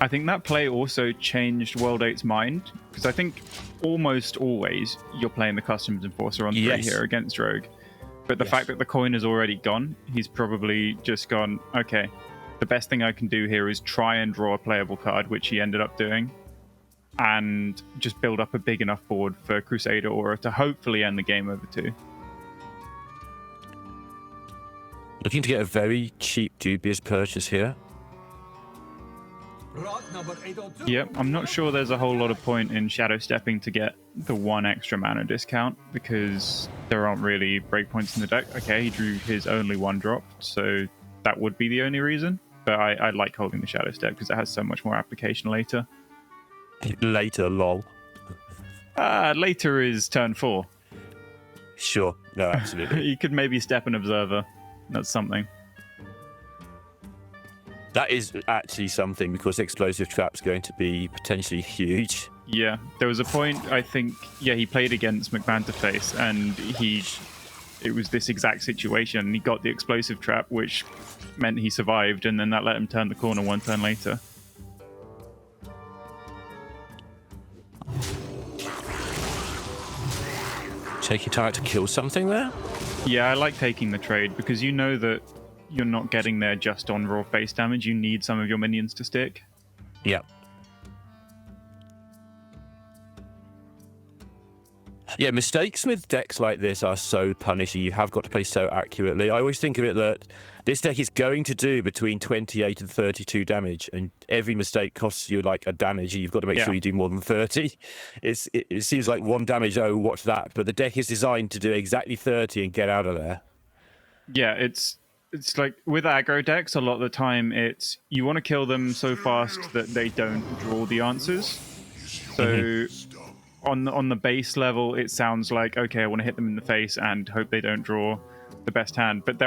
Speaker 2: I think that play also changed World 8's mind, because I think almost always you're playing the Customs Enforcer on 3 here against Rogue. But the fact that the coin is already gone, he's probably just gone, okay, the best thing I can do here is try and draw a playable card, which he ended up doing, and just build up a big enough board for Crusader Aura to hopefully end the game over 2.
Speaker 9: Looking to get a very cheap Dubious Purchase here.
Speaker 2: Yep, I'm not sure there's a whole lot of point in Shadow Stepping to get the 1 extra mana discount, because there aren't really breakpoints in the deck. Okay, he drew his only 1 drop, so that would be the only reason. But I like holding the Shadow Step because it has so much more application later.
Speaker 9: Later, lol.
Speaker 2: Later is turn 4.
Speaker 9: Sure, no, absolutely.
Speaker 2: You could maybe step an Observer. That's something.
Speaker 9: That is actually something, because Explosive Trap's going to be potentially huge.
Speaker 2: Yeah, there was a point, I think, he played against McBanterface, and it was this exact situation. He got the Explosive Trap, which meant he survived, and then that let him turn the corner 1 turn later.
Speaker 9: Take your time to kill something there?
Speaker 2: Yeah, I like taking the trade, because you know that you're not getting there just on raw face damage. You need some of your minions to stick.
Speaker 9: Yeah. Yeah, mistakes with decks like this are so punishing. You have got to play so accurately. I always think of it that this deck is going to do between 28 and 32 damage, and every mistake costs you like a damage, and you've got to make sure you do more than 30. It seems like 1 damage, oh, watch that. But the deck is designed to do exactly 30 and get out of there.
Speaker 2: Yeah, it's it's like with aggro decks, a lot of the time it's you want to kill them so fast that they don't draw the answers. So on the base level, it sounds like, okay, I want to hit them in the face and hope they don't draw the best hand. But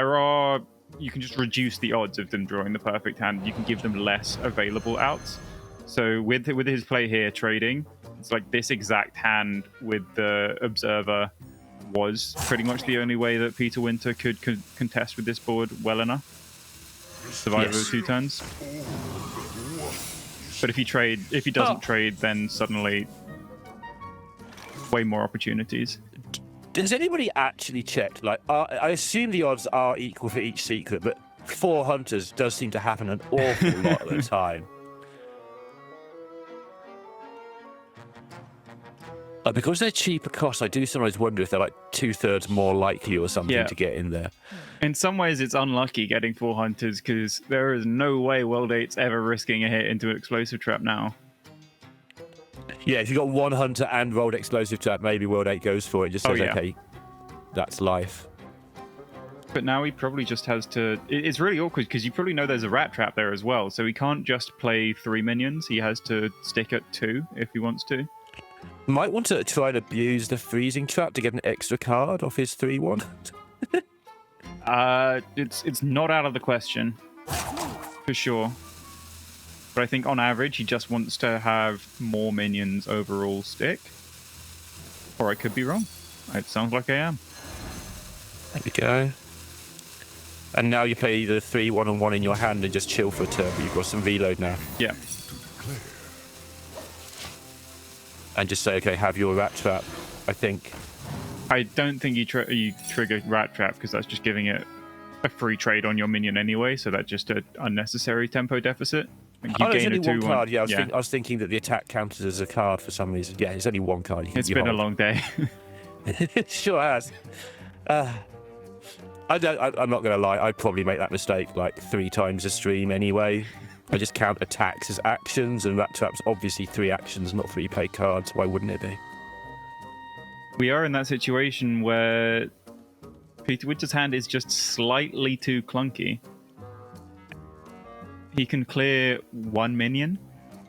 Speaker 2: you can just reduce the odds of them drawing the perfect hand. You can give them less available outs. So with his play here, trading, it's like this exact hand with the Observer was pretty much the only way that Peter Winter could contest with this board well enough. Survive those 2 turns. But if he doesn't trade, then suddenly way more opportunities.
Speaker 9: Does anybody actually check? Like, I assume the odds are equal for each secret, but 4 hunters does seem to happen an awful lot of the time. Because they're cheaper cost, I do sometimes wonder if they're like 2/3 more likely or something to get in there.
Speaker 2: In some ways, it's unlucky getting 4 hunters because there is no way World 8's ever risking a hit into an explosive trap now.
Speaker 9: Yeah, if you've got 1 hunter and rolled explosive trap, maybe World 8 goes for it. Just says, okay, that's life.
Speaker 2: But now he probably just has to... It's really awkward because you probably know there's a rat trap there as well. So he can't just play 3 minions. He has to stick at 2 if he wants to.
Speaker 9: Might want to try and abuse the freezing trap to get an extra card off his 3/1.
Speaker 2: It's not out of the question, for sure. But I think on average, he just wants to have more minions overall stick. Or I could be wrong. It sounds like I am.
Speaker 9: There we go. And now you play the 3/1 and 1 in your hand and just chill for a turn, but you've got some reload now.
Speaker 2: Yeah.
Speaker 9: And just say, okay, have your rat trap, I think.
Speaker 2: I don't think you trigger rat trap because that's just giving it a free trade on your minion anyway, so that's just an unnecessary tempo deficit. You
Speaker 9: there's only 1 card. Yeah,
Speaker 2: I
Speaker 9: was thinking that the attack counters as a card for some reason. Yeah, it's only 1 card.
Speaker 2: It's been a long day.
Speaker 9: It sure has. I'm not going to lie. I'd probably make that mistake like 3 times a stream anyway. I just count attacks as actions, and rat trap's obviously 3 actions, not 3 paid cards. Why wouldn't it be?
Speaker 2: We are in that situation where Peter Winter's hand is just slightly too clunky. He can clear 1 minion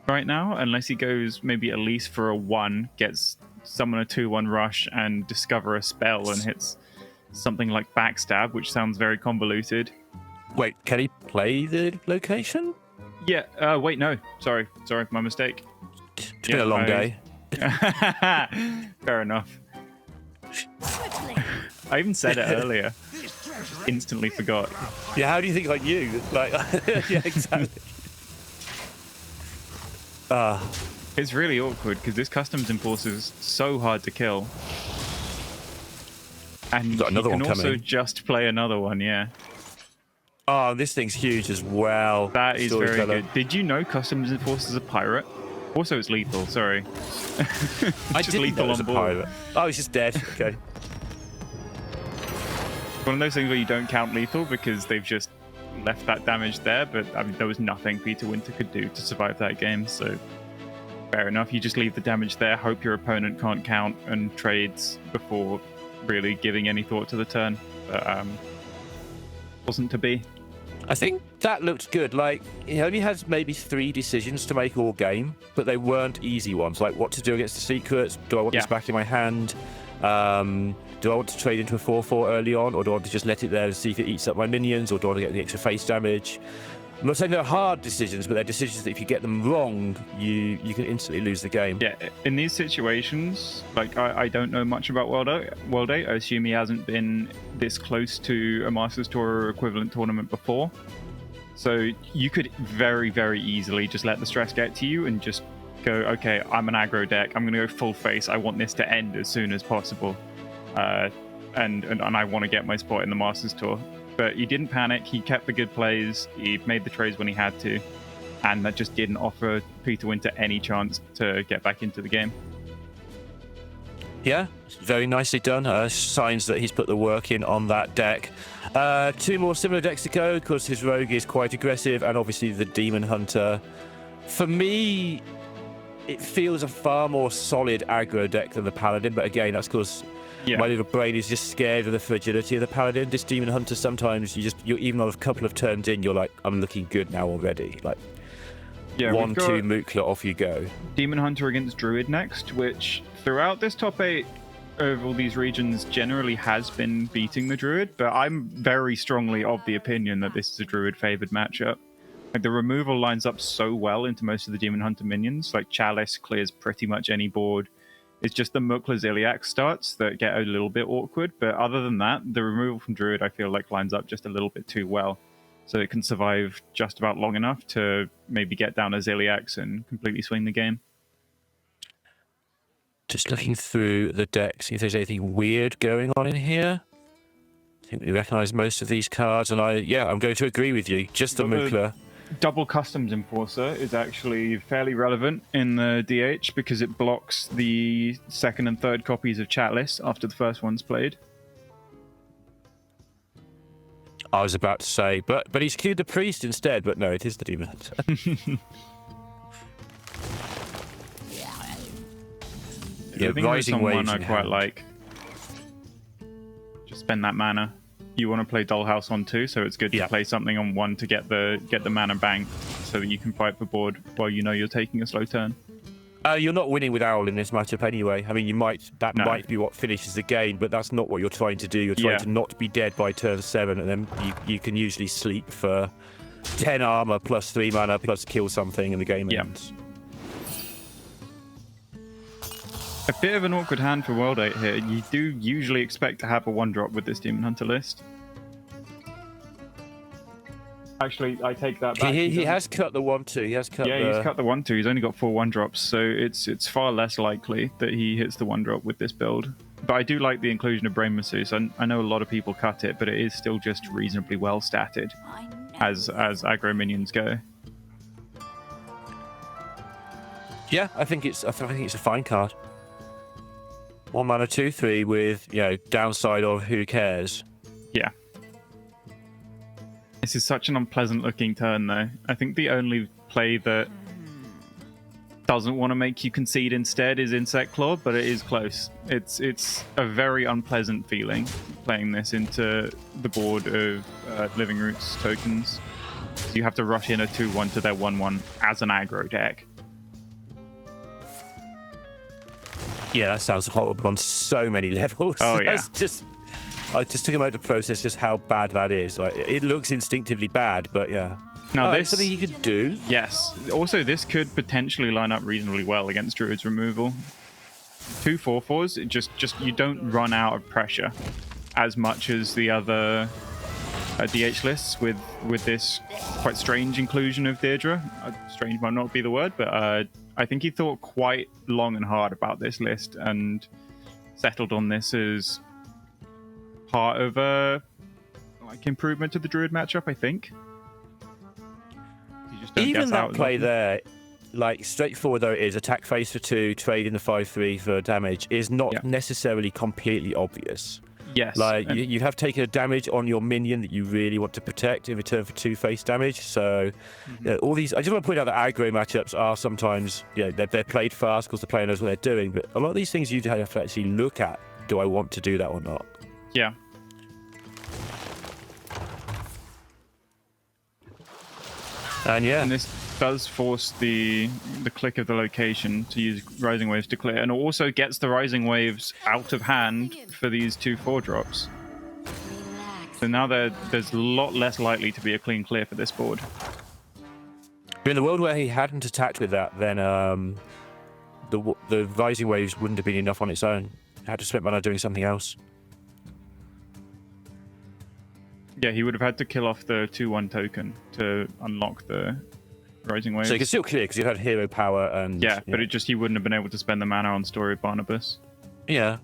Speaker 2: right now, unless he goes maybe at least for a 1, gets summon a 2/1 rush and discover a spell and hits something like backstab, which sounds very convoluted.
Speaker 9: Wait, can he play the location?
Speaker 2: Yeah, wait, no. Sorry, my mistake.
Speaker 9: It's been a long day.
Speaker 2: Fair enough. I even said it earlier. Instantly forgot.
Speaker 9: Yeah, how do you think like you? Like, yeah, exactly.
Speaker 2: It's really awkward because this customs enforcer is so hard to kill. And
Speaker 9: got another
Speaker 2: you can
Speaker 9: one
Speaker 2: also
Speaker 9: coming.
Speaker 2: just play another one, yeah.
Speaker 9: Oh, this thing's huge as well.
Speaker 2: That is very good. Did you know Customs Enforcer's a pirate? Also, it's lethal, sorry.
Speaker 9: I didn't know it was a pirate. Oh, he's just dead. Okay.
Speaker 2: One of those things where you don't count lethal because they've just left that damage there, but I mean, there was nothing Peter Winter could do to survive that game, so fair enough. You just leave the damage there, hope your opponent can't count and trades before really giving any thought to the turn. But wasn't to be.
Speaker 9: I think that looked good. Like, he only has maybe 3 decisions to make all game, but they weren't easy ones. Like, what to do against the secrets? Do I want this back in my hand? Do I want to trade into a 4/4 early on, or do I want to just let it there and see if it eats up my minions, or do I want to get the extra face damage? I'm not saying they're hard decisions, but they're decisions that if you get them wrong, you can instantly lose the game.
Speaker 2: Yeah, in these situations, like I don't know much about World 8. I assume he hasn't been this close to a Masters Tour or equivalent tournament before. So you could very, very easily just let the stress get to you and just go, okay, I'm an aggro deck. I'm going to go full face. I want this to end as soon as possible. And I want to get my spot in the Masters Tour. But he didn't panic. He kept the good plays. He made the trades when he had to. And that just didn't offer Peter Winter any chance to get back into the game.
Speaker 9: Yeah, very nicely done. Signs that he's put the work in on that deck. 2 more similar decks to go, because his rogue is quite aggressive, and obviously the demon hunter. For me, it feels a far more solid aggro deck than the paladin, but again, that's because
Speaker 2: Yeah.
Speaker 9: My little brain is just scared of the fragility of the paladin. This demon hunter, sometimes you're even on a couple of turns in, you're like, I'm looking good now already. Like,
Speaker 2: Yeah,
Speaker 9: 1-2
Speaker 2: we've got
Speaker 9: Mukla, off you go.
Speaker 2: Demon Hunter against Druid next, which throughout this top 8 of all these regions generally has been beating the Druid, but I'm very strongly of the opinion that this is a Druid favored matchup. Like, the removal lines up so well into most of the Demon Hunter minions. Like, Chalice clears pretty much any board. It's just the Mukla Iliac starts that get a little bit awkward, but other than that, the removal from Druid I feel like lines up just a little bit too well. So it can survive just about long enough to maybe get down as Iliacs and completely swing the game.
Speaker 9: Just looking through the deck, see if there's anything weird going on in here. I think we recognise most of these cards, and I'm going to agree with you. Just the Mukla.
Speaker 2: Double Customs Enforcer is actually fairly relevant in the DH because it blocks the second and third copies of Chalice after the first one's played.
Speaker 9: I was about to say, but he's queued the priest instead. But no, it is the demon hunter.
Speaker 2: I think there's someone I quite like. Just spend that mana. You want to play Dollhouse on 2, so it's good to play something on 1 to get the mana bank, so that you can fight for board while you know you're taking a slow turn.
Speaker 9: You're not winning with Owl in this matchup anyway. I mean, might be what finishes the game, but that's not what you're trying to do. You're trying to not be dead by turn 7, and then you can usually sleep for 10 armor plus 3 mana plus kill something, and the game ends.
Speaker 2: A bit of an awkward hand for World 8 here. You do usually expect to have a 1-drop with this Demon Hunter list. Actually, I take that back.
Speaker 9: He has cut the 1-2. He has cut
Speaker 2: he's cut the 1-2. He's only got 4 1-drops, so it's far less likely that he hits the 1-drop with this build. But I do like the inclusion of Brain Masseuse. I know a lot of people cut it, but it is still just reasonably well statted as aggro minions go.
Speaker 9: Yeah, I think it's a fine card. 1 mana 2/3 with downside of who cares.
Speaker 2: Yeah. This is such an unpleasant looking turn though. I think the only play that doesn't want to make you concede instead is Insect Claw, but it is close. It's a very unpleasant feeling playing this into the board of Living Roots tokens. So you have to rush in a 2/1 to their 1/1 as an aggro deck.
Speaker 9: Yeah, that sounds horrible on so many levels.
Speaker 2: Oh yeah.
Speaker 9: I just took a moment to process just how bad that is. Like, it looks instinctively bad, but yeah.
Speaker 2: Now this
Speaker 9: something you could do.
Speaker 2: Yes. Also, this could potentially line up reasonably well against Druid's removal. 2 4/4s. Just you don't run out of pressure as much as the other DH lists with this quite strange inclusion of Deirdre. Strange might not be the word, but I think he thought quite long and hard about this list and settled on this as part of a improvement to the Druid matchup, I think.
Speaker 9: Even that play there, like straightforward though it is, attack face for 2, trade in the 5/3 for damage, is not necessarily completely obvious.
Speaker 2: Yes.
Speaker 9: Like, you have taken a damage on your minion that you really want to protect in return for 2 face damage. So, all these... I just want to point out that aggro matchups are sometimes... they're played fast because the player knows what they're doing. But a lot of these things you have to actually look at. Do I want to do that or not?
Speaker 2: Yeah. And this does force the click of the location to use Rising Waves to clear, and also gets the Rising Waves out of hand for these 2 4-drops. So now there's a lot less likely to be a clean clear for this board.
Speaker 9: In the world where he hadn't attacked with that, then the Rising Waves wouldn't have been enough on its own. He had to spend mana doing something else.
Speaker 2: Yeah, he would have had to kill off the 2/1 token to unlock the Rising Waves.
Speaker 9: So you can still clear because you had hero power and...
Speaker 2: Yeah, but he wouldn't have been able to spend the mana on Story of Barnabas.
Speaker 9: Yeah.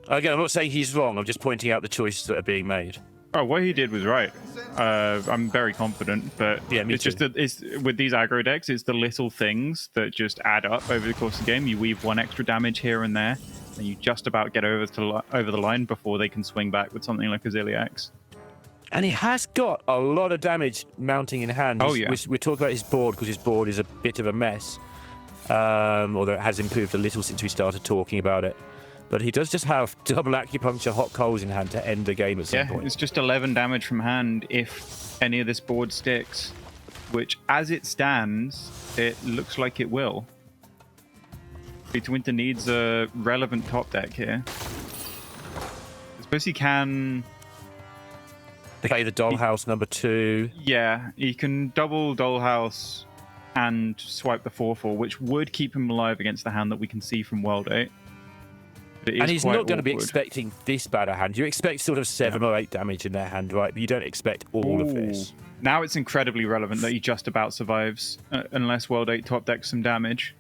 Speaker 9: Again, I'm not saying he's wrong. I'm just pointing out the choices that are being made.
Speaker 2: Oh, what he did was right. I'm very confident, but it's just that with these aggro decks, it's the little things that just add up over the course of the game. You weave 1 extra damage here and there, and you just about get over the line before they can swing back with something like a Ziliax.
Speaker 9: And he has got a lot of damage mounting in hand.
Speaker 2: Oh, yeah.
Speaker 9: We talk about his board because his board is a bit of a mess. Although it has improved a little since we started talking about it. But he does just have double acupuncture hot coals in hand to end the game at some
Speaker 2: Yeah,
Speaker 9: point.
Speaker 2: it's just 11 damage from hand if any of this board sticks, which, as it stands, it looks like it will. Peter Winter needs a relevant top deck here. I suppose he can...
Speaker 9: Play the Dollhouse number 2.
Speaker 2: Yeah, he can double Dollhouse and swipe the 4/4, which would keep him alive against the hand that we can see from World 8.
Speaker 9: And he's not going to be
Speaker 2: awkward.
Speaker 9: expecting this bad a hand. You expect sort of 7 or 8 damage in their hand, right? But you don't expect all of this.
Speaker 2: Now it's incredibly relevant that he just about survives, unless World 8 top decks some damage.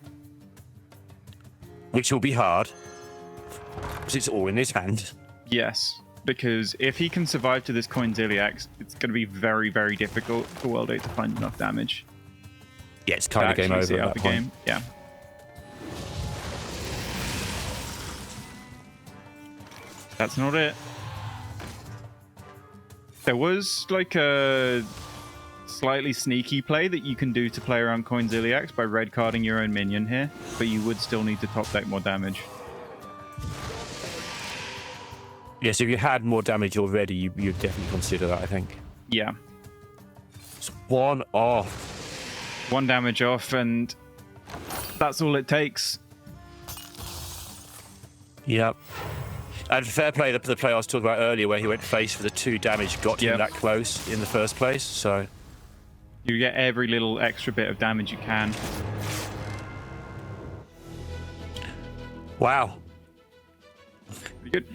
Speaker 9: Which will be hard, because it's all in his hand.
Speaker 2: Yes, because if he can survive to this Coinziliax, it's going to be very, very difficult for World 8 to find enough damage.
Speaker 9: Yeah, it's kind of game over at that point.
Speaker 2: Yeah. That's not it. There was like a slightly sneaky play that you can do to play around Coinziliax by red carding your own minion here, but you would still need to top deck more damage.
Speaker 9: Yes, if you had more damage already, you'd definitely consider that, I think.
Speaker 2: Yeah.
Speaker 9: It's 1 off.
Speaker 2: 1 damage off, and that's all it takes.
Speaker 9: Yep. And fair play, the play I was talking about earlier, where he went face for the 2 damage, got him that close in the first place. So
Speaker 2: you get every little extra bit of damage you can.
Speaker 9: Wow.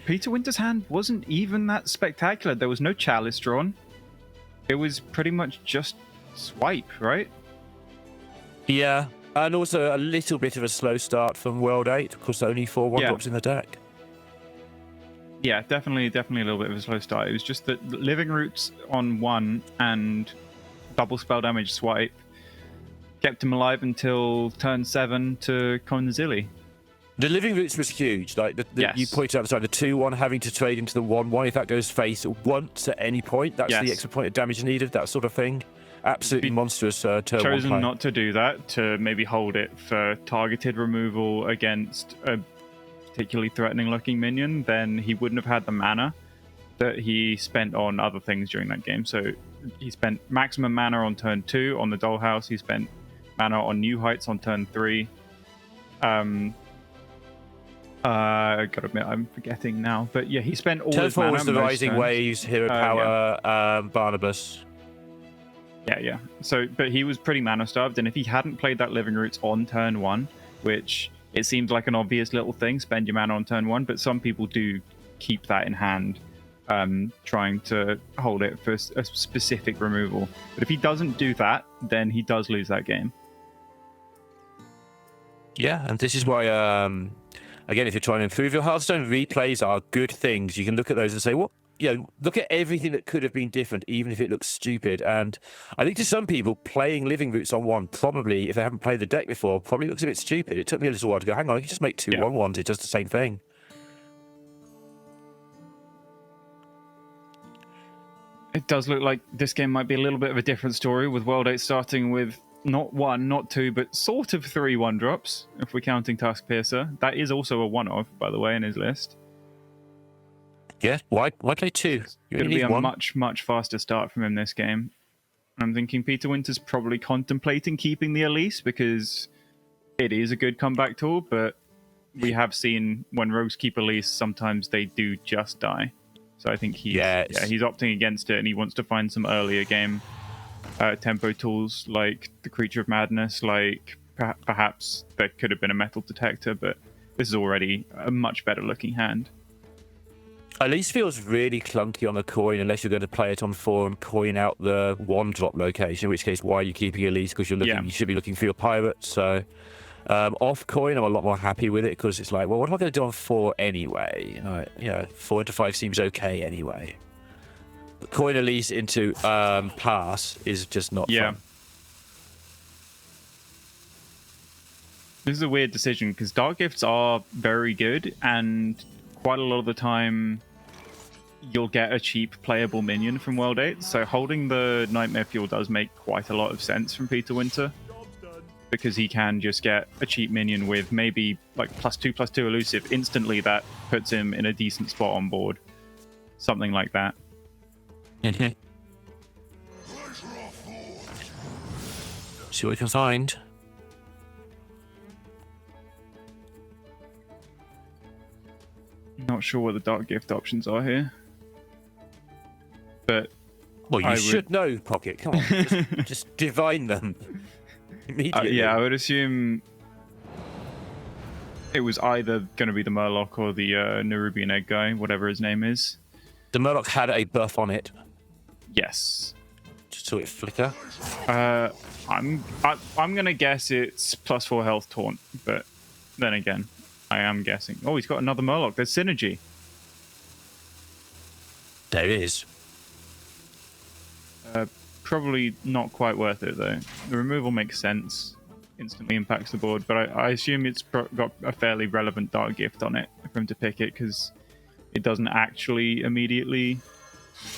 Speaker 2: Peter Winter's hand wasn't even that spectacular. There was no chalice drawn. It was pretty much just swipe, right?
Speaker 9: Yeah. And also a little bit of a slow start from World 8, because only 4 1-drops in the deck.
Speaker 2: Yeah, definitely a little bit of a slow start. It was just that Living Roots on 1 and double spell damage swipe kept him alive until turn 7 to Conzilli.
Speaker 9: The Living Roots was huge. Like you pointed out at the time, the 2/1 having to trade into the 1/1. If that goes face once at any point, that's the extra point of damage needed, that sort of thing. Absolutely monstrous turn 1 play.
Speaker 2: Chosen not to do that, to maybe hold it for targeted removal against a particularly threatening looking minion, then he wouldn't have had the mana that he spent on other things during that game. So he spent maximum mana on turn 2 on the Dollhouse. He spent mana on New Heights on turn 3. I gotta admit, I'm forgetting now. But yeah, he spent all his mana.
Speaker 9: Turn 4 was the Rising
Speaker 2: turns.
Speaker 9: Waves, Hero Power, Barnabas.
Speaker 2: Yeah. So, but he was pretty mana starved, and if he hadn't played that Living Roots on turn 1, which it seems like an obvious little thing, spend your mana on turn 1, but some people do keep that in hand, trying to hold it for a specific removal. But if he doesn't do that, then he does lose that game.
Speaker 9: Yeah, and this is why, again, if you're trying to improve your Hearthstone, replays are good things. You can look at those and say, well, look at everything that could have been different, even if it looks stupid. And I think to some people, playing Living Roots on 1, probably, if they haven't played the deck before, probably looks a bit stupid. It took me a little while to go, hang on, you can just make 2 1/1s. It does the same thing.
Speaker 2: It does look like this game might be a little bit of a different story, with World 8 starting with not 1, not 2, but sort of 3 1-drops, if we're counting Task Piercer. That is also a 1-off, by the way, in his list.
Speaker 9: Yeah, why play 2?
Speaker 2: It's going to be a much, much faster start from him this game. I'm thinking Peter Winter's probably contemplating keeping the Elise, because it is a good comeback tool, but we have seen when rogues keep Elise, sometimes they do just die. So I think he's opting against it, and he wants to find some earlier game tempo tools like the Creature of Madness, like perhaps there could have been a Metal Detector, but this is already a much better looking hand.
Speaker 9: Elise feels really clunky on the coin unless you're going to play it on 4 and coin out the 1-drop location, in which case, why are you keeping Elise? Because you should be looking for your pirate. So off coin, I'm a lot more happy with it, because it's like, well, what am I going to do on 4 anyway? 4 into 5 seems okay anyway. Coin Elise into pass is just not fun.
Speaker 2: This is a weird decision, because Dark Gifts are very good, and quite a lot of the time you'll get a cheap playable minion from World 8, so holding the Nightmare Fuel does make quite a lot of sense from Peter Winter. because he can just get a cheap minion with maybe like +2/+2 elusive instantly. That puts him in a decent spot on board, something like that.
Speaker 9: See what we can find.
Speaker 2: Not sure what the Dark Gift options are here, but
Speaker 9: Well, you
Speaker 2: I
Speaker 9: should
Speaker 2: would-
Speaker 9: know, Pocket. Come on, just divine them immediately.
Speaker 2: yeah, I would assume it was either going to be the Murloc or the Nerubian Egg guy, whatever his name is.
Speaker 9: The Murloc had a buff on it.
Speaker 2: Yes.
Speaker 9: Just saw it flicker.
Speaker 2: I'm gonna guess it's +4 health taunt, but then again, I am guessing. Oh, he's got another Murloc. There's synergy.
Speaker 9: There is.
Speaker 2: Probably not quite worth it though. The removal makes sense. Instantly impacts the board, but I assume it's got a fairly relevant Dark Gift on it for him to pick it, because it doesn't actually immediately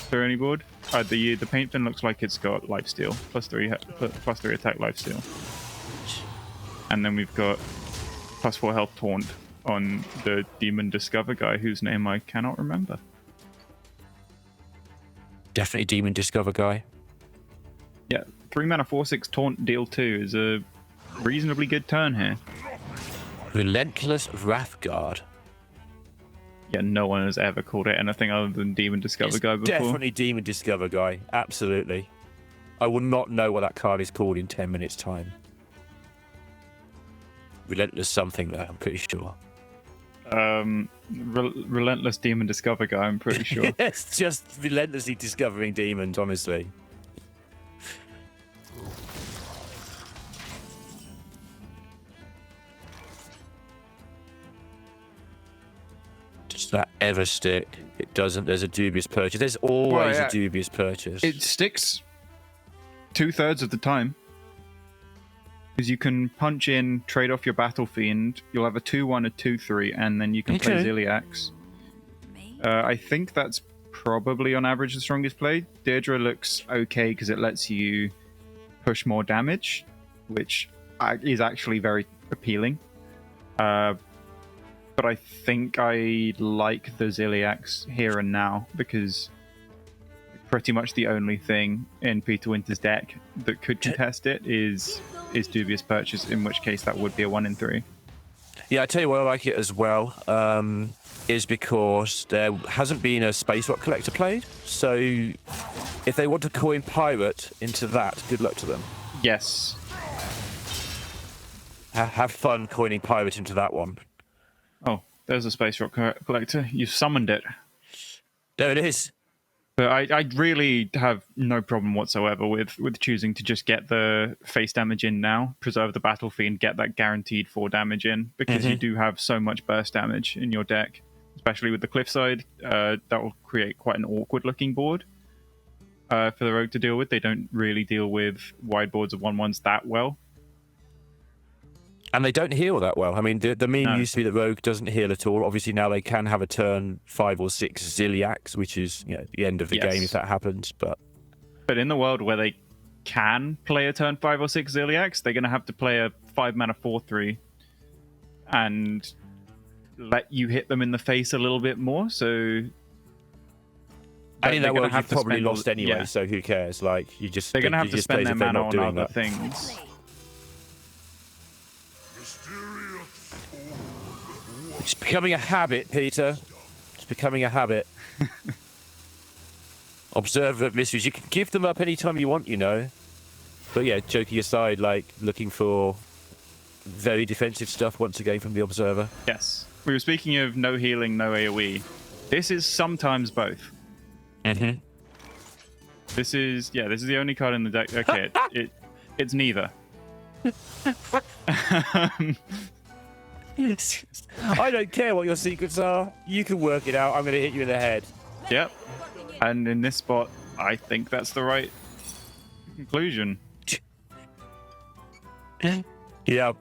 Speaker 2: clear any board. The paint fin looks like it's got lifesteal, +3 attack lifesteal, and then we've got +4 health taunt on the Demon Discover guy, whose name I cannot remember.
Speaker 9: Definitely Demon Discover guy.
Speaker 2: Yeah, 3 mana 4/6 taunt deal 2 is a reasonably good turn here.
Speaker 9: Relentless Wrathguard.
Speaker 2: Yeah, no one has ever called it anything other than Demon Discover guy before.
Speaker 9: Definitely Demon Discover guy. Absolutely. I will not know what that card is called in 10 minutes' time. Relentless something, though, I'm pretty sure.
Speaker 2: Relentless Demon Discover guy, I'm pretty sure.
Speaker 9: Yes, just relentlessly discovering demons, honestly. Does that ever stick? It doesn't. There's a dubious purchase. There's always
Speaker 2: yeah.
Speaker 9: a dubious purchase.
Speaker 2: It sticks 2/3 of the time. Because you can punch in, trade off your Battle Fiend, you'll have a 2/1, a 2/3, and then you can play
Speaker 9: Okay.
Speaker 2: Ziliax. I think that's probably on average the strongest play. Deirdre looks okay because it lets you push more damage, which is actually very appealing. But I think I like the Ziliax here and now, because pretty much the only thing in Peter Winter's deck that could contest it is Dubious Purchase, in which case that would be a 1 in 3.
Speaker 9: Yeah, I tell you why I like it as well, is because there hasn't been a Space Rock Collector played. So if they want to coin Pirate into that, good luck to them.
Speaker 2: Yes.
Speaker 9: Have fun coining Pirate into that one.
Speaker 2: Oh, there's a Space Rock Collector. You summoned it.
Speaker 9: There it is.
Speaker 2: But I really have no problem whatsoever with choosing to just get the face damage in now, preserve the Battle Fiend, get that guaranteed 4 damage in, because you do have so much burst damage in your deck, especially with the Cliffside. That will create quite an awkward looking board for the Rogue to deal with. They don't really deal with wide boards of 1/1s that well.
Speaker 9: And they don't heal that well. I mean, the meme
Speaker 2: No.
Speaker 9: used to be that Rogue doesn't heal at all. Obviously, now they can have a turn 5 or 6 Ziliax, which is the end of the
Speaker 2: Yes.
Speaker 9: game if that happens. But
Speaker 2: in the world where they can play a turn 5 or 6 Ziliax, they're going to have to play a 5 mana 4/3 and let you hit them in the face a little bit more. So
Speaker 9: and in that world, you've probably
Speaker 2: spend
Speaker 9: lost anyway,
Speaker 2: yeah.
Speaker 9: so who cares? Like, you just
Speaker 2: They're going to have
Speaker 9: you
Speaker 2: to
Speaker 9: just
Speaker 2: spend
Speaker 9: play
Speaker 2: their
Speaker 9: as if they're
Speaker 2: mana
Speaker 9: not
Speaker 2: on
Speaker 9: doing
Speaker 2: other
Speaker 9: that.
Speaker 2: things.
Speaker 9: It's becoming a habit, Peter. It's becoming a habit. Observer mysteries. You can give them up anytime you want, But yeah, joking aside, like looking for very defensive stuff once again from the Observer.
Speaker 2: Yes. We were speaking of no healing, no AoE. This is sometimes both.
Speaker 9: Mm-hmm.
Speaker 2: This is the only card in the deck. Okay, it's neither.
Speaker 9: I don't care what your secrets are. You can work it out. I'm going to hit you in the head.
Speaker 2: Yep. And in this spot, I think that's the right conclusion.
Speaker 9: Yeah.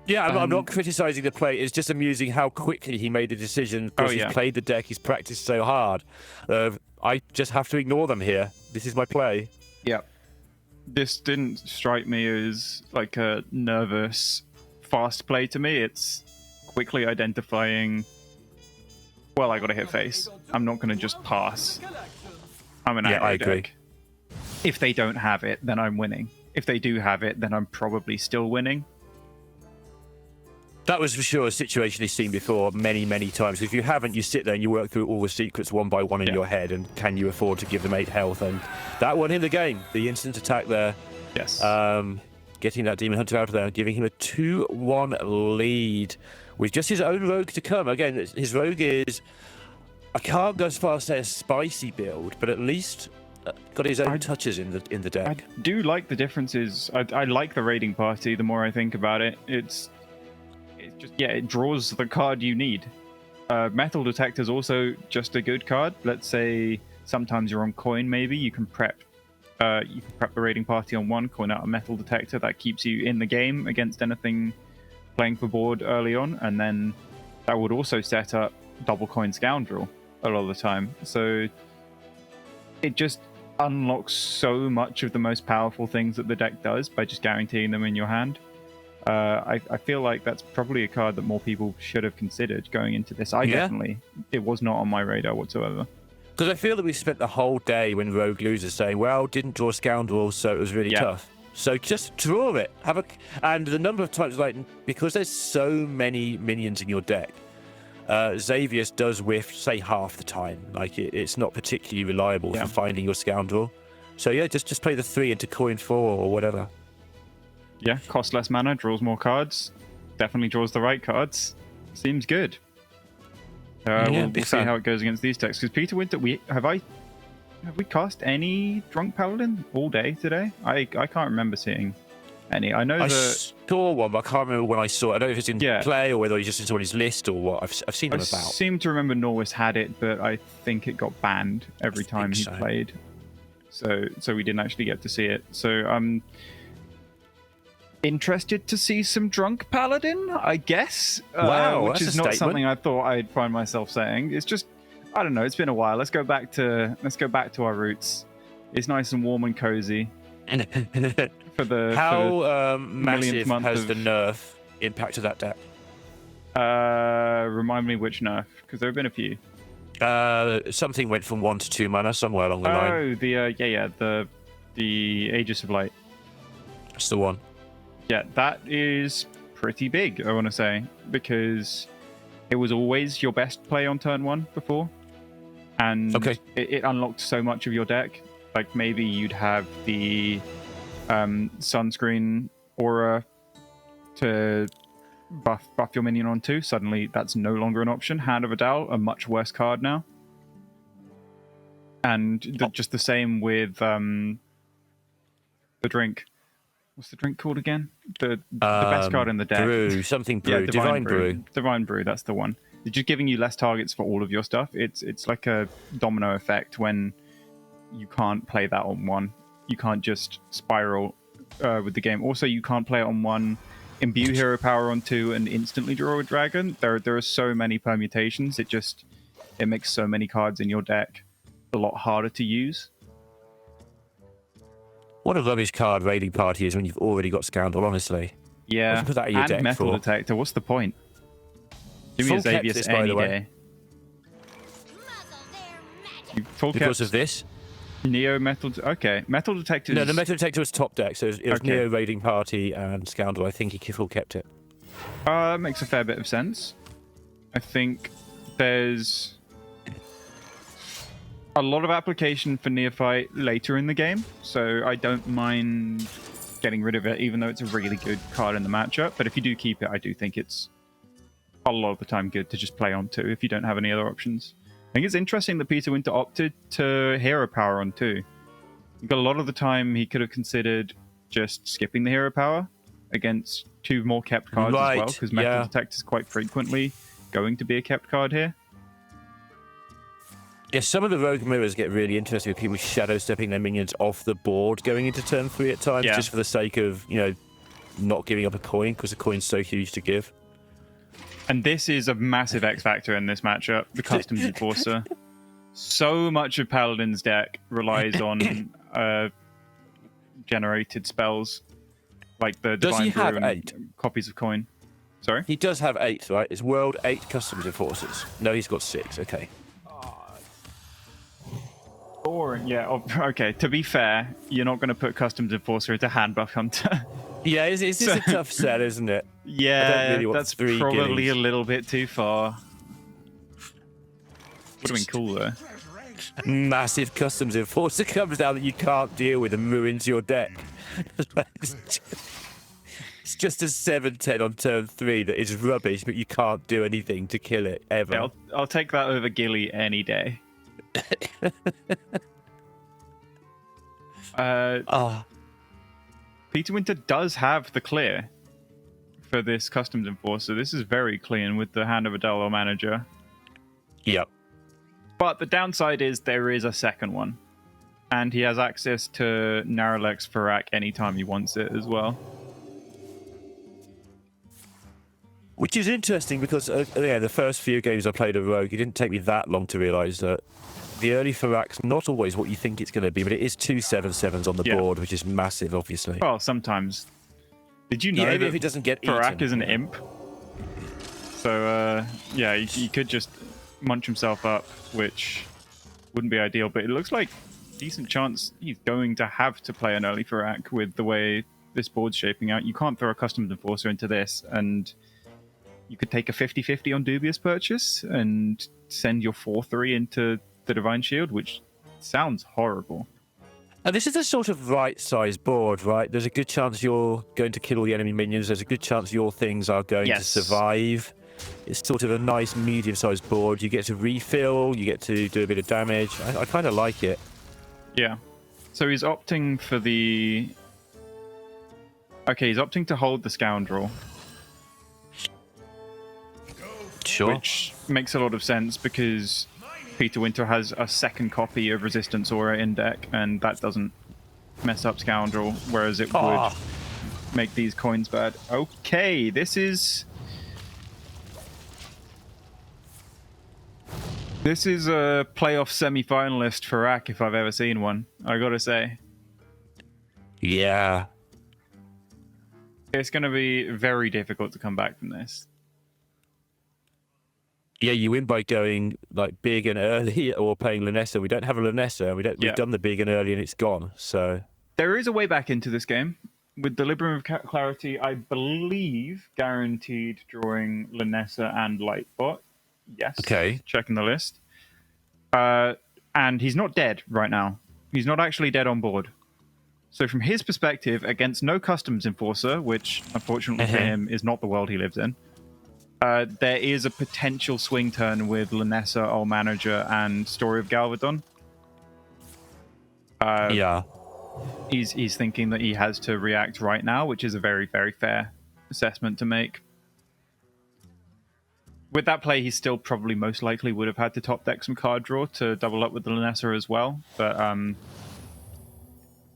Speaker 9: Yeah, I'm not criticizing the play. It's just amusing how quickly he made the decision. Because he's played the deck, he's practiced so hard. I just have to ignore them here. This is my play.
Speaker 2: Yep. this didn't strike me as like a nervous, fast play to me. It's quickly identifying, well, I got to hit face. I'm not going to just pass. I'm an aggro
Speaker 9: I agree.
Speaker 2: deck. If they don't have it, then I'm winning. If they do have it, then I'm probably still winning.
Speaker 9: That was for sure a situation he's seen before many, many times. If you haven't, you sit there and you work through all the secrets one by one in your head, and can you afford to give them 8 health? And that won him the game. The instant attack there.
Speaker 2: Yes.
Speaker 9: Getting that Demon Hunter out of there, giving him a 2-1 lead with just his own rogue to come. Again, his rogue is, I can't go as far as say a spicy build, but at least got his own touches in the deck.
Speaker 2: I do like the differences. I like the raiding party. The more I think about it, it's just, yeah, it draws the card you need. Metal Detector is also just a good card. Let's say sometimes you're on coin, maybe you can prep. You can prep the raiding party on 1, coin out a Metal Detector. That keeps you in the game against anything playing for board early on, and then that would also set up double coin Scoundrel a lot of the time. So it just unlocks so much of the most powerful things that the deck does by just guaranteeing them in your hand. I feel like that's probably a card that more people should have considered going into this. It was not on my radar whatsoever.
Speaker 9: Because I feel that we spent the whole day when Rogue loses saying, well, didn't draw Scoundrel, so it was really tough. So just draw it. And the number of times, like, because there's so many minions in your deck, Xavius does whiff, say, half the time. Like, it's not particularly reliable for finding your Scoundrel. So yeah, just play the 3 into coin 4 or whatever.
Speaker 2: Yeah, costs less mana, draws more cards. Definitely draws the right cards. Seems good. We'll see how it goes against these decks. Because Peter Winter, have we cast any Drunk Paladin all day today? I can't remember seeing any. I know
Speaker 9: I saw one, but I can't remember when I saw it. I don't know if it's in play or whether he's just on his list or what. I've seen them about.
Speaker 2: I seem to remember Norwis had it, but I think it got banned every time he played. So we didn't actually get to see it. So I'm interested to see some Drunk Paladin, I guess.
Speaker 9: Wow,
Speaker 2: which is not something I thought I'd find myself saying. It's just, I don't know. It's been a while. Let's go back to our roots. It's nice and warm and cozy.
Speaker 9: How massive has the nerf impacted that deck?
Speaker 2: Remind me which nerf, because there have been a few.
Speaker 9: Something went from 1 to 2 mana somewhere along the line.
Speaker 2: Oh, the Aegis of Light.
Speaker 9: That's the one.
Speaker 2: Yeah, that is pretty big, I want to say, because it was always your best play on turn 1 before, and it unlocked so much of your deck. Like, maybe you'd have the Sunscreen Aura to buff your minion on 2. Suddenly, that's no longer an option. Hand of Adal, a much worse card now. And just the same with the drink. What's the drink called again? The best card in the deck.
Speaker 9: Brew, something brew.
Speaker 2: Yeah,
Speaker 9: Divine brew.
Speaker 2: Divine Brew, that's the one. It's just giving you less targets for all of your stuff. It's like a domino effect when you can't play that on 1. You can't just spiral with the game. Also, you can't play it on 1, imbue hero power on 2, and instantly draw a dragon. There are so many permutations. It makes so many cards in your deck a lot harder to use.
Speaker 9: What a rubbish card raiding party is when you've already got Scoundrel, honestly.
Speaker 2: Yeah,
Speaker 9: put that in your deck
Speaker 2: Metal Detector. What's the point? Give me a Xavius any day.
Speaker 9: Because of this?
Speaker 2: Neo Metal... Okay, Metal Detector...
Speaker 9: No, the Metal Detector was top deck, so it was Neo Raiding Party and Scoundrel. I think he full kept it.
Speaker 2: Makes a fair bit of sense. I think there's a lot of application for Neophyte later in the game, so I don't mind getting rid of it, even though it's a really good card in the matchup. But if you do keep it, I do think it's a lot of the time good to just play on 2 if you don't have any other options. I think it's interesting that Peter Winter opted to hero power on 2. A lot of the time he could have considered just skipping the hero power against 2 more kept cards as well, because Metal Detector is quite frequently going to be a kept card here.
Speaker 9: Yeah, some of the rogue mirrors get really interesting with people shadow stepping their minions off the board going into turn 3 at times, just for the sake of, not giving up a coin, because the coin's so huge to give.
Speaker 2: And this is a massive X factor in this matchup, the Customs Enforcer. So much of Paladin's deck relies on generated spells, like the
Speaker 9: Does he
Speaker 2: Divine
Speaker 9: have
Speaker 2: Brew and
Speaker 9: 8?
Speaker 2: copies of coin. Sorry?
Speaker 9: He does have 8, right? It's World 8 Customs Enforcers. No, he's got 6. Okay.
Speaker 2: Boring. Yeah, okay. To be fair, you're not going to put Customs Enforcer into Handbuff Hunter.
Speaker 9: Yeah, it's a tough set, isn't it?
Speaker 2: Yeah,
Speaker 9: really want
Speaker 2: that's
Speaker 9: 3
Speaker 2: probably
Speaker 9: guineas.
Speaker 2: a little bit too far. Would have been cool, though.
Speaker 9: Massive Customs Enforcer comes down that you can't deal with and ruins your deck. It's just a 7/10 on turn 3 that is rubbish, but you can't do anything to kill it ever.
Speaker 2: Yeah, I'll take that over Gilly any day. Peter Winter does have the clear for this Customs Enforcer. This is very clean with the Hand of a Dalwell Manager.
Speaker 9: Yep.
Speaker 2: But the downside is there is a second one. And he has access to Naralex Farak anytime he wants it as well.
Speaker 9: Which is interesting because the first few games I played a Rogue, it didn't take me that long to realise that the early Farak's not always what you think it's going to be, but it is 2 7/7s on the board, which is massive, obviously.
Speaker 2: Well, sometimes. Did you know
Speaker 9: Yeah,
Speaker 2: that
Speaker 9: if it doesn't get
Speaker 2: Farak
Speaker 9: eaten.
Speaker 2: is an imp? So, yeah, he could just munch himself up, which wouldn't be ideal, but it looks like decent chance he's going to have to play an early Farak with the way this board's shaping out. You can't throw a Customs Enforcer into this, and you could take a 50-50 on Dubious Purchase and send your 4-3 into the Divine Shield, which sounds horrible.
Speaker 9: And this is a sort of right-sized board, right? There's a good chance you're going to kill all the enemy minions. There's a good chance your things are going to survive. It's sort of a nice medium-sized board. You get to refill. You get to do a bit of damage. I kind of like it.
Speaker 2: Yeah. So he's opting for the... Okay, he's opting to hold the Scoundrel.
Speaker 9: Sure.
Speaker 2: Which makes a lot of sense because Peter Winter has a second copy of Resistance Aura in deck, and that doesn't mess up Scoundrel, whereas it would make these coins bad. Okay, this is a playoff semi-finalist for Rack if I've ever seen one, I gotta say.
Speaker 9: Yeah.
Speaker 2: It's going to be very difficult to come back from this.
Speaker 9: Yeah, you win by going like big and early or playing Lunessa. We don't have a Lunessa. We've done the big and early and it's gone. So
Speaker 2: there is a way back into this game. With the Libram of Clarity, I believe guaranteed drawing Lunessa and Lightbot. Yes.
Speaker 9: Okay.
Speaker 2: Checking the list. And he's not dead right now. He's not actually dead on board. So from his perspective, against no Customs Enforcer, which unfortunately for him is not the world he lives in, there is a potential swing turn with Lunessa, All Manager, and Story of Galvadon.
Speaker 9: yeah.
Speaker 2: He's thinking that he has to react right now, which is a very, very fair assessment to make. With that play, he still probably most likely would have had to top deck some card draw to double up with the Lunessa as well, but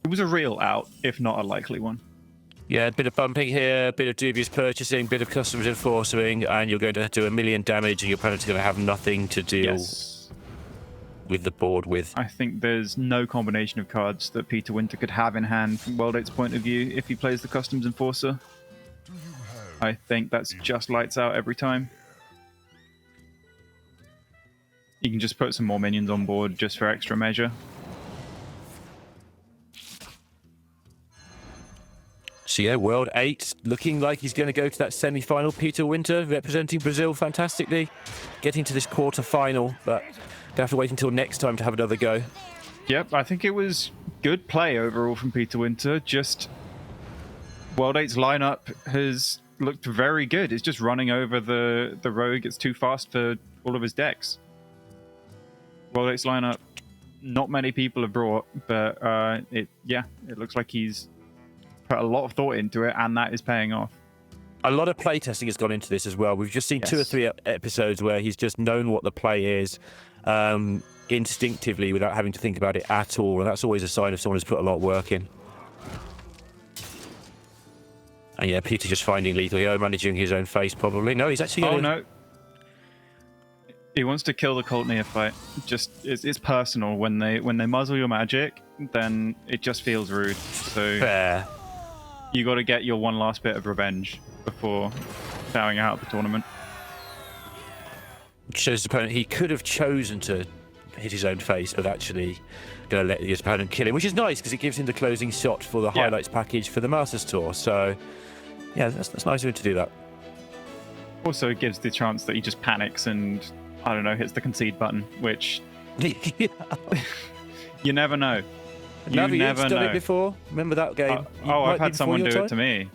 Speaker 2: it was a real out, if not a likely one.
Speaker 9: Yeah, a bit of bumping here, a bit of dubious purchasing, bit of customs enforcing, and you're going to do 1 million damage, and your opponent's going to have nothing to deal with the board with.
Speaker 2: I think there's no combination of cards that Peter Winter could have in hand from World 8's point of view if he plays the Customs Enforcer. I think that's just lights out every time. You can just put some more minions on board just for extra measure.
Speaker 9: So yeah, World 8 looking like he's going to go to that semi-final. Peter Winter representing Brazil fantastically, getting to this quarter-final, but they have to wait until next time to have another go.
Speaker 2: Yep, I think it was good play overall from Peter Winter. Just World 8's lineup has looked very good. It's just running over the rogue. It's too fast for all of his decks. World 8's lineup, not many people have brought, but it looks like he's put a lot of thought into it, and that is paying off.
Speaker 9: A lot of playtesting has gone into this as well. We've just seen 2 or 3 episodes where he's just known what the play is instinctively without having to think about it at all, and that's always a sign of someone who's put a lot of work in. And yeah, Peter just finding lethal here, managing his own face probably. No, he's actually...
Speaker 2: Oh, no. He wants to kill the cult neophyte. Just it's personal when they muzzle your magic. then it just feels rude. So
Speaker 9: Fair.
Speaker 2: you got to get your one last bit of revenge before bowing out of the tournament.
Speaker 9: Shows his opponent he could have chosen to hit his own face, but actually going to let his opponent kill him, which is nice because it gives him the closing shot for the highlights package for the Masters Tour. So, yeah, that's nice of him to do that.
Speaker 2: Also, it gives the chance that he just panics and, I don't know, hits the concede button, which you never know.
Speaker 9: Navi, you've done it before. Remember that game?
Speaker 2: I've had someone do it to me.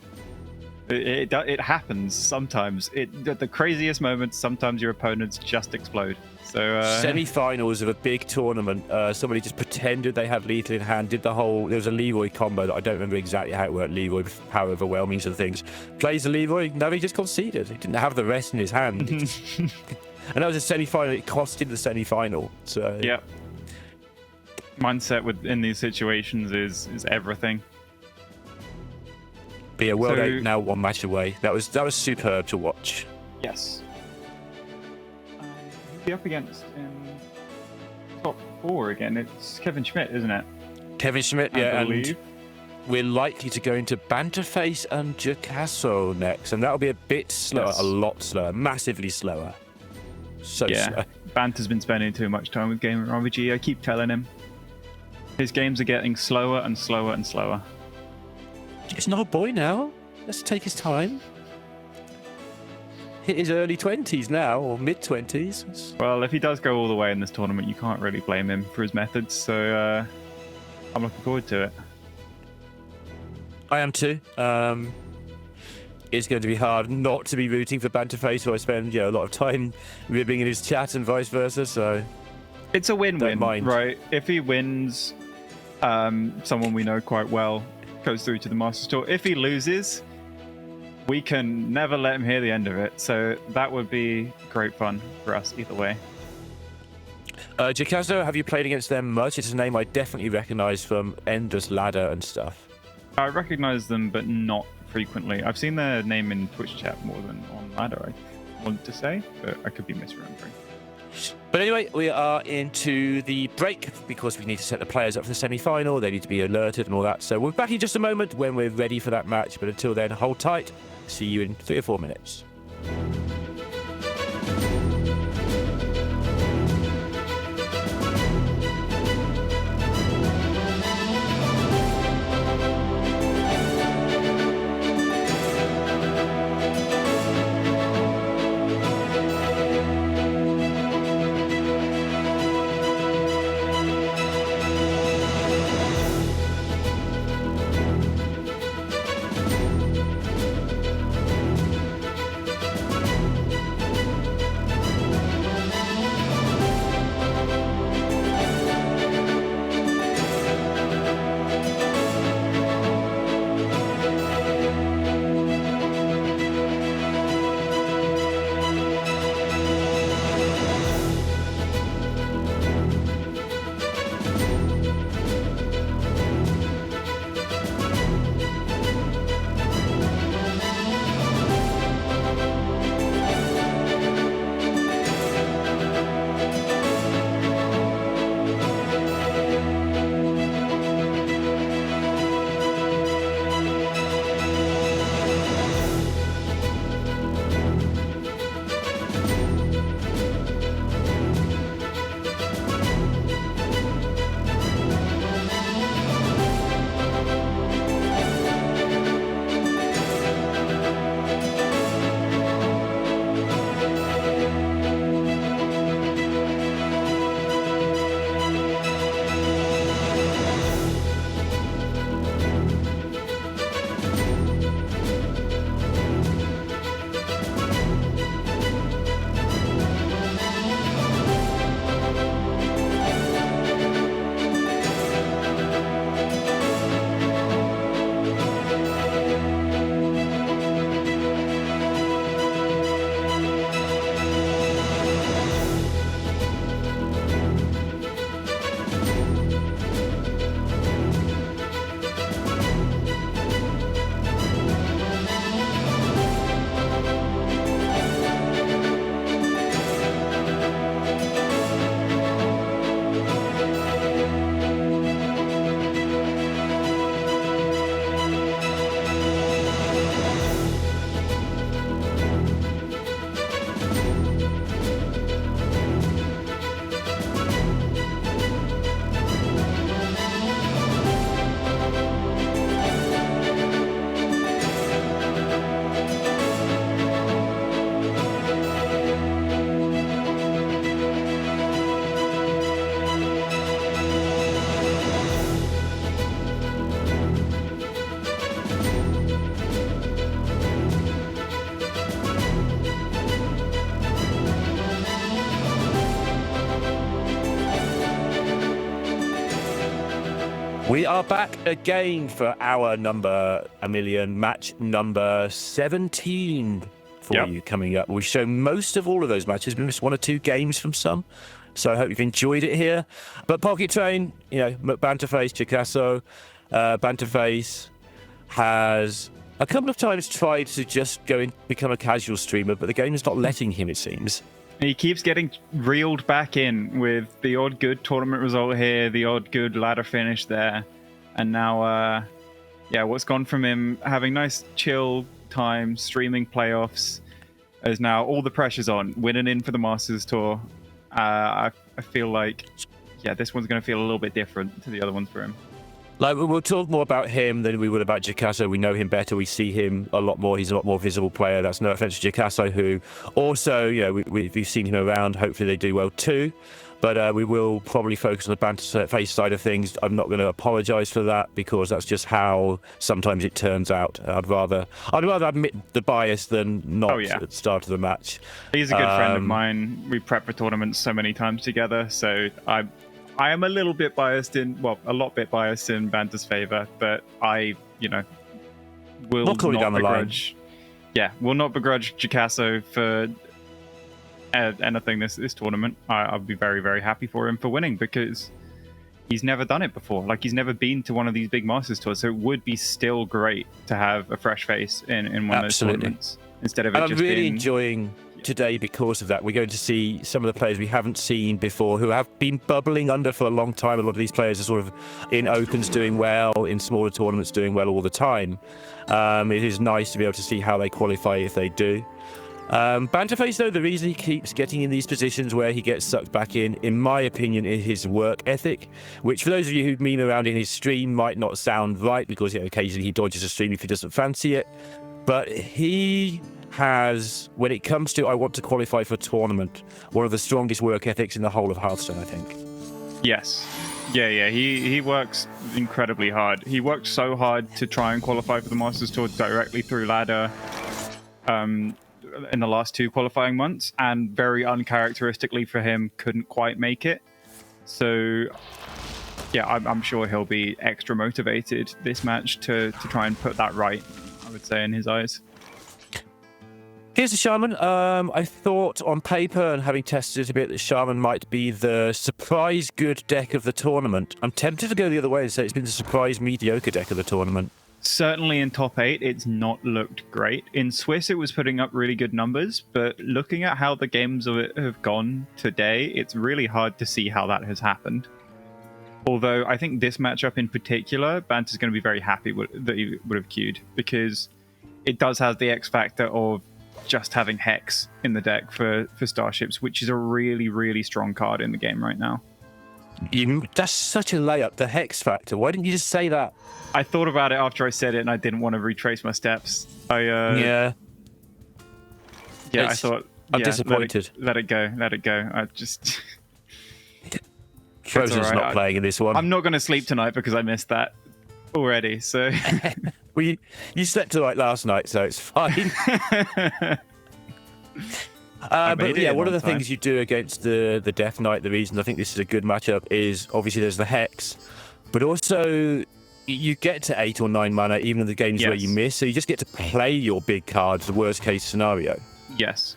Speaker 2: It happens sometimes. At the craziest moments, sometimes your opponents just explode. So
Speaker 9: semi-finals of a big tournament, somebody just pretended they had lethal in hand, did the whole. There was a Leroy combo that I don't remember exactly how it worked. Leroy, how overwhelming some things. Plays the Leroy, Navi just conceded. He didn't have the rest in his hand. And that was a semi-final. It cost him the semi-final. So
Speaker 2: yeah, mindset in these situations is everything.
Speaker 9: But yeah, World 8 now 1 match away. That was superb to watch.
Speaker 2: Yes. Who'll be up against in top 4 again? It's Kevin Schmidt, isn't it?
Speaker 9: Kevin Schmidt, yeah, and we're likely to go into Banterface and Jacasso next, and that'll be a bit slower, a lot slower, massively slower. So slow.
Speaker 2: Banter's been spending too much time with Gamer RBG. I keep telling him. His games are getting slower and slower and slower.
Speaker 9: He's not a boy now. Let's take his time. Hit his early 20s now, or mid 20s.
Speaker 2: Well, if he does go all the way in this tournament, you can't really blame him for his methods. So I'm looking forward to it.
Speaker 9: I am too. It's going to be hard not to be rooting for Banterface, who I spend a lot of time ribbing in his chat and vice versa. So
Speaker 2: it's a win-win, right? If he wins, someone we know quite well goes through to the Masters Tour. If he loses, we can never let him hear the end of it. So that would be great fun for us either way.
Speaker 9: Jacasso, have you played against them much? It's a name I definitely recognise from Endless Ladder and stuff.
Speaker 2: I recognise them, but not frequently. I've seen their name in Twitch chat more than on Ladder, I want to say, but I could be misremembering.
Speaker 9: But anyway, we are into the break because we need to set the players up for the semi-final. They need to be alerted and all that. So we'll be back in just a moment when we're ready for that match. But until then, hold tight. See you in 3 or 4 minutes. We are back again for our match number 17 for you coming up. We've shown most of all of those matches. We missed 1 or 2 games from some, so I hope you've enjoyed it here. But Pocket Train, Banterface, Chicasso, Banterface has a couple of times tried to just go and become a casual streamer, but the game is not letting him, it seems.
Speaker 2: He keeps getting reeled back in with the odd good tournament result here, the odd good ladder finish there. And now, what's gone from him having nice chill time, streaming playoffs, is now all the pressure's on, winning in for the Masters Tour. I feel like, this one's going to feel a little bit different to the other ones for him.
Speaker 9: Like, we'll talk more about him than we would about Giacasso. We know him better. We see him a lot more. He's a lot more visible player. That's no offense to Giacasso, who also, we've seen him around. Hopefully they do well too. But we will probably focus on the Banterface side of things. I'm not going to apologise for that because that's just how sometimes it turns out. I'd rather admit the bias than not at the start of the match.
Speaker 2: He's a good friend of mine. We prep for tournaments so many times together, so I am a little bit biased a lot bit biased in Banter's favour, but I, will not begrudge. Yeah, will not begrudge Giacasso for anything this tournament. I'll be very, very happy for him for winning because he's never done it before. Like, he's never been to one of these big Masters tours, so it would be still great to have a fresh face in one of those tournaments instead of
Speaker 9: I'm really enjoying today because of that. We're going to see some of the players we haven't seen before who have been bubbling under for a long time. A lot of these players are sort of in opens doing well, in smaller tournaments doing well all the time. It is nice to be able to see how they qualify if they do. Banterface, though, the reason he keeps getting in these positions where he gets sucked back in my opinion, is his work ethic, which for those of you who meme around in his stream might not sound right because occasionally he dodges a stream if he doesn't fancy it. But he has, when it comes to I want to qualify for a tournament, one of the strongest work ethics in the whole of Hearthstone, I think.
Speaker 2: Yes. Yeah. He works incredibly hard. He worked so hard to try and qualify for the Masters Tour directly through ladder in the last 2 qualifying months, and very uncharacteristically for him, couldn't quite make it. So, I'm sure he'll be extra motivated this match to try and put that right, I would say, in his eyes.
Speaker 9: Here's the Shaman. I thought on paper, and having tested it a bit, that Shaman might be the surprise good deck of the tournament. I'm tempted to go the other way and say it's been the surprise mediocre deck of the tournament.
Speaker 2: Certainly in top 8, it's not looked great. In Swiss, it was putting up really good numbers, but looking at how the games of it have gone today, it's really hard to see how that has happened. Although I think this matchup in particular, Banter's going to be very happy that he would have queued, because it does have the X factor of just having Hex in the deck for Starships, which is a really, really strong card in the game right now.
Speaker 9: That's such a layup, the Hex factor. Why didn't you just say that?
Speaker 2: I thought about it after I said it, and I didn't want to retrace my steps. I thought...
Speaker 9: I'm disappointed.
Speaker 2: Let it go. I just...
Speaker 9: Frozen's not playing in this one.
Speaker 2: I'm not going to sleep tonight because I missed that already, so...
Speaker 9: Well, you slept tonight last night, so it's fine. One of the things you do against the Death Knight, the reason I think this is a good matchup is obviously there's the Hex, but also you get to 8 or 9 mana even in the games where you miss, so you just get to play your big cards, the worst case scenario.
Speaker 2: Yes.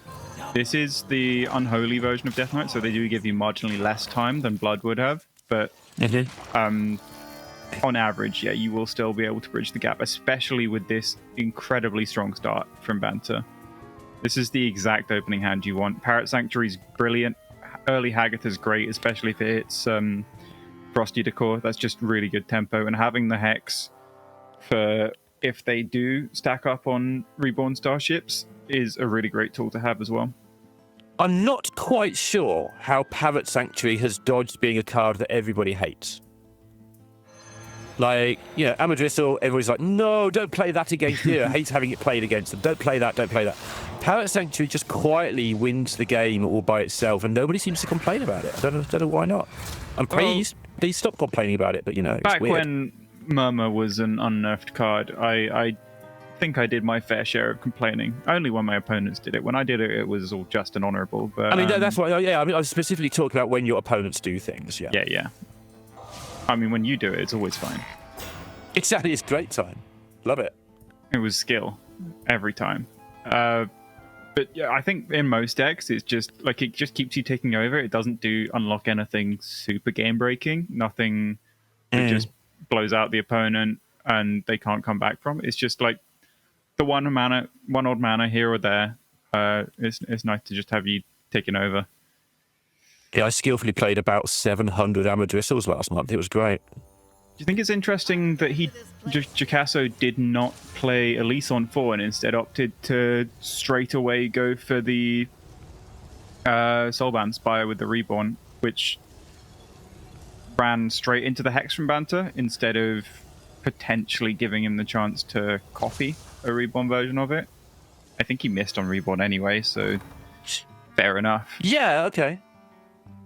Speaker 2: This is the unholy version of Death Knight, so they do give you marginally less time than Blood would have, but on average, you will still be able to bridge the gap, especially with this incredibly strong start from Banter. This is the exact opening hand you want. Parrot Sanctuary's brilliant. Early Hagatha's great, especially if it hits Frosty Decor. That's just really good tempo. And having the Hex for if they do stack up on Reborn Starships is a really great tool to have as well.
Speaker 9: I'm not quite sure how Parrot Sanctuary has dodged being a card that everybody hates. Like, Amadristle, everybody's like, no, don't play that against you. Hates having it played against them. Don't play that. Parrot Sanctuary just quietly wins the game all by itself, and nobody seems to complain about it. I don't know why not. And please stop complaining about it, but, it's
Speaker 2: back
Speaker 9: weird.
Speaker 2: When Murmur was an unnerfed card, I think I did my fair share of complaining. Only when my opponents did it. When I did it, it was all just and honourable. But
Speaker 9: that's why, I was specifically talking about when your opponents do things,
Speaker 2: Yeah. I mean, when you do it, it's always fine.
Speaker 9: Exactly, it's great time. Love it.
Speaker 2: It was skill every time. But yeah, I think in most decks, it's just like it just keeps you taking over. It doesn't unlock anything super game breaking. Nothing that just blows out the opponent and they can't come back from. It's just like the one odd mana here or there. It's nice to just have you taking over.
Speaker 9: Yeah, I skillfully played about 700 Amadrissels last month. It was great.
Speaker 2: Do you think it's interesting that Jacasso did not play Elise on 4 and instead opted to straight away go for the Soulbound Spire with the Reborn, which ran straight into the Hex from Banter instead of potentially giving him the chance to copy a Reborn version of it? I think he missed on Reborn anyway, so fair enough.
Speaker 9: Yeah, okay.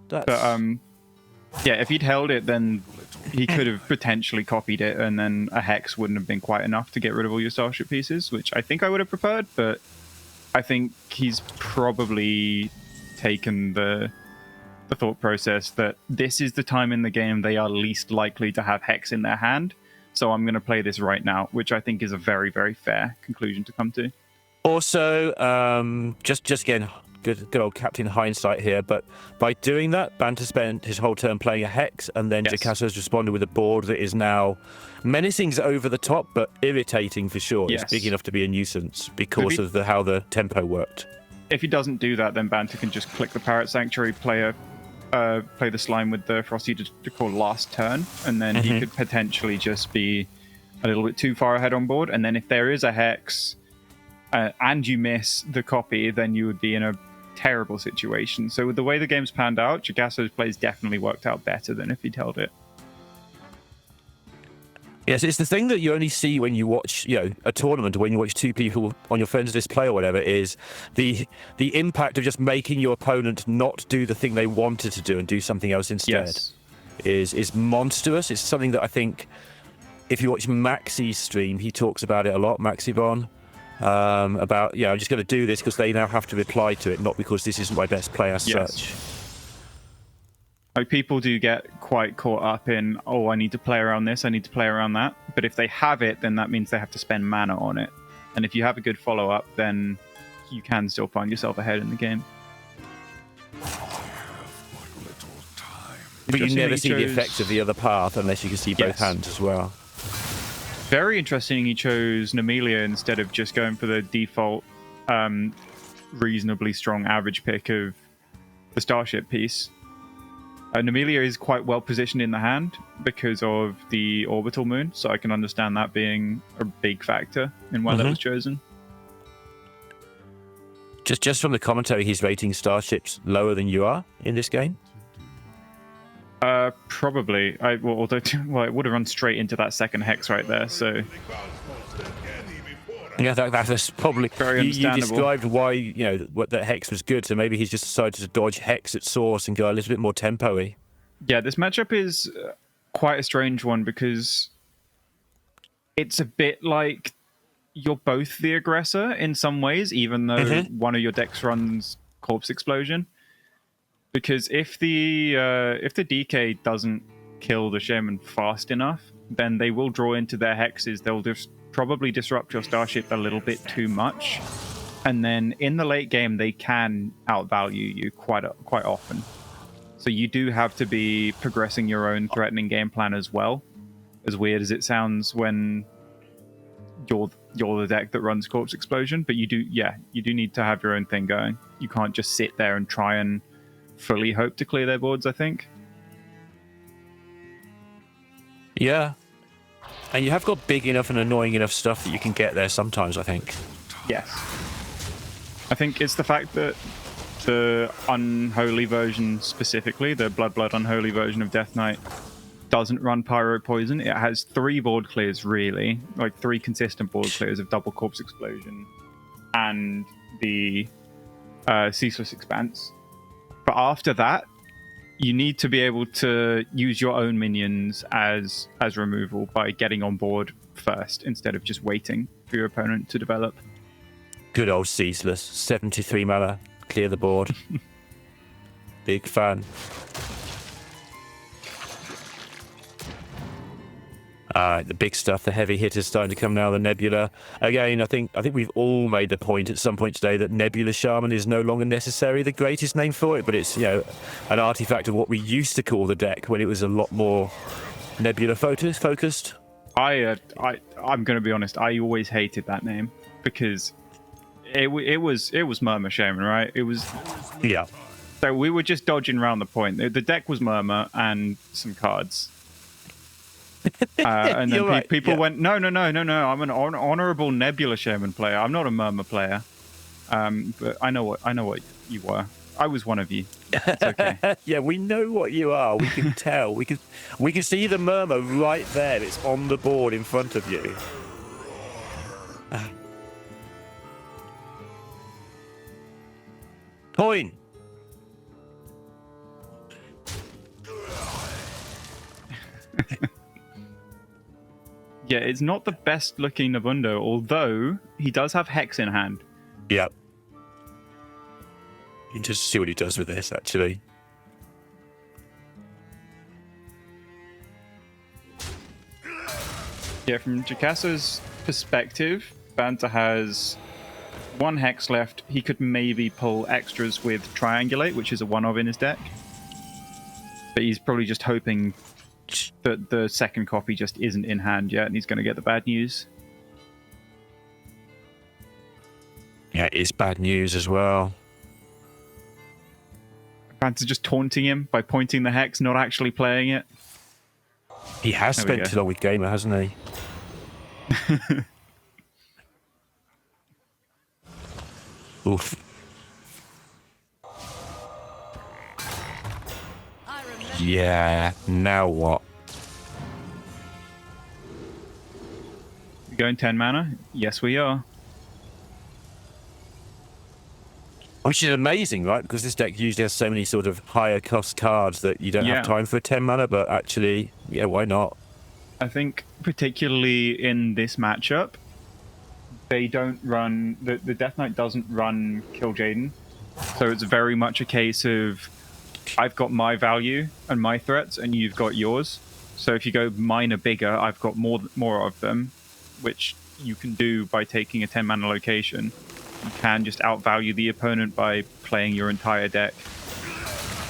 Speaker 2: But yeah, if he'd held it, then he could have potentially copied it, and then a Hex wouldn't have been quite enough to get rid of all your Starship pieces, which I think I would have preferred, but I think he's probably taken the thought process that this is the time in the game they are least likely to have Hex in their hand, so I'm going to play this right now, which I think is a very, very fair conclusion to come to.
Speaker 9: Also, just again, good old Captain Hindsight here, but by doing that, Banter spent his whole turn playing a Hex, and then Jacasso has responded with a board that is now menacing's over the top, but irritating for sure.
Speaker 2: Yes.
Speaker 9: It's big enough to be a nuisance because of how the tempo worked.
Speaker 2: If he doesn't do that, then Banter can just click the Parrot Sanctuary, play the Slime with the Frosty Decor last turn, and then he could potentially just be a little bit too far ahead on board, and then if there is a Hex and you miss the copy, then you would be in a terrible situation. So with the way the game's panned out, Jacasso's plays definitely worked out better than if he'd held it.
Speaker 9: Yes, it's the thing that you only see when you watch, a tournament, or when you watch two people on your friends list play or whatever, is the impact of just making your opponent not do the thing they wanted to do and do something else instead.
Speaker 2: Yes.
Speaker 9: is monstrous. It's something that I think if you watch Maxi's stream, he talks about it a lot, Maxibon. About I'm just going to do this because they now have to reply to it, not because this isn't my best play as such.
Speaker 2: Like, people do get quite caught up in, I need to play around this, I need to play around that. But if they have it, then that means they have to spend mana on it. And if you have a good follow-up, then you can still find yourself ahead in the game.
Speaker 9: But you never see the effects of the other path unless you can see both hands as well.
Speaker 2: Very interesting he chose Nemelia instead of just going for the default reasonably strong average pick of the Starship piece. Nemelia is quite well positioned in the hand because of the Orbital Moon, so I can understand that being a big factor in why that was chosen.
Speaker 9: Just from the commentary, he's rating Starships lower than you are in this game?
Speaker 2: Probably. It would have run straight into that second Hex right there, so...
Speaker 9: Yeah, that's probably...
Speaker 2: Very understandable.
Speaker 9: You described why, what that Hex was good, so maybe he's just decided to dodge Hex at source and go a little bit more tempo-y.
Speaker 2: Yeah, this matchup is quite a strange one because it's a bit like you're both the aggressor in some ways, even though one of your decks runs Corpse Explosion. Because if the DK doesn't kill the Shaman fast enough, then they will draw into their Hexes. They'll just probably disrupt your Starship a little bit too much. And then in the late game, they can outvalue you quite often. So you do have to be progressing your own threatening game plan as well. As weird as it sounds when you're the deck that runs Corpse Explosion, but you do need to have your own thing going. You can't just sit there and try and fully hope to clear their boards, I think.
Speaker 9: Yeah. And you have got big enough and annoying enough stuff that you can get there sometimes, I think.
Speaker 2: Yes. I think it's the fact that the unholy version specifically, the Blood unholy version of Death Knight, doesn't run Pyro Poison. It has 3 board clears, really. Like 3 consistent board clears of double Corpse Explosion and the Ceaseless Expanse. But after that, you need to be able to use your own minions as removal by getting on board first instead of just waiting for your opponent to develop.
Speaker 9: Good old Ceaseless. 73 mana. Clear the board. Big fan. The big stuff, the heavy hitters starting to come now. The Nebula. Again, I think we've all made the point at some point today that Nebula Shaman is no longer necessarily the greatest name for it, but it's an artifact of what we used to call the deck when it was a lot more Nebula focused.
Speaker 2: I'm going to be honest. I always hated that name because it was Murmur Shaman, right? It was.
Speaker 9: Yeah.
Speaker 2: So we were just dodging around the point. The deck was Murmur and some cards. And then people went, no. I'm an honorable Nebula Shaman player. I'm not a Murmur player. But I know what you were. I was one of you. It's okay.
Speaker 9: Yeah, we know what you are. We can tell. We can see the Murmur right there. It's on the board in front of you. Coin.
Speaker 2: Yeah, it's not the best looking Nabundo, although he does have Hex in hand.
Speaker 9: Yep. You can just see what he does with this, actually.
Speaker 2: Yeah, from Jacasso's perspective, Banta has 1 Hex left. He could maybe pull extras with Triangulate, which is a 1-of in his deck. But he's probably just hoping that the second copy just isn't in hand yet, and he's going to get the bad news.
Speaker 9: Yeah, it is bad news as well.
Speaker 2: Banta's just taunting him by pointing the Hex, not actually playing it.
Speaker 9: He has spent too long with Gamer, hasn't he? Oof. Yeah, now what?
Speaker 2: We going 10 mana? Yes, we are.
Speaker 9: Which is amazing, right? Because this deck usually has so many sort of higher cost cards that you don't have time for 10 mana, but actually, yeah, why not?
Speaker 2: I think particularly in this matchup, they don't run... The Death Knight doesn't run Kill Jaden. So it's very much a case of I've got my value and my threats, and you've got yours. So if you go mine are bigger, I've got more of them, which you can do by taking a 10 mana location. You can just outvalue the opponent by playing your entire deck,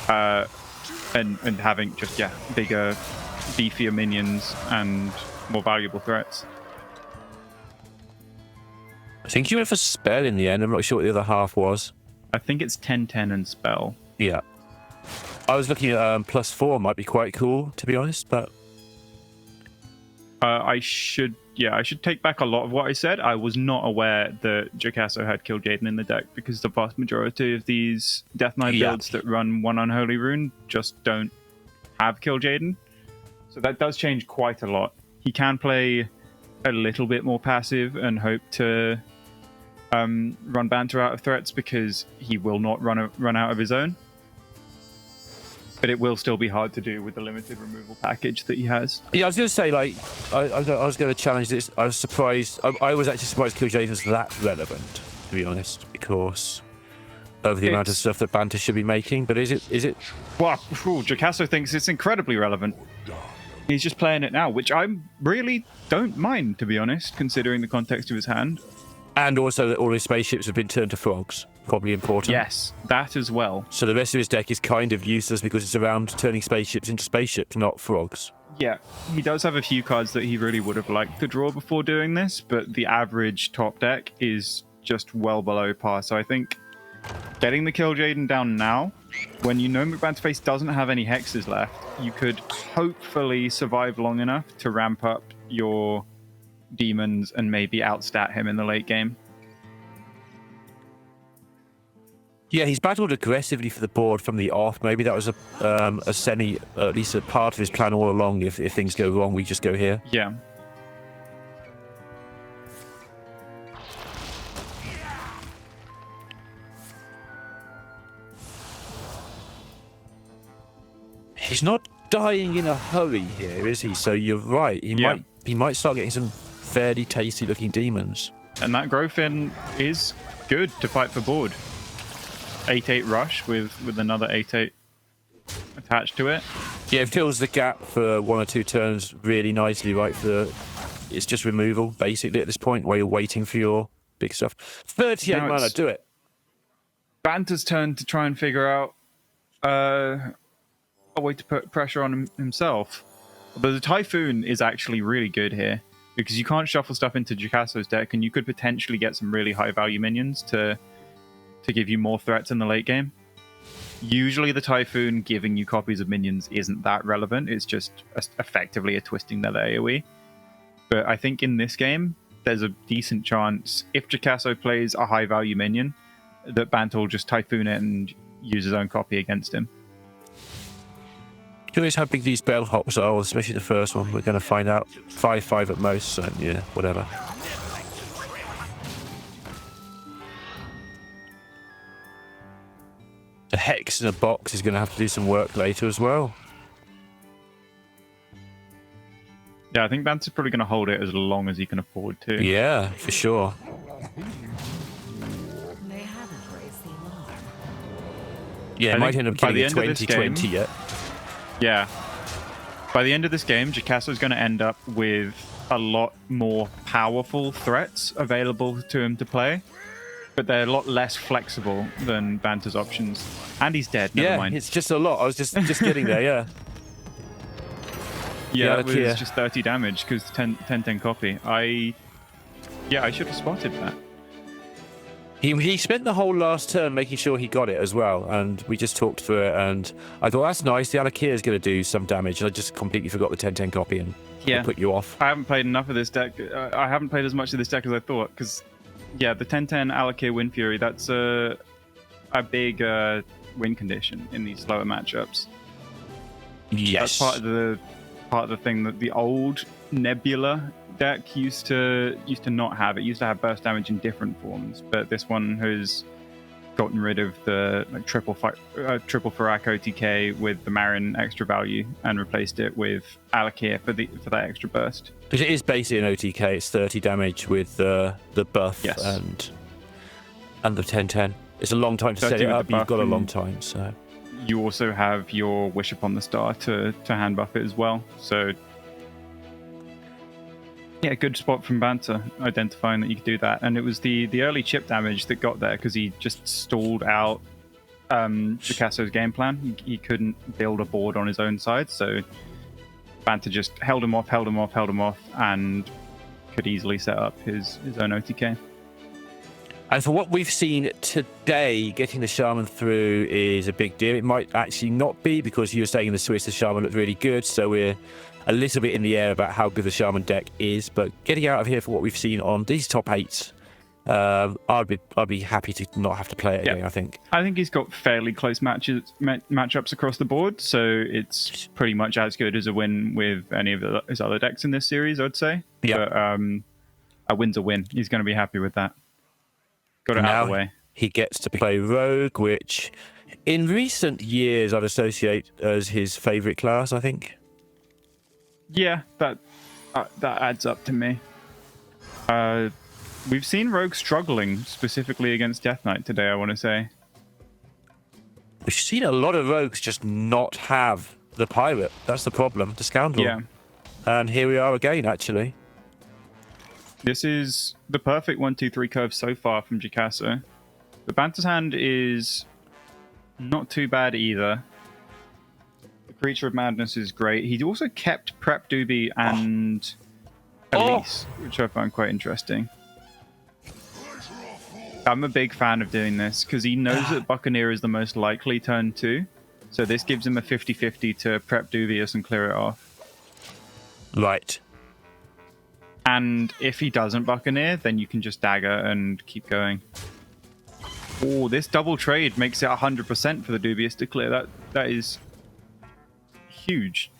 Speaker 2: and having just bigger, beefier minions and more valuable threats.
Speaker 9: I think you went for spell in the end. I'm not sure what the other half was.
Speaker 2: I think it's 10/10 and spell.
Speaker 9: Yeah. I was looking at +4 might be quite cool, to be honest, but
Speaker 2: I should take back a lot of what I said. I was not aware that Jacasso had Kill Jaden in the deck, because the vast majority of these Death Knight builds that run 1 Unholy Rune just don't have Kill Jaden. So that does change quite a lot. He can play a little bit more passive and hope to run Banter out of threats, because he will not run out of his own. But it will still be hard to do with the limited removal package that he has.
Speaker 9: Yeah, I was going to say, like, I was going to challenge this. I was surprised. I was actually surprised Kill Jaden was that relevant, to be honest, because of the amount of stuff that Banter should be making. But is it?
Speaker 2: Well, Jacasso thinks it's incredibly relevant. He's just playing it now, which I really don't mind, to be honest, considering the context of his hand.
Speaker 9: And also that all his spaceships have been turned to frogs. Probably important.
Speaker 2: Yes, that as well.
Speaker 9: So the rest of his deck is kind of useless because it's around turning spaceships into spaceships, not frogs.
Speaker 2: Yeah, he does have a few cards that he really would have liked to draw before doing this, but the average top deck is just well below par. So I think getting the Kill Jaden down now, when you know McBanterface doesn't have any hexes left, you could hopefully survive long enough to ramp up your demons and maybe outstat him in the late game.
Speaker 9: Yeah, he's battled aggressively for the board from the off. Maybe that was at least a part of his plan all along. If things go wrong, we just go here.
Speaker 2: Yeah.
Speaker 9: He's not dying in a hurry here, is he? So you're right. He might start getting some fairly tasty looking demons.
Speaker 2: And that Growfin is good to fight for board. 8/8 rush with another 8/8 attached to it.
Speaker 9: Yeah, it fills the gap for 1 or 2 turns really nicely, right? It's just removal, basically, at this point, while you're waiting for your big stuff. 38
Speaker 2: Now
Speaker 9: mana,
Speaker 2: it's
Speaker 9: do it.
Speaker 2: Banter's turn to try and figure out a way to put pressure on himself. But the Typhoon is actually really good here, because you can't shuffle stuff into Jacasso's deck, and you could potentially get some really high-value minions to give you more threats in the late game. Usually the Typhoon giving you copies of minions isn't that relevant. It's just effectively a twisting their AoE. But I think in this game, there's a decent chance, if Jacasso plays a high-value minion, that Banter will just Typhoon it and use his own copy against him.
Speaker 9: Curious how big these bellhops are, especially the first one. We're going to find out. 5/5 at most, so yeah, whatever. The Hex in a box is going to have to do some work later as well.
Speaker 2: Yeah, I think Banter's probably going to hold it as long as he can afford to.
Speaker 9: Yeah, for sure.
Speaker 8: They haven't raised the alarm.
Speaker 9: Yeah,
Speaker 2: I
Speaker 9: it might
Speaker 2: think
Speaker 9: end up
Speaker 2: by
Speaker 9: killing
Speaker 2: the
Speaker 9: a
Speaker 2: end of this game-
Speaker 9: 2020 yet.
Speaker 2: Yeah. By the end of this game, Jacasso's going to end up with a lot more powerful threats available to him to play, but they're a lot less flexible than Banter's options. And he's dead, never mind.
Speaker 9: It's just a lot. I was just getting there, yeah.
Speaker 2: Yeah, it was
Speaker 9: yeah.
Speaker 2: just 30 damage because 10-10 copy. I should have spotted that.
Speaker 9: He spent the whole last turn making sure he got it as well, and we just talked through it, and I thought, that's nice, the Alakir is going to do some damage, and I just completely forgot the 10-10 copy and
Speaker 2: Yeah.
Speaker 9: put you off.
Speaker 2: I haven't played enough of this deck. I haven't played as much of this deck as I thought, because, yeah, the 10-10 Alakir Wind Fury, that's a big win condition in these slower matchups.
Speaker 9: Yes.
Speaker 2: That's part of the thing that the old Nebula deck used to not have. It used to have burst damage in different forms, but this one has gotten rid of the triple Farak OTK with the Marin extra value and replaced it with Alakir for that extra burst.
Speaker 9: Because it is basically an OTK, it's 30 damage with the buff
Speaker 2: Yes.
Speaker 9: and the 10-10. It's a long time to
Speaker 2: 30
Speaker 9: set it
Speaker 2: with the
Speaker 9: up, you've
Speaker 2: buff
Speaker 9: got a
Speaker 2: and-
Speaker 9: long time, so...
Speaker 2: You also have your Wish Upon the Star to hand buff it as well. So, yeah, good spot from Banter, identifying that you could do that. And it was the early chip damage that got there because he just stalled out Jacasso's game plan. He couldn't build a board on his own side, so Banter just held him off, and could easily set up his own OTK.
Speaker 9: And for what we've seen today, getting the Shaman through is a big deal. It might actually not be, because you were saying in the Swiss the Shaman looked really good, so we're a little bit in the air about how good the Shaman deck is. But getting out of here for what we've seen on these top 8s, I'd be happy to not have to play it again, I think.
Speaker 2: I think he's got fairly close matchups across the board, so it's pretty much as good as a win with any of his other decks in this series, I'd say.
Speaker 9: Yeah.
Speaker 2: But a win's a win. He's going to be happy with that. Got it out of the way.
Speaker 9: He gets to play Rogue, which in recent years I'd associate as his favourite class, I think.
Speaker 2: Yeah, that adds up to me. We've seen Rogue struggling, specifically against Death Knight today, I want to say.
Speaker 9: We've seen a lot of Rogues just not have the Pirate. That's the problem, the Scoundrel.
Speaker 2: Yeah.
Speaker 9: And here we are again, actually.
Speaker 2: This is the perfect 1-2-3 curve so far from Jacasso. The Banter's hand is not too bad either. The Creature of Madness is great. He also kept Prep Doobie and Elise, which I find quite interesting. I'm a big fan of doing this because he knows that Buccaneer is the most likely turn 2. So this gives him a 50-50 to Prep Dubious and clear it off.
Speaker 9: Right.
Speaker 2: And if he doesn't Buccaneer, then you can just dagger and keep going. Oh, this double trade makes it 100% for the Dubious to clear. That is huge.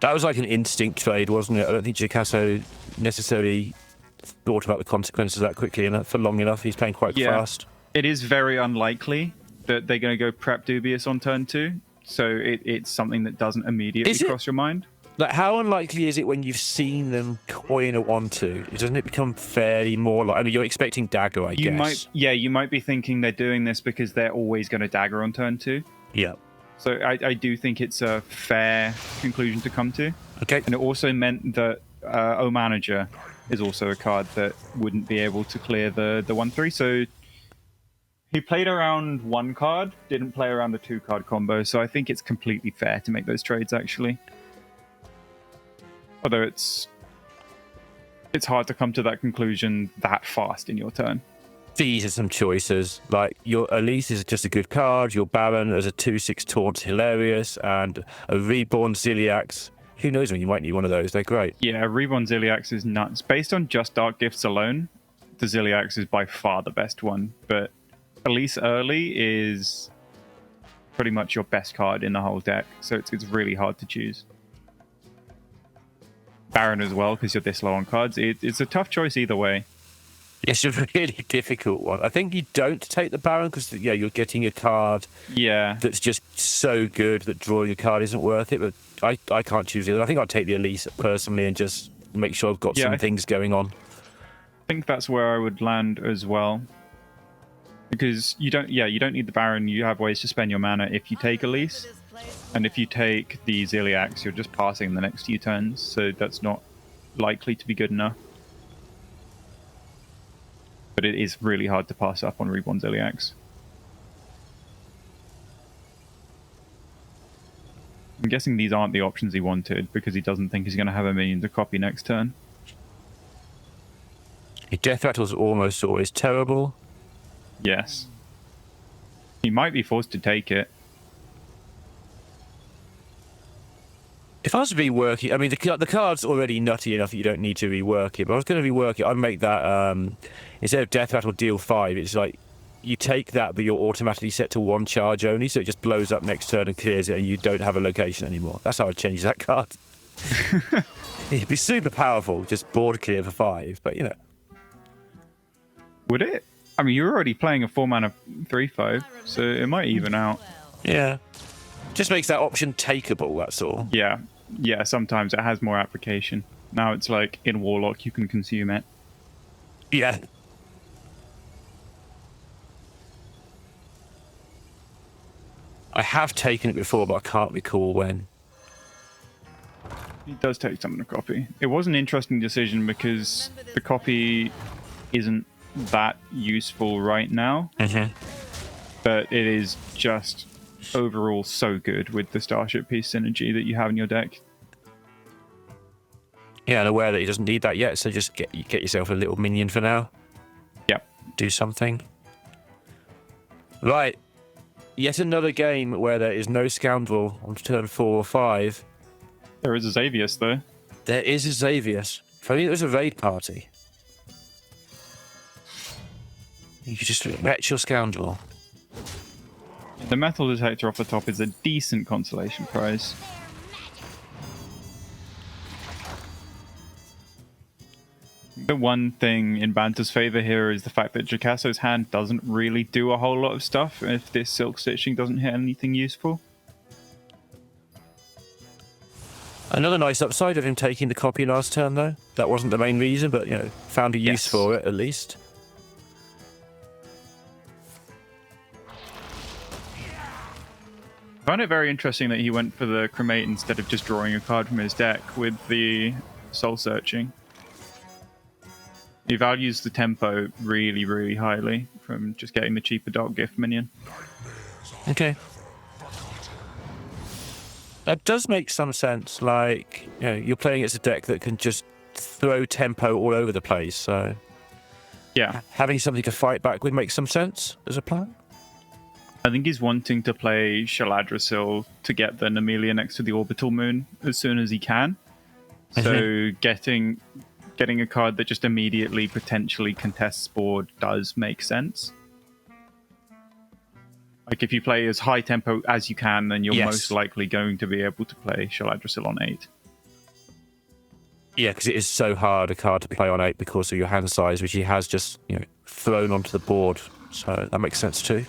Speaker 9: That was like an instinct trade, wasn't it? I don't think Jacasso necessarily thought about the consequences that quickly enough for long enough. He's playing quite fast.
Speaker 2: It is very unlikely that they're going to go Prep Dubious on turn 2. So it's something that doesn't immediately cross your mind.
Speaker 9: Like, how unlikely is it when you've seen them coin a 1-2? Doesn't it become fairly more like... I mean, you're expecting dagger, I guess.
Speaker 2: You might be thinking they're doing this because they're always going to dagger on turn 2.
Speaker 9: Yeah.
Speaker 2: So I do think it's a fair conclusion to come to.
Speaker 9: Okay.
Speaker 2: And it also meant that O Manager is also a card that wouldn't be able to clear the 1/3. So he played around one card, didn't play around a 2-card combo. So I think it's completely fair to make those trades, actually. Although it's hard to come to that conclusion that fast in your turn.
Speaker 9: These are some choices. Like, your Elise is just a good card, your Baron as a 2/6 taunt's hilarious, and a Reborn Ziliax. Who knows when you might need one of those? They're great.
Speaker 2: Yeah, Reborn Ziliax is nuts. Based on just Dark Gifts alone, the Ziliax is by far the best one. But Elise early is pretty much your best card in the whole deck, so it's really hard to choose. Baron as well, because you're this low on cards. It's a tough choice either way.
Speaker 9: It's a really difficult one. I think you don't take the Baron because, yeah, you're getting a card
Speaker 2: Yeah.
Speaker 9: that's just so good that drawing a card isn't worth it. But I can't choose either. I think I'd take the Elise personally and just make sure I've got some things going on.
Speaker 2: I think that's where I would land as well. Because you don't need the Baron. You have ways to spend your mana if you take Elise. And if you take the Ziliax, you're just passing the next few turns. So that's not likely to be good enough. But it is really hard to pass up on Reborn Ziliax. I'm guessing these aren't the options he wanted because he doesn't think he's going to have a minion to copy next turn.
Speaker 9: Death Rattle's almost always terrible.
Speaker 2: Yes. He might be forced to take it.
Speaker 9: If I was to rework it, I mean, the card's already nutty enough that you don't need to rework it. But I was going to rework it. I'd make that, instead of Death Rattle deal 5, it's like you take that, but you're automatically set to 1 charge only, so it just blows up next turn and clears it, and you don't have a location anymore. That's how I'd change that card. It'd be super powerful, just board clear for 5, but, you know.
Speaker 2: Would it? I mean, you're already playing a 4-mana 3/5, so it might even out.
Speaker 9: Yeah. Just makes that option takeable, that's all.
Speaker 2: Yeah. Yeah, sometimes it has more application. Now it's like, in Warlock, you can consume it.
Speaker 9: Yeah. I have taken it before, but I can't recall when.
Speaker 2: He does take something to copy. It was an interesting decision because the copy isn't that useful right now. But it is just overall so good with the Starship piece synergy that you have in your deck.
Speaker 9: Yeah, and aware that he doesn't need that yet, so just get yourself a little minion for now.
Speaker 2: Yep.
Speaker 9: Do something. Right. Yet another game where there is no Scoundrel on turn 4 or 5.
Speaker 2: There is a Xavius, though.
Speaker 9: There is a Xavius. If only there was a raid party. You could just wreck your Scoundrel.
Speaker 2: The Metal Detector off the top is a decent consolation prize. The one thing in Banter's favor here is the fact that Jacasso's hand doesn't really do a whole lot of stuff if this Silk Stitching doesn't hit anything useful.
Speaker 9: Another nice upside of him taking the copy last turn, though. That wasn't the main reason, but, you know, found a use for it, at least.
Speaker 2: I find it very interesting that he went for the Cremate instead of just drawing a card from his deck with the Soul Searching. He values the tempo really, really highly from just getting the cheaper Dark Gift minion.
Speaker 9: Okay. That does make some sense. Like, you know, you're playing against a deck that can just throw tempo all over the place, so...
Speaker 2: Yeah.
Speaker 9: Having something to fight back with makes some sense as a plan.
Speaker 2: I think he's wanting to play Shaladrasil to get the Nemelia next to the Orbital Moon as soon as he can. So getting a card that just immediately potentially contests board does make sense. Like, if you play as high tempo as you can, then you're most likely going to be able to play Shaladrasil on 8.
Speaker 9: Yeah, because it is so hard a card to play on 8 because of your hand size, which he has just, you know, thrown onto the board. So that makes sense too.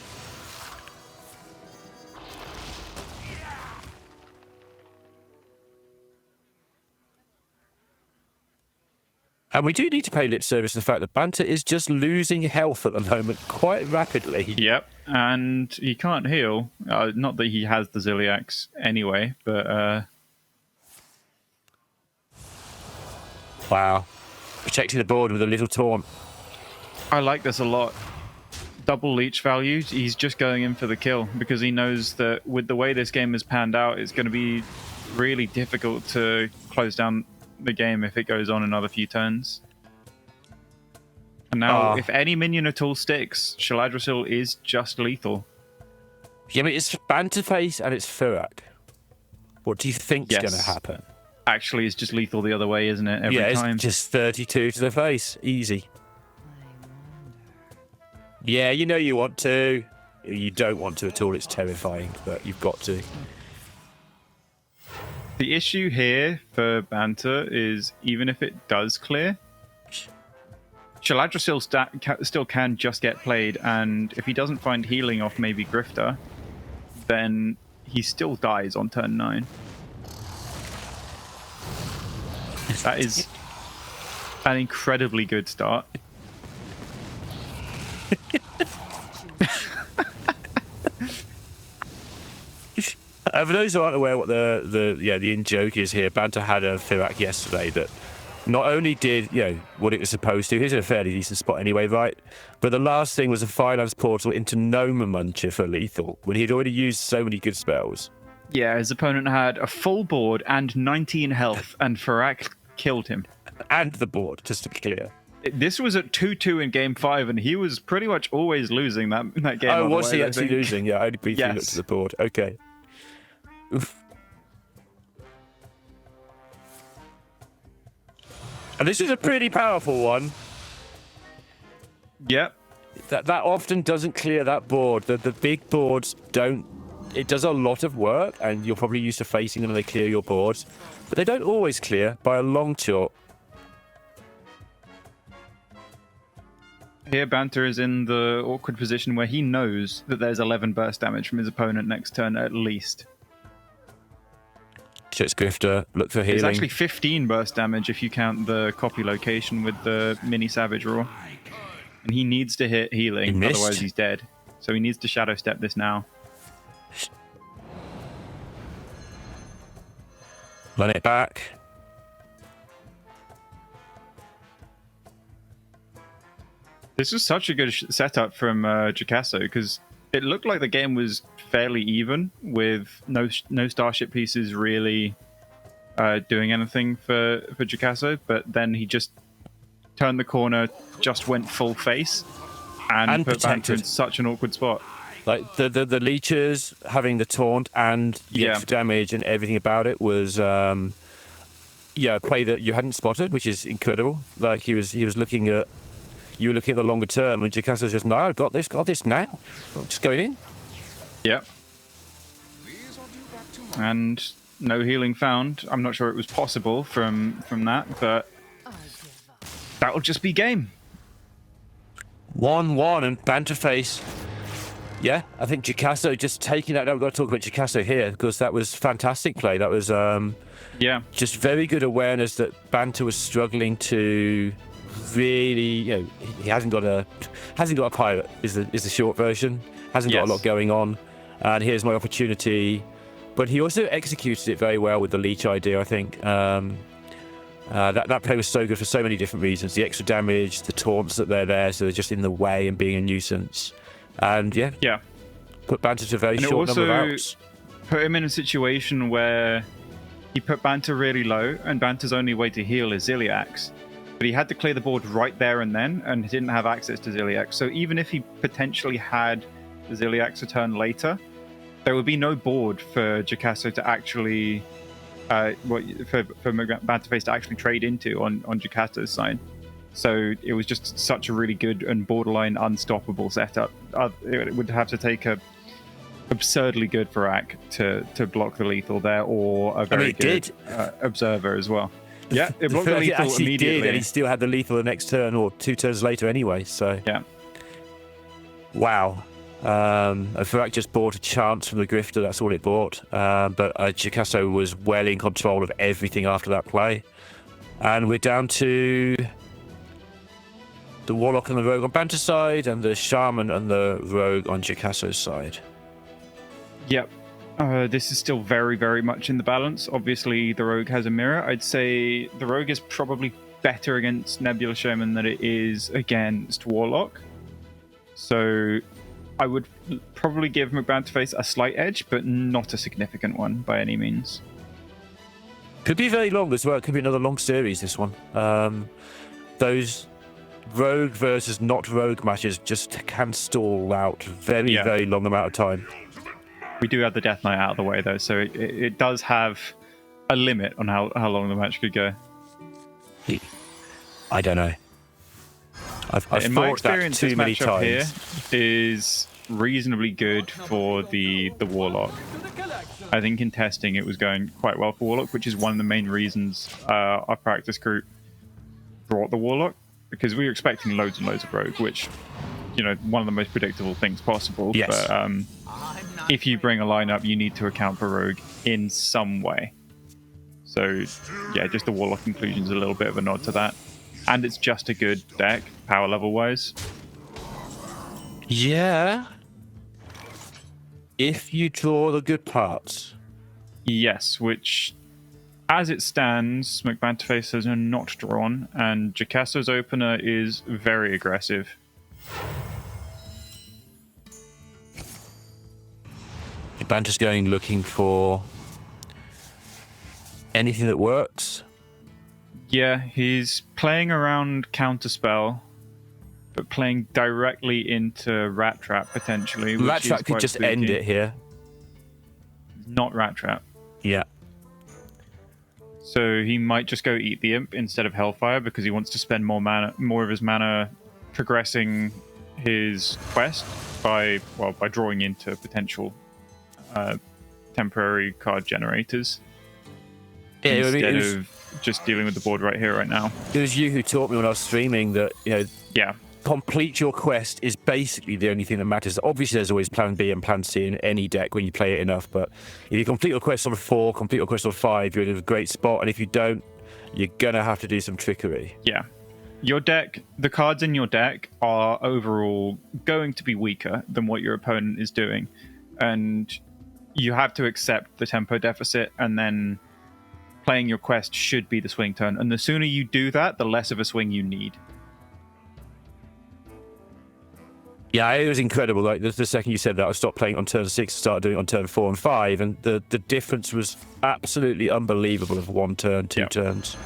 Speaker 9: And we do need to pay lip service to the fact that Banter is just losing health at the moment quite rapidly.
Speaker 2: Yep, and he can't heal. Not that he has the Ziliax anyway, but...
Speaker 9: Wow. Protecting the board with a little taunt.
Speaker 2: I like this a lot. Double leech value, he's just going in for the kill because he knows that with the way this game has panned out, it's going to be really difficult to close down the game if it goes on another few turns. And now, if any minion at all sticks, Shaladrosil is just lethal.
Speaker 9: Yeah, but it's Banterface and it's Furak. What do you think's going to happen?
Speaker 2: Actually, it's just lethal the other way, isn't it? Every time.
Speaker 9: It's just 32 to the face. Easy. Yeah, you know you want to. You don't want to at all. It's terrifying, but you've got to.
Speaker 2: The issue here for Banter is even if it does clear, Shaladrosil still can just get played, and if he doesn't find healing off maybe Grifter, then he still dies on turn 9. That is an incredibly good start.
Speaker 9: For those who aren't aware what the in-joke is here, Banter had a Firak yesterday that not only did, what it was supposed to, he's in a fairly decent spot anyway, right? But the last thing was a Finance Portal into Noma Muncher for lethal, when he'd already used so many good spells.
Speaker 2: Yeah, his opponent had a full board and 19 health, and Firak killed him.
Speaker 9: And the board, just to be clear.
Speaker 2: This was at 2-2 in Game 5, and he was pretty much always losing that game.
Speaker 9: Oh, was he actually losing? Yeah, I only briefly looked at the board. Okay. Oof. And this is a pretty powerful one.
Speaker 2: Yep.
Speaker 9: That often doesn't clear that board. The big boards don't. It does a lot of work, and you're probably used to facing them and they clear your boards. But they don't always clear by a long shot.
Speaker 2: Here, Banter is in the awkward position where he knows that there's 11 burst damage from his opponent next turn at least.
Speaker 9: So it's Grifter, look for healing.
Speaker 2: It's actually 15 burst damage if you count the copy location with the mini Savage Roar. And he needs to hit healing, otherwise he's dead. So he needs to Shadow Step this now.
Speaker 9: Run it back.
Speaker 2: This was such a good setup from Jakasso because it looked like the game was fairly even with no starship pieces really doing anything for Jakasso, but then he just turned the corner, just went full face, and put Banter in such an awkward spot.
Speaker 9: Like the leeches having the taunt and the extra damage and everything about it was a play that you hadn't spotted, which is incredible. Like he was looking at. You were looking at the longer term, and Jakasso's just, no, I've got this now. Just going in.
Speaker 2: Yep. And no healing found. I'm not sure it was possible from that, but that'll just be game.
Speaker 9: 1-1 and Banterface. Yeah, I think Jakasso just taking that. We've got to talk about Jakasso here because that was fantastic play. That was just very good awareness that Banter was struggling to really, he hasn't got a pirate is the short version. Hasn't got a lot going on, and here's my opportunity. But he also executed it very well with the leech idea. I think that play was so good for so many different reasons. The extra damage, the taunts that they're there, so they're just in the way and being a nuisance. And put Banter to a very short number of outs.
Speaker 2: Put him in a situation where he put Banter really low, and Banter's only way to heal is Ziliax. But he had to clear the board right there and then, and he didn't have access to Ziliax. So even if he potentially had the Ziliax a turn later, there would be no board for Jakasso to actually, for Banterface to actually trade into on Jakasso's side. So it was just such a really good and borderline unstoppable setup. It would have to take a absurdly good Firak to block the lethal there, or a very good observer as well. Yeah, it blocked the lethal immediately.
Speaker 9: Did, and he still had the lethal the next turn, or 2 turns later anyway, so...
Speaker 2: Yeah.
Speaker 9: Wow. Firak just bought a chance from the Grifter, that's all it bought. But Jakasso was well in control of everything after that play. And we're down to the Warlock and the Rogue on Banter's side, and the Shaman and the Rogue on Jacasso's side.
Speaker 2: Yep. This is still very, very much in the balance. Obviously, the Rogue has a mirror. I'd say the Rogue is probably better against Nebula Shaman than it is against Warlock. So I would probably give McBanterface a slight edge, but not a significant one by any means.
Speaker 9: Could be very long as well. It could be another long series, this one. Those Rogue versus not Rogue matches just can stall out very long amount of time.
Speaker 2: We do have the Death Knight out of the way, though, so it does have a limit on how long the match could go.
Speaker 9: I don't know. I've
Speaker 2: In my
Speaker 9: thought
Speaker 2: experience,
Speaker 9: that too
Speaker 2: this
Speaker 9: many
Speaker 2: matchup here
Speaker 9: times.
Speaker 2: is reasonably good for the Warlock. I think in testing it was going quite well for Warlock, which is one of the main reasons our practice group brought the Warlock, because we were expecting loads and loads of Rogue, which, you know, one of the most predictable things possible.
Speaker 9: Yes.
Speaker 2: But if you bring a lineup, you need to account for Rogue in some way. So yeah, just the Warlock inclusion is a little bit of a nod to that. And it's just a good deck, power level wise.
Speaker 9: Yeah. If you draw the good parts.
Speaker 2: Yes, which, as it stands, McBanterface has not drawn, and Jacasso's opener is very aggressive.
Speaker 9: Banter's going looking for anything that works.
Speaker 2: Yeah, he's playing around Counterspell, but playing directly into Rat Trap potentially.
Speaker 9: Rat Trap could just end it here.
Speaker 2: Not Rat Trap.
Speaker 9: Yeah.
Speaker 2: So he might just go eat the Imp instead of Hellfire because he wants to spend more of his mana progressing his quest by drawing into potential temporary card generators instead of just dealing with the board right here, right now.
Speaker 9: It was you who taught me when I was streaming that, you know, complete your quest is basically the only thing that matters. Obviously, there's always plan B and plan C in any deck when you play it enough, but if you complete your quest on 4, complete your quest on 5, you're in a great spot, and if you don't, you're gonna have to do some trickery.
Speaker 2: Yeah. Your deck, the cards in your deck are overall going to be weaker than what your opponent is doing, and you have to accept the tempo deficit, and then playing your quest should be the swing turn. And the sooner you do that, the less of a swing you need.
Speaker 9: Yeah, it was incredible. Like the second you said that, I stopped playing on turn 6 and started doing it on turn 4 and 5, and the difference was absolutely unbelievable of 1 turn, 2 turns.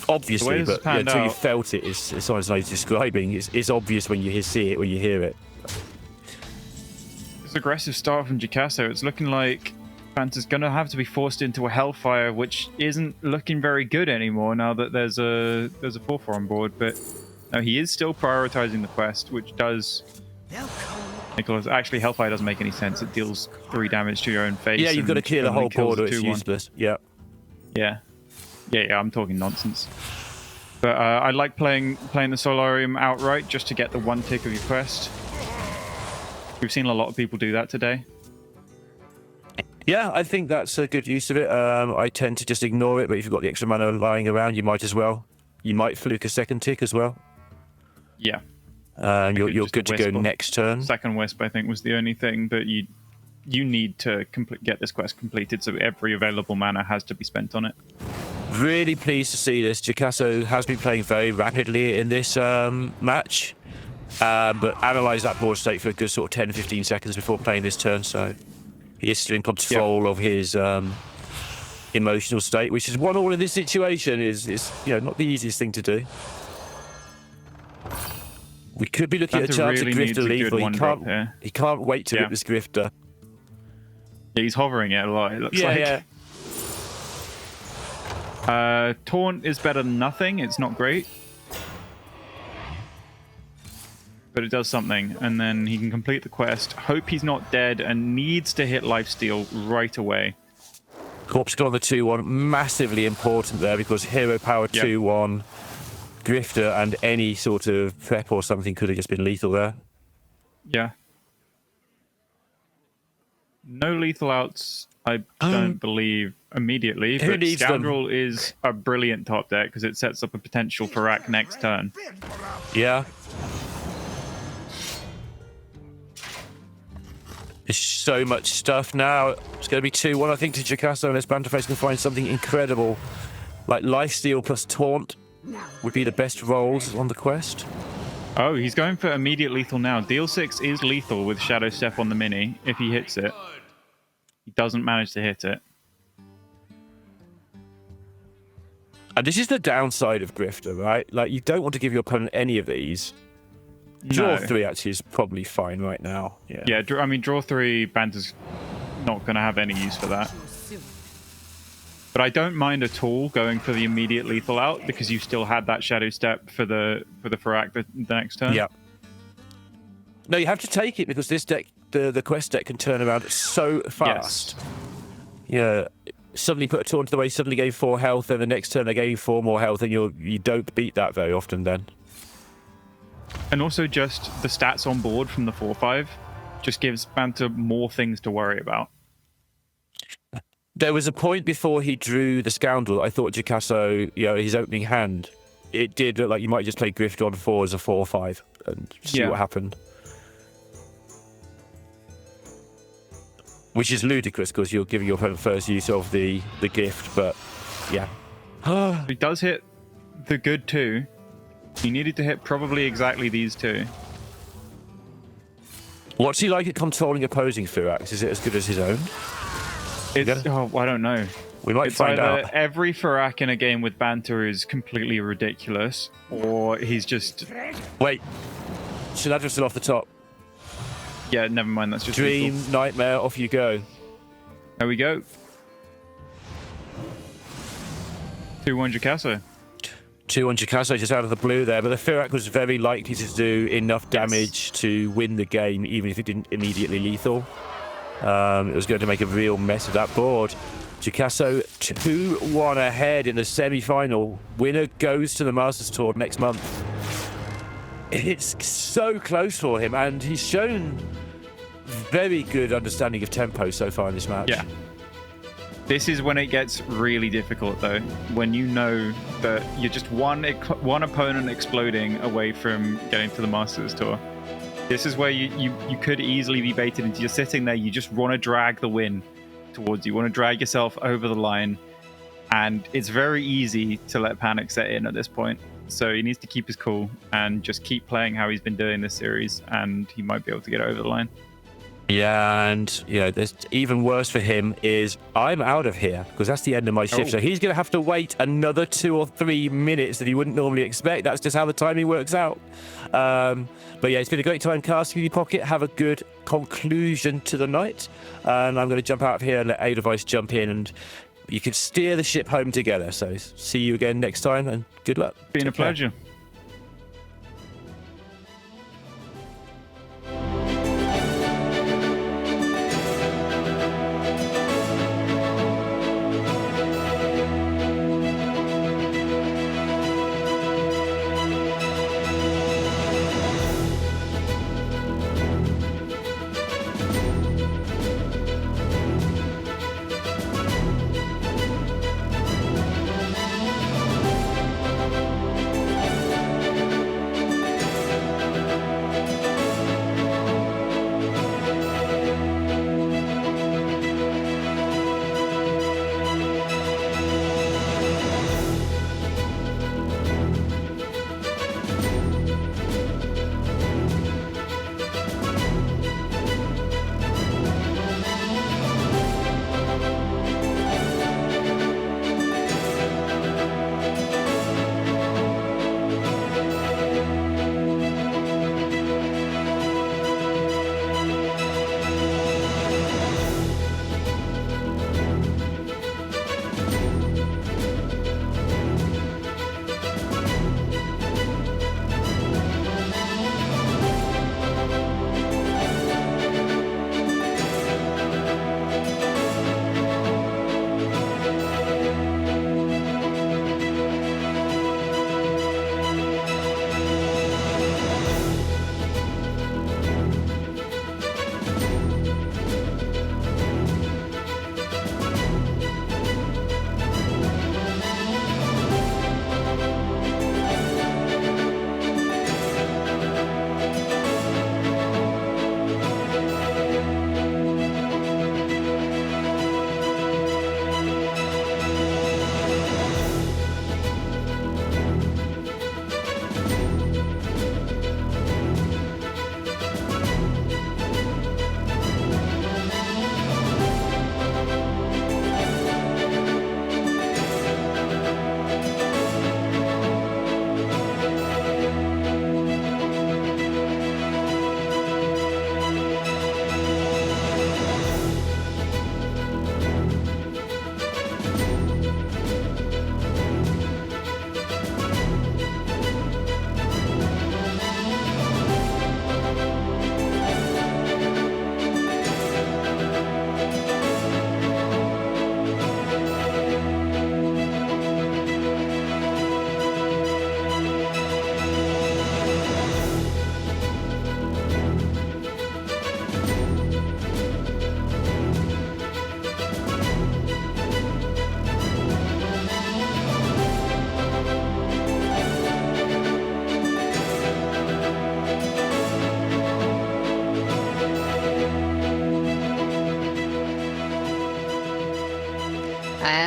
Speaker 9: Obviously, but until you felt it, it's almost like describing. It's obvious when you see it, when you hear it.
Speaker 2: This aggressive start from Jacasso, it's looking like Fanta's going to have to be forced into a Hellfire, which isn't looking very good anymore now that there's a 4/4 on board. But no, he is still prioritizing the quest, which does. Nicholas, actually, Hellfire doesn't make any sense. It deals 3 damage to your own face.
Speaker 9: Yeah, you've got to clear the whole board, or it's useless. Yeah.
Speaker 2: Yeah, I'm talking nonsense. But I like playing the Solarium outright just to get the 1 tick of your quest. We've seen a lot of people do that today.
Speaker 9: Yeah, I think that's a good use of it. I tend to just ignore it, but if you've got the extra mana lying around, you might as well. You might fluke a 2nd tick as well.
Speaker 2: Yeah.
Speaker 9: You're good to go next turn.
Speaker 2: 2nd Wisp, I think, was the only thing, but you need to get this quest completed, so every available mana has to be spent on it.
Speaker 9: Really pleased to see this. Jacasso has been playing very rapidly in this match, but analysed that board state for a good sort of 10-15 seconds before playing this turn, so he is still in control of his emotional state, which is 1-all in this situation is not the easiest thing to do. We could be looking at a chance of Grifter lethal. He can't wait to rip this Grifter.
Speaker 2: Yeah, he's hovering it a lot, it looks like. Taunt is better than nothing. It's not great, but it does something, and then he can complete the quest. Hope he's not dead, and needs to hit lifesteal right away.
Speaker 9: Corpse got on the 2-1, massively important there, because hero power 2-1, Grifter, and any sort of prep or something could have just been lethal there.
Speaker 2: Yeah. No lethal outs, I don't believe, immediately,
Speaker 9: Who
Speaker 2: but
Speaker 9: needs them?
Speaker 2: Scoundrel is a brilliant top deck because it sets up a potential for Rack next turn.
Speaker 9: Yeah. There's so much stuff now. It's going to be 2-1, I think, to Jakasso, unless Banterface can find something incredible. Like Lifesteal plus Taunt would be the best rolls on the quest.
Speaker 2: Oh, he's going for immediate lethal now. Deal 6 is lethal with Shadow Step on the mini if he hits it. He doesn't manage to hit it.
Speaker 9: And this is the downside of Grifter, right? Like, you don't want to give your opponent any of these. Draw 3 actually is probably fine right now.
Speaker 2: Yeah, I mean, draw 3, Banter's not going to have any use for that. But I don't mind at all going for the immediate lethal out because you still had that Shadow Step for the Farak the next turn.
Speaker 9: Yeah. No, you have to take it because this deck, the quest deck, can turn around so fast.
Speaker 2: Yes.
Speaker 9: Yeah. Suddenly put a taunt away, suddenly gave 4 health, and the next turn they gave you 4 more health, and you don't beat that very often then.
Speaker 2: And also just the stats on board from the 4-5 just gives Banter more things to worry about.
Speaker 9: There was a point before he drew the Scoundrel, I thought Jakasso, his opening hand, it did look like you might just play Grift on 4 as a 4-5 and see what happened. Which is ludicrous because you're giving your opponent first use of the gift, but yeah.
Speaker 2: He does hit the good 2. He needed to hit probably exactly these 2.
Speaker 9: What's he like at controlling opposing Firax? Is it as good as his own?
Speaker 2: I don't know.
Speaker 9: We might find out.
Speaker 2: Every Farak in a game with Banter is completely ridiculous, or he's just...
Speaker 9: Wait. Shenadra still off the top.
Speaker 2: Yeah, never mind, that's just
Speaker 9: Dream,
Speaker 2: lethal.
Speaker 9: Nightmare, off you go.
Speaker 2: There we go. 2-1 Jakasso.
Speaker 9: 2-1 Jakasso just out of the blue there, but the Firak was very likely to do enough damage to win the game, even if it didn't immediately lethal. It was going to make a real mess of that board. Jakasso 2-1 ahead in the semi-final. Winner goes to the Masters Tour next month. It's so close for him, and he's shown very good understanding of tempo so far in this match.
Speaker 2: Yeah. This is when it gets really difficult, though. When you know that you're just one opponent exploding away from getting to the Masters Tour. This is where you could easily be baited into. You're sitting there, you just want to drag the win towards you. You want to drag yourself over the line. And it's very easy to let panic set in at this point. So he needs to keep his cool and just keep playing how he's been doing this series, and he might be able to get over the line.
Speaker 9: Yeah, and there's even worse for him is I'm out of here because that's the end of my shift. So he's going to have to wait another 2 or 3 minutes that he wouldn't normally expect. That's just how the timing works out. But yeah, it's been a great time casting you, Pocket. Have a good conclusion to the night. And I'm going to jump out of here and let Adevice jump in, and you can steer the ship home together. So see you again next time, and good luck.
Speaker 2: Been a pleasure.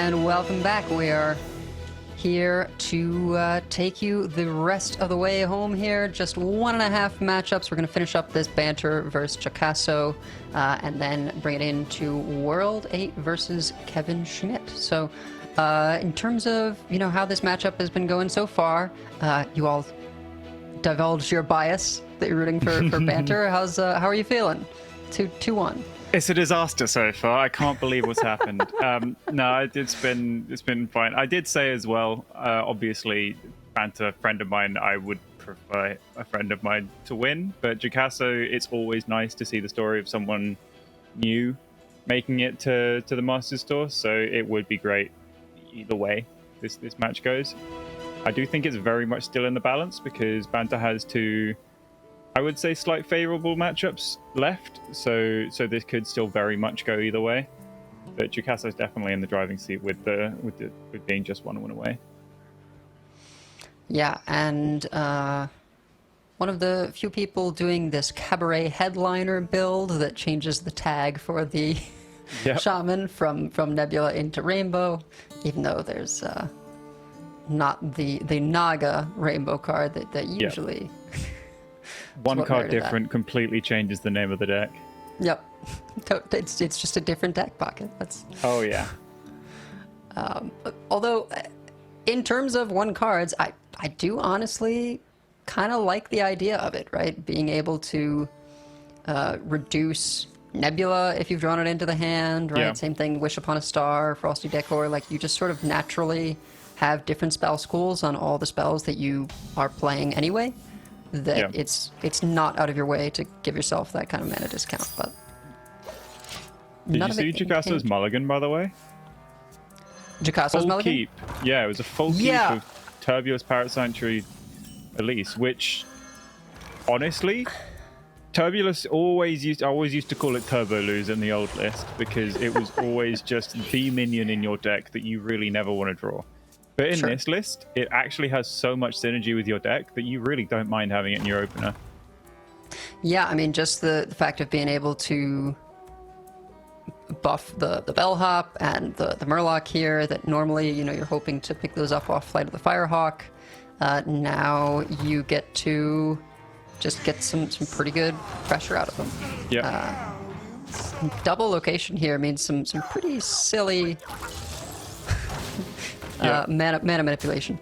Speaker 1: And welcome back. We are here to take you the rest of the way home here. Just 1.5 matchups. We're going to finish up this banter versus Jakasso, and then bring it into World 8 versus Kevin Schmidt. So in terms of, how this matchup has been going so far, you all divulged your bias that you're rooting for banter. How are you feeling? 2-1.
Speaker 2: It's a disaster so far. I can't believe what's happened. No, it's been fine. I did say as well, obviously, Banter, a friend of mine, I would prefer a friend of mine to win. But Jakasso, it's always nice to see the story of someone new making it to the Masters Tour. So it would be great either way this match goes. I do think it's very much still in the balance because Banter has two, I would say, slight favorable matchups left, so this could still very much go either way. But Jakasso is definitely in the driving seat with being just 1 away.
Speaker 1: Yeah, and one of the few people doing this cabaret headliner build that changes the tag for the shaman from Nebula into Rainbow, even though there's not the Naga Rainbow card that usually.
Speaker 2: One card different completely changes the name of the deck.
Speaker 1: Yep. It's just a different deck pocket.
Speaker 2: Oh, yeah.
Speaker 1: Although, in terms of 1 cards, I do honestly kind of like the idea of it, right? Being able to reduce Nebula if you've drawn it into the hand, right?
Speaker 2: Yeah.
Speaker 1: Same thing, Wish Upon a Star, Frosty Decor. Like, you just sort of naturally have different spell schools on all the spells that you are playing anyway. That it's not out of your way to give yourself that kind of mana discount. But
Speaker 2: did you see Jakasso's mulligan, by the way?
Speaker 1: Jakasso's mulligan?
Speaker 2: Keep. Yeah, it was a full keep of Turbulous Parrot Sanctuary Elise, which, honestly, Turbulous I always used to call it Turbo Lose in the old list because it was always just the minion in your deck that you really never want to draw. But in this list, it actually has so much synergy with your deck that you really don't mind having it in your opener.
Speaker 1: Yeah, I mean, just the fact of being able to buff the Bellhop and the Murloc here, that normally, you're hoping to pick those up off Flight of the Firehawk. Now you get to just get some pretty good pressure out of them.
Speaker 2: Yeah.
Speaker 1: Double location here means some pretty silly mana manipulation.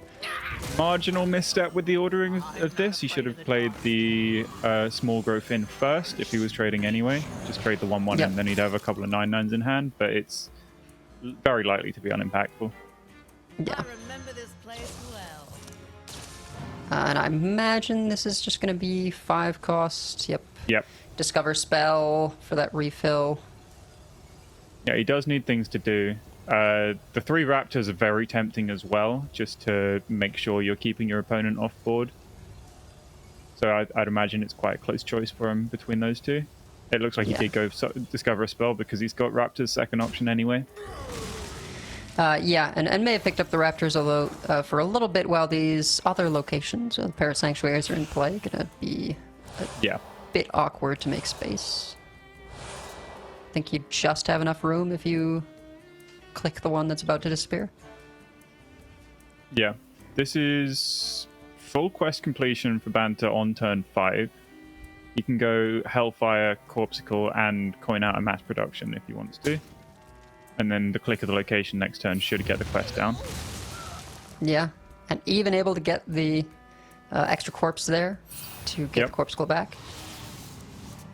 Speaker 2: Marginal misstep with the ordering of this. He should have played the small growth in first if he was trading anyway. Just trade the 1/1 and then he'd have a couple of 9/9s in hand, but it's very likely to be unimpactful.
Speaker 1: Yeah.
Speaker 8: I remember this place well.
Speaker 1: And I imagine this is just going to be 5 cost.
Speaker 2: Yep.
Speaker 1: Discover spell for that refill.
Speaker 2: Yeah, he does need things to do. The 3 Raptors are very tempting as well, just to make sure you're keeping your opponent off board. So I'd imagine it's quite a close choice for him between those 2. It looks like he did go Discover a spell because he's got Raptors second option anyway.
Speaker 1: And may have picked up the Raptors, although for a little bit while these other locations, the Parrot Sanctuaries, are in play, gonna be a bit awkward to make space. I think you just have enough room if you click the one that's about to disappear.
Speaker 2: Yeah, this is full quest completion for Banter on turn 5. You can go Hellfire, Corpsicle, and coin out a mass production if he wants to. And then the click of the location next turn should get the quest down.
Speaker 1: Yeah, and even able to get the extra corpse there to get the Corpsicle back.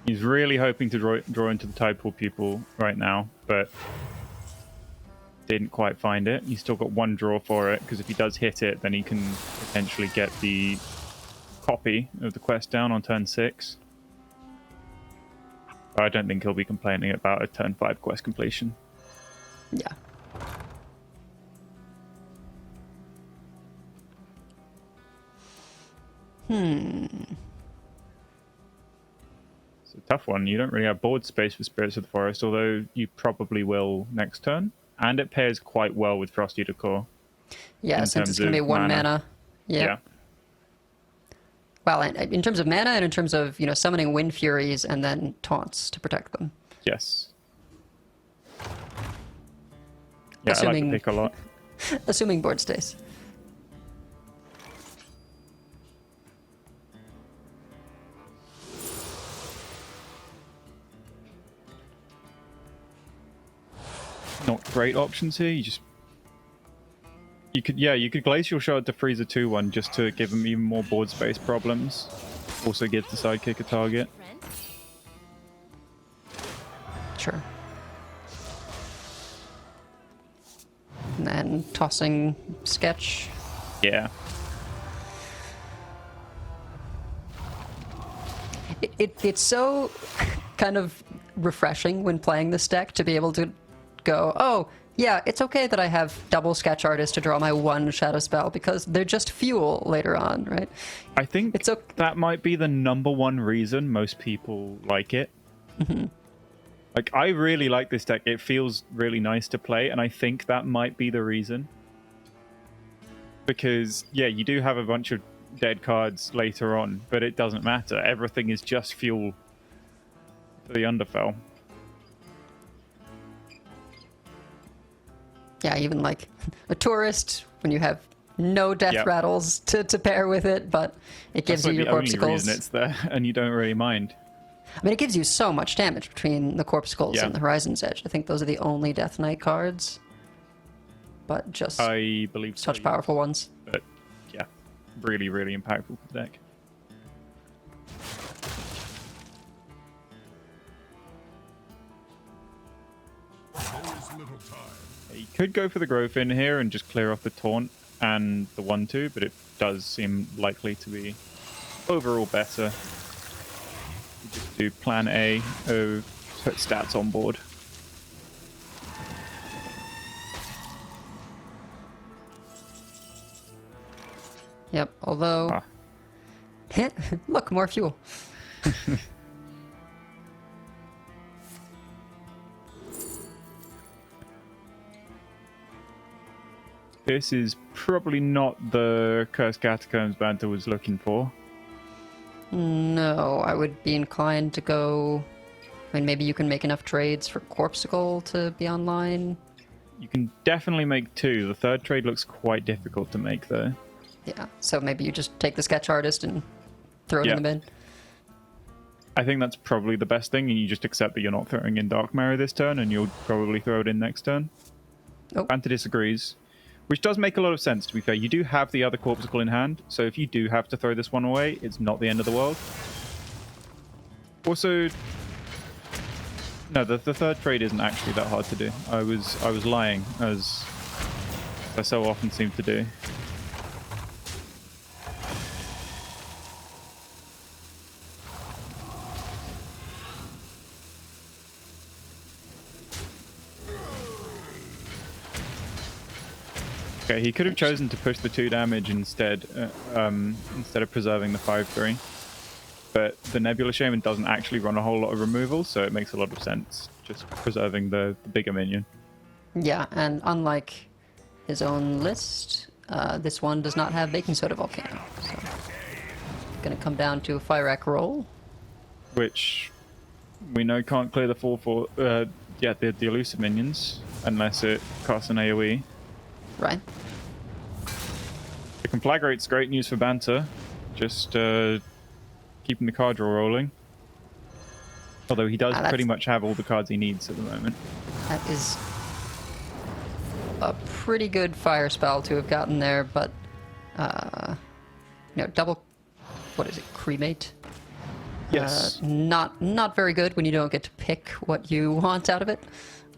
Speaker 2: He's really hoping to draw into the Tide Pool Pupil right now, but didn't quite find it. He's still got 1 draw for it, because if he does hit it, then he can potentially get the copy of the quest down on turn 6. But I don't think he'll be complaining about a turn 5 quest completion.
Speaker 1: Yeah.
Speaker 2: It's a tough one. You don't really have board space for Spirits of the Forest, although you probably will next turn. And it pairs quite well with Frosty Decor.
Speaker 1: Yeah, since it's going to be 1 mana. Yeah. Well, in terms of mana and in terms of, summoning Wind Furies and then taunts to protect them.
Speaker 2: Yes. Yeah, I like
Speaker 1: Assuming-
Speaker 2: the pick a lot.
Speaker 1: Assuming board stays.
Speaker 2: Not great options here. You could Glacial Shard to freeze a 2/1 just to give him even more board space problems. Also gives the sidekick a target.
Speaker 1: Sure. And then tossing sketch.
Speaker 2: Yeah.
Speaker 1: It's so kind of refreshing when playing this deck to be able to go, oh, yeah, it's okay that I have double sketch artist to draw my one shadow spell because they're just fuel later on, right?
Speaker 2: I think
Speaker 1: It's okay.
Speaker 2: that might be the #1 reason most people like it. Like, I really like this deck. It feels really nice to play, and I think that might be the reason. Because, yeah, you do have a bunch of dead cards later on, but it doesn't matter. Everything is just fuel for the Underfell.
Speaker 1: Yeah, even like a tourist when you have no death
Speaker 2: Yep.
Speaker 1: rattles to pair with it, but it gives
Speaker 2: That's
Speaker 1: you
Speaker 2: like
Speaker 1: your
Speaker 2: the only reason
Speaker 1: corpuscles.
Speaker 2: it's there, and you don't really mind.
Speaker 1: I mean, it gives you so much damage between the corpuscles
Speaker 2: Yeah.
Speaker 1: and the Horizon's Edge. I think those are the only Death Knight cards, but just
Speaker 2: I believe so,
Speaker 1: such
Speaker 2: yes.
Speaker 1: powerful ones.
Speaker 2: But, yeah, really, really impactful for the deck.
Speaker 4: Little time.
Speaker 2: You could go for the growth in here and just clear off the taunt and the 1/2, but it does seem likely to be overall better. You just do plan A, put stats on board.
Speaker 1: Yep, although... Look, more fuel.
Speaker 2: This is probably not the Cursed Catacombs Banter was looking for.
Speaker 1: No, I would be inclined to go... I mean, maybe you can make enough trades for Corpsicle to be online.
Speaker 2: You can definitely make 2. The third trade looks quite difficult to make, though.
Speaker 1: Yeah, so maybe you just take the sketch artist and throw it in the bin.
Speaker 2: I think that's probably the best thing, and you just accept that you're not throwing in Dark Mirror this turn, and you'll probably throw it in next turn.
Speaker 1: Oh.
Speaker 2: Banter disagrees. Which does make a lot of sense, to be fair. You do have the other Corpsicle in hand, so if you do have to throw this one away, it's not the end of the world. Also, no, the third trade isn't actually that hard to do. I was lying, as I so often seem to do. Okay, he could have chosen to push the 2 damage instead of preserving the 5/3. But the Nebula Shaman doesn't actually run a whole lot of removal, so it makes a lot of sense just preserving the bigger minion.
Speaker 1: Yeah, and unlike his own list, this one does not have Baking Soda Volcano. So, gonna come down to a Firac roll.
Speaker 2: Which we know can't clear the 4/4, the elusive minions, unless it casts an AoE.
Speaker 1: Right.
Speaker 2: The Conflagrate's great news for Banter, just keeping the card draw rolling. Although he does pretty much have all the cards he needs at the moment.
Speaker 1: That is a pretty good fire spell to have gotten there, but double, what is it, cremate?
Speaker 2: Yes.
Speaker 1: Not very good when you don't get to pick what you want out of it.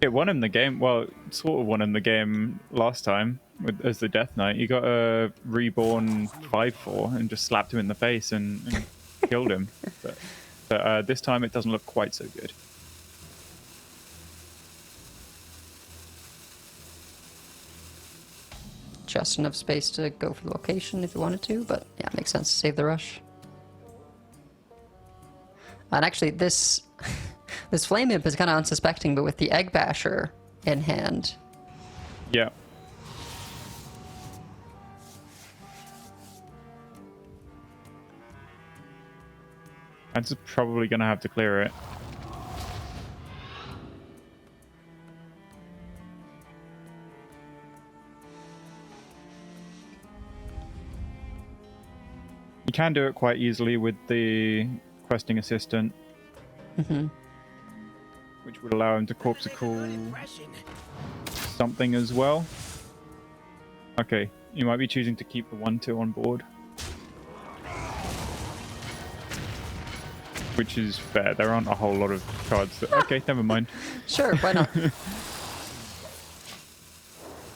Speaker 2: It won him the game. Well, it sort of won him the game last time as the Death Knight. You got a reborn 5/4 and just slapped him in the face and killed him. But this time it doesn't look quite so good.
Speaker 1: Just enough space to go for the location if you wanted to, but yeah, it makes sense to save the rush. And actually, this Flame Imp is kind of unsuspecting, but with the Egg Basher in hand.
Speaker 2: Yeah. I'm just probably going to have to clear it. You can do it quite easily with the questing assistant, which would allow him to corpsicle something as well. Okay, you might be choosing to keep the 1/2 on board, which is fair. There aren't a whole lot of cards that... Okay, never mind.
Speaker 1: Sure, why not?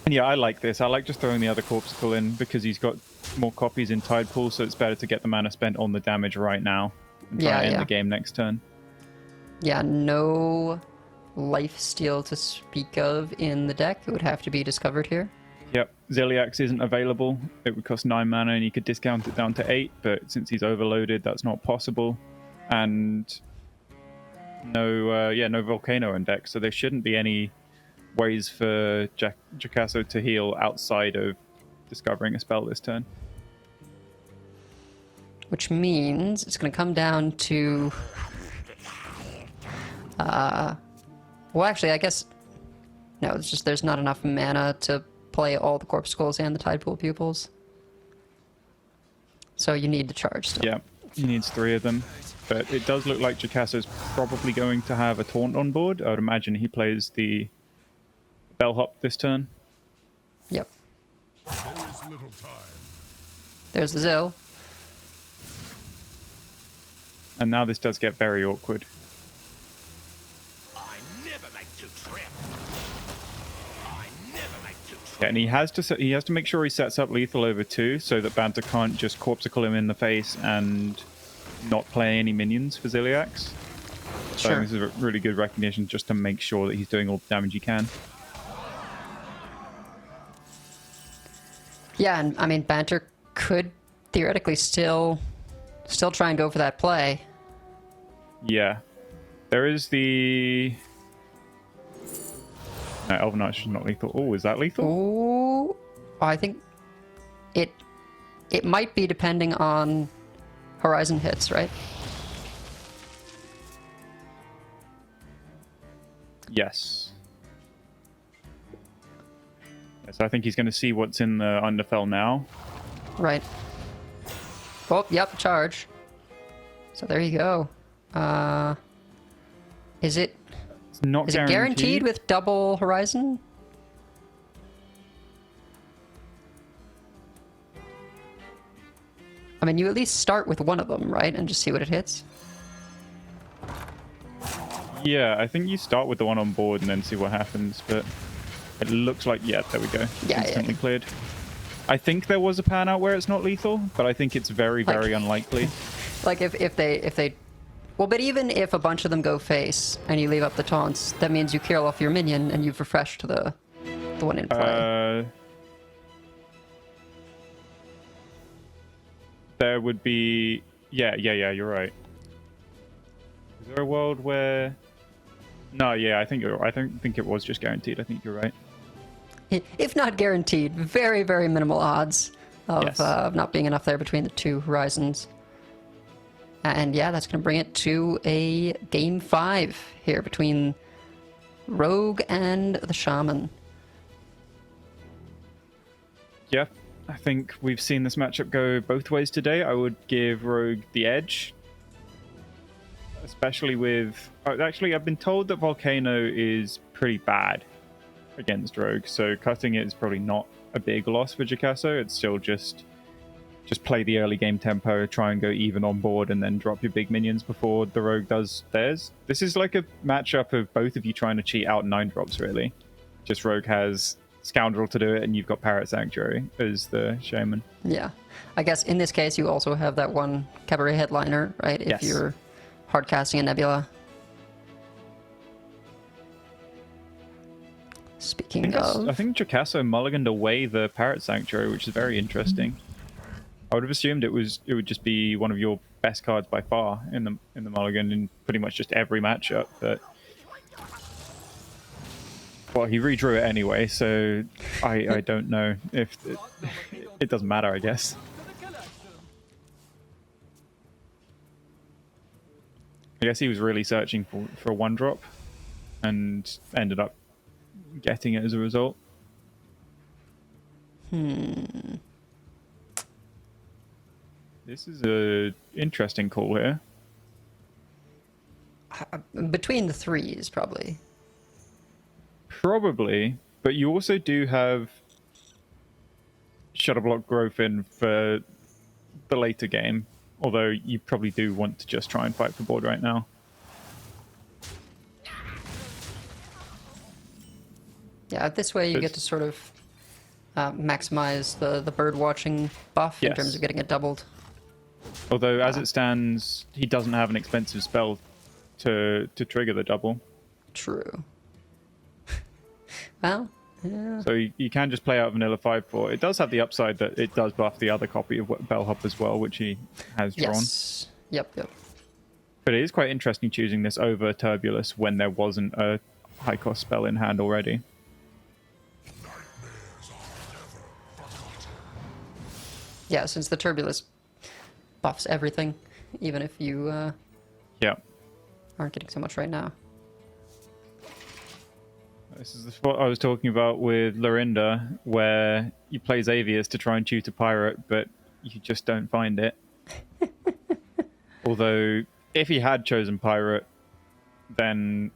Speaker 2: And yeah, I like this. I like just throwing the other corpsicle in because he's got more copies in Tide Pool, so it's better to get the mana spent on the damage right now and try to end the game next turn.
Speaker 1: Yeah, no life steal to speak of in the deck. It would have to be discovered here.
Speaker 2: Yep, Ziliax isn't available. It would cost 9 mana and you could discount it down to 8, but since he's overloaded, that's not possible. And no Volcano in deck, so there shouldn't be any ways for Jakasso to heal outside of discovering a spell this turn.
Speaker 1: Which means it's going to come down to... well, actually, I guess... No, it's just there's not enough mana to play all the Corpuscles and the Tide Pool Pupils. So you need to charge still.
Speaker 2: Yeah, he needs 3 of them. But it does look like Jakasso's probably going to have a Taunt on board. I would imagine he plays the Bellhop this turn.
Speaker 1: Yep.
Speaker 4: There is little time.
Speaker 1: There's the Zill.
Speaker 2: And now this does get very awkward.
Speaker 4: I never make you trip. I never make you trip.
Speaker 2: Yeah, and he has to make sure he sets up lethal over 2 so that Banter can't just corpsicle him in the face and not play any minions for Ziliax. So
Speaker 1: Sure.
Speaker 2: this is a really good recognition just to make sure that he's doing all the damage he can.
Speaker 1: Yeah, and I mean, Banter could theoretically still try and go for that play.
Speaker 2: Yeah. There is the... No, Elven Arch is not lethal. Oh, is that lethal?
Speaker 1: Ooh, I think it might be depending on Horizon hits, right?
Speaker 2: Yes. So I think he's going to see what's in the Underfell now.
Speaker 1: Right. Oh, yep, charge. So there you go. Is it
Speaker 2: It's not
Speaker 1: guaranteed with double Horizon? I mean, you at least start with one of them, right? And just see what it hits.
Speaker 2: Yeah, I think you start with the one on board and then see what happens, but it looks like, yeah, there we go.
Speaker 1: Yeah,
Speaker 2: Instantly
Speaker 1: yeah.
Speaker 2: cleared. I think there was a pan out where it's not lethal, but I think it's very, very unlikely.
Speaker 1: Like if they well, but even if a bunch of them go face and you leave up the taunts, that means you kill off your minion and you've refreshed the one in play.
Speaker 2: There would be... Yeah, you're right. Is there a world where... No, yeah, I think it was just guaranteed. I think you're right.
Speaker 1: If not guaranteed, very, very minimal odds of
Speaker 2: Yes.
Speaker 1: not being enough there between the two horizons. And yeah, that's going to bring it to a game 5 here between Rogue and the Shaman.
Speaker 2: Yeah, I think we've seen this matchup go both ways today. I would give Rogue the edge. Especially with... Actually, I've been told that Volcano is pretty bad against Rogue, so cutting it is probably not a big loss for Jakasso. It's still just play the early game tempo, try and go even on board, and then drop your big minions before the Rogue does theirs. This is like a matchup of both of you trying to cheat out 9 drops, really. Just Rogue has Scoundrel to do it, and you've got Parrot Sanctuary as the Shaman.
Speaker 1: Yeah. I guess in this case, you also have that one Cabaret Headliner, right? If
Speaker 2: Yes.
Speaker 1: you're hardcasting a Nebula. Speaking of...
Speaker 2: I think Jakasso mulliganed away the Parrot Sanctuary, which is very interesting. I would have assumed it would just be one of your best cards by far in the mulligan in pretty much just every matchup, but well, he redrew it anyway, so I don't know if it doesn't matter, I guess. I guess he was really searching for a 1-drop and ended up getting it as a result. This is a interesting call here.
Speaker 1: Between the threes, probably.
Speaker 2: Probably, but you also do have Shadow Block growth in for the later game, although you probably do want to just try and fight for board right now.
Speaker 1: Yeah, this way you get to sort of maximize the bird watching buff in
Speaker 2: Yes.
Speaker 1: terms of getting it doubled.
Speaker 2: Although, as it stands, he doesn't have an expensive spell to trigger the double.
Speaker 1: True. Well, yeah.
Speaker 2: So you can just play out vanilla 5/4. It does have the upside that it does buff the other copy of Bellhop as well, which he has drawn.
Speaker 1: Yes. Yep.
Speaker 2: But it is quite interesting choosing this over Turbulus when there wasn't a high cost spell in hand already.
Speaker 1: Yeah, since the Turbulus buffs everything, even if you
Speaker 2: Yeah.
Speaker 1: aren't getting so much right now.
Speaker 2: This is the spot I was talking about with Lorinda, where you play Xavius to try and shoot a pirate, but you just don't find it. Although, if he had chosen pirate, then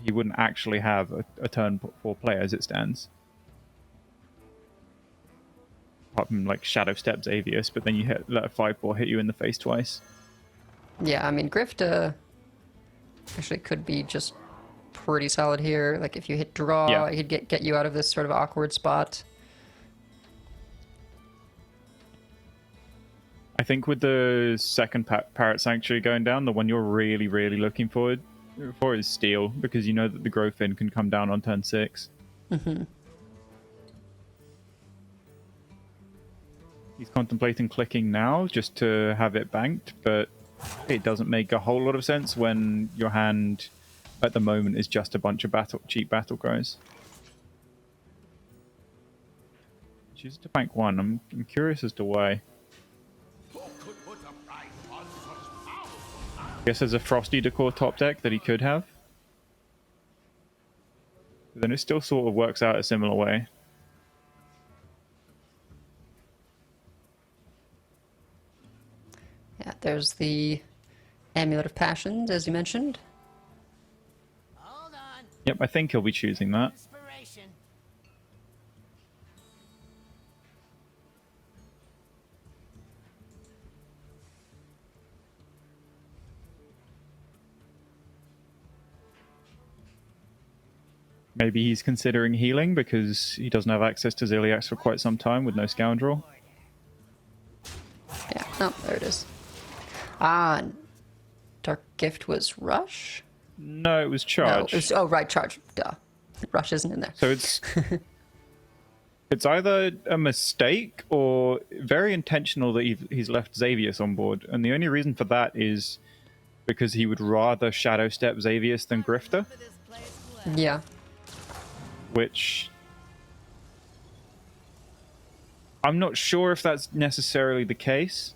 Speaker 2: he wouldn't actually have a turn 4 play as it stands. Apart from like Shadow Step Xavius, but then you let a 5/4 hit you in the face twice.
Speaker 1: Yeah, I mean, Grift actually could be just pretty solid here. Like, if you hit draw,
Speaker 2: Yeah.
Speaker 1: he'd get you out of this sort of awkward spot.
Speaker 2: I think with the second Parrot Sanctuary going down, the one you're really, really looking for is Steel, because you know that the growth in can come down on turn 6.
Speaker 1: Mm-hmm.
Speaker 2: He's contemplating clicking now just to have it banked, but it doesn't make a whole lot of sense when your hand at the moment is just a bunch of cheap battle cries. Choose to bank 1. I'm curious as to why. I guess there's a Frosty Decor top deck that he could have. But then it still sort of works out a similar way.
Speaker 1: Yeah, there's the Amulet of Passions, as you mentioned.
Speaker 3: Hold on.
Speaker 2: Yep, I think he'll be choosing that.
Speaker 3: Inspiration.
Speaker 2: Maybe he's considering healing because he doesn't have access to Ziliax for quite some time with no Scoundrel.
Speaker 1: Yeah, oh, there it is. Ah, Dark Gift was Rush?
Speaker 2: No, it was
Speaker 1: No,
Speaker 2: Charge.
Speaker 1: it was, oh, right, Charge. Duh. Rush isn't in there.
Speaker 2: So it's either a mistake or very intentional that he's left Xavius on board. And the only reason for that is because he would rather Shadow Step Xavius than Grifter,
Speaker 1: Yeah.
Speaker 2: which I'm not sure if that's necessarily the case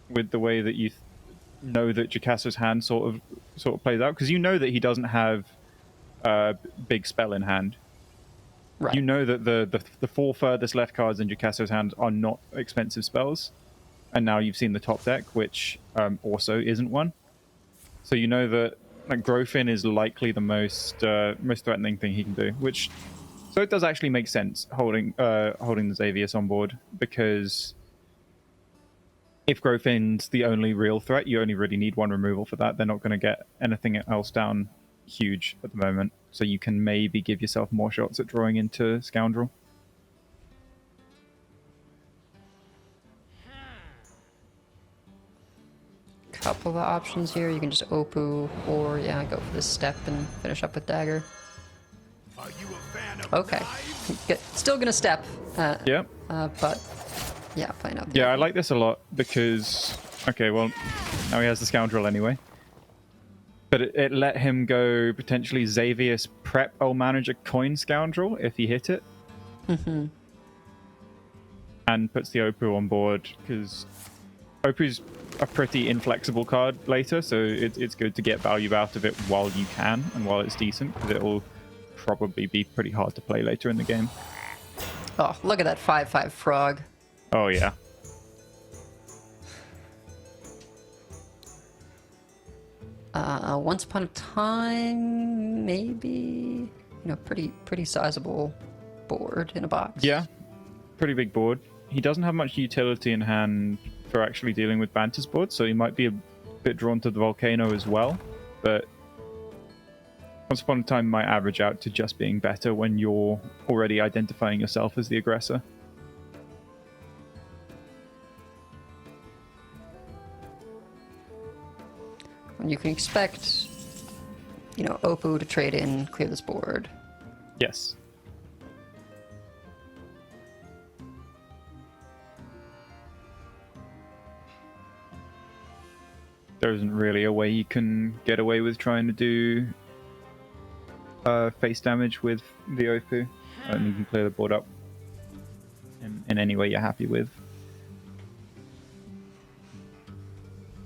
Speaker 2: with the way that you know that Jacasso's hand sort of plays out, because you know that he doesn't have a big spell in hand.
Speaker 1: Right.
Speaker 2: You know that the 4 furthest left cards in Jacasso's hand are not expensive spells, and now you've seen the top deck, which also isn't one. So you know that like Growthin is likely the most threatening thing he can do, which so it does actually make sense holding the Xavius on board, because if Growthin's the only real threat, you only really need 1 removal for that. They're not going to get anything else down huge at the moment, so you can maybe give yourself more shots at drawing into Scoundrel.
Speaker 1: Couple of options here. You can just Opu, or yeah, go for this step and finish up with Dagger.
Speaker 4: Are you a fan of
Speaker 1: Okay. Still gonna step.
Speaker 2: Yeah.
Speaker 1: But yeah, playing out the
Speaker 2: Yeah, I like this a lot because, okay, well, now he has the Scoundrel anyway. But it let him go potentially Xavius prep Old Manager Coin Scoundrel if he hit it.
Speaker 1: Mm-hmm.
Speaker 2: And puts the Opu on board, because Opu's a pretty inflexible card later, so it's good to get value out of it while you can and while it's decent, because it'll probably be pretty hard to play later in the game.
Speaker 1: Oh, look at that 5/5 frog.
Speaker 2: Oh, yeah.
Speaker 1: Once upon a time, maybe, pretty sizable board in a box.
Speaker 2: Yeah, pretty big board. He doesn't have much utility in hand for actually dealing with Banter's board, so he might be a bit drawn to the Volcano as well. But Once Upon a Time might average out to just being better when you're already identifying yourself as the aggressor.
Speaker 1: And you can expect, Oppo to trade in, clear this board.
Speaker 2: Yes. There isn't really a way you can get away with trying to do face damage with the Oppo. And you can clear the board up in any way you're happy with.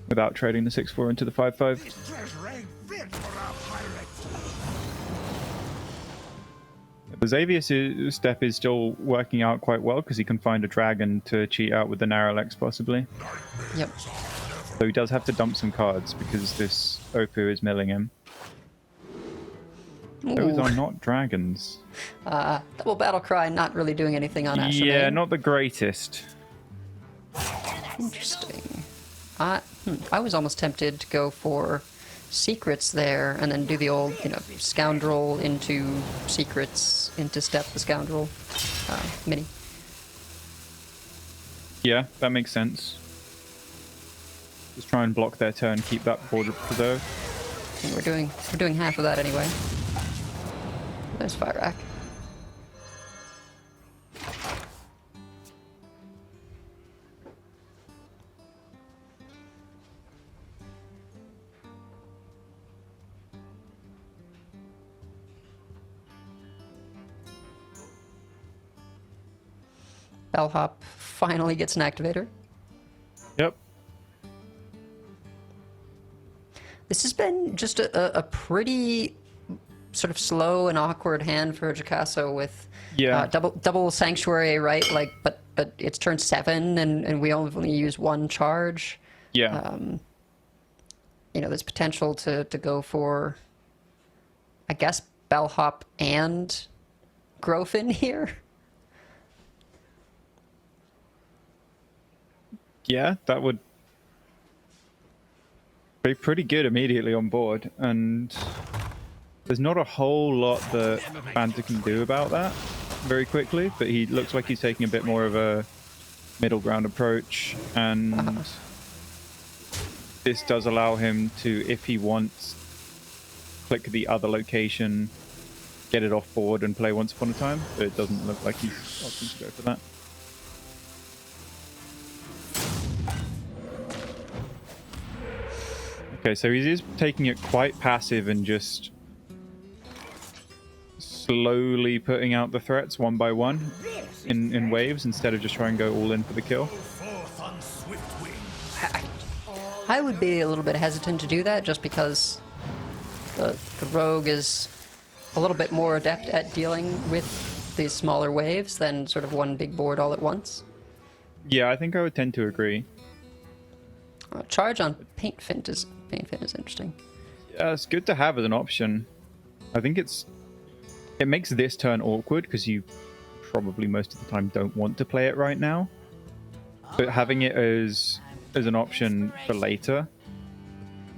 Speaker 2: Without trading the 6-4 into the 5-5.
Speaker 4: This treasure ain't fit for a pirate.
Speaker 2: The Xavius step is still working out quite well because he can find a dragon to cheat out with the Narrowlex possibly.
Speaker 1: Yep.
Speaker 2: So he does have to dump some cards because this Oppo is milling him. Those
Speaker 1: Ooh.
Speaker 2: are not dragons.
Speaker 1: Double Battle Cry not really doing anything on Asher.
Speaker 2: Yeah, not the greatest.
Speaker 1: Interesting. I was almost tempted to go for secrets there and then do the old, scoundrel into secrets into step the scoundrel mini.
Speaker 2: Yeah, that makes sense. Just try and block their turn, keep that board preserved.
Speaker 1: And we're doing half of that anyway. There's Fire Rack. Bellhop finally gets an activator.
Speaker 2: Yep.
Speaker 1: This has been just a pretty sort of slow and awkward hand for Jakasso with double Sanctuary, right? Like, but it's turn 7 and we only use 1 charge.
Speaker 2: Yeah.
Speaker 1: There's potential to go for, I guess, Bellhop and Grofin here.
Speaker 2: Yeah, that would be pretty good immediately on board, and there's not a whole lot that Banter can do about that very quickly, but he looks like he's taking a bit more of a middle ground approach, and this does allow him to, if he wants, click the other location, get it off board and play Once Upon a Time, but it doesn't look like he's opting to go for that. Okay, so he is taking it quite passive and just slowly putting out the threats one by one in waves instead of just trying to go all in for the kill.
Speaker 4: Forth on swift wing.
Speaker 1: I would be a little bit hesitant to do that just because the rogue is a little bit more adept at dealing with these smaller waves than sort of one big board all at once.
Speaker 2: Yeah, I think I would tend to agree.
Speaker 1: Charge on Paint Fin is interesting.
Speaker 2: Yeah, it's good to have as an option. I think it makes this turn awkward because you probably most of the time don't want to play it right now. But having it as an option for later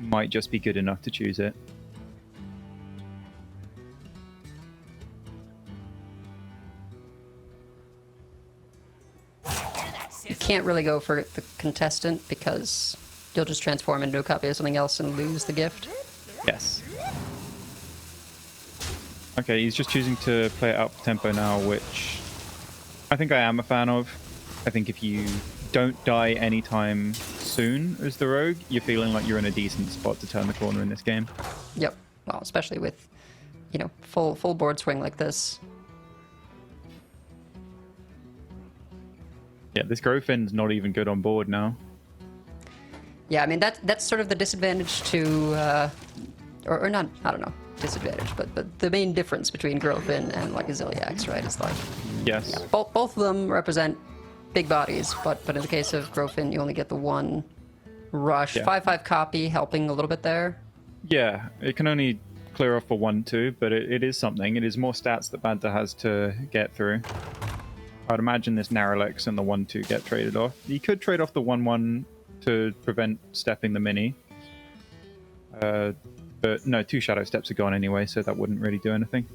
Speaker 2: might just be good enough to choose it.
Speaker 1: You can't really go for the contestant because you'll just transform into a copy of something else and lose the gift.
Speaker 2: Yes. Okay, he's just choosing to play it up tempo now, which I think I am a fan of. I think if you don't die anytime soon as the rogue, you're feeling like you're in a decent spot to turn the corner in this game.
Speaker 1: Yep. Well, especially with, full board swing like this.
Speaker 2: Yeah, this Grofin's not even good on board now.
Speaker 1: Yeah, I mean that's sort of the disadvantage to, or not. I don't know, disadvantage, but the main difference between Grofin and like a Ziliax, right? Is like,
Speaker 2: Yes.
Speaker 1: yeah, both of them represent big bodies, but in the case of Grofin, you only get the one rush.
Speaker 2: Yeah.
Speaker 1: 5/5 copy helping a little bit there.
Speaker 2: Yeah, it can only clear off for 1-2, but it is something. It is more stats that Banta has to get through. I'd imagine this Naralex and the 1-2 get traded off. You could trade off the 1-1 to prevent stepping the mini. But no, 2 Shadow Steps are gone anyway, so that wouldn't really do anything.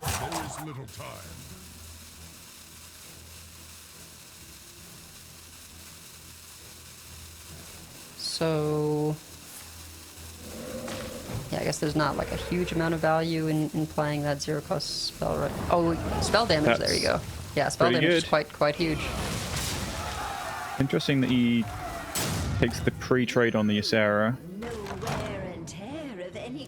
Speaker 6: There is little time.
Speaker 1: So, yeah, I guess there's not like a huge amount of value in playing that 0-cost spell, right? Oh, spell damage. There you go. Yeah, spell
Speaker 2: pretty
Speaker 1: damage is
Speaker 2: good.
Speaker 1: quite huge.
Speaker 2: Interesting that he takes the pre-trade on the Ysera.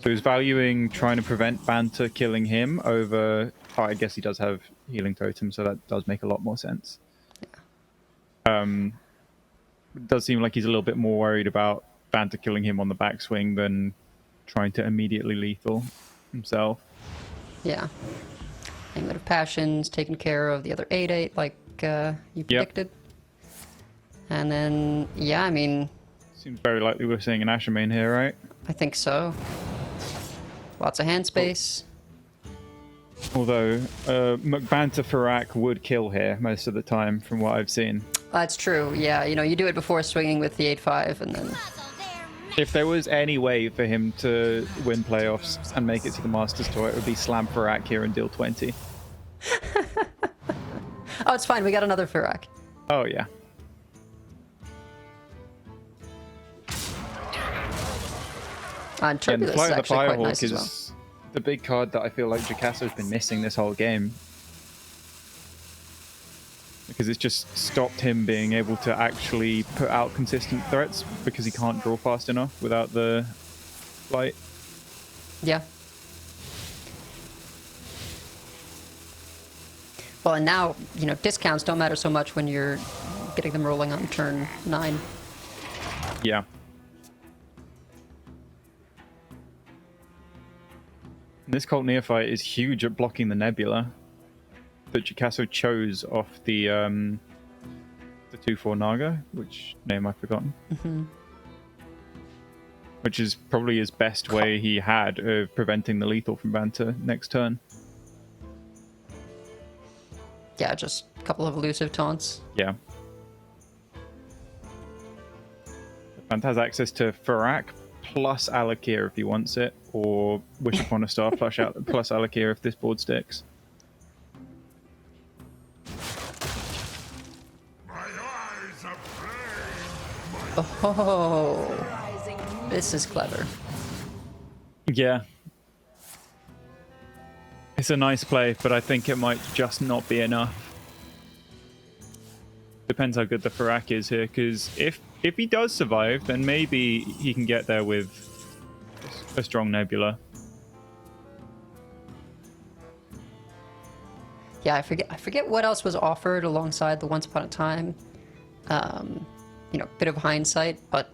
Speaker 2: So he's valuing trying to prevent Banta killing him over... Oh, I guess he does have Healing Totem, so that does make a lot more sense. It does seem like he's a little bit more worried about Banta killing him on the backswing than trying to immediately lethal himself.
Speaker 1: Yeah. Amulet of Passions, taking care of the other 8-8 like you predicted. And then, yeah, I mean...
Speaker 2: Seems very likely we're seeing an Asher main here, right?
Speaker 1: I think so. Lots of hand space.
Speaker 2: Although, Banta Farak would kill here most of the time, from what I've seen.
Speaker 1: That's true, yeah. You know, you do it before swinging with the 8-5, and then...
Speaker 2: If there was any way for him to win playoffs and make it to the Masters Tour, it would be slam Farak here and deal 20.
Speaker 1: Oh, it's fine. We got another Farak.
Speaker 2: Oh, yeah.
Speaker 1: And
Speaker 2: And
Speaker 1: Turbulus is
Speaker 2: Flight of the
Speaker 1: actually quite
Speaker 2: Firehawk
Speaker 1: nice as
Speaker 2: is
Speaker 1: well.
Speaker 2: the big card that I feel like Jacasso's been missing this whole game. Because it's just stopped him being able to actually put out consistent threats because he can't draw fast enough without the flight.
Speaker 1: Yeah. Well, and now, you know, discounts don't matter so much when you're getting them rolling on turn 9.
Speaker 2: Yeah. And this Cult Neophyte is huge at blocking the Nebula that Jacasso chose off the 2/4 Naga, which name I've forgotten. Which is probably his best way he had of preventing the lethal from Banta next turn.
Speaker 1: Yeah, just a couple of elusive taunts.
Speaker 2: Yeah. Banta has access to Farak plus Alakir if he wants it, or Wish Upon a Star plus Alakir if this board sticks.
Speaker 6: My eyes are flame.
Speaker 1: Oh, this is clever.
Speaker 2: Yeah. It's a nice play, but I think it might just not be enough. Depends how good the Farak is here, because if he does survive, then maybe he can get there with a strong Nebula.
Speaker 1: Yeah, I forget what else was offered alongside the Once Upon a Time. You know, bit of hindsight, but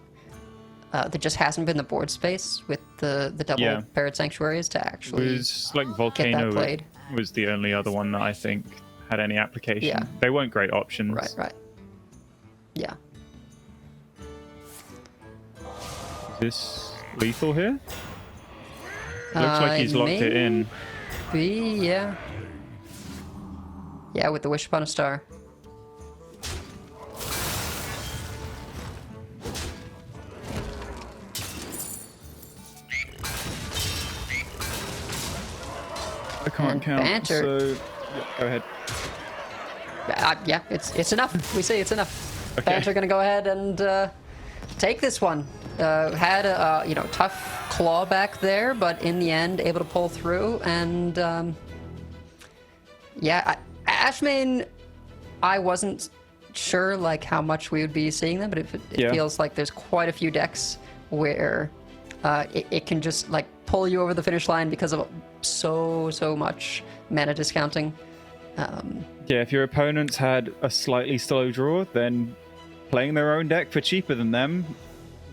Speaker 1: there just hasn't been the board space with the double Parrot Sanctuaries to
Speaker 2: It
Speaker 1: actually
Speaker 2: was like
Speaker 1: get that
Speaker 2: Volcano
Speaker 1: played.
Speaker 2: was the only other one that I think had any application.
Speaker 1: Yeah.
Speaker 2: They weren't great options.
Speaker 1: Right. Yeah.
Speaker 2: Is this lethal here? Looks like he's locked it in.
Speaker 1: Yeah. Yeah, with the Wish Upon a Star.
Speaker 2: I can't
Speaker 1: And
Speaker 2: count.
Speaker 1: Banter.
Speaker 2: So yeah, go ahead.
Speaker 1: Yeah, it's enough. We say it's enough.
Speaker 2: Okay.
Speaker 1: Banter gonna go ahead and take this one. Had a tough claw back there, but in the end able to pull through. And Ashmane, I wasn't sure like how much we would be seeing them, but it feels like there's quite a few decks where it can just like pull you over the finish line because of so much mana discounting.
Speaker 2: Yeah, if your opponents had a slightly slow draw, then playing their own deck for cheaper than them,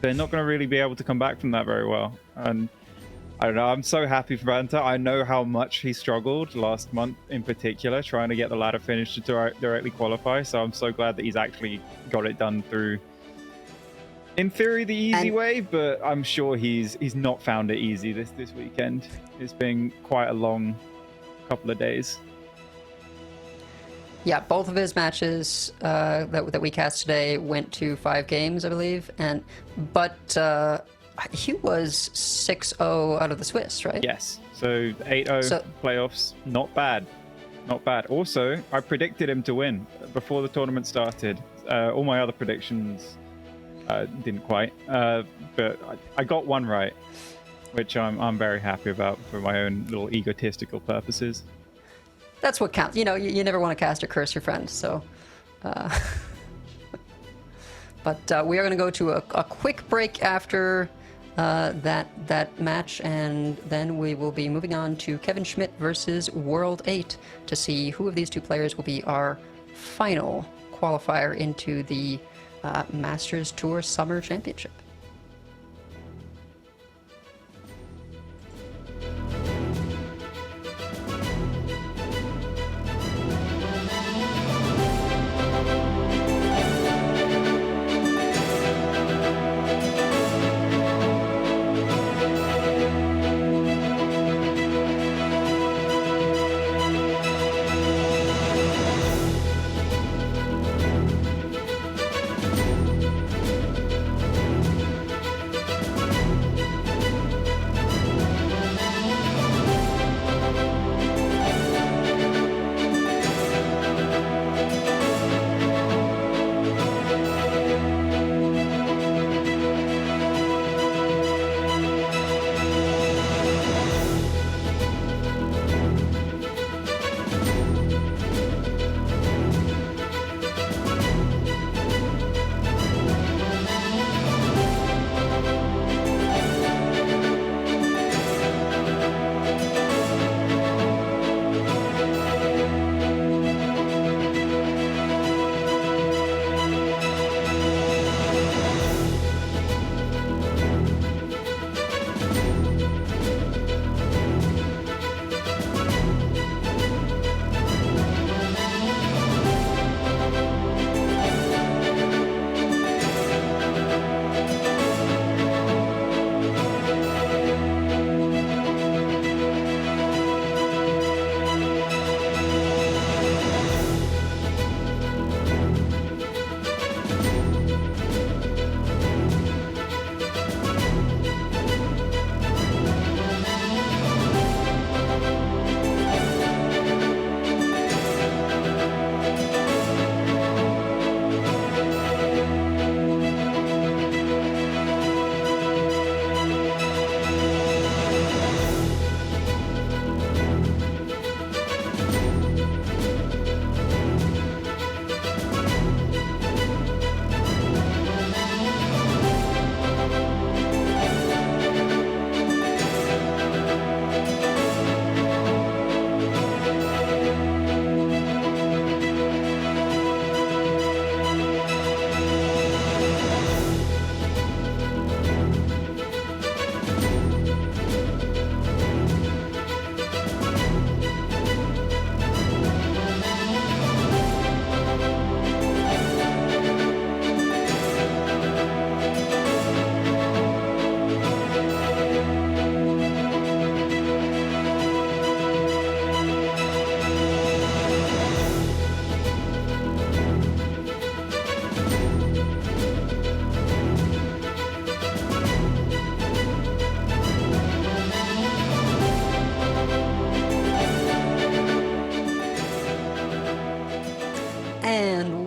Speaker 2: they're not going to really be able to come back from that very well. And I don't know, I'm so happy for Banta. I know how much he struggled last month in particular, trying to get the ladder finish to directly qualify. So I'm so glad that he's actually got it done through In theory, the easy
Speaker 1: And-
Speaker 2: way, but I'm sure he's not found it easy this weekend. It's been quite a long couple of days.
Speaker 1: Yeah, both of his matches that we cast today went to 5 games, I believe, but he was 6-0 out of the Swiss, right?
Speaker 2: Yes. So 8-0
Speaker 1: So-
Speaker 2: playoffs, not bad. Not bad. Also, I predicted him to win before the tournament started. All my other predictions didn't quite, but I got one right, which I'm very happy about for my own little egotistical purposes.
Speaker 1: That's what counts. You know, you never want to cast or curse your friend, so... But we are going to go to a quick break after that match, and then we will be moving on to Kevin Schmidt versus World 8 to see who of these two players will be our final qualifier into the Masters Tour Summer Championship.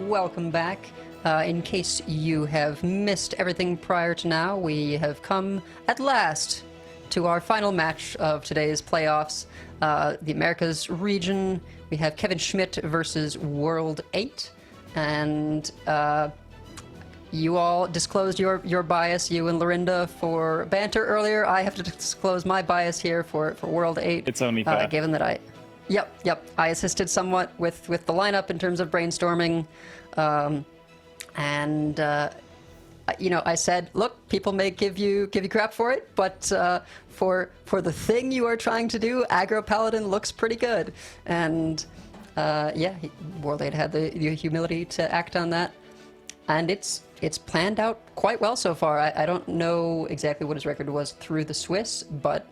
Speaker 1: Welcome back. In case you have missed everything prior to now, we have come at last to our final match of today's playoffs. The Americas region, we have Kevin Schmidt versus World 8. And you all disclosed your bias, you and Lorinda, for banter earlier. I have to disclose my bias here for World 8.
Speaker 2: It's only fair.
Speaker 1: Given that I assisted somewhat with the lineup in terms of brainstorming. I said, look, people may give you crap for it, but for the thing you are trying to do, Aggro Paladin looks pretty good. And World 8 had the humility to act on that. And it's it's planned out quite well so far. I don't know exactly what his record was through the Swiss, but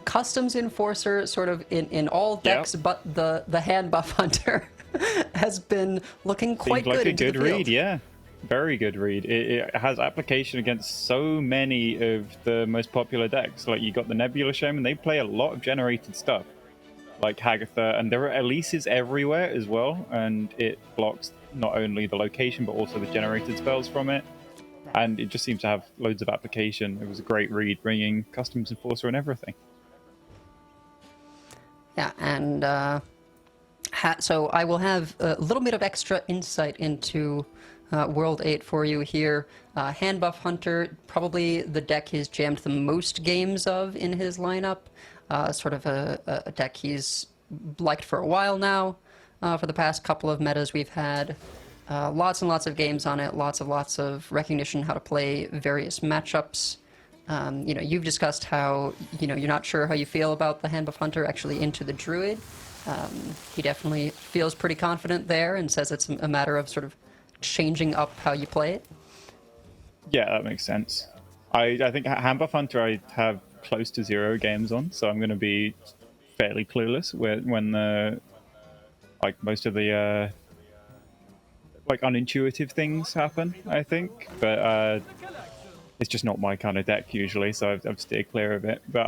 Speaker 1: Customs Enforcer sort of in all decks but the hand buff hunter has been looking quite
Speaker 2: Seems like
Speaker 1: good
Speaker 2: a
Speaker 1: into
Speaker 2: good
Speaker 1: the field.
Speaker 2: read, yeah. Very good read. It has application against so many of the most popular decks. Like, you got the Nebula Shaman, they play a lot of generated stuff, like Hagatha, and there are Elises everywhere as well, and it blocks not only the location but also the generated spells from it. And it just seems to have loads of application. It was a great read, bringing Customs Enforcer and everything.
Speaker 1: Yeah, and so I will have a little bit of extra insight into World 8 for you here. Hand Buff Hunter, probably the deck he's jammed the most games of in his lineup. Sort of a deck he's liked for a while now. For the past couple of metas we've had. Lots and lots of games on it, lots of recognition how to play various matchups. You've discussed how, you're not sure how you feel about the Hand Buff Hunter actually into the Druid. He definitely feels pretty confident there and says it's a matter of sort of changing up how you play it.
Speaker 2: Yeah, that makes sense. I think Hand Buff Hunter I have close to 0 games on, so I'm going to be fairly clueless when the most of the unintuitive things happen, I think. But it's just not my kind of deck usually, so I've steered clear of it. But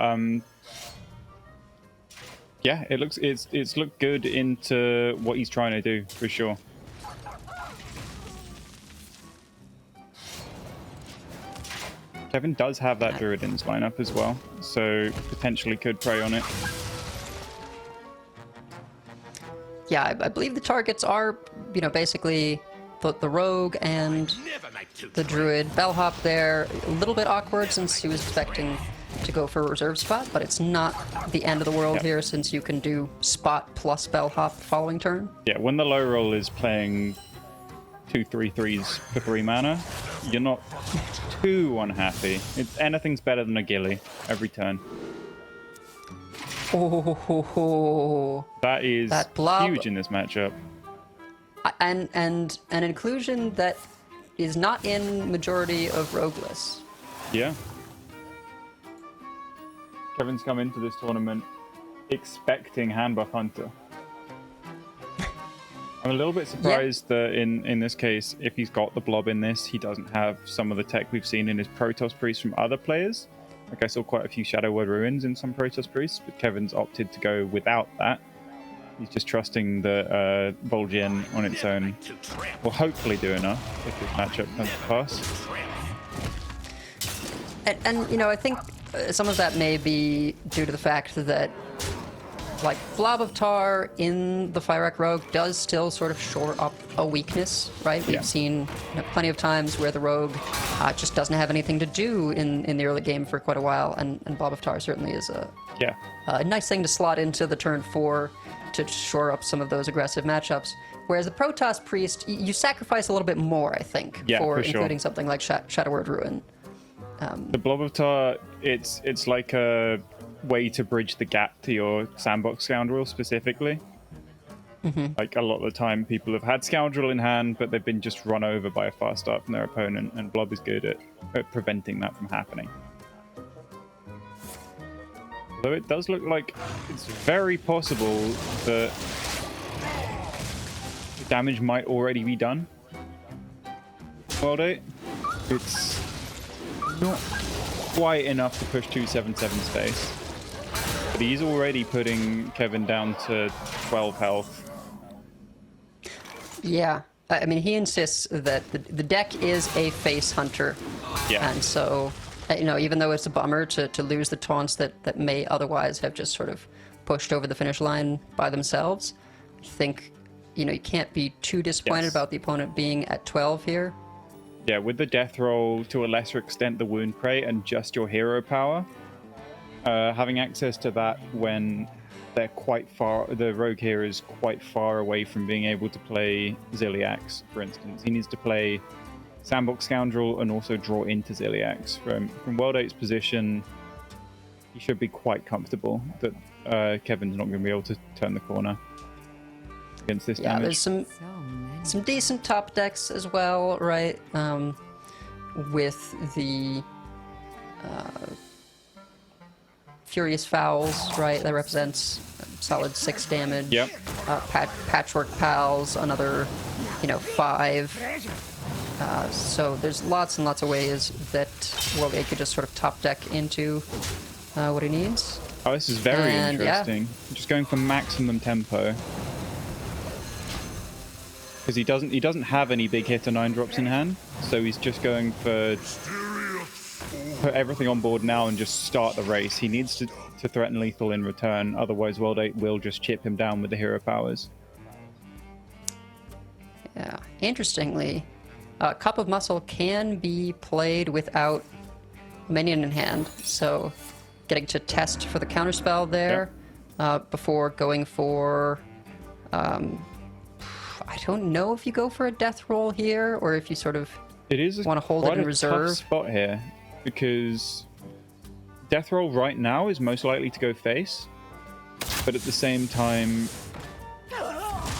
Speaker 2: yeah, it's looked good into what he's trying to do for sure. Kevin does have that Druid in his lineup as well, so potentially could prey on it.
Speaker 1: Yeah, I believe the targets are, basically the Rogue and the Druid. Bellhop there, a little bit awkward since he was expecting to go for a reserve spot, but it's not the end of the world here since you can do spot plus Bellhop the following turn.
Speaker 2: Yeah, when the low roll is playing 2/3/3s for 3 mana, you're not too unhappy. Anything's better than a Gilly every turn.
Speaker 1: Oh,
Speaker 2: that is
Speaker 1: that blob,
Speaker 2: huge in this matchup.
Speaker 1: And an inclusion that is not in majority of Rogue lists.
Speaker 2: Yeah. Kevin's come into this tournament expecting Hand Buff Hunter. I'm a little bit surprised that in this case, if he's got the blob in this, he doesn't have some of the tech we've seen in his Protoss Priest from other players. Like, I saw quite a few Shadow Word Ruins in some Protoss Priests, but Kevin's opted to go without that. He's just trusting that Vol'jin on its own will hopefully do enough if this matchup comes to pass.
Speaker 1: And I think some of that may be due to the fact that, like, Blob of Tar in the Fyrakk Rogue does still sort of shore up a weakness, right? We've seen plenty of times where the Rogue just doesn't have anything to do in the early game for quite a while, and Blob of Tar certainly is a nice thing to slot into the turn 4 to shore up some of those aggressive matchups. Whereas the Protoss Priest, you sacrifice a little bit more, I think, for including something like Shadow Word Ruin.
Speaker 2: The Blob of Tar, it's like a way to bridge the gap to your Sandbox Scoundrel specifically. Like, a lot of the time people have had Scoundrel in hand, but they've been just run over by a fast start from their opponent, and Blob is good at preventing that from happening. Although it does look like it's very possible that the damage might already be done. World 8, it's not quite enough to push 277 space. But he's already putting Kevin down to 12 health.
Speaker 1: Yeah. I mean, he insists that the deck is a face hunter.
Speaker 2: Yeah.
Speaker 1: And so, even though it's a bummer to lose the taunts that may otherwise have just sort of pushed over the finish line by themselves, I think, you can't be too disappointed about the opponent being at 12 here.
Speaker 2: Yeah, with the death roll, to a lesser extent the wound prey, and just your hero power, having access to that when they're quite far, the rogue here is quite far away from being able to play Ziliax, for instance. He needs to play Sandbox Scoundrel and also draw into Ziliax. From World 8's position, he should be quite comfortable that Kevin's not going to be able to turn the corner. against this
Speaker 1: Yeah,
Speaker 2: damage.
Speaker 1: there's some decent top decks as well, right? With the Furious Fowls, right? That represents solid 6 damage.
Speaker 2: Yep.
Speaker 1: Patchwork Pals, another, 5. So there's lots and lots of ways that World 8 could just sort of top deck into what he needs.
Speaker 2: Oh, this is very
Speaker 1: And, yeah.
Speaker 2: interesting. Just going for maximum tempo. Because he doesn't have any big hitter 9-drops in hand, so he's just going for put everything on board now and just start the race. He needs to threaten lethal in return, otherwise World 8 will just chip him down with the hero powers.
Speaker 1: Yeah. Interestingly, Cup of Muscle can be played without minion in hand, so getting to test for the counterspell there before going for... I don't know if you go for a death roll here, or if you sort of want to hold it in reserve.
Speaker 2: Tough spot here, because death roll right now is most likely to go face, but at the same time,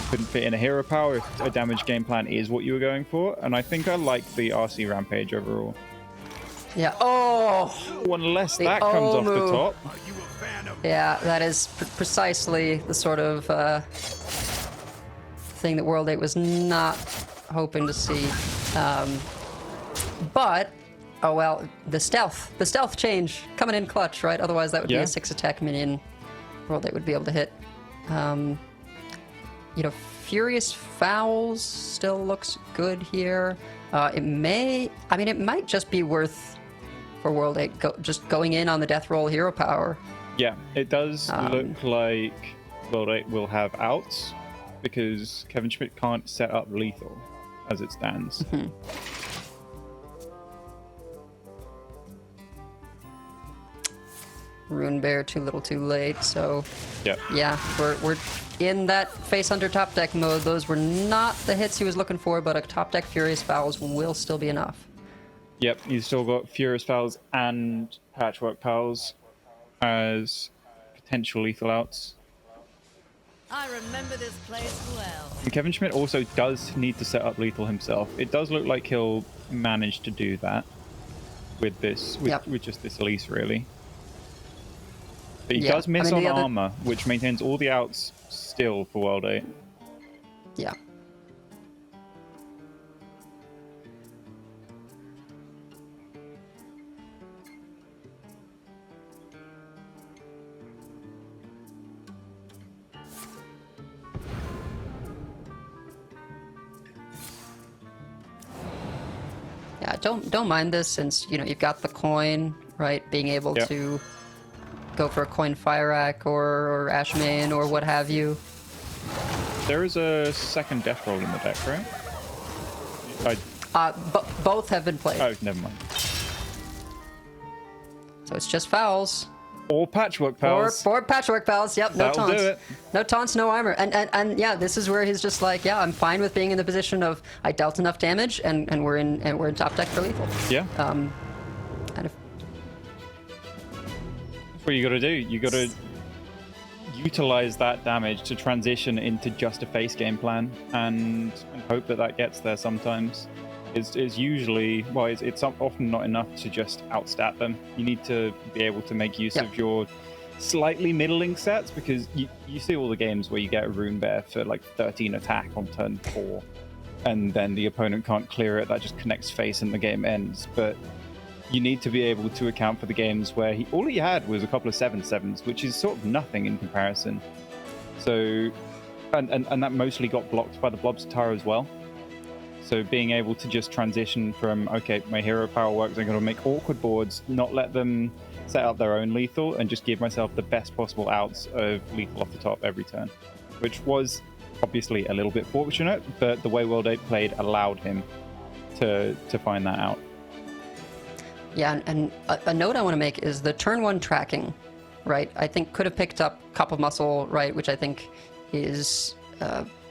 Speaker 2: couldn't fit in a hero power if a damage game plan is what you were going for, and I think I like the RC Rampage overall.
Speaker 1: Yeah. Oh!
Speaker 2: Unless that comes off the top.
Speaker 1: Yeah, that is precisely the sort of thing that World 8 was not hoping to see. But, oh well, the stealth change coming in clutch, right? Otherwise that would be a 6 attack minion World 8 would be able to hit. Furious Fowls still looks good here. It might just be worth for World 8 just going in on the death roll hero power.
Speaker 2: Yeah, it does look like World 8 will have outs, because Kevin Schmidt can't set up lethal as it stands.
Speaker 1: Rune Bear too little too late, so
Speaker 2: Yep.
Speaker 1: yeah, we're in that face under top deck mode. Those were not the hits he was looking for, but a top deck Furious Fowls will still be enough.
Speaker 2: Yep, you've still got Furious Pals and Patchwork Pals as potential lethal outs.
Speaker 8: I remember this place well.
Speaker 2: And Kevin Schmidt also does need to set up lethal himself. It does look like he'll manage to do that with this, with just this Elise, really. But he does miss on armor, which maintains all the outs still for World 8.
Speaker 1: Yeah. Yeah, don't mind this, since you've got the coin, right? Being able to go for a coin Fire Rack or Ashmane or what have you.
Speaker 2: There is a second death roll in the deck, right?
Speaker 1: Both have been played.
Speaker 2: Oh, never mind.
Speaker 1: So it's just fouls.
Speaker 2: Or Patchwork Pals.
Speaker 1: Or Patchwork Pals. Yep, no
Speaker 2: That'll
Speaker 1: taunts.
Speaker 2: do it.
Speaker 1: No taunts, no armor. And yeah, this is where he's just like, yeah, I'm fine with being in the position of I dealt enough damage and we're in top deck for lethal.
Speaker 2: Yeah.
Speaker 1: And if,
Speaker 2: That's what you gotta do. You gotta utilize that damage to transition into just a face game plan and hope that gets there sometimes. Is usually, well, it's often not enough to just outstat them. You need to be able to make use of your slightly middling sets, because you see all the games where you get a Rune Bear for like 13 attack on turn 4, and then the opponent can't clear it. That just connects face and the game ends. But you need to be able to account for the games where all he had was a couple of 7/7s, which is sort of nothing in comparison. So, and that mostly got blocked by the Blobstar as well. So being able to just transition from, okay, my hero power works, I'm going to make awkward boards, not let them set up their own lethal, and just give myself the best possible outs of lethal off the top every turn. Which was obviously a little bit fortunate, but the way World 8 played allowed him to find that out.
Speaker 1: yeah, and a note I want to make is the turn 1 tracking, right? I think could have picked up Cup of Muscle, right, which I think is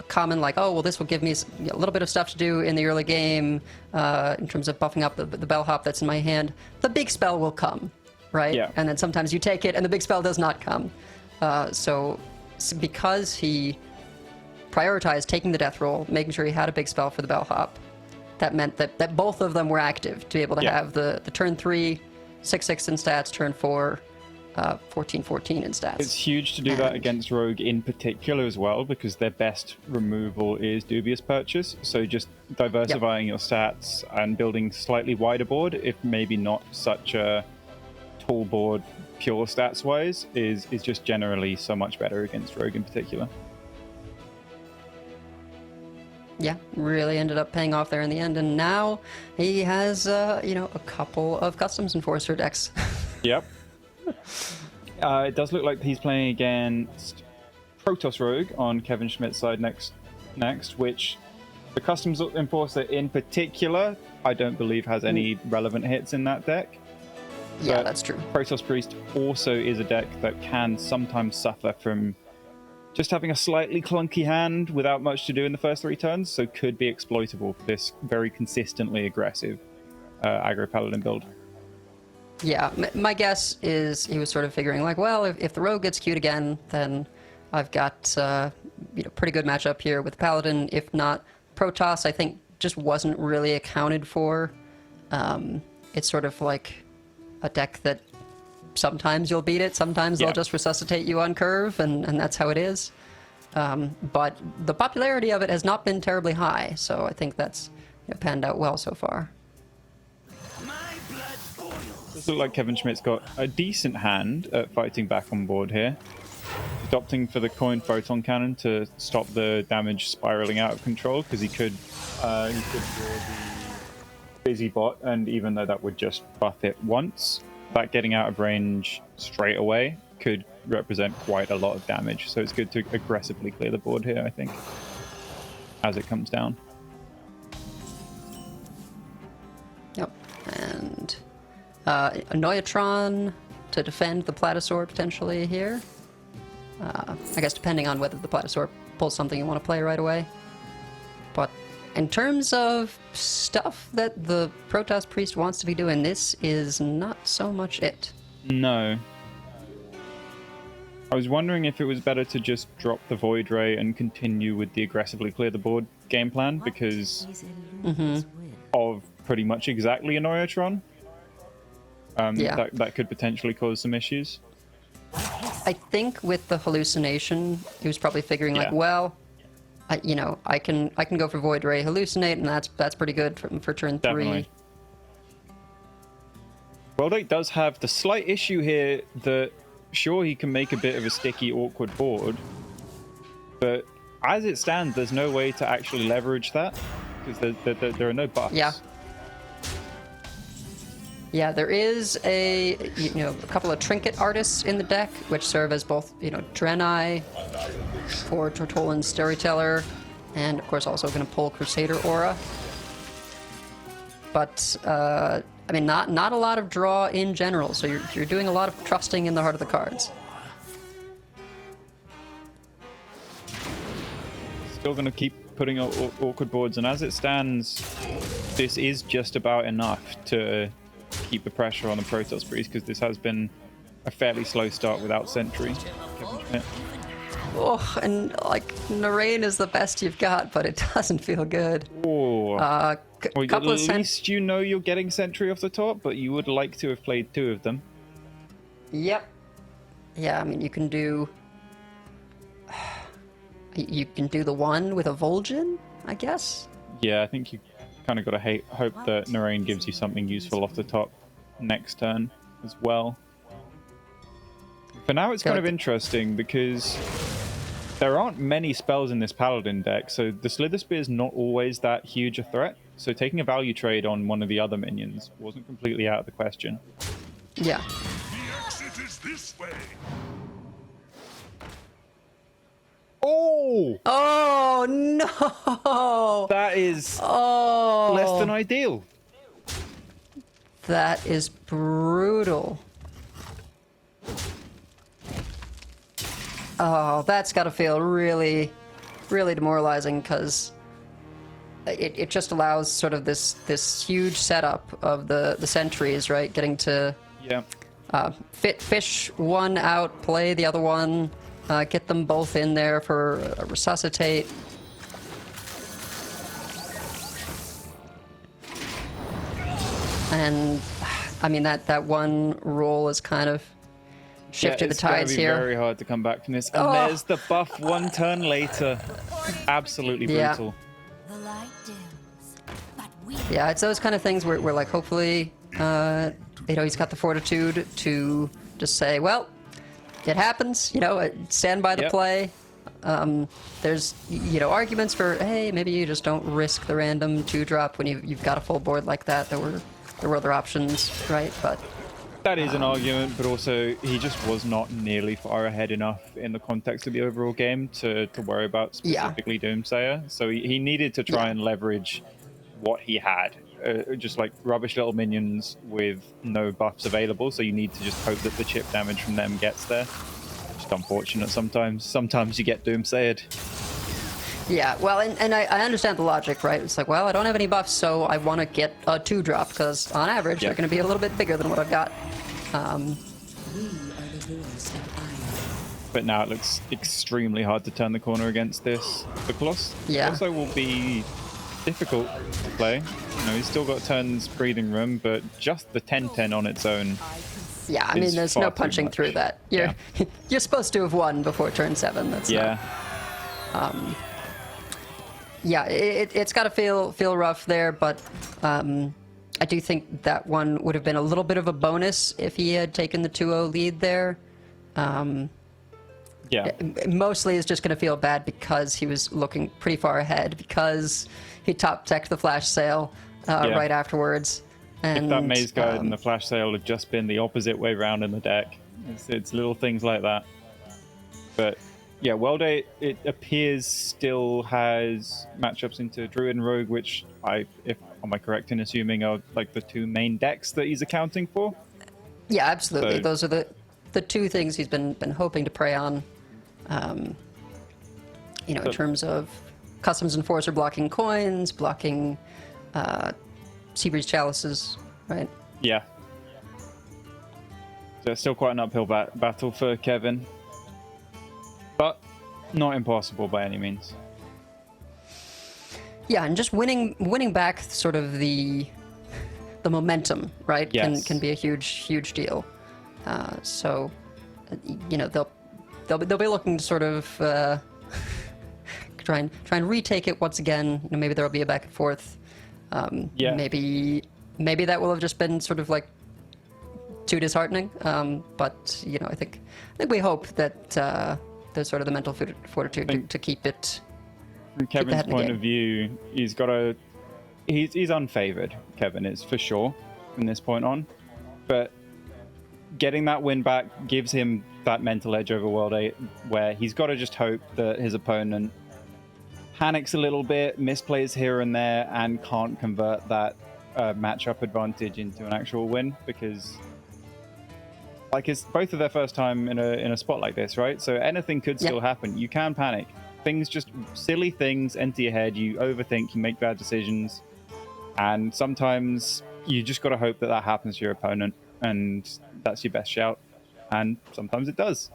Speaker 1: common, like, oh, well, this will give me a little bit of stuff to do in the early game in terms of buffing up the bellhop that's in my hand. The big spell will come, right?
Speaker 2: Yeah.
Speaker 1: And then sometimes you take it and the big spell does not come. So because he prioritized taking the death roll, making sure he had a big spell for the bellhop. That meant that both of them were active to be able to have the turn 3, 6/6 in stats, turn 4, 14/14 in stats.
Speaker 2: It's huge to do that against Rogue in particular as well, because their best removal is Dubious Purchase. So just diversifying your stats and building slightly wider board, if maybe not such a tall board pure stats wise, is just generally so much better against Rogue in particular.
Speaker 1: Yeah, really ended up paying off there in the end, and now he has a couple of Customs Enforcer decks.
Speaker 2: Yep. It does look like he's playing against Protoss Rogue on Kevin Schmidt's side next, which the Customs Enforcer in particular, I don't believe has any relevant hits in that deck.
Speaker 1: Yeah,
Speaker 2: But
Speaker 1: that's true.
Speaker 2: Protoss Priest also is a deck that can sometimes suffer from just having a slightly clunky hand without much to do in the first 3 turns, so could be exploitable for this very consistently aggressive aggro paladin build.
Speaker 1: Yeah, my guess is he was sort of figuring like, well, if the rogue gets queued again, then I've got pretty good matchup here with Paladin. If not, Protoss, I think, just wasn't really accounted for. It's sort of like a deck that sometimes you'll beat it, sometimes they'll just resuscitate you on curve, and that's how it is. But the popularity of it has not been terribly high, so I think that's panned out well so far.
Speaker 2: Does look like Kevin Schmidt's got a decent hand at fighting back on board here. He's opting for the coin photon cannon to stop the damage spiraling out of control, because he could draw the busy bot, and even though that would just buff it once, that getting out of range straight away could represent quite a lot of damage. So it's good to aggressively clear the board here, I think, as it comes down.
Speaker 1: Yep, and a Neutron to defend the Platosaur potentially here. I guess depending on whether the Platosaur pulls something you want to play right away. But in terms of stuff that the Protoss Priest wants to be doing, this is not so much it.
Speaker 2: No. I was wondering if it was better to just drop the Void Ray and continue with the aggressively clear the board game plan, because of pretty much exactly a Neutron. That could potentially cause some issues.
Speaker 1: I think with the hallucination, he was probably figuring like, well, I can go for Void Ray, hallucinate, and that's pretty good for turn 3.
Speaker 2: Definitely. World does have the slight issue here that, sure, he can make a bit of a sticky, awkward board, but as it stands, there's no way to actually leverage that, because there are no buffs.
Speaker 1: Yeah, there is a couple of trinket artists in the deck, which serve as both Draenei for Tortolan's Storyteller, and of course also going to pull Crusader Aura. But not a lot of draw in general, so you're doing a lot of trusting in the heart of the cards.
Speaker 2: Still going to keep putting out awkward boards, and as it stands, this is just about enough to keep the pressure on the Protoss Priest, because this has been a fairly slow start without Sentry.
Speaker 1: Oh, and Narain is the best you've got, but it doesn't feel good.
Speaker 2: Oh. Well,
Speaker 1: couple
Speaker 2: at least you're getting Sentry off the top, but you would like to have played 2 of them.
Speaker 1: Yep. Yeah, I mean, you can do the one with a Vol'jin, I guess.
Speaker 2: Yeah, I think you kind of got to hope that Narain gives you something useful off the top next turn as well. For now, it's kind of interesting because there aren't many spells in this Paladin deck, so the Slither Spear is not always that huge a threat. So taking a value trade on one of the other minions wasn't completely out of the question.
Speaker 1: Yeah.
Speaker 4: The exit is this way.
Speaker 2: Oh!
Speaker 1: Oh no!
Speaker 2: That is less than ideal.
Speaker 1: That is brutal. Oh, that's got to feel really, really demoralizing, because it just allows sort of this huge setup of the sentries, right? Getting to fish one out, play the other one, get them both in there for a resuscitate. And I mean that one roll is kind of shifted the tides
Speaker 2: It's gonna be
Speaker 1: here.
Speaker 2: very hard to come back from this. And
Speaker 1: Oh.
Speaker 2: there's the buff one turn later. Absolutely
Speaker 1: Yeah.
Speaker 2: brutal.
Speaker 3: The light dims, but we
Speaker 1: Yeah, it's those kind of things where like hopefully he's got the fortitude to just say, well, it happens, stand by the
Speaker 2: Yep.
Speaker 1: play. There's arguments for, hey, maybe you just don't risk the random 2-drop when you've got a full board like that. There were other options, right? But
Speaker 2: That is an argument, but also he just was not nearly far ahead enough in the context of the overall game to worry about specifically Doomsayer. So he needed to try and leverage what he had. Just like rubbish little minions with no buffs available, so you need to just hope that the chip damage from them gets there. Just unfortunate sometimes. Sometimes you get Doomsayered.
Speaker 1: yeah, well, and I understand the logic, right? It's like, well, I don't have any buffs, so I want to get a 2-drop because on average they're going to be a little bit bigger than what I've got.
Speaker 2: But now it looks extremely hard to turn the corner against this. The Colossus also will be difficult to play. He's still got turns breathing room, but just the 10-10 on its own.
Speaker 1: Yeah, I mean, there's no
Speaker 2: far too
Speaker 1: punching
Speaker 2: much.
Speaker 1: through that. You're supposed to have won before turn 7. That's not. Yeah, it's got to feel rough there, but I do think that one would have been a little bit of a bonus if he had taken the 2-0 lead there. Mostly it's just going to feel bad because he was looking pretty far ahead, because he top-teched the flash sale right afterwards. And,
Speaker 2: if that Maze Guide and the flash sale had just been the opposite way round in the deck, it's little things like that. But yeah, World 8, it appears, still has matchups into Druid and Rogue, which am I correct in assuming are like the two main decks that he's accounting for?
Speaker 1: Yeah, absolutely.
Speaker 2: So,
Speaker 1: those are the two things he's been hoping to prey on. In terms of Customs Enforcer blocking coins, blocking Seabreeze Chalices, right?
Speaker 2: Yeah. So it's still quite an uphill battle for Kevin. But not impossible by any means.
Speaker 1: Yeah, and just winning back sort of the momentum, right?
Speaker 2: Yes.
Speaker 1: Can be a huge deal. So they'll be looking to sort of try and retake it once again. Maybe there'll be a back and forth. Maybe that will have just been sort of like too disheartening. But I think we hope that there's sort of the mental fortitude to keep it.
Speaker 2: From Kevin's point of view, he's unfavored. Kevin is for sure from this point on, but getting that win back gives him that mental edge over World 8, where he's got to just hope that his opponent panics a little bit, misplays here and there, and can't convert that matchup advantage into an actual win, because it's both of their first time in a spot like this, right? So anything could still happen. You can panic. Silly things enter your head. You overthink. You make bad decisions, and sometimes you just got to hope that happens to your opponent, and that's your best shout. And sometimes it does.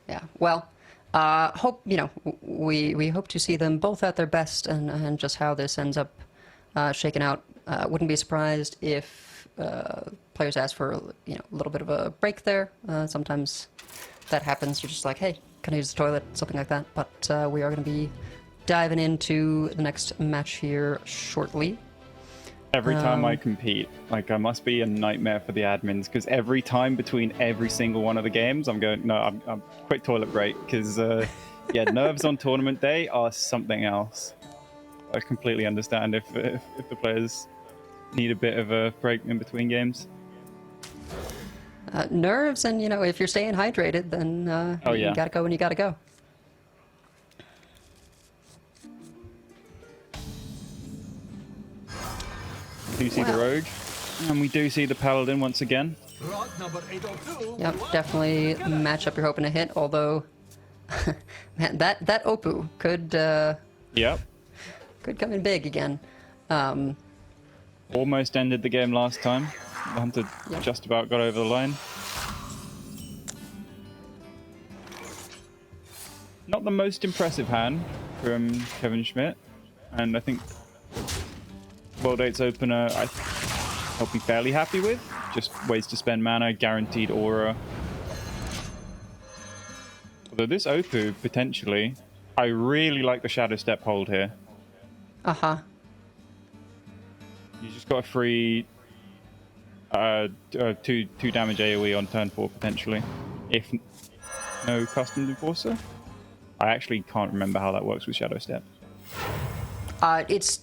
Speaker 1: Yeah. Well, hope we hope to see them both at their best, and just how this ends up shaking out. Wouldn't be surprised if players ask for a little bit of a break there. Sometimes that happens. You're just like, hey, can I use the toilet? Something like that. But we are going to be diving into the next match here shortly.
Speaker 2: Every time I compete, I must be a nightmare for the admins, because every time between every single one of the games, I'm going, no, I'm quick toilet break, because nerves on tournament day are something else. I completely understand if the players need a bit of a break in between games.
Speaker 1: Nerves, and if you're staying hydrated, then you gotta go when you gotta go.
Speaker 2: We do see the Rogue, and we do see the Paladin once again.
Speaker 1: Yep, definitely matchup you're hoping to hit. Although, man, that Oppu could come in big again.
Speaker 2: Almost ended the game last time. The Hunter just about got over the line. not the most impressive hand from Kevin Schmidt, and I think World 8's opener I'll be fairly happy with. Just ways to spend mana, guaranteed aura. Although this Opu, potentially, I really like the Shadow Step hold here.
Speaker 1: Uh-huh.
Speaker 2: You just got a free 2 damage AoE on turn 4, potentially. If no Customs Enforcer. I actually can't remember how that works with Shadow Step.
Speaker 1: It's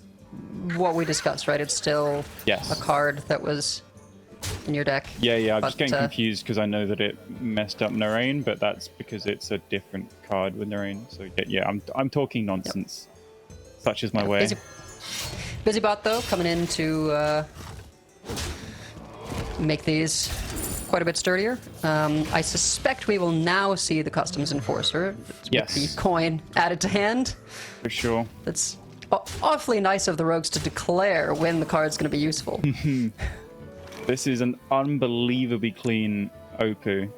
Speaker 1: what we discussed, right? It's still
Speaker 2: Yes.
Speaker 1: a card that was in your deck.
Speaker 2: Yeah, I'm
Speaker 1: but,
Speaker 2: just getting confused because I know that it messed up Narain, but that's because it's a different card with Narain. So yeah, I'm talking nonsense. Such is my way.
Speaker 1: Busy bot though, coming in to make these quite a bit sturdier. I suspect we will now see the Customs Enforcer
Speaker 2: Yes.
Speaker 1: with the coin added to hand.
Speaker 2: For sure.
Speaker 1: That's awfully nice of the rogues to declare when the card's going to be useful.
Speaker 2: This is an unbelievably clean Opu.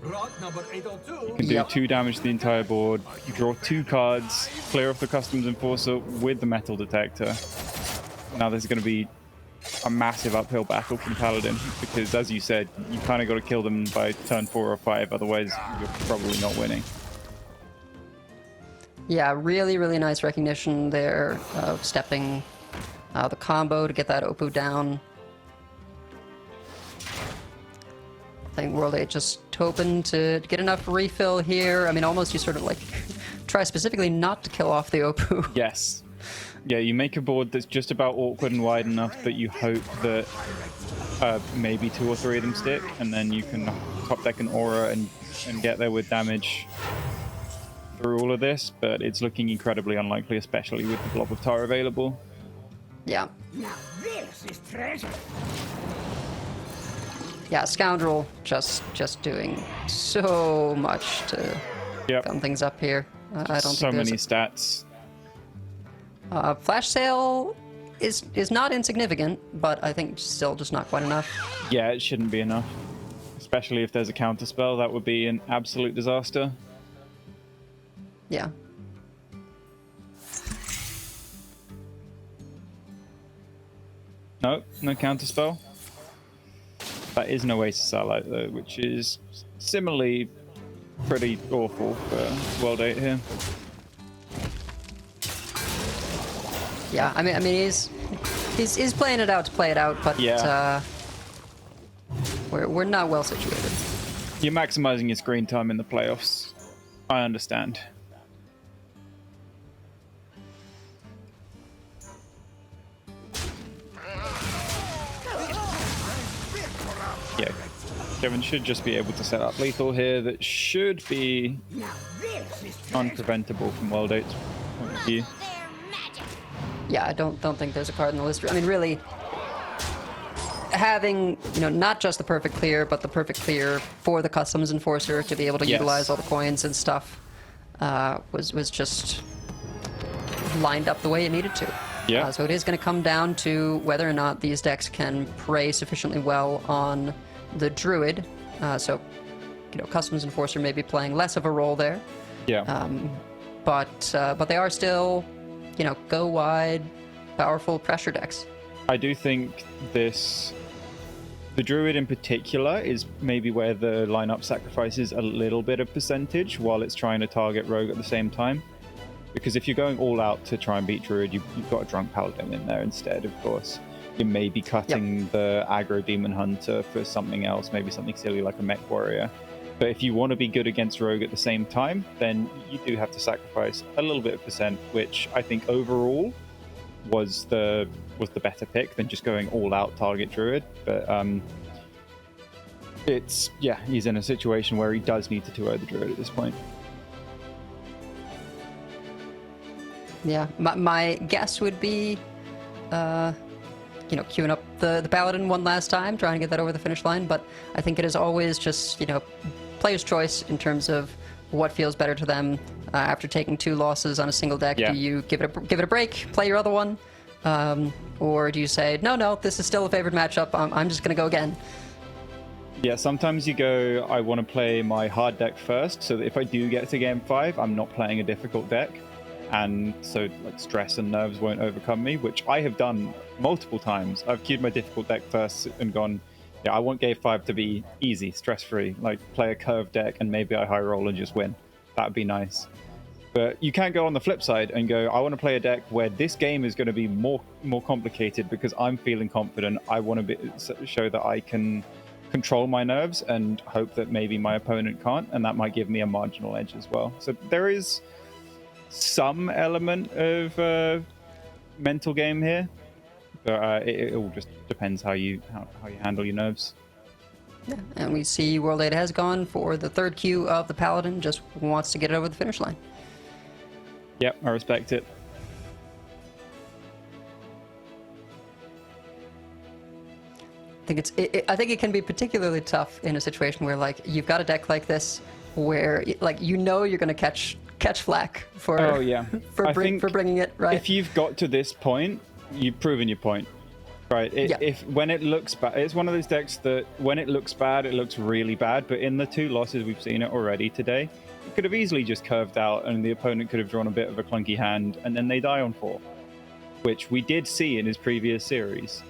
Speaker 2: You can do 2 damage to the entire board, draw 2 cards, clear off the Customs Enforcer with the Metal Detector. Now there's going to be a massive uphill battle from Paladin, because as you said, you kind of got to kill them by turn 4 or 5, otherwise you're probably not winning.
Speaker 1: Yeah, really, really nice recognition there of stepping the combo to get that Opu down. I think World 8 just hoping to get enough refill here. I mean, almost you sort of like try specifically not to kill off the Opu.
Speaker 2: Yes. Yeah, you make a board that's just about awkward and wide enough that you hope that maybe 2 or 3 of them stick, and then you can top deck an aura and get there with damage through all of this, but it's looking incredibly unlikely, especially with the Blob of Tar available.
Speaker 1: Yeah.
Speaker 4: Now this is treasure.
Speaker 1: Yeah, Scoundrel just doing so much to gum things up here. I don't
Speaker 2: So
Speaker 1: think
Speaker 2: many
Speaker 1: there's
Speaker 2: stats.
Speaker 1: Flash Sale is not insignificant, but I think still just not quite enough.
Speaker 2: Yeah, it shouldn't be enough. Especially if there's a counter spell, that would be an absolute disaster.
Speaker 1: Yeah.
Speaker 2: No counter spell. That is an Oasis Satellite though, which is similarly pretty awful for World 8 here.
Speaker 1: Yeah, I mean he's playing it out to play it out, but we're not well situated.
Speaker 2: You're maximizing your screen time in the playoffs. I understand. Yeah, Kevin should just be able to set up lethal here. That should be unpreventable from World 8's point of view.
Speaker 1: Yeah, I don't think there's a card in the list. I mean, really, having not just the perfect clear, but the perfect clear for the Customs Enforcer to be able to utilize all the coins and stuff was just lined up the way it needed to.
Speaker 2: Yeah.
Speaker 1: So it is going to come down to whether or not these decks can prey sufficiently well on the Druid. So, Customs Enforcer may be playing less of a role there.
Speaker 2: Yeah.
Speaker 1: But they are still, go wide, powerful pressure decks.
Speaker 2: I do think the Druid in particular is maybe where the lineup sacrifices a little bit of percentage while it's trying to target Rogue at the same time. Because if you're going all out to try and beat Druid, you've got a Drunk Paladin in there instead, of course. You may be cutting the aggro Demon Hunter for something else, maybe something silly like a Mech Warrior. But if you want to be good against Rogue at the same time, then you do have to sacrifice a little bit of percent, which I think overall was the better pick than just going all out target Druid. But he's in a situation where he does need to 2-0 the Druid at this point.
Speaker 1: Yeah, my guess would be, queuing up the Paladin one last time, trying to get that over the finish line. But I think it is always just, player's choice in terms of what feels better to them after taking 2 losses on a single deck.
Speaker 2: Yeah.
Speaker 1: Do you give it a break, play your other one, or do you say no, this is still a favored matchup? I'm just gonna go again.
Speaker 2: Yeah, sometimes you go, I want to play my hard deck first, so that if I do get to game 5, I'm not playing a difficult deck. And so like stress and nerves won't overcome me, which I have done multiple times. I've queued my difficult deck first and gone, yeah, I want game 5 to be easy, stress-free, like play a curve deck and maybe I high roll and just win. That'd be nice. But you can't go on the flip side and go, I want to play a deck where this game is going to be more complicated because I'm feeling confident. I want to show that I can control my nerves and hope that maybe my opponent can't, and that might give me a marginal edge as well. So there is some element of mental game here, but it all just depends how you handle your nerves.
Speaker 1: Yeah, and we see World 8 has gone for the third queue of the Paladin, just wants to get it over the finish line.
Speaker 2: Yep, I respect it.
Speaker 1: I think it can be particularly tough in a situation where like you've got a deck like this where like you know you're going to catch flack for for bringing it right.
Speaker 2: If you've got to this point, you've proven your point, right? If when it looks bad, it's one of those decks that when it looks bad, it looks really bad. But in the 2 losses we've seen it already today, it could have easily just curved out, and the opponent could have drawn a bit of a clunky hand, and then they die on 4, which we did see in his previous series.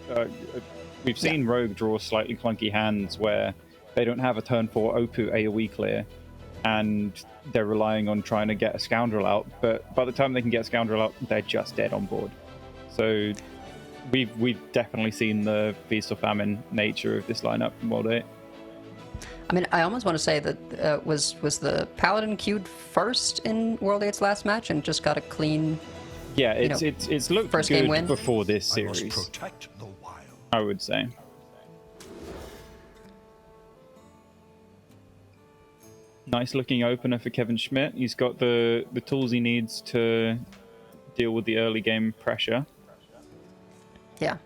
Speaker 2: We've seen Rogue draw slightly clunky hands where they don't have a turn 4 Opu AoE clear, and they're relying on trying to get a Scoundrel out, but by the time they can get a Scoundrel out, they're just dead on board. So we've definitely seen the feast or famine nature of this lineup in World 8.
Speaker 1: I mean, I almost want to say that was the Paladin queued first in World 8's last match and just got a clean.
Speaker 2: Yeah, it's looked
Speaker 1: first
Speaker 2: good
Speaker 1: game win
Speaker 2: before this series.
Speaker 4: Protect the wild.
Speaker 2: I would say. Nice looking opener for Kevin Schmidt. He's got the tools he needs to deal with the early game pressure.
Speaker 1: Yeah.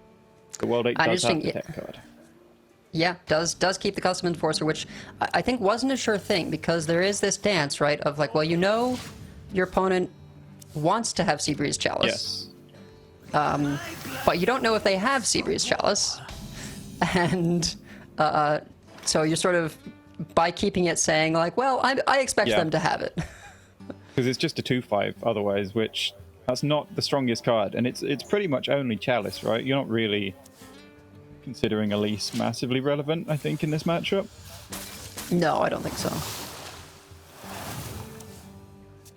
Speaker 2: The World 8 does have the tech card.
Speaker 1: Yeah, does keep the Custom Enforcer, which I think wasn't a sure thing because there is this dance, right, of like, well, you know your opponent wants to have Seabreeze Chalice.
Speaker 2: Yes.
Speaker 1: But you don't know if they have Seabreeze Chalice. And so you're sort of, by keeping it, saying like, well, I expect them to have it.
Speaker 2: Because it's just a 2/5 otherwise, which that's not the strongest card. And it's pretty much only Chalice, right? You're not really considering Elise massively relevant, I think, in this matchup.
Speaker 1: No, I don't think so.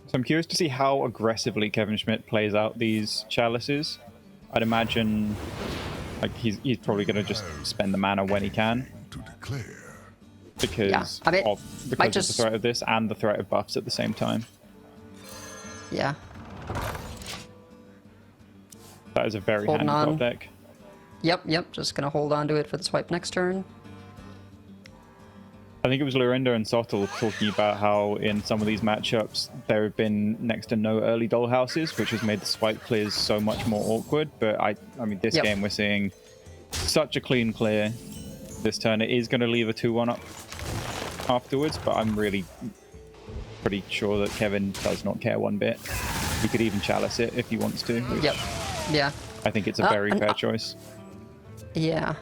Speaker 2: So I'm curious to see how aggressively Kevin Schmidt plays out these Chalices. I'd imagine like he's probably going to just spend the mana when he can.
Speaker 6: To declare.
Speaker 2: Because
Speaker 1: I mean,
Speaker 2: of the threat of this and the threat of buffs at the same time.
Speaker 1: Yeah.
Speaker 2: That is a very
Speaker 1: Holding
Speaker 2: handy
Speaker 1: on.
Speaker 2: top deck.
Speaker 1: Yep. Just gonna hold on to it for the swipe next turn.
Speaker 2: I think it was Lorinda and Sottle talking about how in some of these matchups there have been next to no early doll houses, which has made the swipe clears so much more awkward. But I mean, this game we're seeing such a clean clear this turn. It is going to leave a 2-1 up afterwards, but I'm really pretty sure that Kevin does not care one bit. He could even chalice it if he wants to.
Speaker 1: Yeah.
Speaker 2: I think it's a very fair choice.
Speaker 1: Yeah.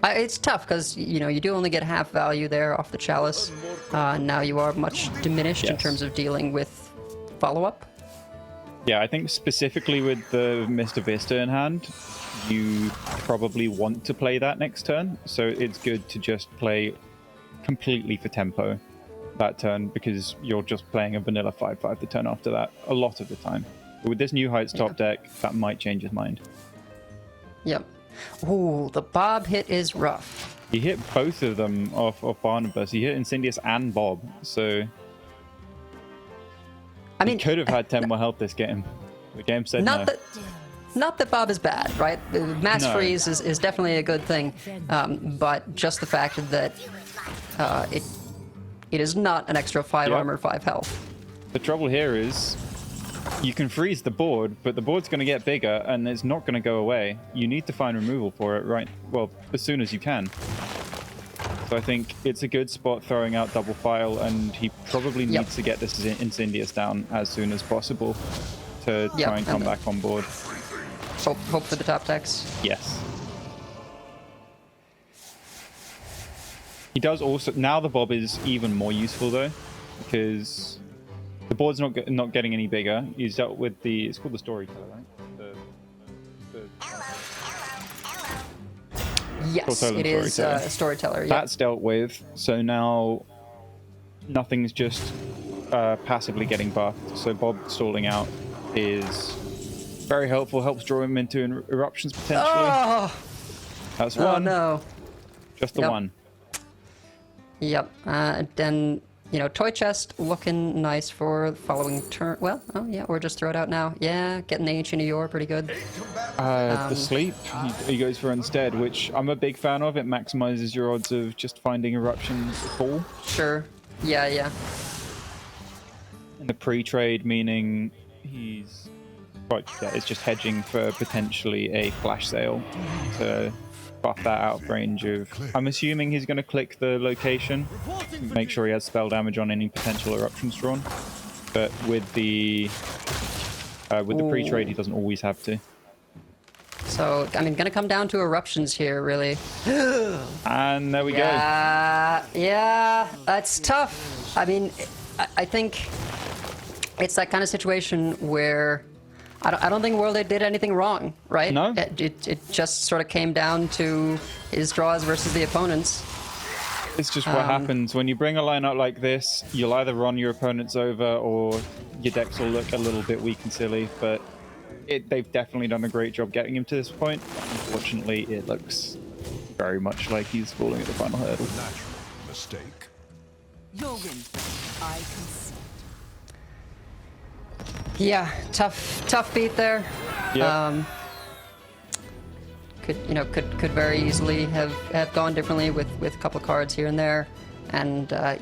Speaker 1: It's tough because, you do only get half value there off the chalice. Now you are much diminished in terms of dealing with follow-up.
Speaker 2: Yeah, I think specifically with the Mr. Vista in hand, you probably want to play that next turn. So it's good to just play completely for tempo that turn because you're just playing a vanilla 5/5 the turn after that a lot of the time. But with this new Heights top deck, that might change his mind.
Speaker 1: Yep. Ooh, the Bob hit is rough.
Speaker 2: He hit both of them off Barnabas. He hit Incendious and Bob, so I mean, he could have had 10 more health this game. The game said no.
Speaker 1: Not that Bob is bad, right? Mass freeze is definitely a good thing, but just the fact that it is not an extra 5 armor, 5 health.
Speaker 2: The trouble here is you can freeze the board, but the board's going to get bigger and it's not going to go away. You need to find removal for it, right? Well, as soon as you can. So I think it's a good spot throwing out double file, and he probably needs to get this Incendious down as soon as possible to try and come back on board.
Speaker 1: Hope for the top decks.
Speaker 2: Yes. He does also now. The Bob is even more useful though, because the board's not getting any bigger. He's dealt with the. It's called the storyteller, right?
Speaker 1: Yes, it is a storyteller. Yeah.
Speaker 2: That's dealt with. So now nothing's just passively getting buffed. So Bob stalling out is very helpful. Helps draw him into eruptions potentially.
Speaker 1: Oh,
Speaker 2: That's
Speaker 1: oh
Speaker 2: one.
Speaker 1: no.
Speaker 2: Just the
Speaker 1: Yep.
Speaker 2: one.
Speaker 1: Yep. Then, toy chest looking nice for the following turn. Well, oh yeah, or just throw it out now. Yeah, getting the Ancient of Yore pretty good.
Speaker 2: The sleep he goes for instead, which I'm a big fan of. It maximizes your odds of just finding eruptions at all.
Speaker 1: Sure. Yeah.
Speaker 2: And the pre-trade meaning he's it's just hedging for potentially a flash sale to buff that out of range of. I'm assuming he's going to click the location, make sure he has spell damage on any potential eruptions drawn. But with the pre-trade, he doesn't always have to.
Speaker 1: So, gonna come down to eruptions here, really.
Speaker 2: And there we go.
Speaker 1: Yeah, that's tough. I think it's that kind of situation where I don't think World 8 did anything wrong, right?
Speaker 2: No.
Speaker 1: It just sort of came down to his draws versus the opponents.
Speaker 2: It's just what happens when you bring a lineup like this. You'll either run your opponents over, or your decks will look a little bit weak and silly. But they've definitely done a great job getting him to this point. Unfortunately, it looks very much like he's falling at the final hurdle.
Speaker 6: Natural mistake.
Speaker 8: Your win. I concede.
Speaker 1: Yeah, tough beat there.
Speaker 2: Yeah.
Speaker 1: Could very easily have gone differently with a couple of cards here and there. And I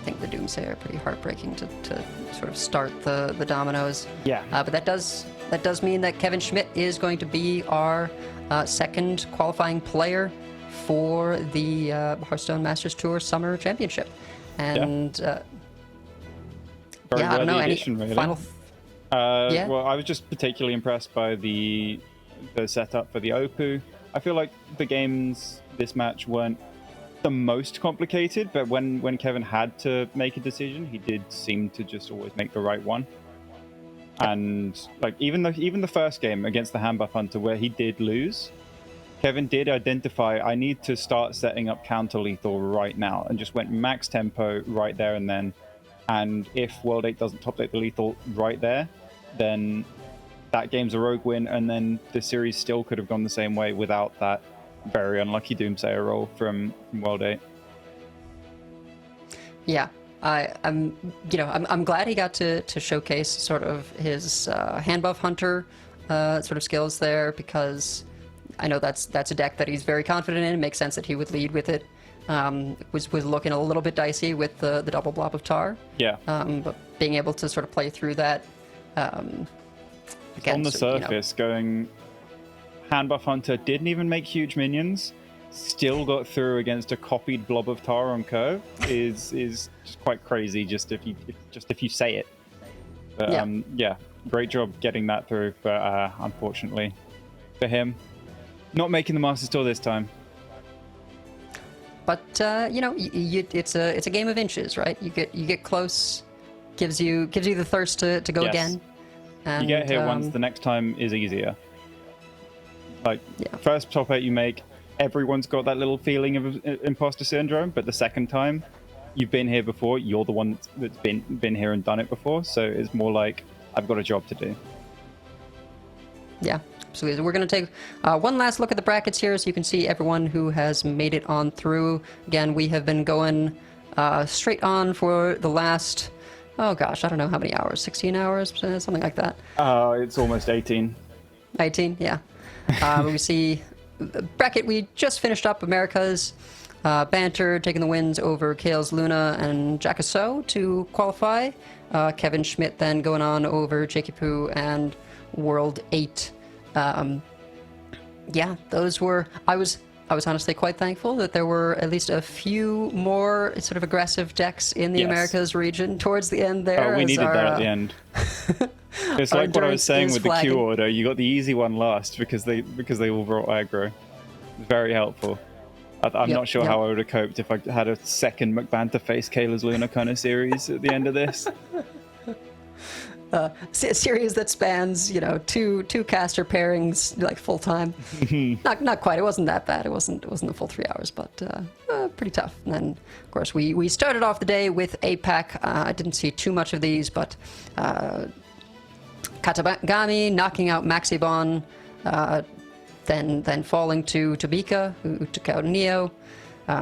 Speaker 1: think the Doomsayer are pretty heartbreaking to sort of start the dominoes.
Speaker 2: Yeah.
Speaker 1: But that does mean that Kevin Schmidt is going to be our second qualifying player for the Hearthstone Masters Tour Summer Championship. And
Speaker 2: Very
Speaker 1: I don't know,
Speaker 2: worthy
Speaker 1: any
Speaker 2: addition, really.
Speaker 1: final. Yeah.
Speaker 2: Well, I was just particularly impressed by the setup for the Opu. I feel like the games this match weren't the most complicated, but when Kevin had to make a decision, he did seem to just always make the right one. And like even the first game against the Handbuff Hunter, where he did lose, Kevin did identify, I need to start setting up counter lethal right now, and just went max tempo right there and then. And if World 8 doesn't top deck the lethal right there, then that game's a rogue win, and then the series still could have gone the same way without that very unlucky Doomsayer roll from World 8.
Speaker 1: Yeah, I'm glad he got to showcase sort of his hand buff hunter sort of skills there, because I know that's a deck that he's very confident in. It makes sense that he would lead with it. Was looking a little bit dicey with the double blob of tar.
Speaker 2: Yeah.
Speaker 1: But being able to sort of play through that. Again,
Speaker 2: on the surface, going hand buff hunter didn't even make huge minions, still got through against a copied blob of tar on curve is just quite crazy. Just if you say it. But, great job getting that through. But unfortunately for him, not making the Masters Tour this time.
Speaker 1: But it's a game of inches, right? You get close, gives you the thirst to go
Speaker 2: Yes.
Speaker 1: again. And,
Speaker 2: You get here once, the next time is easier. Like, first top 8 you make, everyone's got that little feeling of imposter syndrome, but the second time, you've been here before, you're the one that's been here and done it before, so it's more like, I've got a job to do.
Speaker 1: Yeah, absolutely. We're going to take one last look at the brackets here, so you can see everyone who has made it on through. Again, we have been going straight on for the last, oh gosh, I don't know how many hours, 16 hours, something like that.
Speaker 2: It's almost 18.
Speaker 1: 18, yeah. We see the bracket we just finished up, America's Banter taking the wins over Kales Luna and Jackasso to qualify. Kevin Schmidt then going on over Jakey Poo and World 8. Those were... I was honestly quite thankful that there were at least a few more sort of aggressive decks in the Americas region towards the end there.
Speaker 2: Oh, we needed that at the end. It's like what I was saying with the queue order. You got the easy one last because they all brought aggro. Very helpful. I'm
Speaker 1: Yep,
Speaker 2: not sure
Speaker 1: yep.
Speaker 2: how I would have coped if I had a second McBanter face Kayla's Luna kind of series at the end of this.
Speaker 1: A series that spans, two caster pairings like full time. Not quite. It wasn't that bad. It wasn't the full 3 hours, but pretty tough. And then, of course, we started off the day with APAC. I didn't see too much of these, but Katagami knocking out Maxibon, then falling to Tabika, who took out Neo.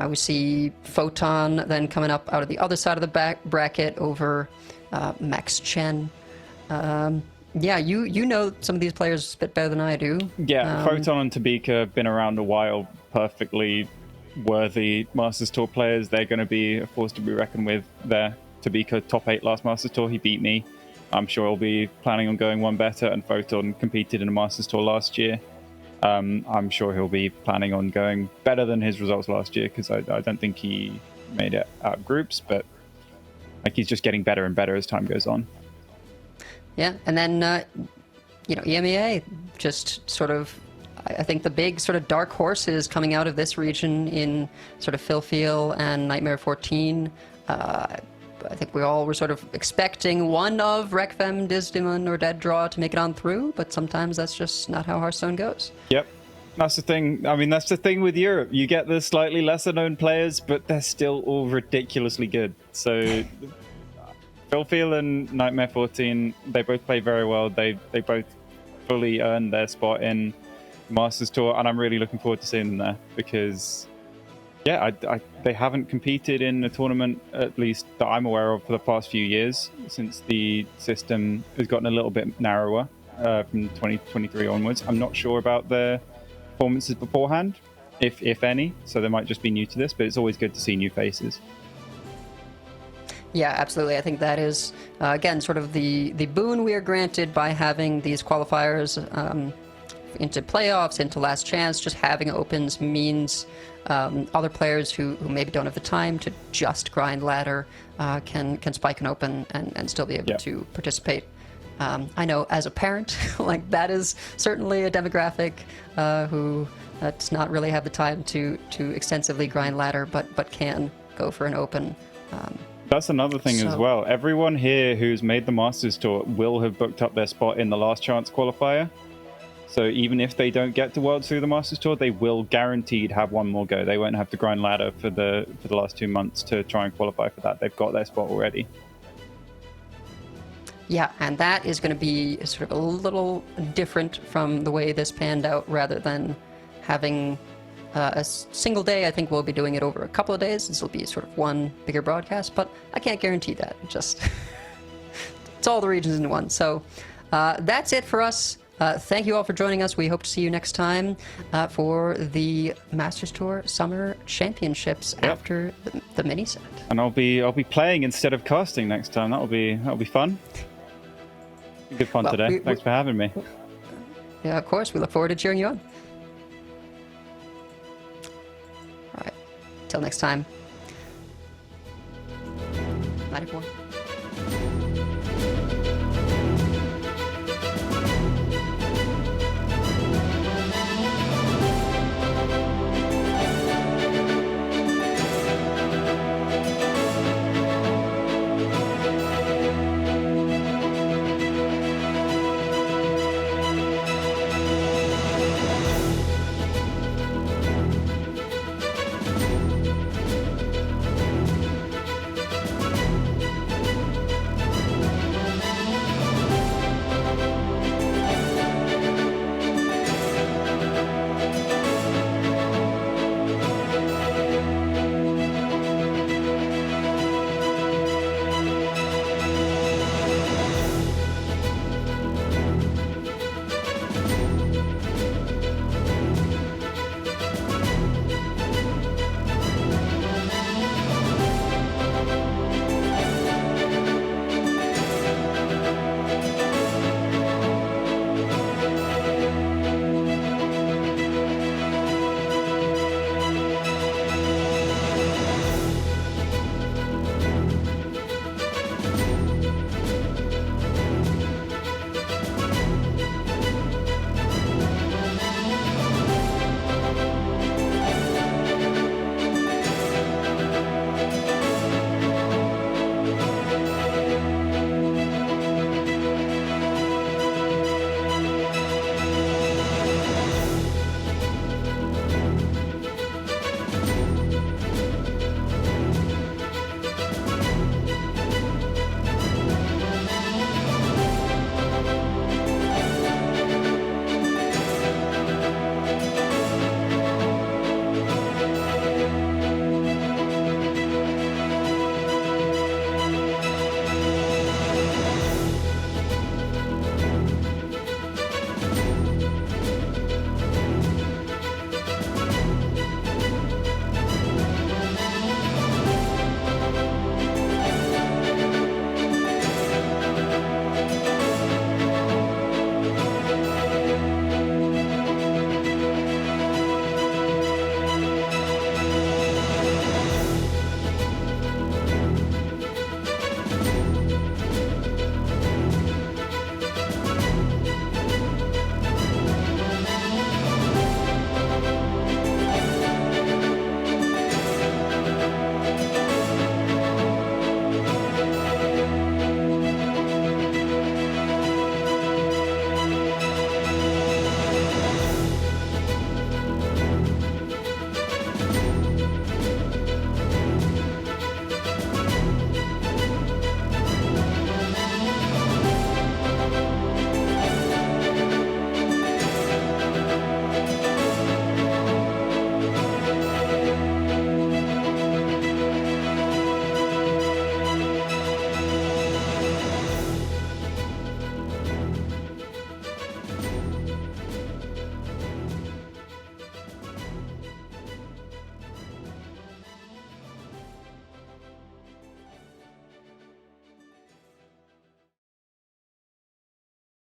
Speaker 1: We see Photon then coming up out of the other side of the bracket over Max Chen. Yeah, you know some of these players a bit better than I do.
Speaker 2: Yeah, Photon and Tabika have been around a while, perfectly worthy Masters Tour players. They're going to be a force to be reckoned with there. Tabika, top 8 last Masters Tour, he beat me. I'm sure he'll be planning on going one better, and Photon competed in a Masters Tour last year. I'm sure he'll be planning on going better than his results last year, because I don't think he made it out of groups, but he's just getting better and better as time goes on.
Speaker 1: Yeah, and then, EMEA, just sort of, I think the big sort of dark horses coming out of this region in sort of Philfeel and Nightmare 14. I think we all were sort of expecting one of Rekfem, Disdemon, or Dead Draw to make it on through, but sometimes that's just not how Hearthstone goes.
Speaker 2: Yep. That's the thing. I mean, that's the thing with Europe. You get the slightly lesser known players, but they're still all ridiculously good. So Philfeel and Nightmare 14, they both play very well. They both fully earned their spot in Masters Tour, and I'm really looking forward to seeing them there because, yeah, they haven't competed in a tournament, at least that I'm aware of, for the past few years, since the system has gotten a little bit narrower from 2023 onwards. I'm not sure about their performances beforehand, if any, so they might just be new to this, but it's always good to see new faces.
Speaker 1: Yeah, absolutely. I think that is, again, sort of the boon we are granted by having these qualifiers into playoffs, into last chance. Just having opens means other players who maybe don't have the time to just grind ladder can spike an open and still be able to participate. I know as a parent, like that is certainly a demographic who does not really have the time to extensively grind ladder, but can go for an open.
Speaker 2: That's another thing as well. Everyone here who's made the Masters Tour will have booked up their spot in the last chance qualifier. So even if they don't get to Worlds through the Masters Tour, they will guaranteed have one more go. They won't have to grind ladder for the last 2 months to try and qualify for that. They've got their spot already.
Speaker 1: Yeah, and that is going to be sort of a little different from the way this panned out, rather than having a single day. I think we'll be doing it over a couple of days. This will be sort of one bigger broadcast, but I can't guarantee that. Just it's all the regions in one. So that's it for us. Thank you all for joining us. We hope to see you next time for the Masters Tour Summer Championships after the mini set.
Speaker 2: And I'll be playing instead of casting next time. That'll be fun. Good fun today. Thanks for having me.
Speaker 1: Yeah, of course. We look forward to cheering you on. All right. Till next time. 94.